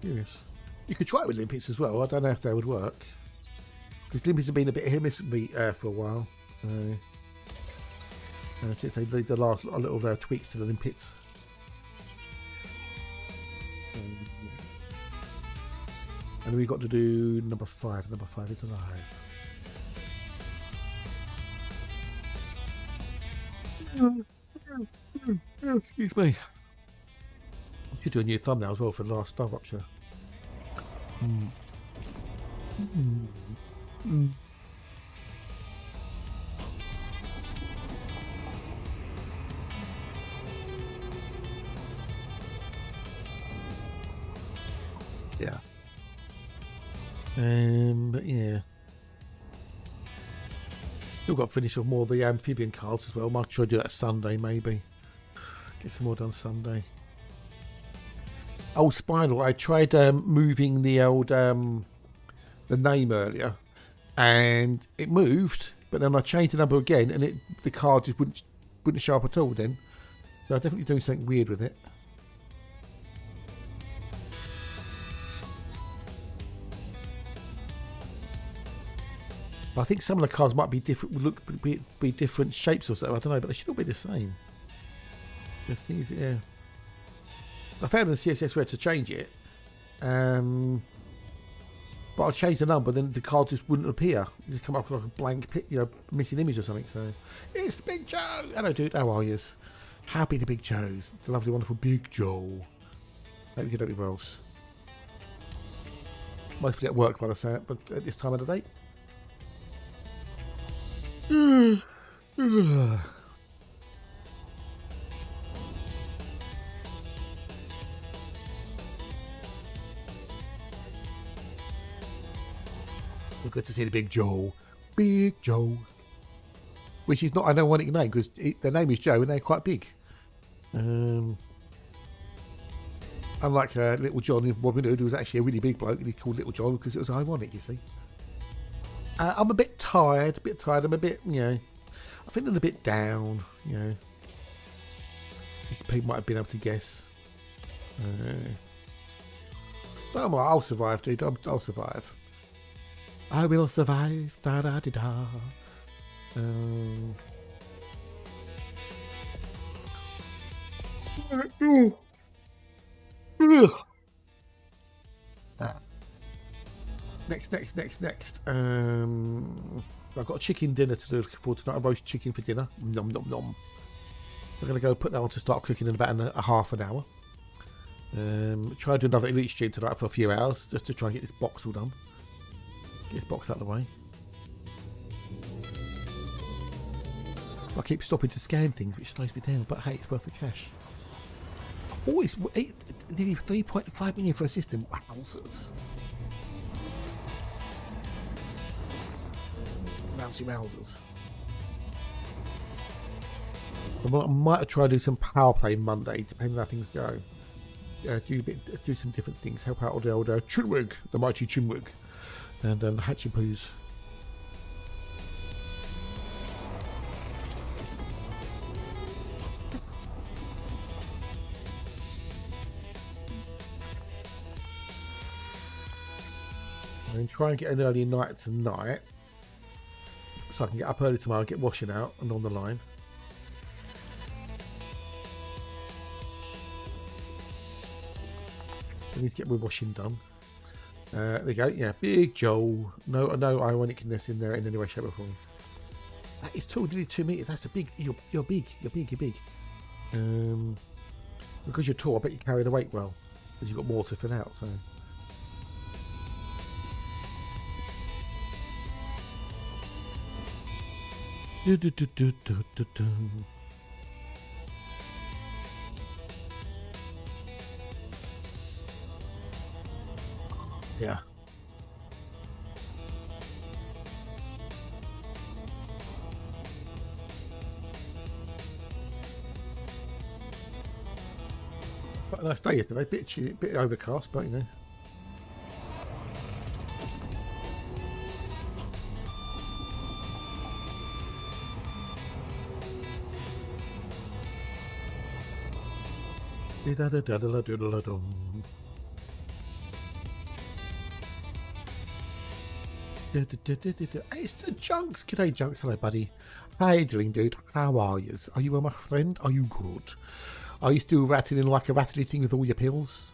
Curious. You could try it with limpets as well. I don't know if they would work. Because limpets have been a bit hit and miss for a while. So... Since they did the last little tweaks to the limpets. And we've got to do number 5. Number 5 is alive. Excuse me. I should do a new thumbnail as well for the last Star Rupture. Yeah. But yeah. Still got to finish off more of the amphibian cards as well. Might try to do that Sunday maybe. Get some more done Sunday. Oh, Spinal. I tried moving the old the name earlier, and it moved. But then I changed the number again, and the card just wouldn't show up at all. Then, so I'm definitely doing something weird with it. I think some of the cards might be different, be different shapes or so. I don't know, but they should all be the same. The thing is, yeah. I found in the CSS where to change it, but I changed the number, then the card just wouldn't appear. It just come up with like a blank, missing image or something. So it's the Big Joe. Hello, dude. How are you? Happy the Big Joe, the lovely, wonderful Big Joe. Hope you can do it well. Mostly at work by the sound, but at this time of the day. We're good to see the Big Joe. Big Joe. Which is not an ironic name, because their name is Joe and they're quite big. Unlike Little John in Robin Hood, who was actually a really big bloke, and he called Little John because it was ironic, you see. I'm a bit tired. I'm a bit, I'm feeling a bit down, These people might have been able to guess. But I'm all right, I'll survive, dude. I'll survive. I will survive. Da da da da. Next. I've got a chicken dinner to do for tonight. A roast chicken for dinner. Nom nom nom. I'm going to go put that on to start cooking in about a half an hour. Try to do another Elite stream tonight for a few hours just to try and get this box all done. Get this box out of the way. I keep stopping to scan things, which slows me down, but hey, it's worth the cash. Oh, it's nearly 3.5 million for a system. Wowzers. Mousy Mousers. I might try to do some power play Monday, depending on how things go. Do some different things. Help out with the old Chinwig, the mighty Chinwig, and Hatching Poos. And try and get an early night tonight, so I can get up early tomorrow, get washing out and on the line. I need to get my washing done. There you go. Yeah, Big Joe. No ironicness in there in any way, shape or form. That is totally 2 meters. That's a big. You're big. You're big. Because you're tall, I bet you carry the weight well, because you've got more to fill out. So. Yeah. Quite a nice day today. Bit overcast, but you know. It's the Junks. G'day, Junks. Hello, buddy. How you doing, dude? How are you? Are you well, my friend? Are you good? Are you still rattling like a rattly thing with all your pills?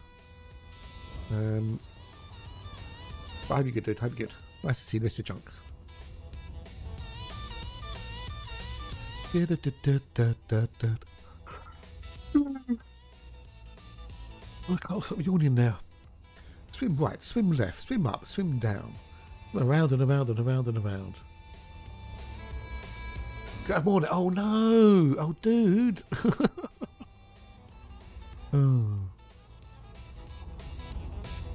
I hope you're good, dude. Hope you're good. Nice to see you, Mr. Junks. I can't stop yawning now. Swim right, swim left, swim up, swim down. Around and around and around and around. Good morning. Oh no! Oh dude! Oh.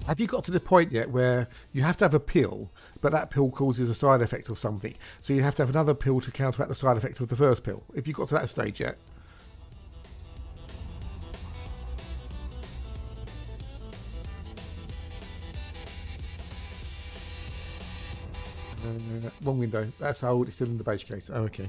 Have you got to the point yet where you have to have a pill, but that pill causes a side effect of something? So you have to have another pill to counteract the side effect of the first pill. Have you got to that stage yet? Wrong window. That's old. It's still in the beige case. Oh, okay.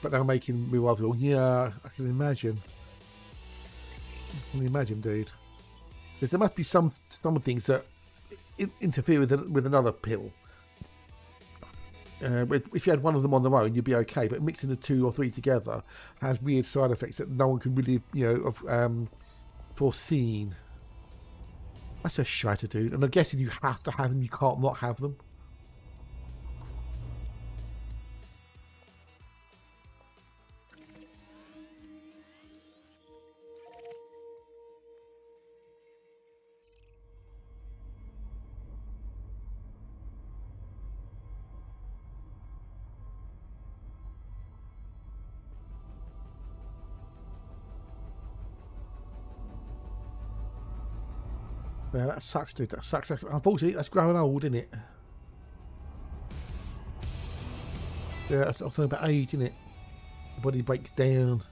But they're making me rather. Yeah, I can imagine. I can imagine, dude. Because there must be some things that interfere with another pill. If you had one of them on their own, you'd be okay. But mixing the 2 or 3 together has weird side effects that no one can really, have foreseen. That's a shite, dude. And I'm guessing you have to have them. You can't not have them. Yeah, that sucks, dude. That sucks. Unfortunately, that's growing old, isn't it? Yeah, that's something about age, isn't it? The body breaks down.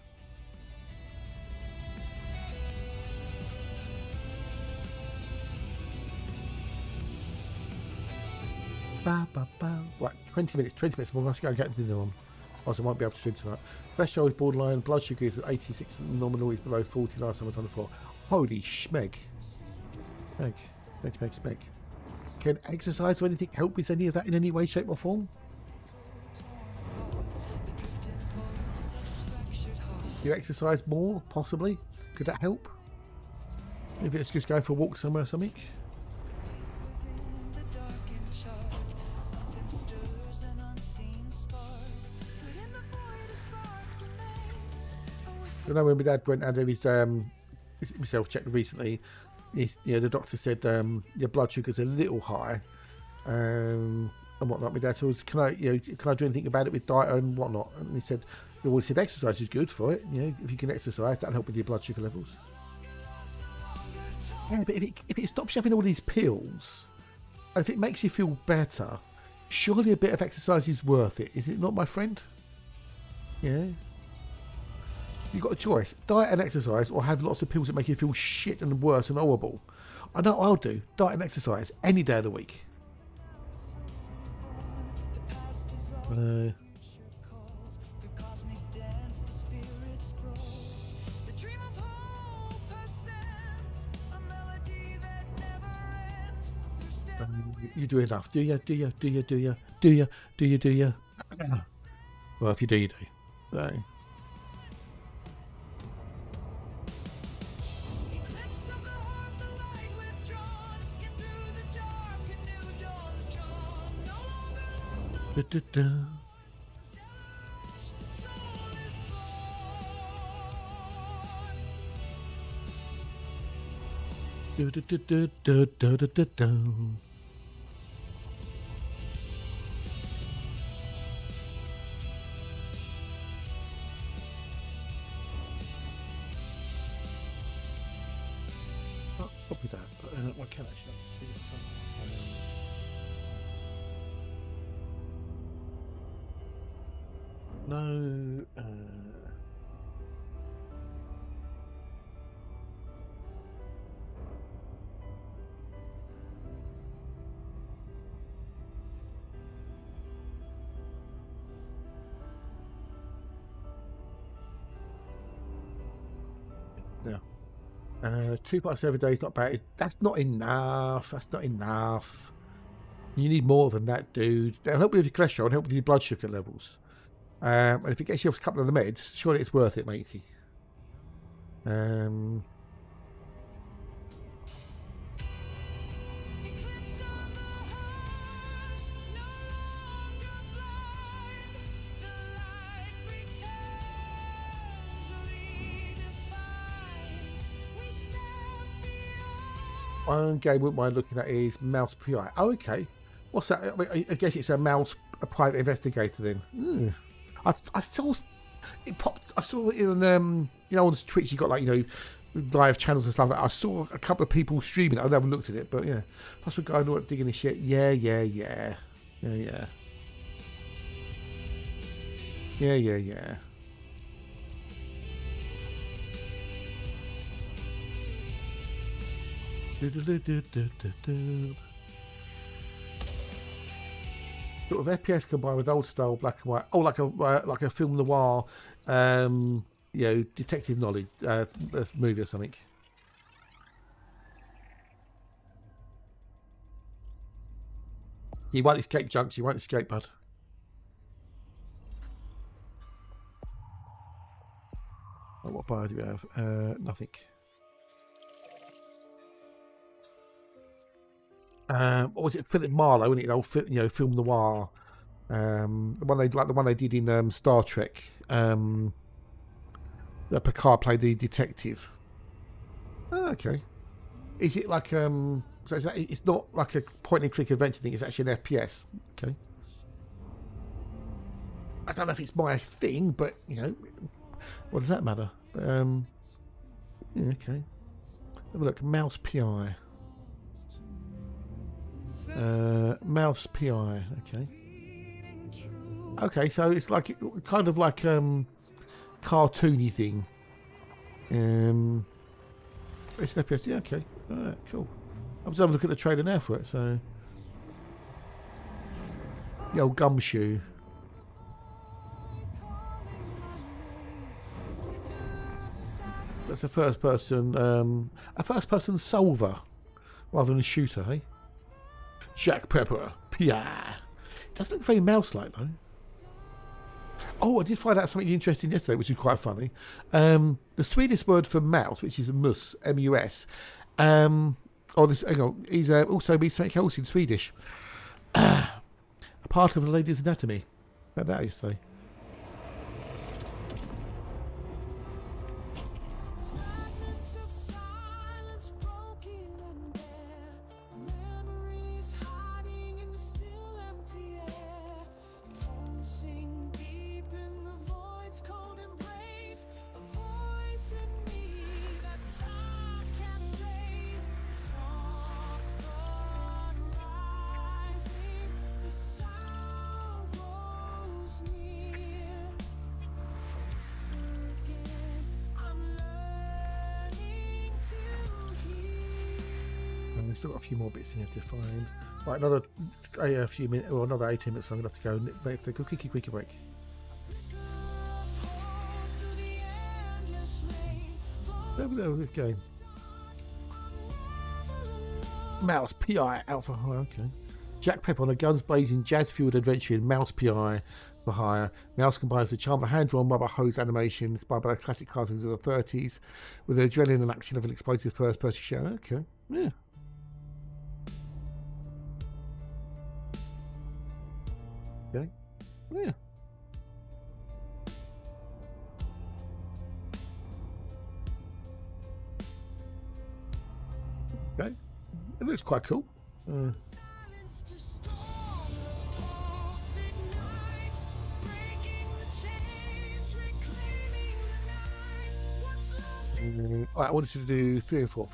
Right, 20 minutes. We must go get dinner on. Otherwise, I won't be able to stream tonight. Cholesterol is borderline. Blood sugar is at 86. Nominal is below 40. Last time I was on the floor. Holy schmeg. Meg. Can exercise or anything help with any of that in any way, shape or form? You exercise more, possibly? Could that help? If it's just going for a walk somewhere or something? You know, when my dad went and had his myself checked recently, the doctor said your blood sugar's a little high, and whatnot. My dad said, "Can I do anything about it with diet and whatnot?" And he said, "He always said exercise is good for it. If you can exercise, that'll help with your blood sugar levels." Yeah, but if it stops you having all these pills, and if it makes you feel better, surely a bit of exercise is worth it, is it not, my friend? Yeah. You've got a choice: diet and exercise, or have lots of pills that make you feel shit and worse and horrible. I know what I'll do: diet and exercise any day of the week. You do enough, do you? Well, if you do, you do. Right. Copy that. What can I show? No. now. 257 days, not bad. That's not enough. That's not enough. You need more than that, dude. It'll help with your cholesterol and help with your blood sugar levels. And if it gets you off a couple of the meds, surely it's worth it, matey. One game I wouldn't mind looking at is Mouse PI. Oh, okay. What's that? I mean, I guess it's a private investigator then. I saw it popped. I saw it in on Twitch. You got like live channels and stuff. I saw a couple of people streaming it. I never looked at it, but yeah. Plus we're going on digging this shit. Yeah. Sort of FPS combined with old style black and white. Oh, like a film noir, detective knowledge movie or something. You won't escape, Junks. You won't escape, bud. Oh, what fire do we have? Nothing. What was it? Philip Marlowe, wasn't it? Old, film noir. The one they did in Star Trek. That Picard played the detective. Oh, okay. Is it like so it's not like a point and click adventure thing? It's actually an FPS. Okay. I don't know if it's my thing, but what does that matter? Yeah, okay. Have a look. Mouse PI. Mouse PI. Okay, so it's like kind of like cartoony thing. It's an FPS. Yeah, okay. Alright, cool. I was having a look at the trailer now for it, so the old gumshoe. That's a first person solver rather than a shooter, hey? Jack Pepper, Pia. Doesn't look very mouse-like though. Oh, I did find out something interesting yesterday, which is quite funny. The Swedish word for mouse, which is mus, M-U-S, is also means something else in Swedish. A part of the lady's anatomy. Found out yesterday. Still got a few more bits in here to find. Right, another few minutes, or another 18 minutes. So I'm gonna have to go and make a quickie break. There we go. Mouse PI Alpha High. Okay. Jack Pepper on a guns blazing jazz-fueled adventure in Mouse PI for hire. Mouse combines the charm of hand-drawn rubber hose animation inspired by the classic cartoons of the 30s with the adrenaline and action of an explosive first-person show. Okay. Yeah. Okay. Yeah. Okay. It looks quite cool. I wanted to do 3 and 4.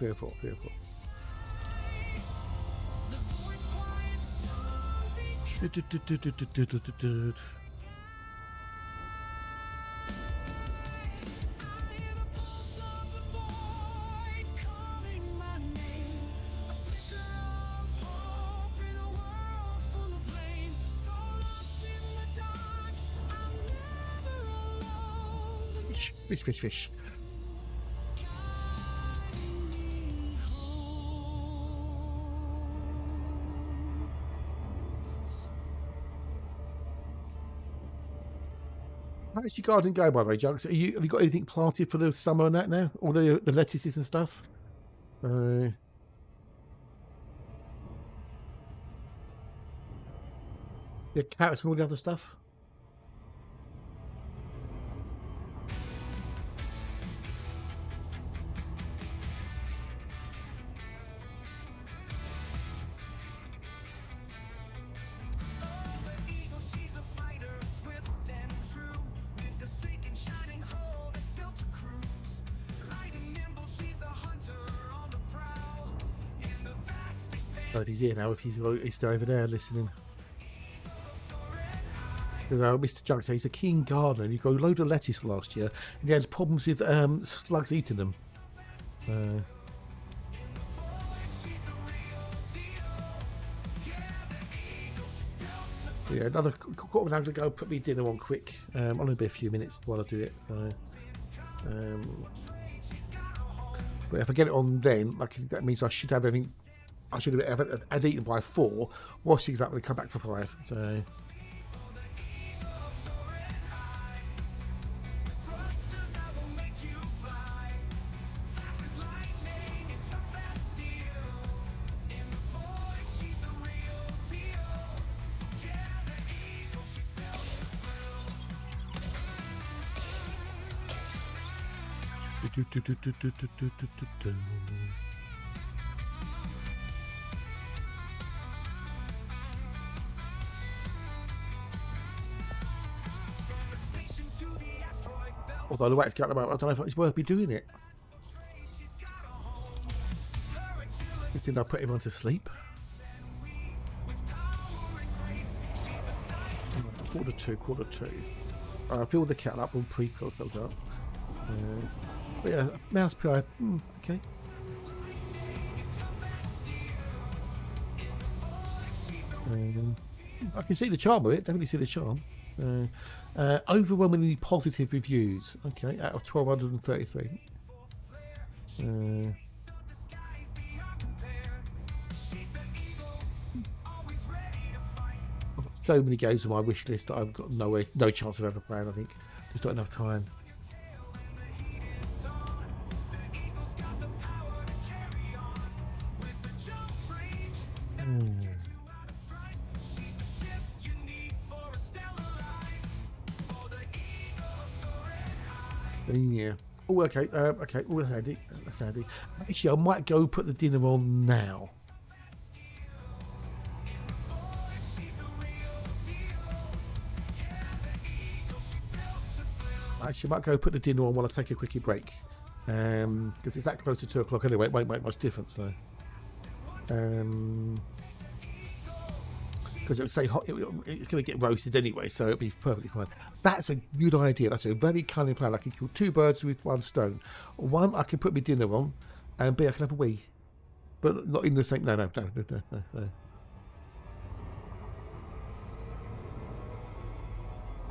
Fish. How's your garden go, by the way, Junks? Have you got anything planted for the summer and that now? All the lettuces and stuff? The carrots and all the other stuff? Oh, he's here now. If he's still over there listening. Mr. Junk says he's a keen gardener. He grew a load of lettuce last year, and he had problems with slugs eating them. Yeah, another quarter of an hour to go. Put me dinner on quick. Only be a few minutes while I do it. But if I get it on then, that means I should have everything. I should have had eaten by 4. Wash things up and come back for 5. So. Although the way it's going about, I don't know if it's worth me doing it. Didn't I put him on to sleep? 1:45. I filled the kettle up and pre-filled those up. But yeah, mouse pie. Okay. I can see the charm of it. Definitely see the charm. Overwhelmingly positive reviews. Okay, out of 1,233. I've got so many games on my wish list that I've got no chance of ever playing. I think just not enough time. Yeah. Oh, okay. Okay. Oh, that's handy. That's handy. Actually, I might go put the dinner on now. Actually, I might go put the dinner on while I take a quickie break. Because it's that close to 2 o'clock anyway. It won't make much difference though. Because it would say hot, it's going to get roasted anyway, so it'll be perfectly fine. That's a good idea. That's a very cunning plan. I can kill 2 birds with 1 stone. 1, I can put my dinner on, and B, I can have a wee. But not in the same. No.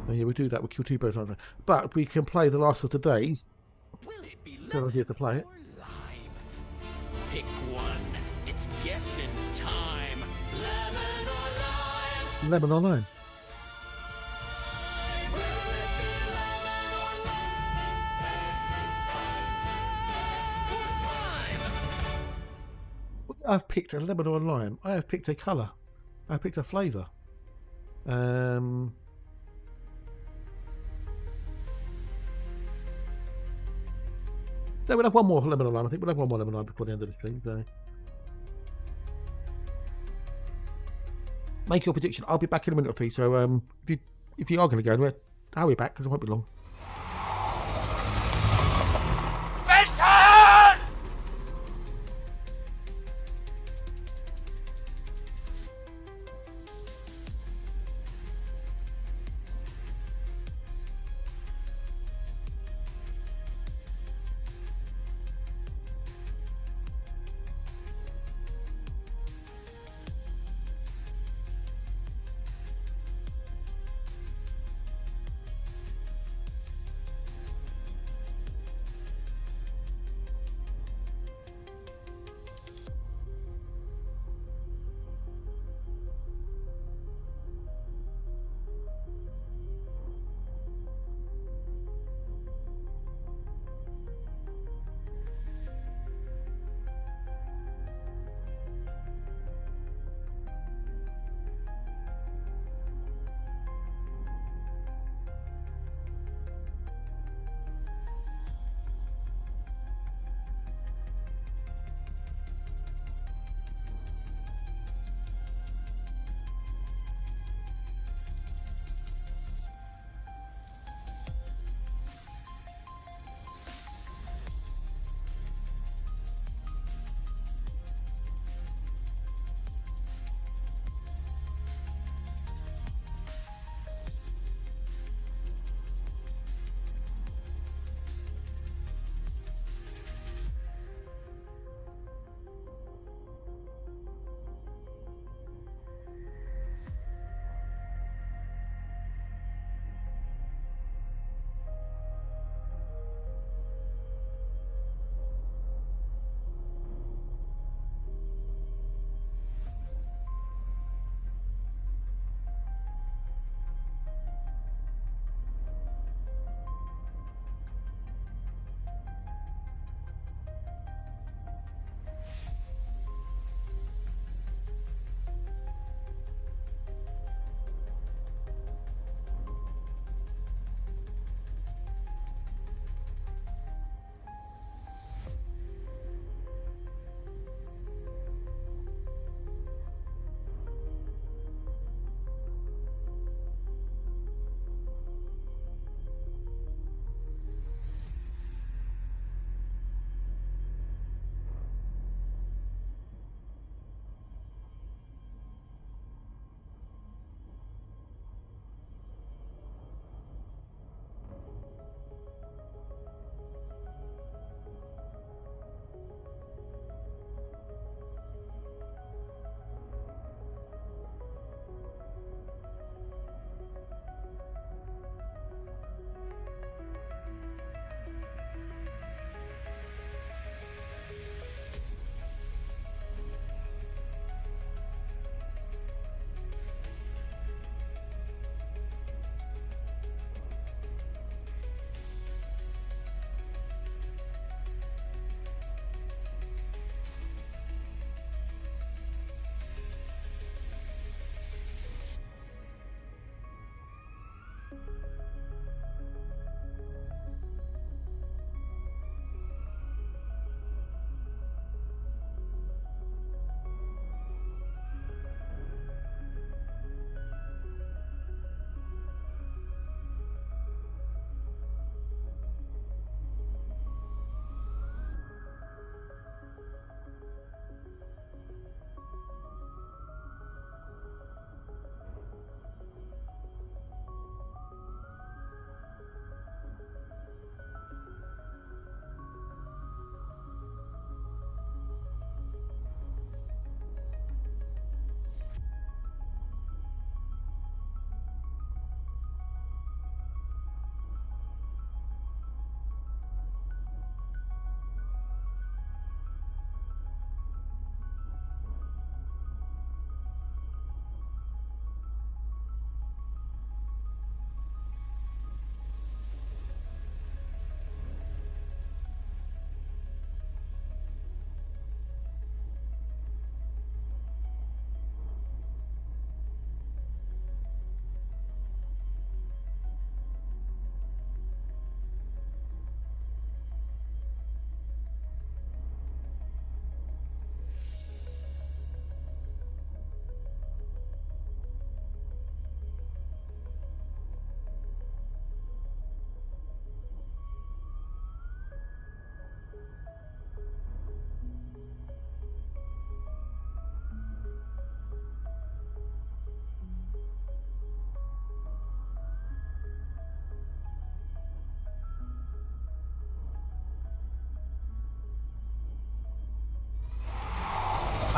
Yeah, we'll do that. We'll kill 2 birds on there. But we can play the last of the days. Will it be Good idea to play it. or lime? Pick one. It's guessing time. Lemon or lime? Lemon or lime? I've picked a lemon or a lime. I have picked a colour. I picked a flavour. No, we'll have one more lemon or lime. I think we'll have one more lemon or lime before the end of the stream. So. Make your prediction. I'll be back in a minute or 3. So if you are going to go anywhere, I'll be back because it won't be long.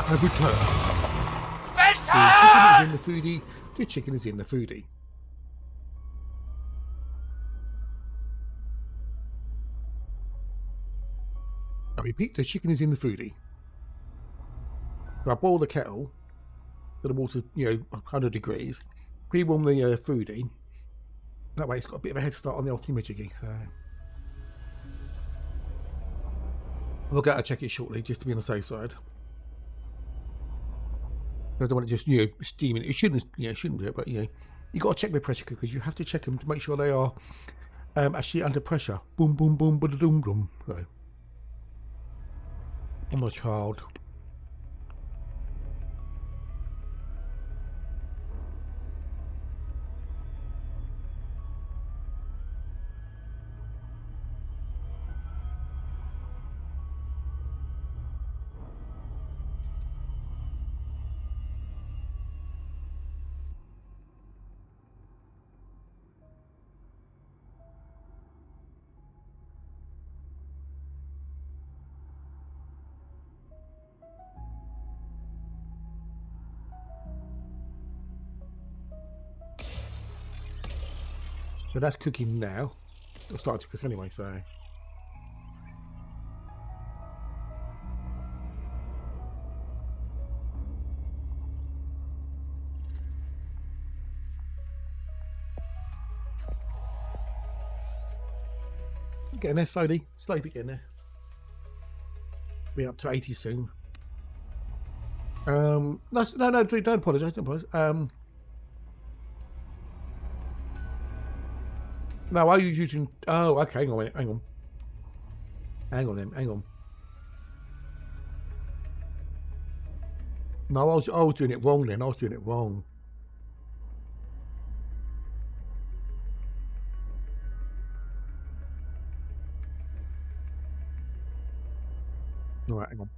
I've returned. The chicken is in the foodie. The chicken is in the foodie. I repeat, the chicken is in the foodie. So I boil the kettle to the water, 100 degrees. Pre-warm the foodie. That way it's got a bit of a head start on the old thingamajiggy. So we'll go to check it shortly, just to be on the safe side. I don't want it just, steaming. It shouldn't do it, but you got to check with pressure cookers. You have to check them to make sure they are actually under pressure. Boom, boom, boom, boom, boom, boom. So, I'm a child. So that's cooking now. It'll start to cook anyway, so. Getting there slowly, getting there. Be up to 80 soon. No, don't apologise, No, are you using... Oh, okay, hang on. Hang on. No, I was doing it wrong then. Alright, hang on.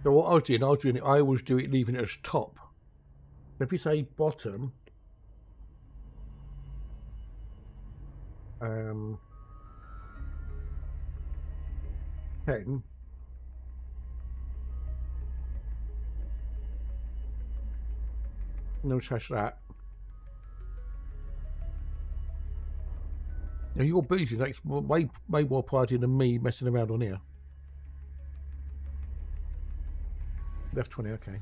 So what I always do it leaving it as top. If you say bottom, 10, no touch that. Now your boozing takes way more priority than me messing around on here. Left 20, okay.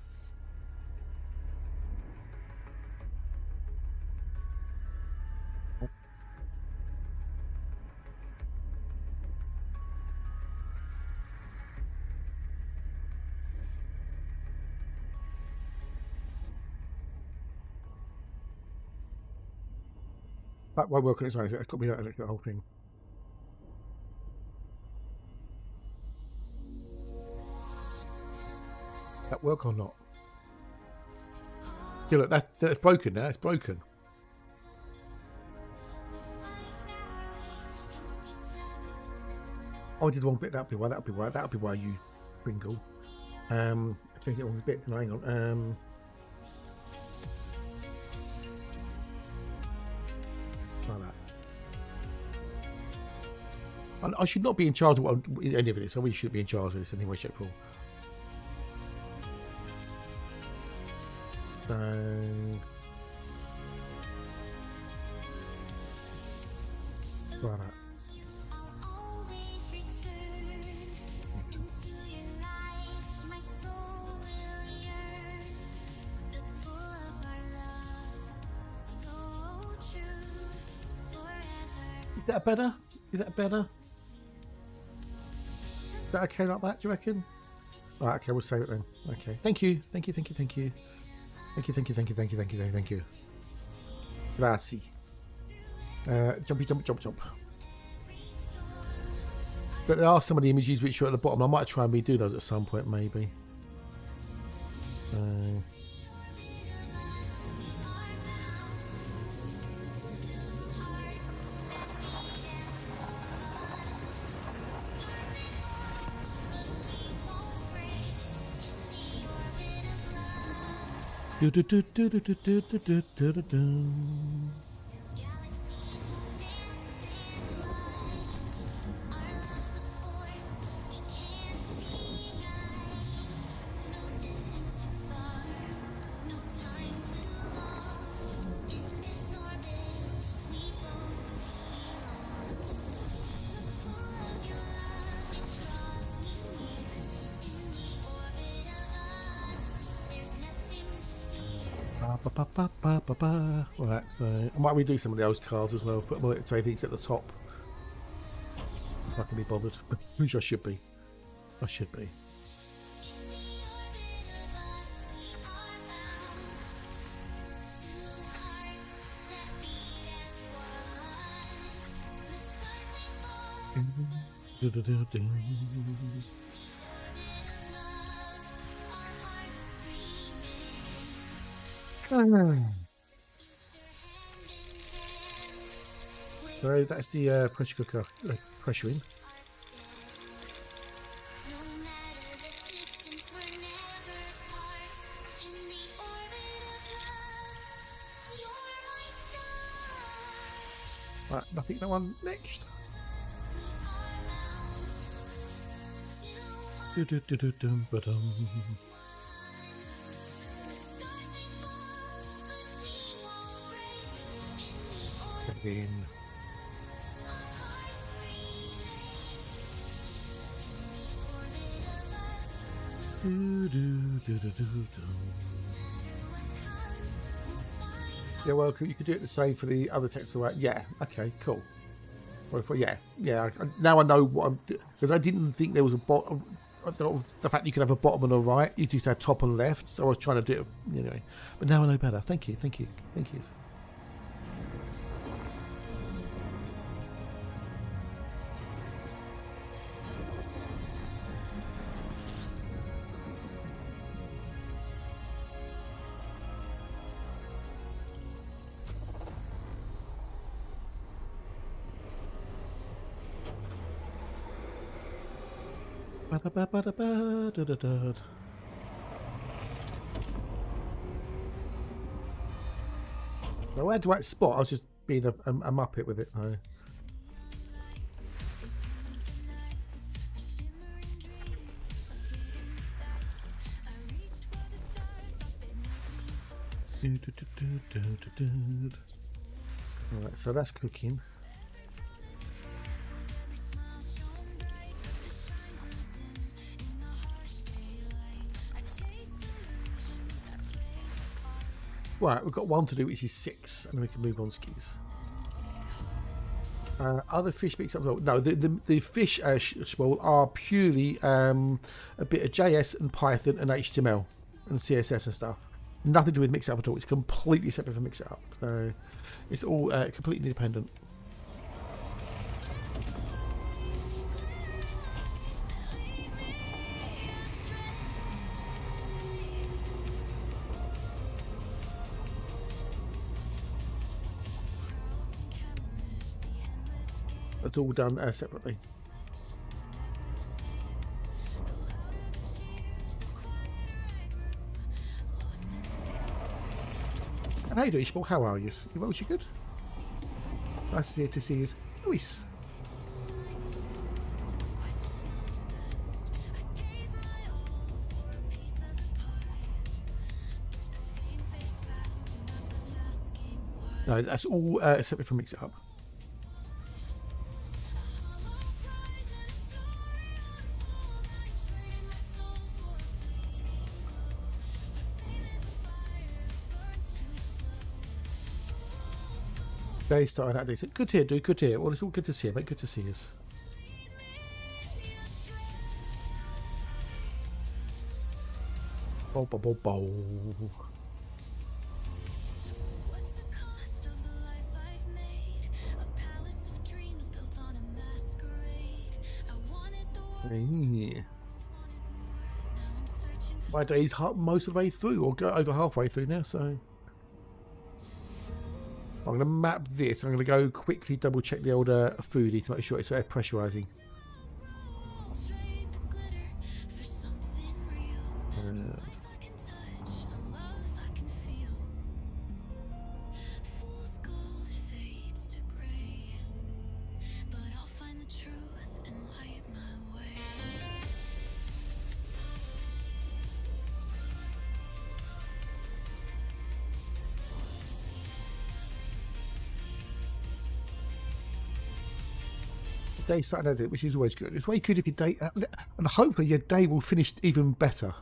That won't work on its own, it could be that the whole thing. That work or not? Yeah, look, that's broken now. It's broken. Oh, I did one bit. That'll be why you Pringle. I changed it one bit. Hang on. Like that. I should not be in charge of any of this. I really shouldn't be in charge of this anyway, shape, or form. So right. Is that better? Is that better? Is that okay like that, do you reckon? Alright, okay, we'll save it then. Okay. Thank you. Thank you. Grazie. Jump. But there are some of the images which are at the bottom. I might try and redo those at some point, maybe. Alright, so I might redo some of those cars as well, put more things at the top. If I can be bothered. Which I should be. I should be. So that's the pressure cooker pressuring. Right, nothing, no one next. In. Yeah, well, you could do it the same for the other text. Right? Yeah. Okay. Cool. Yeah. Now I know what I'm because I didn't think there was a bottom. The fact you could have a bottom and a right, you just had top and left. So I was trying to do it anyway. But now I know better. Thank you. No, I had the right spot. I was just being a muppet with it. No. Alright, so that's cooking. Right, we've got one to do, which is 6, and then we can move on skis. Other fish mix up? No, the fish spoil are purely a bit of JS and Python and HTML and CSS and stuff. Nothing to do with mix up at all. It's completely separate from mix it up. So it's all completely independent. It's all done separately. And how you doing, Ishmael? How are you? You good? Nice to see you. Luis. No, that's all separate from mix it up. They started out. They said, "Good to hear, dude. Good to hear." Well, it's all good to see you, mate. Good to see us. Bow, bow, bow, bow. Yeah. My day's most of the way through, or go over halfway through now, so. I'm going to map this. I'm going to go quickly double check the old foodie to make sure it's air pressurizing. Day starting out, which is always good. It's way good if your day, and hopefully your day will finish even better.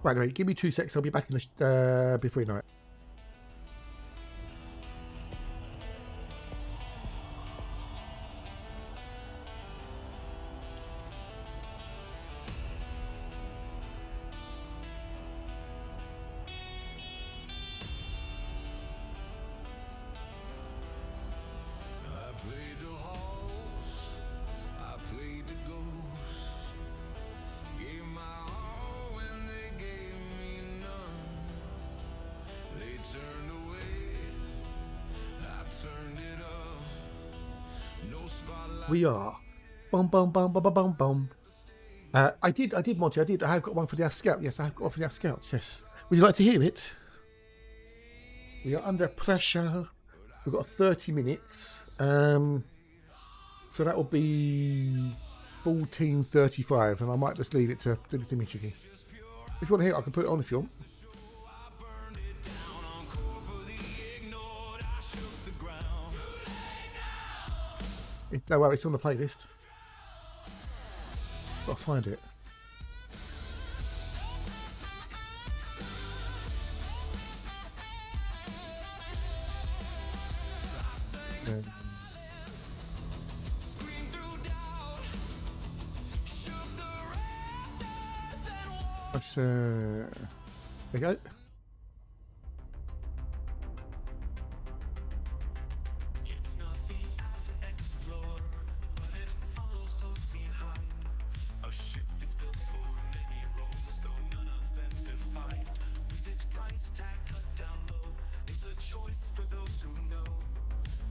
Right, anyway, give me 2 seconds. I'll be back in the before you know it. I played the halls, I played the ghost, gave my all when they gave me none. They turned away, I turned it up. No spotlight. We are. Bum bum bum bum bum bum bum. I did, Monty. I have got one for the F Scout. Yes, I have got one for the F Scouts. Yes. Would you like to hear it? We are under pressure. We've got 30 minutes. So that will be 14:35, and I might just leave it to do this image again. If you want to hear it, I can put it on if you want. No, well, it's on the playlist. Gotta find it. There we go. It's not the as explorer, but it follows close behind. A ship that's built for many roles, though none of them defined. With its price tag cut down low, it's a choice for those who know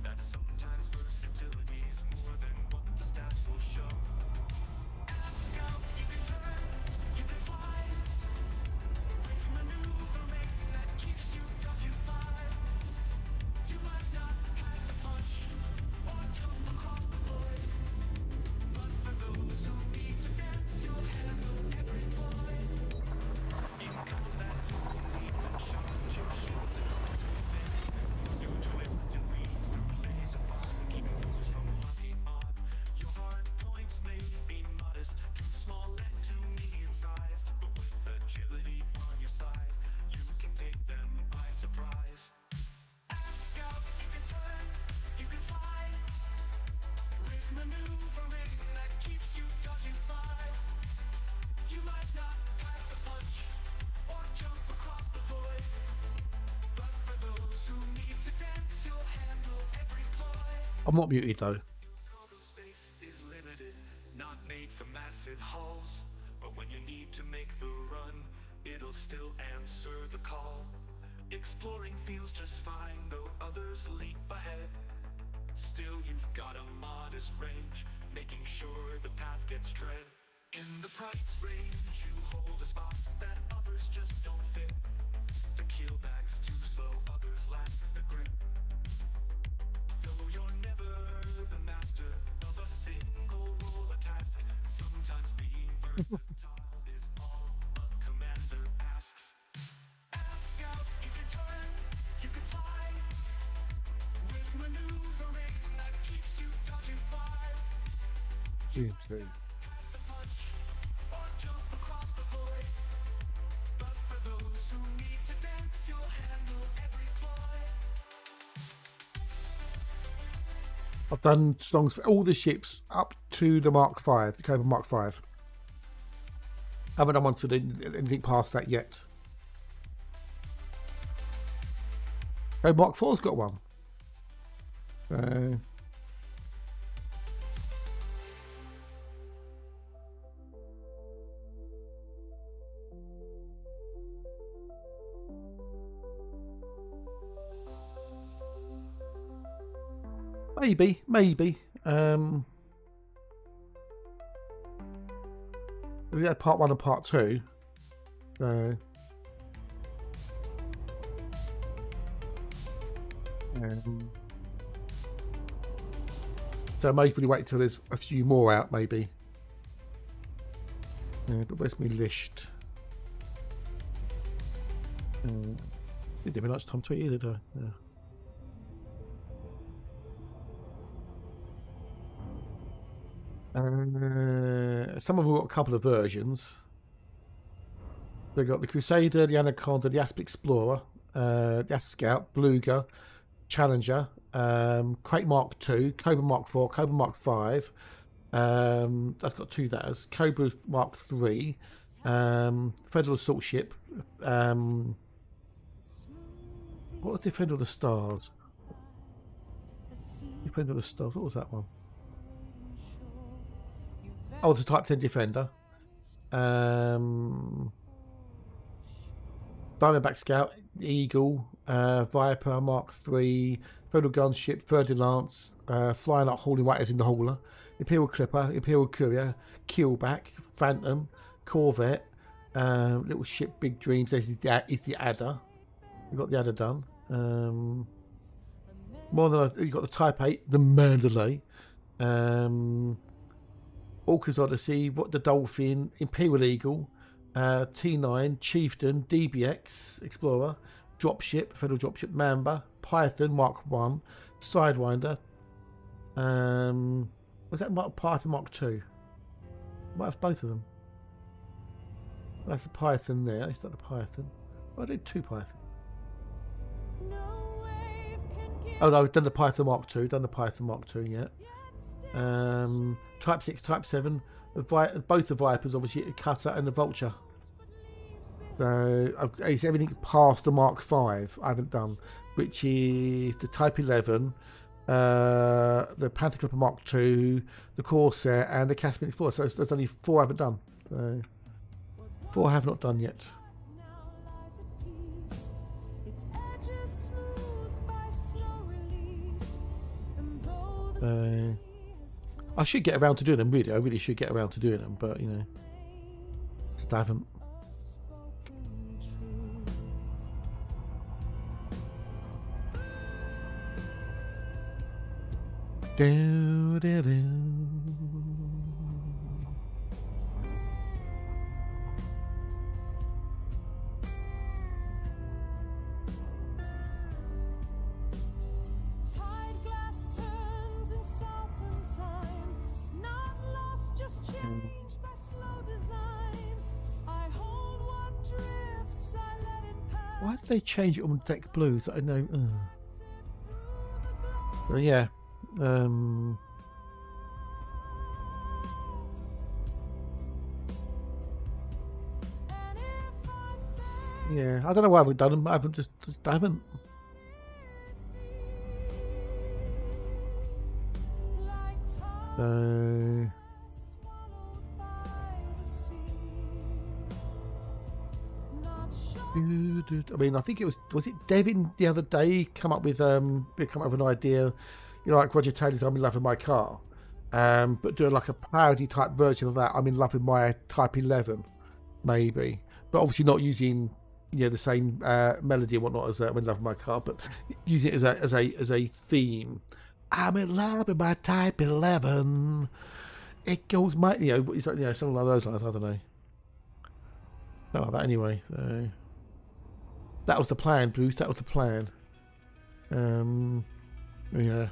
that sometimes versatility is more than what the stats will show. As a scout, you can turn, you can fly, with maneuvering that keeps you dodging fire. You might not pack the punch or jump across the void, but for those who need to dance, you'll handle every ploy. In combat, you will need the charge, your shields and arms to extend. You twist and weave through laser fire, keeping foes from locking on. Your hard points may be modest, too small and too medium-sized, but with agility on your side, you can take them by surprise. As a scout, you can turn, you can fly, with maneuvering that keeps you dodging fire. You might not pack the punch or jump across the void, but for those who need to dance, you'll handle every ploy. I'm not muted though. Cargo space is limited, not made for massive hauls, but when you need to make the run, it'll still answer the call. Exploring feels just fine, though others leap ahead. Still, you've got a modest range, making sure the path gets tread. In the price range, you hold a spot that others just don't fit. The keelback's too slow, others lack the grip. Though you're never the master of a single role or task, sometimes being versatile is all a commander asks. As a scout, you can turn, you can fly, with maneuvering that keeps you dodging fire. You pack the punch or jump across the void, but for those who need to dance, you'll handle every ploy. I've done songs for all the ships up to the Mark V, the Cobra Mark V. Haven't done one for anything past that yet. Oh, Mark IV's got one. Maybe. We had part 1 and part 2. So maybe wait till there's a few more out, maybe. But where's my list? Didn't give me much time to eat either, did I? Yeah. Some of them got a couple of versions. We've got the Crusader, the Anaconda, the Asp Explorer, the Asp Scout, Beluga, Challenger, Crate Mark II, Cobra Mark IV, Cobra Mark V. That's got two those. Cobra Mark III, Federal Assault Ship. What was Defender of the Stars? Defender of the Stars. What was that one? Oh, it's a Type 10 Defender. Diamondback Scout, Eagle, Viper Mark III, Federal Gunship, Third Lance, Flying Up Hauling White as in the Hauler, Imperial Clipper, Imperial Courier, Keelback, Phantom, Corvette, Little Ship, Big Dreams. Is the Adder. We've got the Adder done. More than you've got the Type 8, the Mandalay, Orca's Odyssey, what the Dolphin, Imperial Eagle, T9, Chieftain, DBX, Explorer, Dropship, Federal Dropship, Mamba, Python Mark 1, Sidewinder. Was that Python Mark 2? Might have both of them. That's the Python there. It's not the Python. I did two Pythons. Oh no, we've done the Python Mark 2. Done the Python Mark 2 yet. Type 6, Type 7. Both the Vipers, obviously, the Cutter and the Vulture. So it's everything past the Mark 5 I haven't done, which is the Type 11, the Panther Clipper Mark 2, the Corsair, and the Caspian Explorer. So there's only 4 I haven't done. So 4 I have not done yet. I should get around to doing them, really. I really should get around to doing them, but you know, just haven't. Do, do, do. Why did they change it on deck blues? I know. Well, yeah. Yeah, I don't know why I haven't done them. I haven't just haven't. I mean, I think it was it Devin the other day come up with an idea, you know, like Roger Taylor's "I'm in love with my car," but doing like a parody type version of that. I'm in love with my Type 11, maybe, but obviously not using, you know, the same melody and whatnot as "I'm in love with my car," but using it as a theme. I'm in love with my Type 11. It goes my, you know, something like those lines. I don't know. Not like that anyway. So. That was the plan, Bruce. That was the plan. Yeah.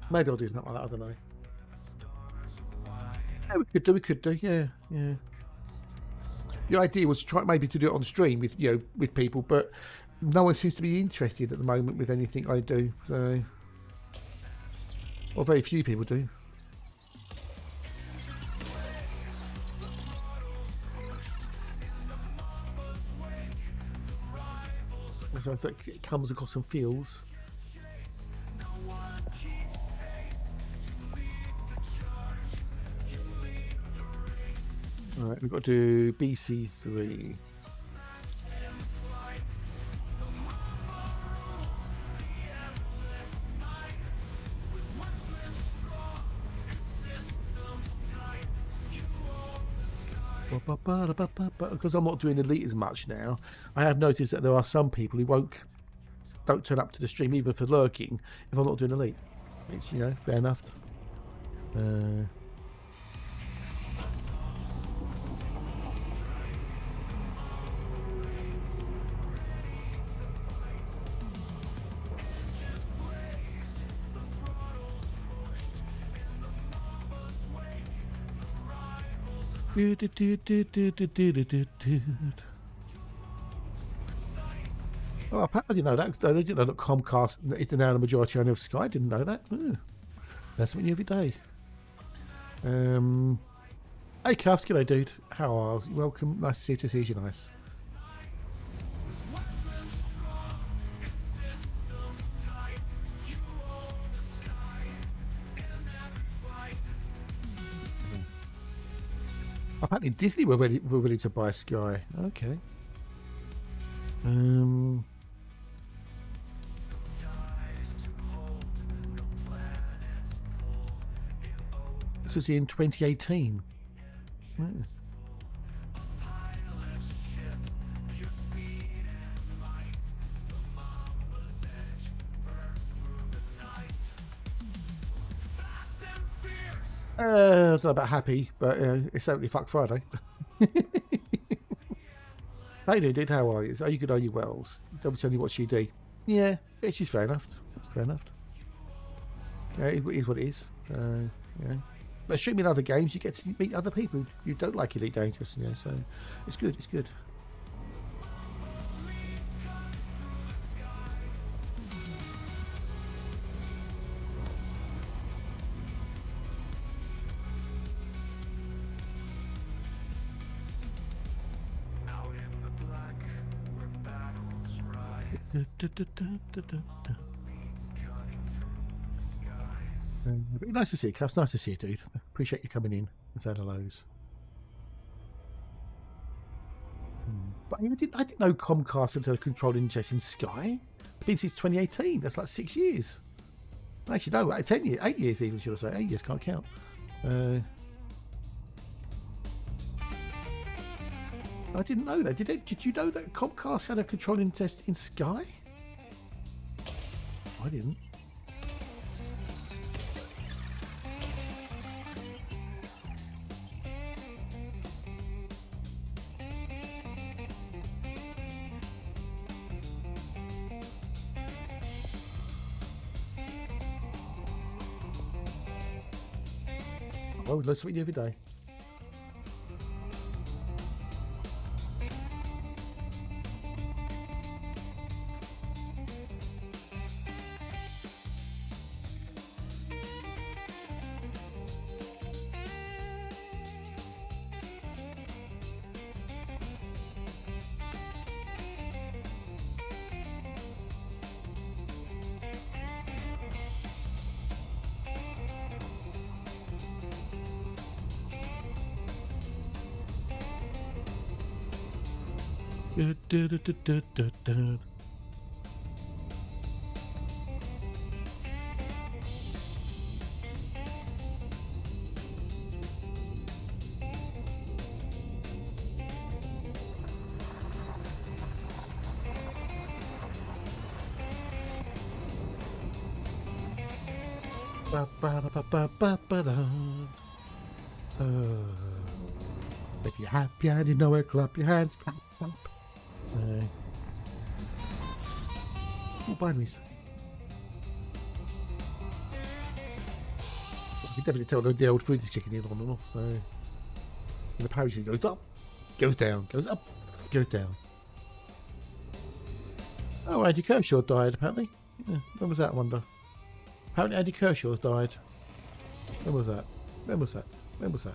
Maybe I'll do something like that. I don't know. Yeah, we could do. Yeah. The idea was to try maybe to do it on stream with, you know, with people, but no one seems to be interested at the moment with anything I do. So, or very few people do. So I think it comes across and feels. Alright, we've got to do BC3. Because I'm not doing elite as much now, I have noticed that there are some people who don't turn up to the stream even for lurking if I'm not doing elite. It's, you know, fair enough. Oh, I didn't know that. I didn't know that Comcast is now the majority owner of Sky. I didn't know that. That's something new every day. Hey, Cuffs, g'day, dude. How are you? Welcome. Nice to see you. Nice. Apparently Disney were willing to buy Sky. Okay. This was in 2018. Yeah. It's not about happy, but it's certainly fuck Friday. Hey there, dude, how are you? Are you good? Are you wells? Obviously only watch UD. Yeah, it's just fair enough. It's fair enough. Yeah, it is what it is. Yeah. But streaming other games, you get to meet other people you don't like Elite Dangerous, you know, so it's good, it's good. Nice to see you, Cuffs. Nice to see you, dude. Appreciate you coming in and saying hellos. But I didn't know Comcast had a controlling interest in Sky. It's been since 2018. That's like 6 years. Actually, no, 10 years, 8 years even, should I say. 8 years, can't count. I didn't know that. Did you know that Comcast had a controlling interest in Sky? I didn't. I would learn something new every day. If you're happy and you know it, clap your hands. Clap, clap. Oh, binaries. You can definitely tell the old food is kicking in on and off, so the parachute goes up, goes down, goes up, goes down. Oh, Andy Kershaw died apparently. Yeah, when was that, I wonder? Apparently Andy Kershaw's died. When was that? When was that? When was that?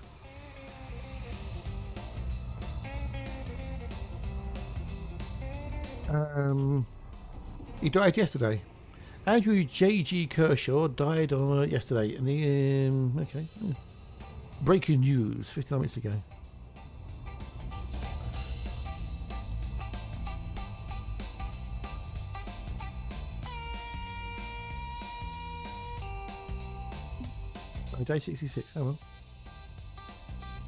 He died yesterday. Andrew J.G. Kershaw died on yesterday. And the okay. Breaking news 59 minutes ago. Oh, day 66. Oh well.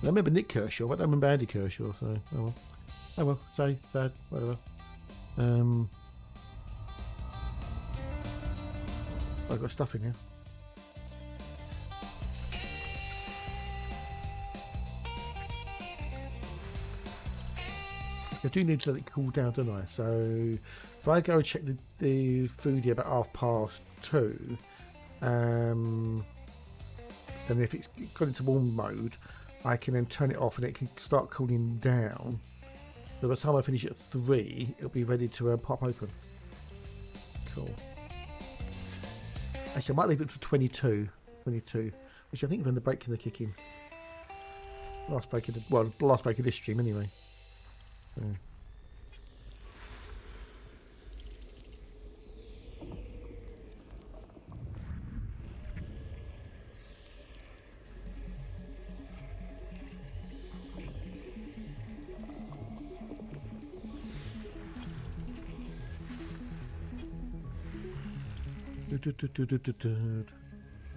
I remember Nick Kershaw, but I don't remember Andy Kershaw. So oh well. Oh well. Say sad. Whatever. I've got stuff in here. I do need to let it cool down, don't I? So if I go and check the food here about 2:30, then if it's gone into warm mode, I can then turn it off and it can start cooling down. So by the time I finish at 3, it'll be ready to pop open. Cool. Actually, I might leave it to 22. 22. Which I think when the break can kick in. Last break of this stream anyway. So.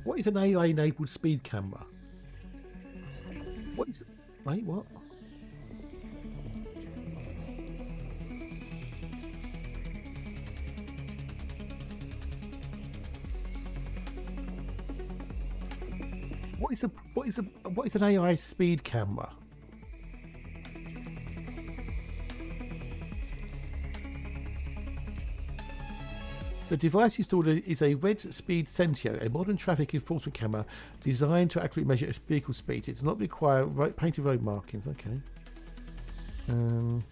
What is an AI enabled speed camera? What is it? Wait, what? What is an AI speed camera? The device installed is a red speed Sentio, a modern traffic enforcement camera designed to accurately measure vehicle speeds. It does not require painted road markings. Okay. Oh.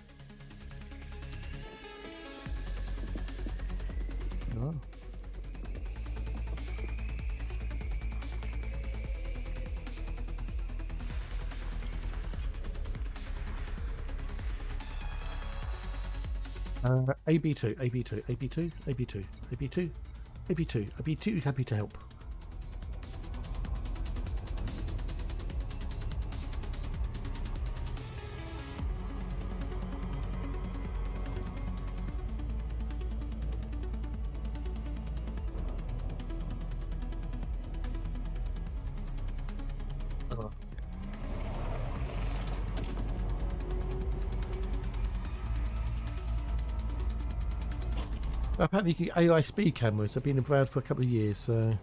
AB2, AB2, AB2, AB2, AB2, AB2, AB2, happy to help. Apparently you can get AI speed cameras. They've been around for a couple of years, so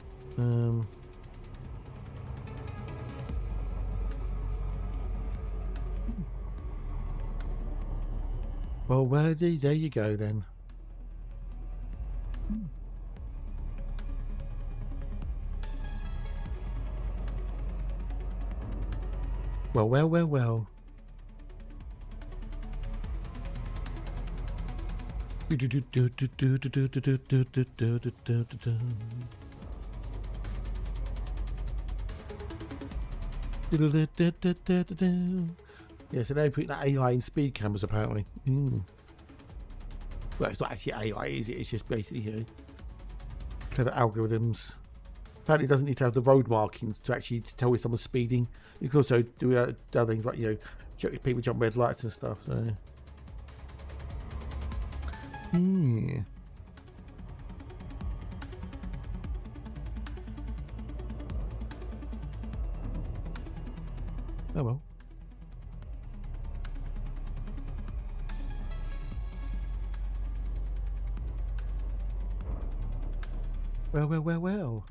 well, there you go then. Well. Yeah, so they're putting that AI in speed cameras apparently. Well, it's not actually AI, is it? It's just basically clever algorithms. Apparently, it doesn't need to have the road markings to actually tell if someone's speeding. You can also do other things like people jump red lights and stuff. So. Oh well. Well.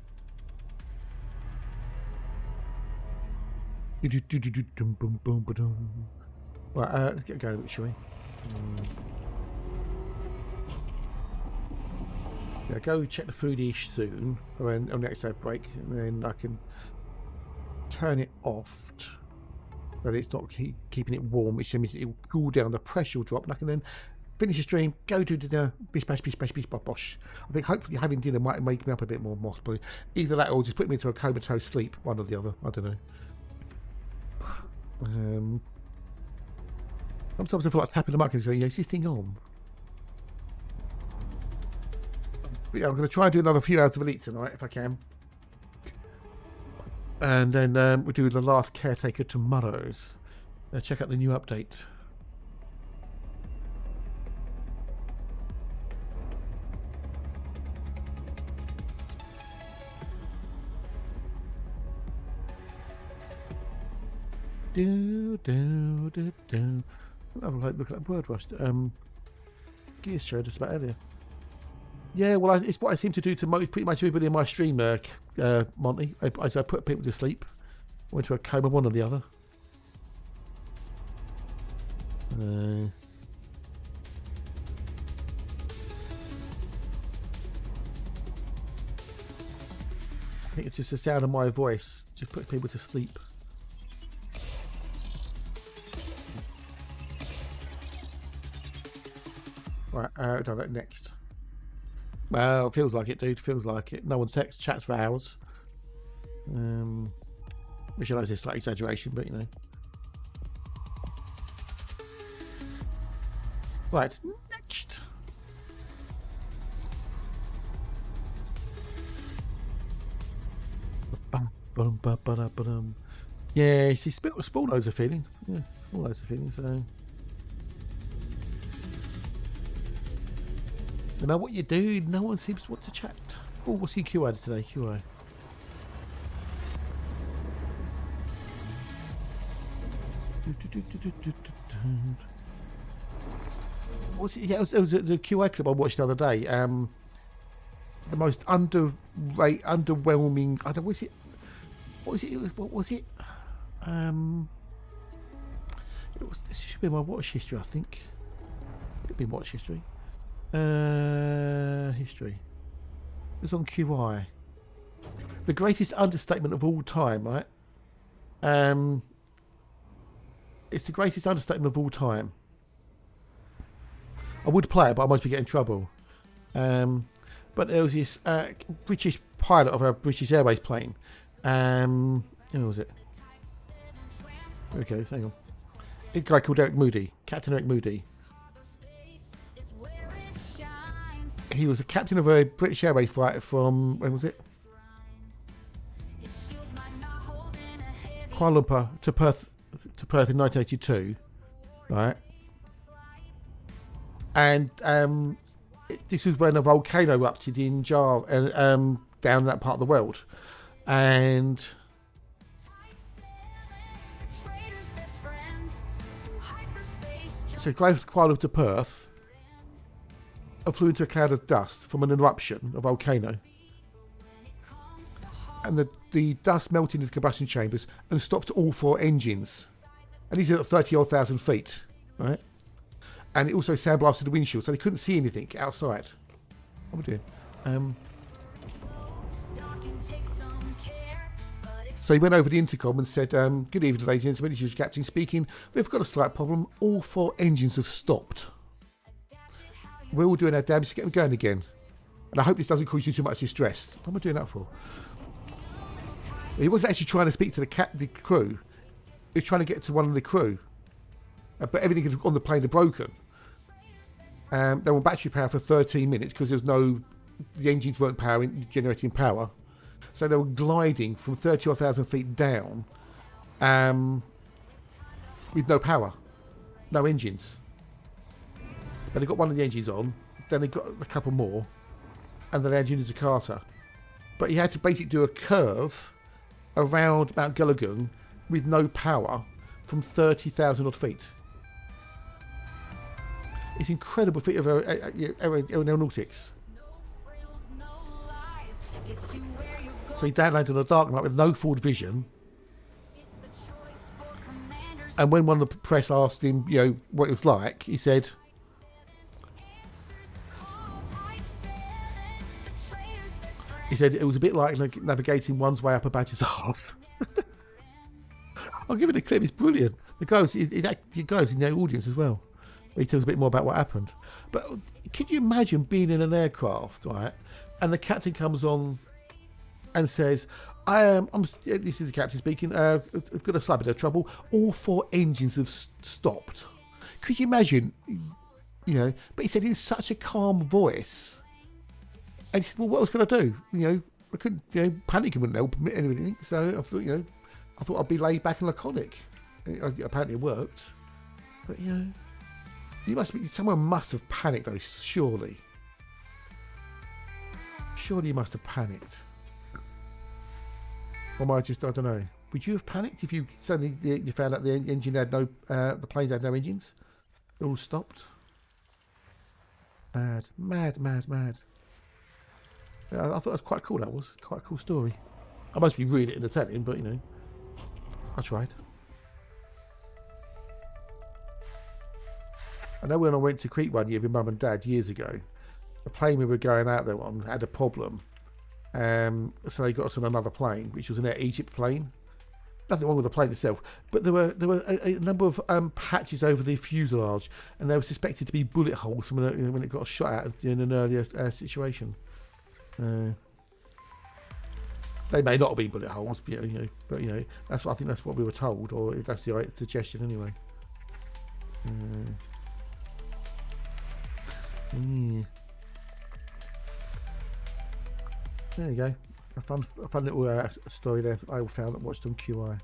Right, let's get going, shall we? Yeah, go check the foodish soon, on the next break, and then I can turn it off so that it's not keeping it warm, which means it will cool down, the pressure will drop, and I can then finish the stream, go to dinner, bish bash, bosh. I think hopefully having dinner might make me up a bit more, possibly. Either that or just put me into a comatose sleep, one or the other, I don't know. Sometimes I feel like tapping the mic and going, is this thing on? But yeah, I'm going to try and do another few hours of Elite tonight, if I can. And then we'll do the last Caretaker tomorrow. Check out the new update. Have a look at Word Rust. Gears showed us about earlier. Yeah, well, it's what I seem to do to pretty much everybody in my stream, Monty. I put people to sleep. Went to a coma, one or the other. I think it's just the sound of my voice. Just put people to sleep. Right, I'll do that next. Well, it feels like it, dude. Feels like it. No one chats for hours. Which I know is a slight exaggeration, but you know. Right, next. Yeah, see, Spawn knows a feeling. Yeah, Spawn knows a feeling, so. No matter what you do, no one seems to want to chat. Oh, what's he QI'd today? QI. What's it? Yeah, it was the QA clip I watched the other day. The most underwhelming. I don't. What was it? What was it? This should be my watch history, I think. Could be watch history. History. It was on QI. The greatest understatement of all time, right? It's the greatest understatement of all time. I would play it, but I might be getting in trouble. But there was this British pilot of a British Airways plane. Who was it? Okay, hang on. A guy called Eric Moody, Captain Eric Moody. He was a captain of a British Airways flight from, when was it? Kuala Lumpur to Perth in 1982, right? And this was when a volcano erupted in Java, down that part of the world, and so Kuala Lumpur to Perth and flew into a cloud of dust from an eruption, a volcano, and the dust melted into combustion chambers and stopped all 4 engines. And these are at 30,000 feet, right? And it also sandblasted the windshield, so they couldn't see anything outside. What are we doing? So he went over the intercom and said, "Good evening, ladies and gentlemen, this is Captain speaking. We've got a slight problem. All 4 engines have stopped. We're all doing our damage to get them going again. And I hope this doesn't cause you too much distress." What am I doing that for? He wasn't actually trying to speak to the crew. He was trying to get to one of the crew. But everything on the plane had broken. They were on battery power for 13 minutes because the engines weren't generating power. So they were gliding from 30,000 feet down with no power, no engines. Then they got one of the engines on, then they got a couple more, and then they landed into Jakarta. But he had to basically do a curve around Mount Gulagung with no power from 30,000 odd feet. It's incredible feat of aeronautics. So he downlanded on a dark night with no forward vision. And when one of the press asked him, what it was like, he said, it was a bit like navigating one's way up a badger's arse. I'll give it a clip. It's brilliant. The guy's in the audience as well. He tells a bit more about what happened. But could you imagine being in an aircraft, right? And the captain comes on and says, this is the captain speaking, I've got a slight bit of trouble. All 4 engines have stopped. Could you imagine, but he said in such a calm voice. And he said, well, what was going to do? I couldn't, panicking wouldn't help anything. So I thought I'd be laid back and laconic. Apparently it worked. But, someone must have panicked though, surely. Surely you must have panicked. Or am I don't know. Would you have panicked if you suddenly you found out the engine had the planes had no engines? They all stopped. Mad. Yeah, I thought that was quite cool. That was quite a cool story. I must be reading it in the telling, but I tried. I know when I went to Crete one year with Mum and Dad years ago, the plane we were going out there on had a problem. So they got us on another plane, which was an Air Egypt plane. nothing wrong with the plane itself, but there were a number of patches over the fuselage, and they were suspected to be bullet holes when it got shot at in an earlier situation. They may not be bullet holes, but that's what I think. That's what we were told, or that's the suggestion anyway. There you go. A fun little story there. I found that watched on QI.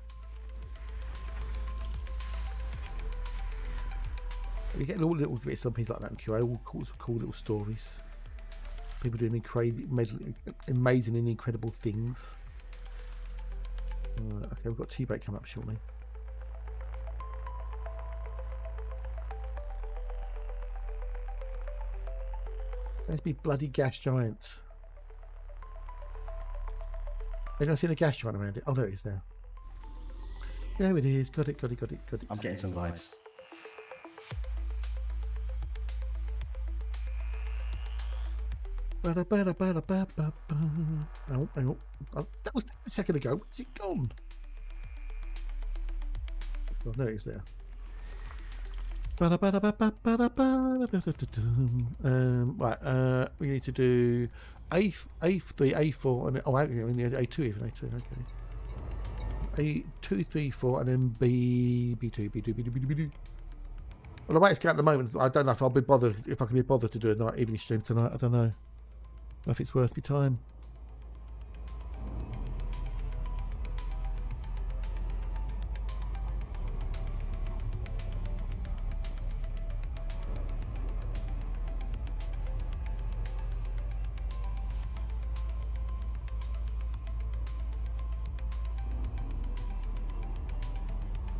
You get little bits of people like that on QI. All cool little stories. People doing amazing and incredible things. Okay, we've got tea break coming up shortly. There's be bloody gas giants. Have you seen a gas giant around it? Oh, there it is now. There it is. Got it. I'm getting some vibes. Oh, hang on. Oh, that was a second ago. Where's it gone? Oh, there it is there. Right, we need to do A3, A4, and A2 even, A2, okay. A2, 3, 4, and then B2. Well, the way it's going at the moment, I don't know if I can be bothered to do a night evening stream tonight. I don't know if it's worth my time.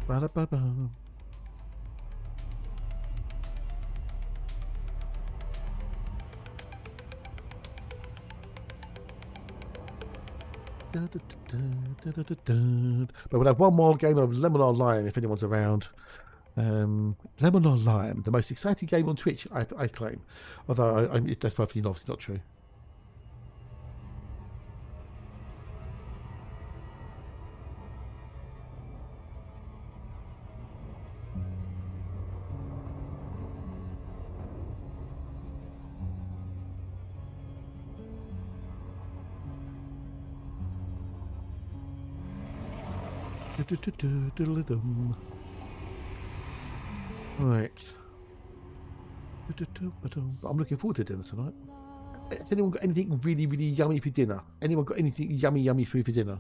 Ba-da-ba-ba. But we'll have one more game of Lemon or Lime if anyone's around. Lemon or Lime, the most exciting game on Twitch, I claim. Although that's obviously not true. Right. I'm looking forward to dinner tonight. Has anyone got anything really, really yummy for dinner? Anyone got anything yummy food for dinner?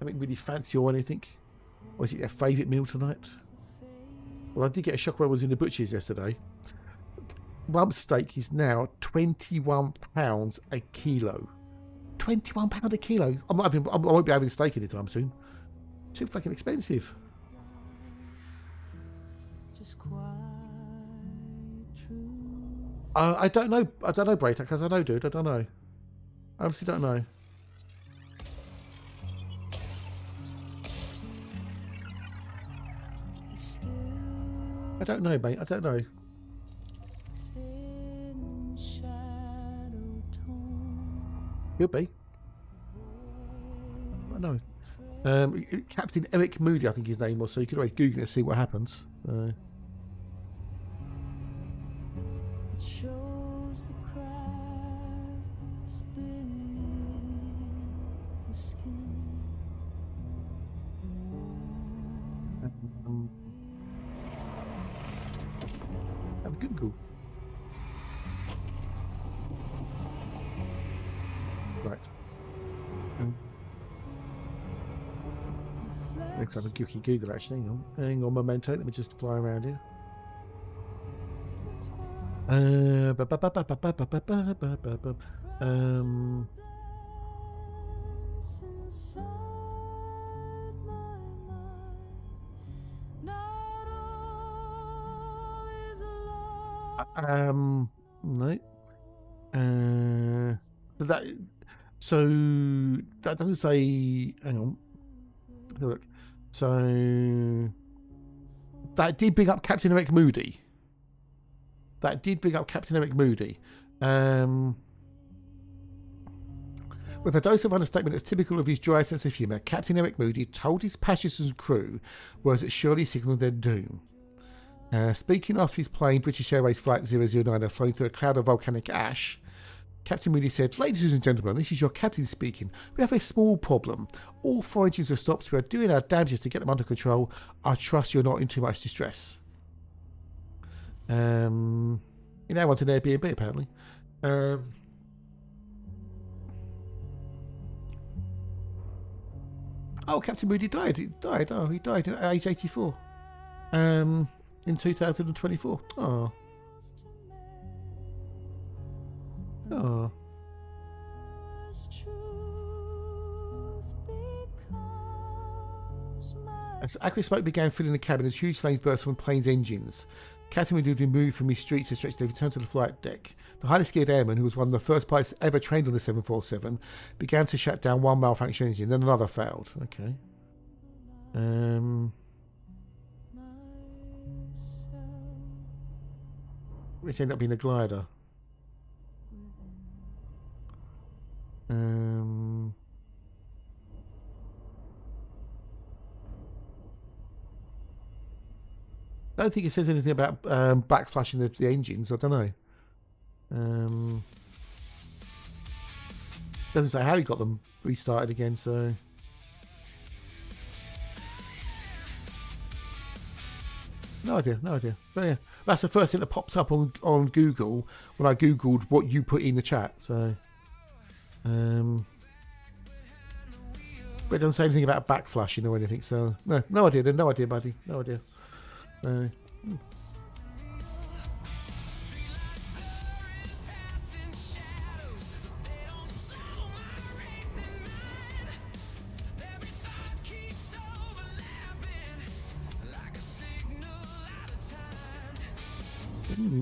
Anything really fancy or anything? Or is it their favourite meal tonight? Well, I did get a shock when I was in the butcher's yesterday. Rump steak is now £21 a kilo. £21 a kilo. I won't be having steak anytime soon. Too fucking expensive. Just quite true. I don't know, Braytak, because I know, dude. I don't know. I honestly don't know. I don't know, mate. I don't know. Could be. I know. Captain Eric Moody, I think his name was, so you could always Google it and see what happens. It shows the cracks beneath the skin. Have a Google. Right. Let's have a Google actually. Hang on, Memento. Let me just fly around here. No. So that doesn't say. Hang on. Have a look. So that did bring up Captain Eric Moody. With a dose of understatement that's typical of his dry sense of humour, Captain Eric Moody told his passengers and crew words that surely signalled their doom. Speaking after his plane, British Airways Flight 009, had flown through a cloud of volcanic ash, Captain Moody said, "Ladies and gentlemen, this is your captain speaking. We have a small problem. All 4 engines are stopped. We are doing our damnedest to get them under control. I trust you're not in too much distress." You now want an Airbnb, apparently. Oh, Captain Moody died. He died at age 84. In 2024. Oh. Oh. As acrid smoke began filling the cabin as huge flames burst from the plane's engines, Captain Moody was removed from his streets and stretched to return to the flight deck. The highly skilled airman, who was one of the first pilots ever trained on the 747, began to shut down one malfunctioning engine, then another failed. Okay. Which ended up being a glider. I don't think it says anything about backflashing the engines. I don't know. Doesn't say how he got them restarted again, so no idea. But yeah, that's the first thing that popped up on Google when I googled what you put in the chat. So, but it doesn't say anything about backflashing or anything. So no idea. No idea, buddy. No idea.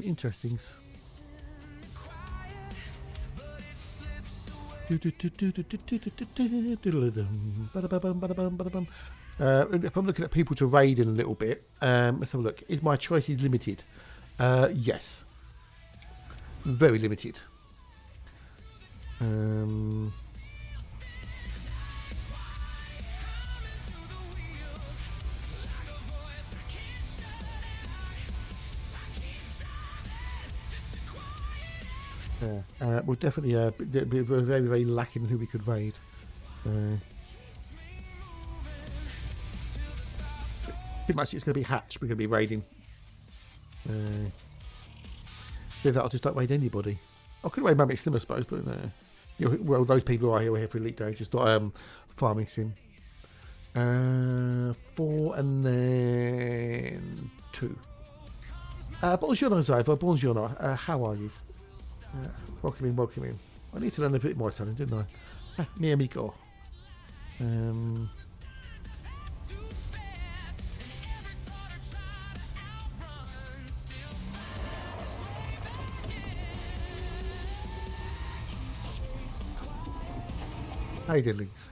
Interesting. If I'm looking at people to raid in a little bit, let's have a look. Is my choices limited? Yes. Very limited. We're definitely we're very, very lacking in who we could raid. Pretty much it's going to be Hatch we're going to be raiding. With that, I'll just don't raid anybody. I could raid Mammoth Slim, I suppose, but well, those people are here for Elite Day, just not farming sim. 4 and then 2. Bonjour, Ziva. Bonjour. How are you? Welcome in. I need to learn a bit more Italian, didn't I? Mi amico. Hey, diddlings.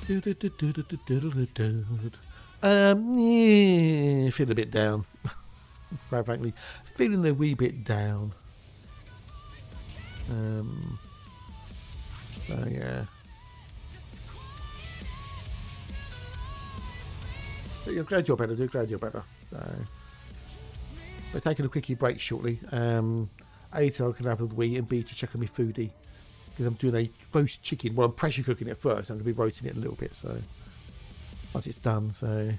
Yeah, feeling a bit down. Quite frankly, feeling a wee bit down. So yeah. But I'm glad you're better, dude. Glad you're better. We're taking a quickie break shortly. A, so I can have a wee, and B, to check on my foodie. Because I'm doing a roast chicken. Well, I'm pressure cooking it first. I'm going to be roasting it a little bit. So once it's done, so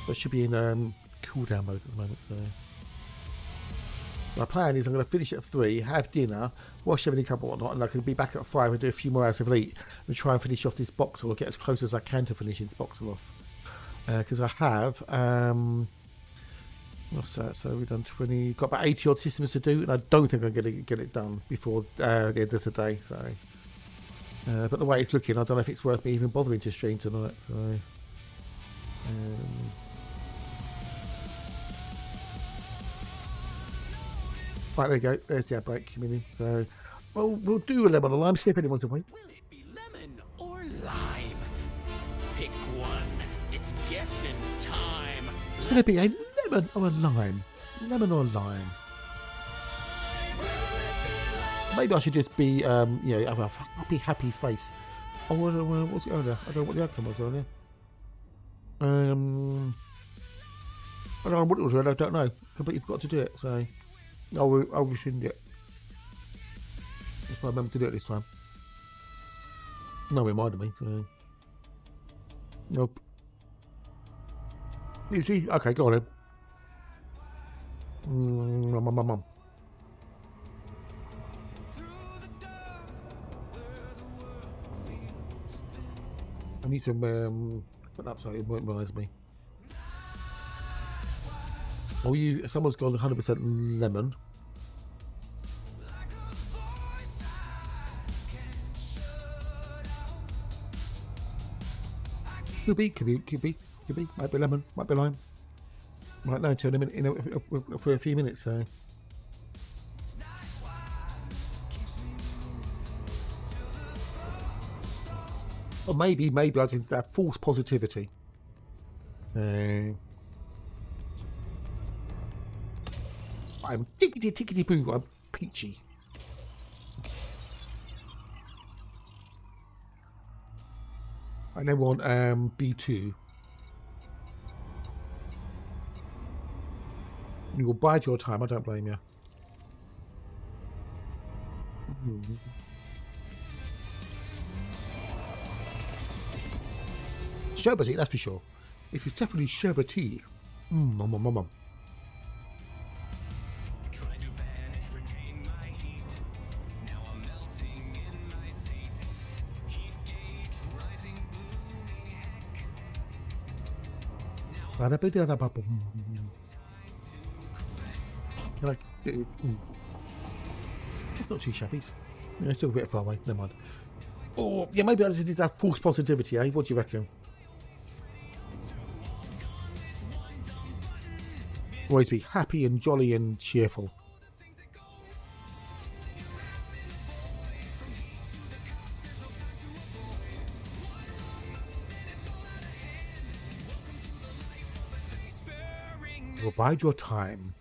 it should be in cool down mode at the moment. So my plan is I'm going to finish at 3, have dinner, wash everything up and whatnot, and I can be back at 5 and do a few more hours of Elite and try and finish off this boxel, or get as close as I can to finishing this boxel off. Because I have what's that? So we've done 20. Got about 80 odd systems to do, and I don't think I'm going to get it done before the end of today. So, but the way it's looking, I don't know if it's worth me even bothering to stream tonight. So, right, there you go. There's the outbreak coming in. So, well, we'll do a lemon alarm. See if anyone's awake. Will it be lemon or lime? Can it be a lemon or a lime? Lemon or lime? Maybe I should just be, you know, have a happy face. Oh, what's it earlier? I don't know what the outcome was earlier. I don't know what it was earlier. I don't know. Completely forgot to do it. So, I'll rescind it. If I remember to do it this time. No, it reminded me. So. Nope. You see? Okay, go on then. I need some put that up so it won't rise me. Oh, someone's gone 100% lemon. Could be. Might be lemon, might be lime. Might know turn them in for a few minutes, so. Or maybe I did that false positivity. I'm tickety boo, I'm peachy. I now want B2. You will bide your time, I don't blame you. Sherbety, that's for sure. If it's definitely sherbety. Mum. Like, it's not too shabby. Yeah, it's still a bit far away. Never mind. Oh, yeah, maybe I just did that false positivity, eh? What do you reckon? Always be happy and jolly and cheerful. Well, bide your time.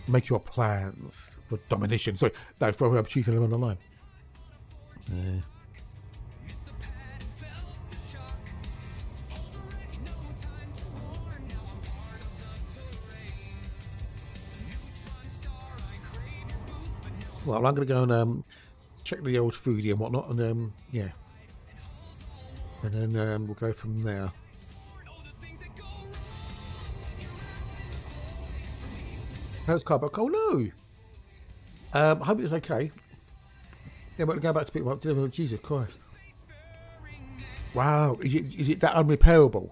Make your plans for domination. Sorry, no, for choosing them online. Well, I'm going to go and check the old foodie and whatnot, and yeah, and then we'll go from there. How's Carbo? Oh no! I hope it's okay. Yeah, but go back to pick up. Jesus Christ! Wow, is it that unrepairable?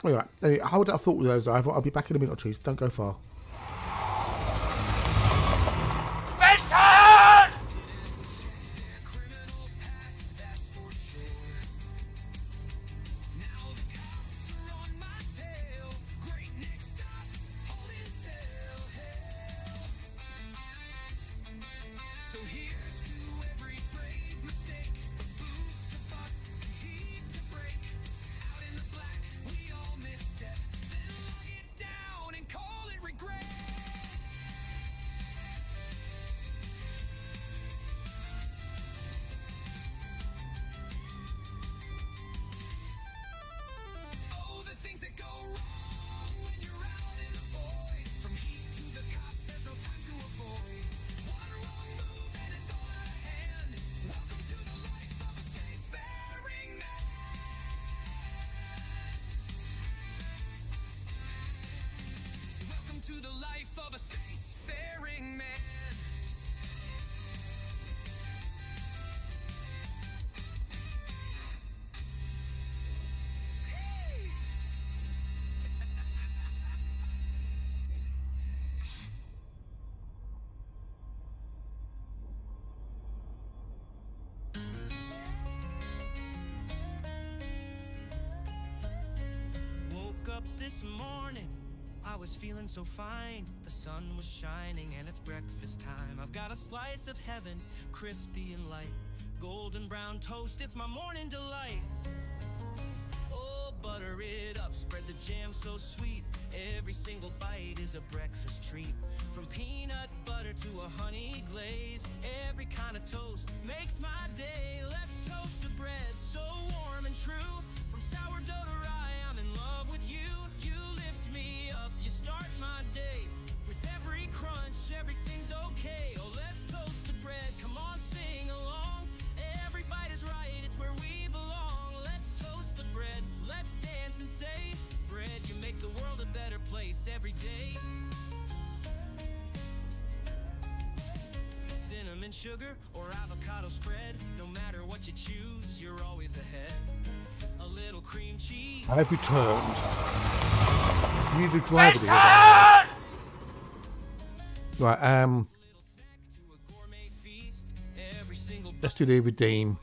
All right, anyway, hold that thought with those. I'll be back in a minute or two. So don't go far. This morning, I was feeling so fine. The sun was shining and it's breakfast time. I've got a slice of heaven, crispy and light. Golden brown toast, it's my morning delight. Oh, but butter it up, spread the jam so sweet. Every single bite is a breakfast treat. From peanut butter to a honey glaze, every kind of toast makes my day. Let's toast the bread, so warm and true. From sourdough to rye, I'm in love with you. You lift me up, you start my day. With every crunch, everything's okay. Oh, let's toast the bread, come on, sing along. Every bite is right, it's where we belong. Let's toast the bread, let's dance and say, bread, you make the world a better place every day. Cinnamon sugar or avocado spread, no matter what you choose, you're always ahead. A little cream cheese. I've returned. You need to drive it here. Right, let's do the redeem.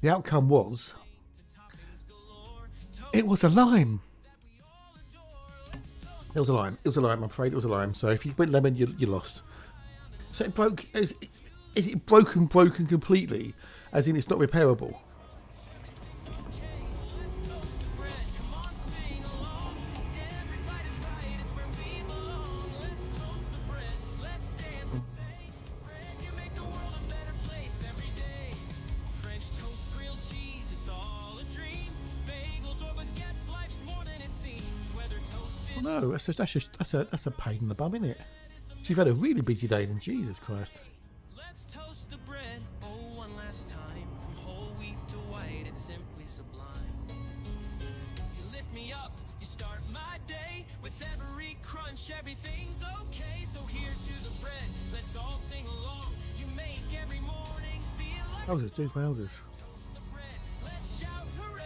The outcome was, it was a lime. It was a lime. It was a lime. I'm afraid it was a lime. So if you went lemon, you lost. So it broke. Is it broken completely? As in, it's not repairable. Oh no, that's a pain in the bum, isn't it? So you've had a really busy day then, Jesus Christ. Let's toast the bread, oh, one last time. From whole wheat to white, it's simply sublime. You lift me up, you start my day. With every crunch, everything's okay. So here's to the bread, let's all sing along. You make every morning feel like Wowzers, dude, wowzers. toast the bread, let's shout hooray.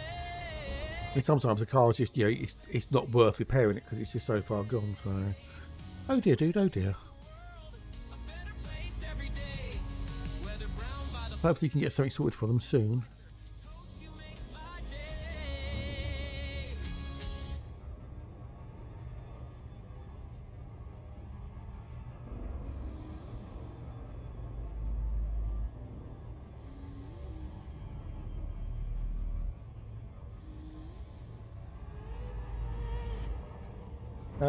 And sometimes the car is just, you know, it's not worth repairing it because it's just so far gone. So, oh dear, dude, oh dear. Hopefully you can get something sorted for them soon.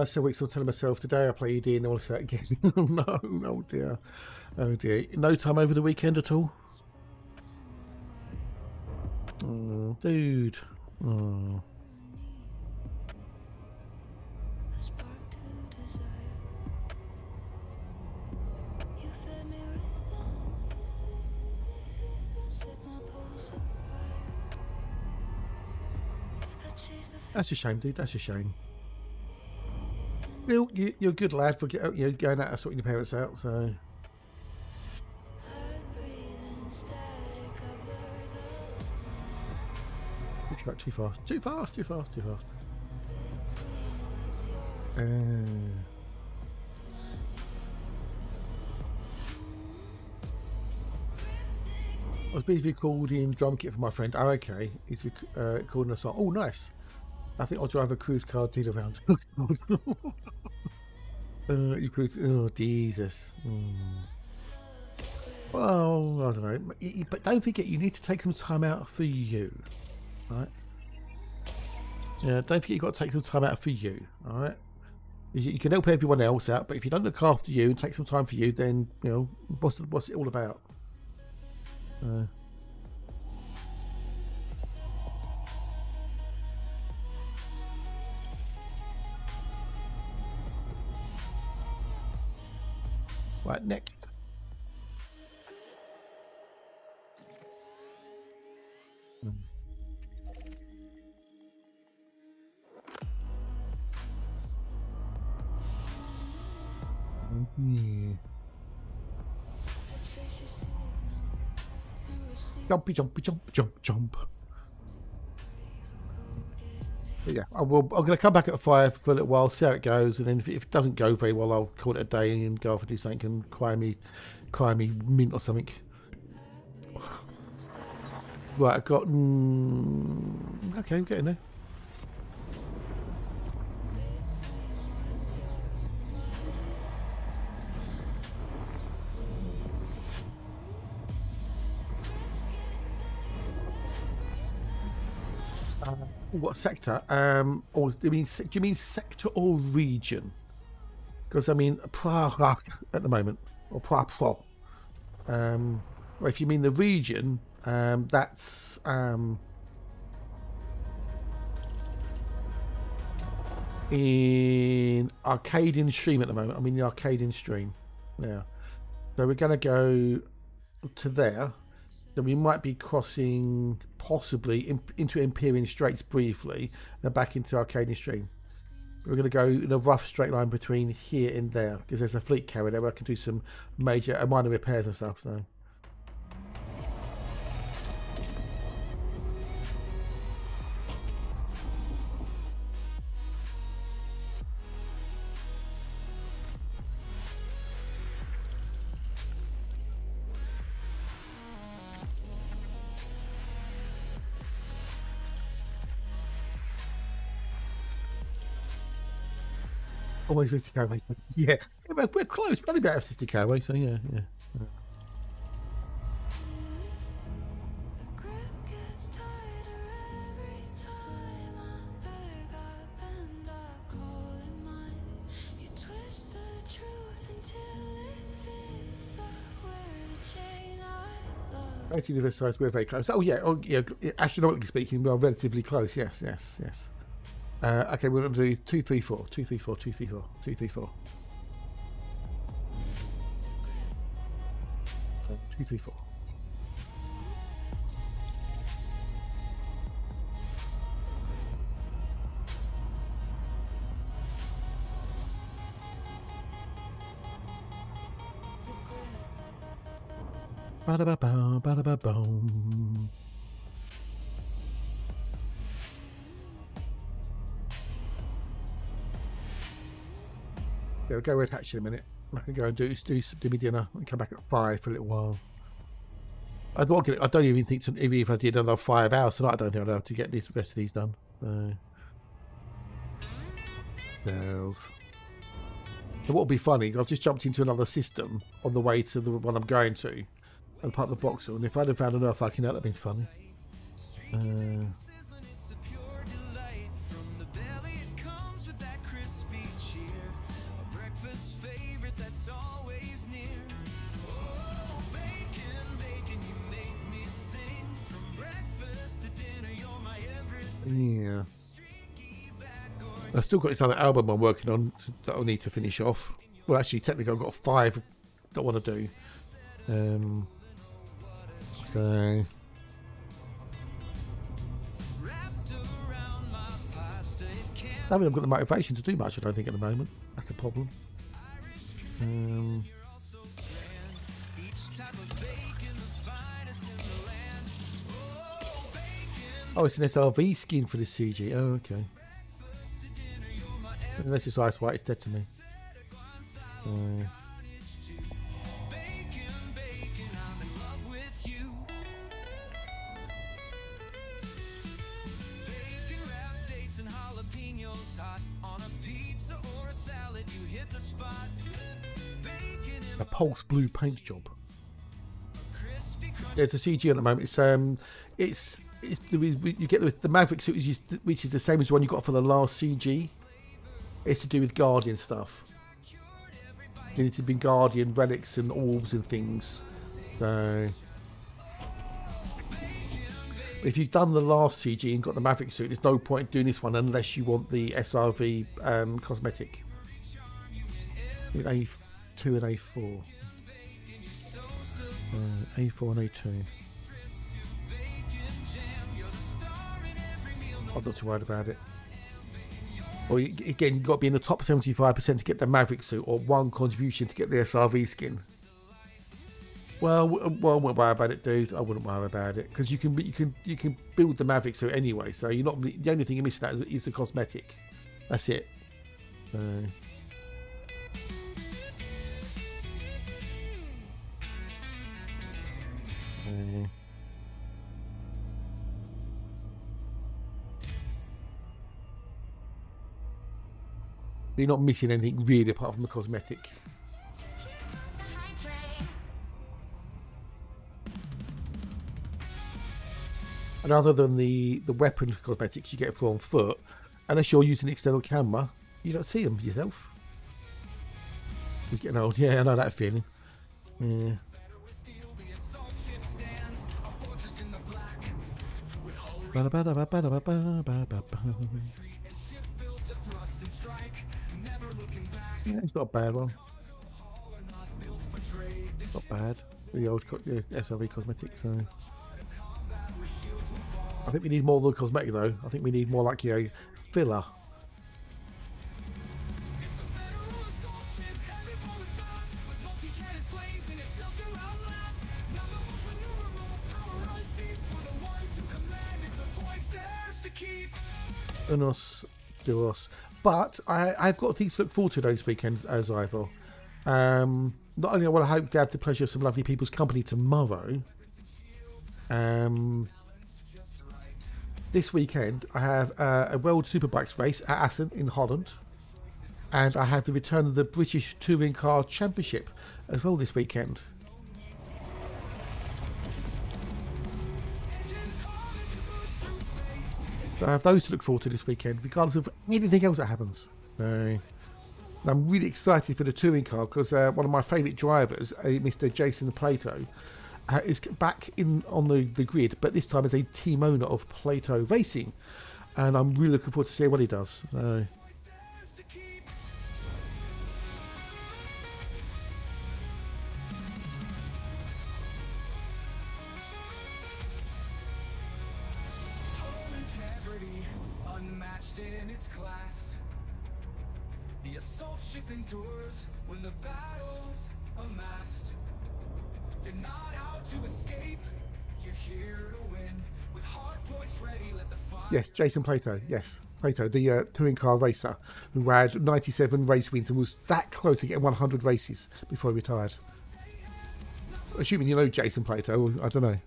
So weeks I'm telling myself today I play ED and all that again. No, no dear. Oh dear. No time over the weekend at all? Oh, dude. Oh. That's a shame, dude. That's a shame. You're a good lad for going out and sorting your parents out, so. Too fast. Too fast. Too fast. Too fast. I was busy recording drum kit for my friend. Oh, okay. He's recording a song. Oh, nice. I think I'll drive a cruise car deal around. You cruise. Oh, Jesus. Well, I don't know. But don't forget, you need to take some time out for you. Right? Yeah, don't forget you've got to take some time out for you. Alright? You can help everyone else out, but if you don't look after you and take some time for you, then, you know, what's it all about? Right, next. Yeah. Jumpy, jumpy, jump, jump, jump. But yeah, I'm going to come back at 5 for a little while, see how it goes, and then if it doesn't go very well, I'll call it a day and go off and do something and cry me mint or something. Right, I've got. Okay, I'm getting there. What sector? Or do you mean sector or region? Because I mean Prague at the moment, or Prague. Well, if you mean the region, that's in Arcadian Stream at the moment. I'm in the Arcadian Stream now, so we're going to go to there. So we might be crossing possibly into Empyrean Straits briefly, then back into Arcadian Stream. We're going to go in a rough straight line between here and there because there's a fleet carrier there where I can do some minor repairs and stuff. So. Almost 50k away. Yeah, we're close. Probably about 50k away. So yeah. The grip gets tighter every time I pick up and I call it mine. You twist the truth until it fits. I wear the chain I love. Actually, the size we're very close. Oh yeah. Astronomically speaking, we are relatively close. Yes. Okay, we're going to do 234, 234, 234, 234. 234. Ba-da-ba-boom, ba-da-ba-boom. We'll go red hatch in a minute. I can go and do my dinner and come back at 5 for a little while. I don't even think even if I did another 5 hours tonight, I don't think I'd have to get the rest of these done. Bells. So what will be funny, I've just jumped into another system on the way to the one I'm going to, and part of the boxel. And if I'd have found an Earth hiking out, that'd been funny. Yeah. I've still got this other album I'm working on that I'll need to finish off. Well, actually, technically, I've got 5 that I want to do. So. I haven't got the motivation to do much, I don't think, at the moment. That's the problem. Oh, it's an SRV skin for this CG. Oh, okay. Unless it's ice white, it's dead to me. A pulse blue paint job. Yeah, it's a CG at the moment. You get the Maverick suit, which is the same as the one you got for the last CG. It's to do with Guardian stuff. You need to be Guardian relics and orbs and things. So, if you've done the last CG and got the Maverick suit, there's no point doing this one unless you want the SRV cosmetic. A2 and A4. A4 and A2. I'm not too worried about it. Or again, you've got to be in the top 75% to get the Maverick suit, or 1 contribution to get the SRV skin. Well, I wouldn't worry about it, dude. I wouldn't worry about it because you can build the Maverick suit anyway. So you're not the only thing you're missing out is the cosmetic. That's it. You're not missing anything really apart from the cosmetic. And other than the weapon cosmetics you get for on foot, unless you're using an external camera, you don't see them yourself. You're getting old. Yeah, I know that feeling. Yeah. Yeah, it's not a bad one. Not bad. The old SRV cosmetics. So. I think we need more of the cosmetic though. I think we need more like, you know, filler. Unos, duos. But I've got things to look forward to this weekend as Ivor. Not only will I hope to have the pleasure of some lovely people's company tomorrow. This weekend I have a World Superbikes race at Assen in Holland, and I have the return of the British Touring Car Championship as well this weekend. So I have those to look forward to this weekend, regardless of anything else that happens. And I'm really excited for the touring car because one of my favourite drivers, Mr. Jason Plato, is back on the grid, but this time as a team owner of Plato Racing, and I'm really looking forward to seeing what he does. Unmatched in its class. The assault ship endures when the battle's amassed. You're not out to escape, you're here to win. With hard points ready, let the fire. Yes, Jason Plato. Yes, Plato, the touring car racer who had 97 race wins and was that close to getting 100 races before he retired. Assuming you know Jason Plato, I don't know.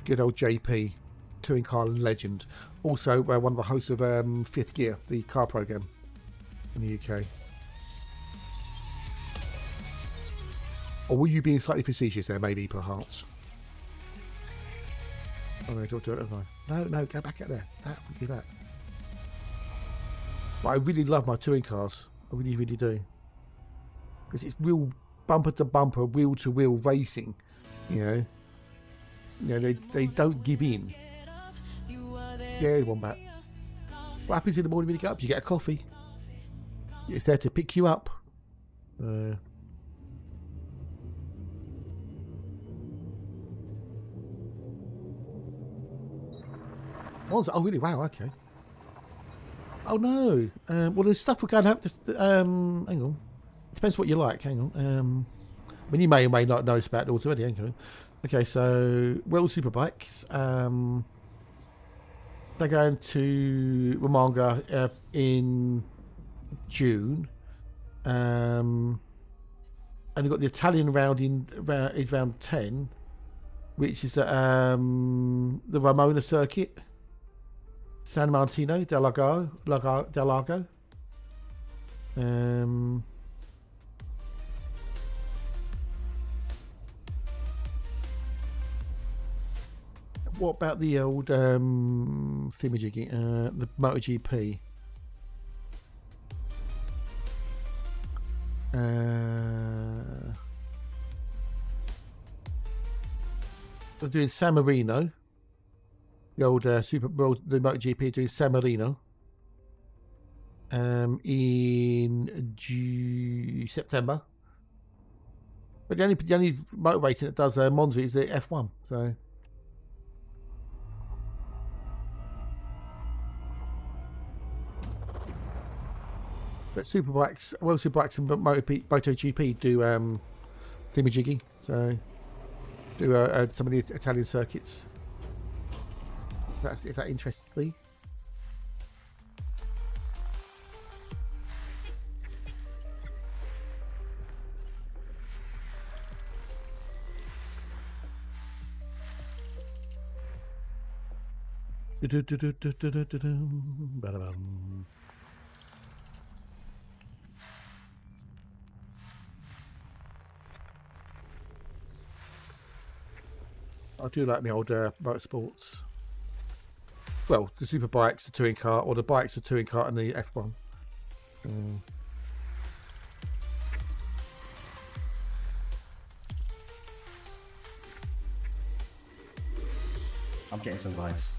Good old JP, touring car legend. Also one of the hosts of Fifth Gear, the car program in the UK. Or were you being slightly facetious there, maybe, perhaps? Oh no, don't do it, no, go back out there. Do that. But I really love my touring cars. I really, really do. Because it's real bumper to bumper, wheel to wheel racing, you know. You know, they don't give in. Yeah, one back. What happens in the morning when you get up? You get a coffee. It's there to pick you up. Oh, really? Wow, okay. Oh, no. Well, there's stuff we're going to have to... hang on. Depends what you like. Hang on. I mean, you may or may not know about it already. Hang on. Okay, so World Superbikes. They're going to Romanga in June. And you've got the Italian round is round 10, which is at the Ramona circuit, San Martino del Lago. What about the old thingamajiggy, the MotoGP? They're doing San Marino. The old the MotoGP doing San Marino in September. But the only motor racing that does Monza is the F1. So. But Superbikes, World Superbikes and MotoGP do thingamajiggy, so do some of the Italian circuits. If that interests me. Ba-da-bum. I do like my old motorsports. Well, the super bikes, the touring car, or the bikes, the touring car, and the F1. I'm getting some vibes.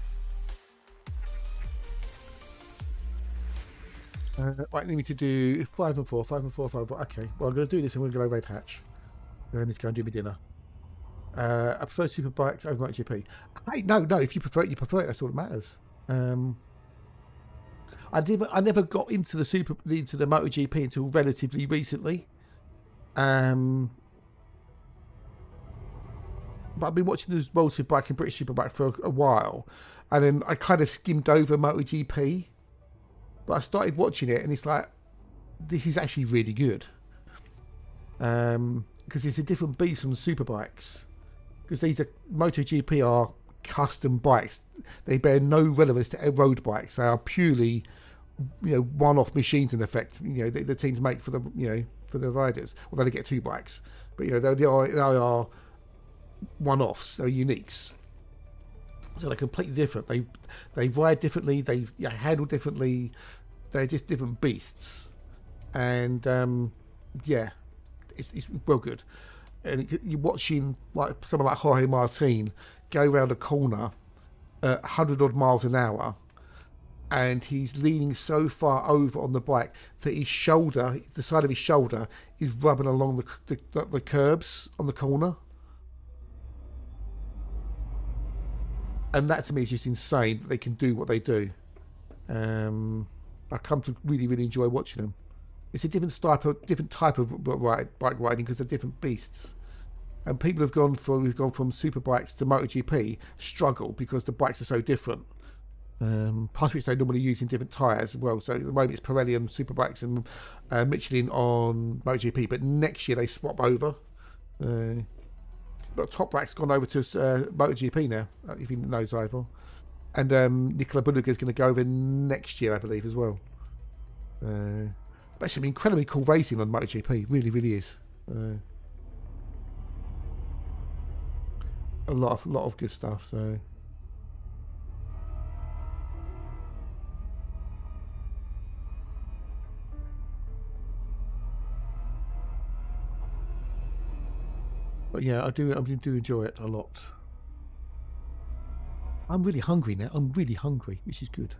Right, need me to do 5 and 4, 5 and 4, 5 and 4. Okay, well, I'm going to do this and we're going to go Red Hatch. I need to go and do my dinner. I prefer super bikes over MotoGP. Hey, no, if you prefer it, you prefer it. That's all that matters. I never got into the MotoGP until relatively recently. But I've been watching the World Superbike and British Superbike for a while, and then I kind of skimmed over MotoGP. But I started watching it, and it's like, this is actually really good. Because it's a different beast from the superbikes. Because these are MotoGP are custom bikes. They bear no relevance to road bikes. They are purely, one-off machines in effect. The teams make for for the riders. Although they get 2 bikes, but they are one-offs. They're uniques. So they're completely different. They ride differently. They handle differently. They're just different beasts. And it's well good. And you're watching like someone like Jorge Martin go around a corner at 100 odd miles an hour, and he's leaning so far over on the bike that his shoulder, the side of his shoulder, is rubbing along the curbs on the corner. And that to me is just insane that they can do what they do. I come to really, really enjoy watching them. It's a different type of bike riding because they're different beasts. And people who've gone from super bikes to MotoGP struggle because the bikes are so different. Part of which they normally use in different tyres as well. So at the moment it's Pirelli on super bikes and Michelin on MotoGP. But next year they swap over. But Top Rack's gone over to MotoGP now, if you know Zyval. And Nicola Bunuga's going to go over next year, I believe, as well. But it's incredibly cool racing on MotoGP. Really, really is. A lot of good stuff. So. But yeah, I do enjoy it a lot. I'm really hungry now. I'm really hungry, which is good.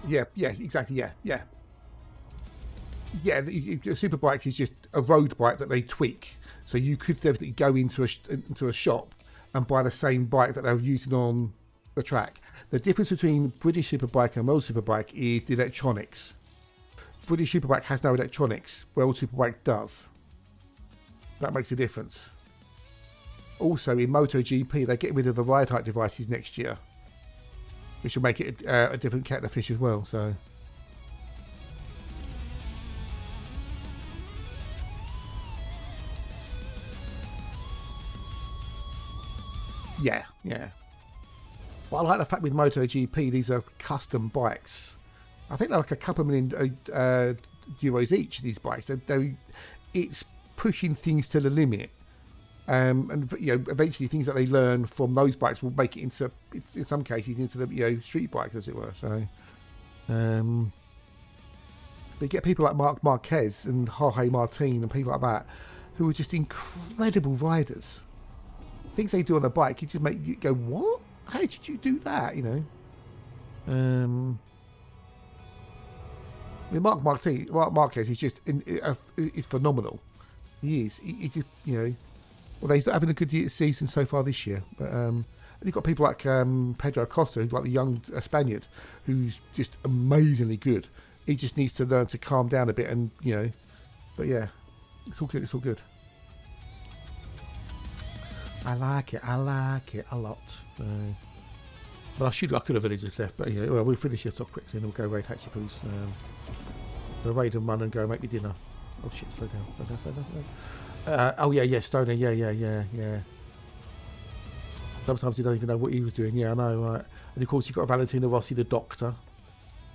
Yeah, exactly. Yeah. The super bike is just a road bike that they tweak. So you could definitely go into a shop and buy the same bike that they're using on the track. The difference between British Superbike and World Superbike is the electronics. British Superbike has no electronics. World Superbike does. That makes a difference. Also, in MotoGP, they're getting rid of the ride height devices next year, which will make it a different kettle of fish as well. So, yeah. But I like the fact with MotoGP, these are custom bikes. I think they're like a couple of million euros each. These bikes, it's pushing things to the limit. And eventually things that they learn from those bikes will make it into, in some cases, into the street bikes, as it were. So, they get people like Marc Marquez and Jorge Martin and people like that, who are just incredible riders. Things they do on a bike, you just make you go, what? How did you do that? I mean, Mark Marquez, he's just is phenomenal. He is. He just, you know, well, he's not having a good season so far this year. But and you've got people like Pedro Acosta, who's like the young Spaniard, who's just amazingly good. He just needs to learn to calm down a bit, and you know. But yeah, it's all good. It's all good. I like it a lot. But I could have really just left. But yeah, well, we'll finish this off quickly and we'll go raid Hatchipoos. We'll raid and run and go make me dinner. Oh shit, slow down. Oh yeah, Stoner, yeah. Sometimes he doesn't even know what he was doing. Yeah, I know, right. And of course you've got Valentino Rossi, the Doctor,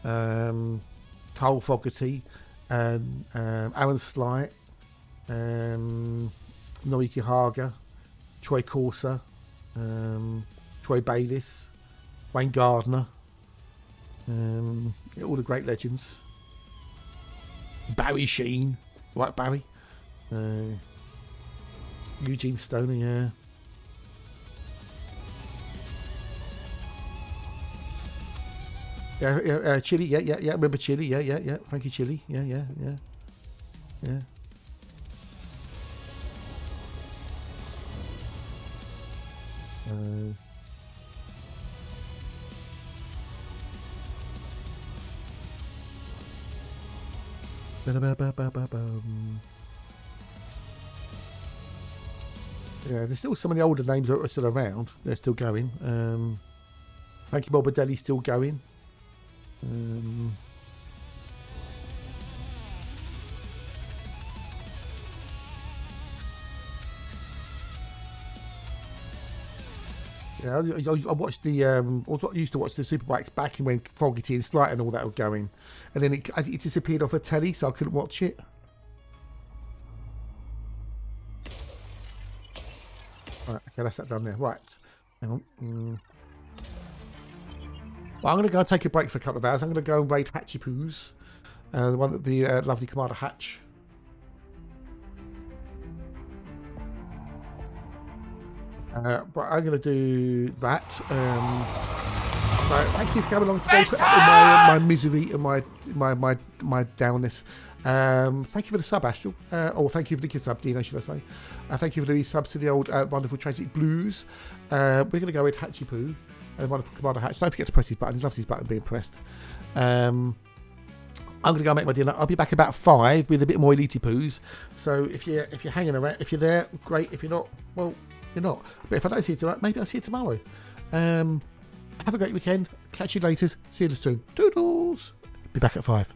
Cole Fogarty, Aaron Slight, Noriki Haga, Troy Corsa, Troy Bayliss, Wayne Gardner, all the great legends. Barry Sheen, right, Barry? Eugene Stoner, yeah. Yeah, Chili, yeah. Remember Chili, yeah. Frankie Chili, yeah. Yeah, there's still some of the older names that are still around. They're still going. Frankie Morbidelli's still going. Yeah, I watched the I used to watch the Superbikes back when Fogarty and Slight and all that were going, and then it disappeared off a telly, so I couldn't watch it. Right, okay, that's that done there. Right, hang on. Well, I'm going to go and take a break for a couple of hours. I'm going to go and raid Hatchipoos, the lovely Commander Hatch. But I'm going to do that. Thank you for coming along today, put up with my misery and my downness. Thank you for the sub, Astral. Or thank you for the sub, Dino, should I say. Thank you for the subs to the old wonderful Tragic Blues. We're going to go with Hatchipoo and wonderful Commander Hatch. Don't forget to press his button. He loves his button being pressed. I'm going to go make my dinner. I'll be back about 5 with a bit more Elite Poos. So if you're hanging around, if you're there, great. If you're not, well, you're not. But if I don't see you tonight, maybe I'll see you tomorrow. Have a great weekend. Catch you later. See you soon. Doodles. Be back at 5.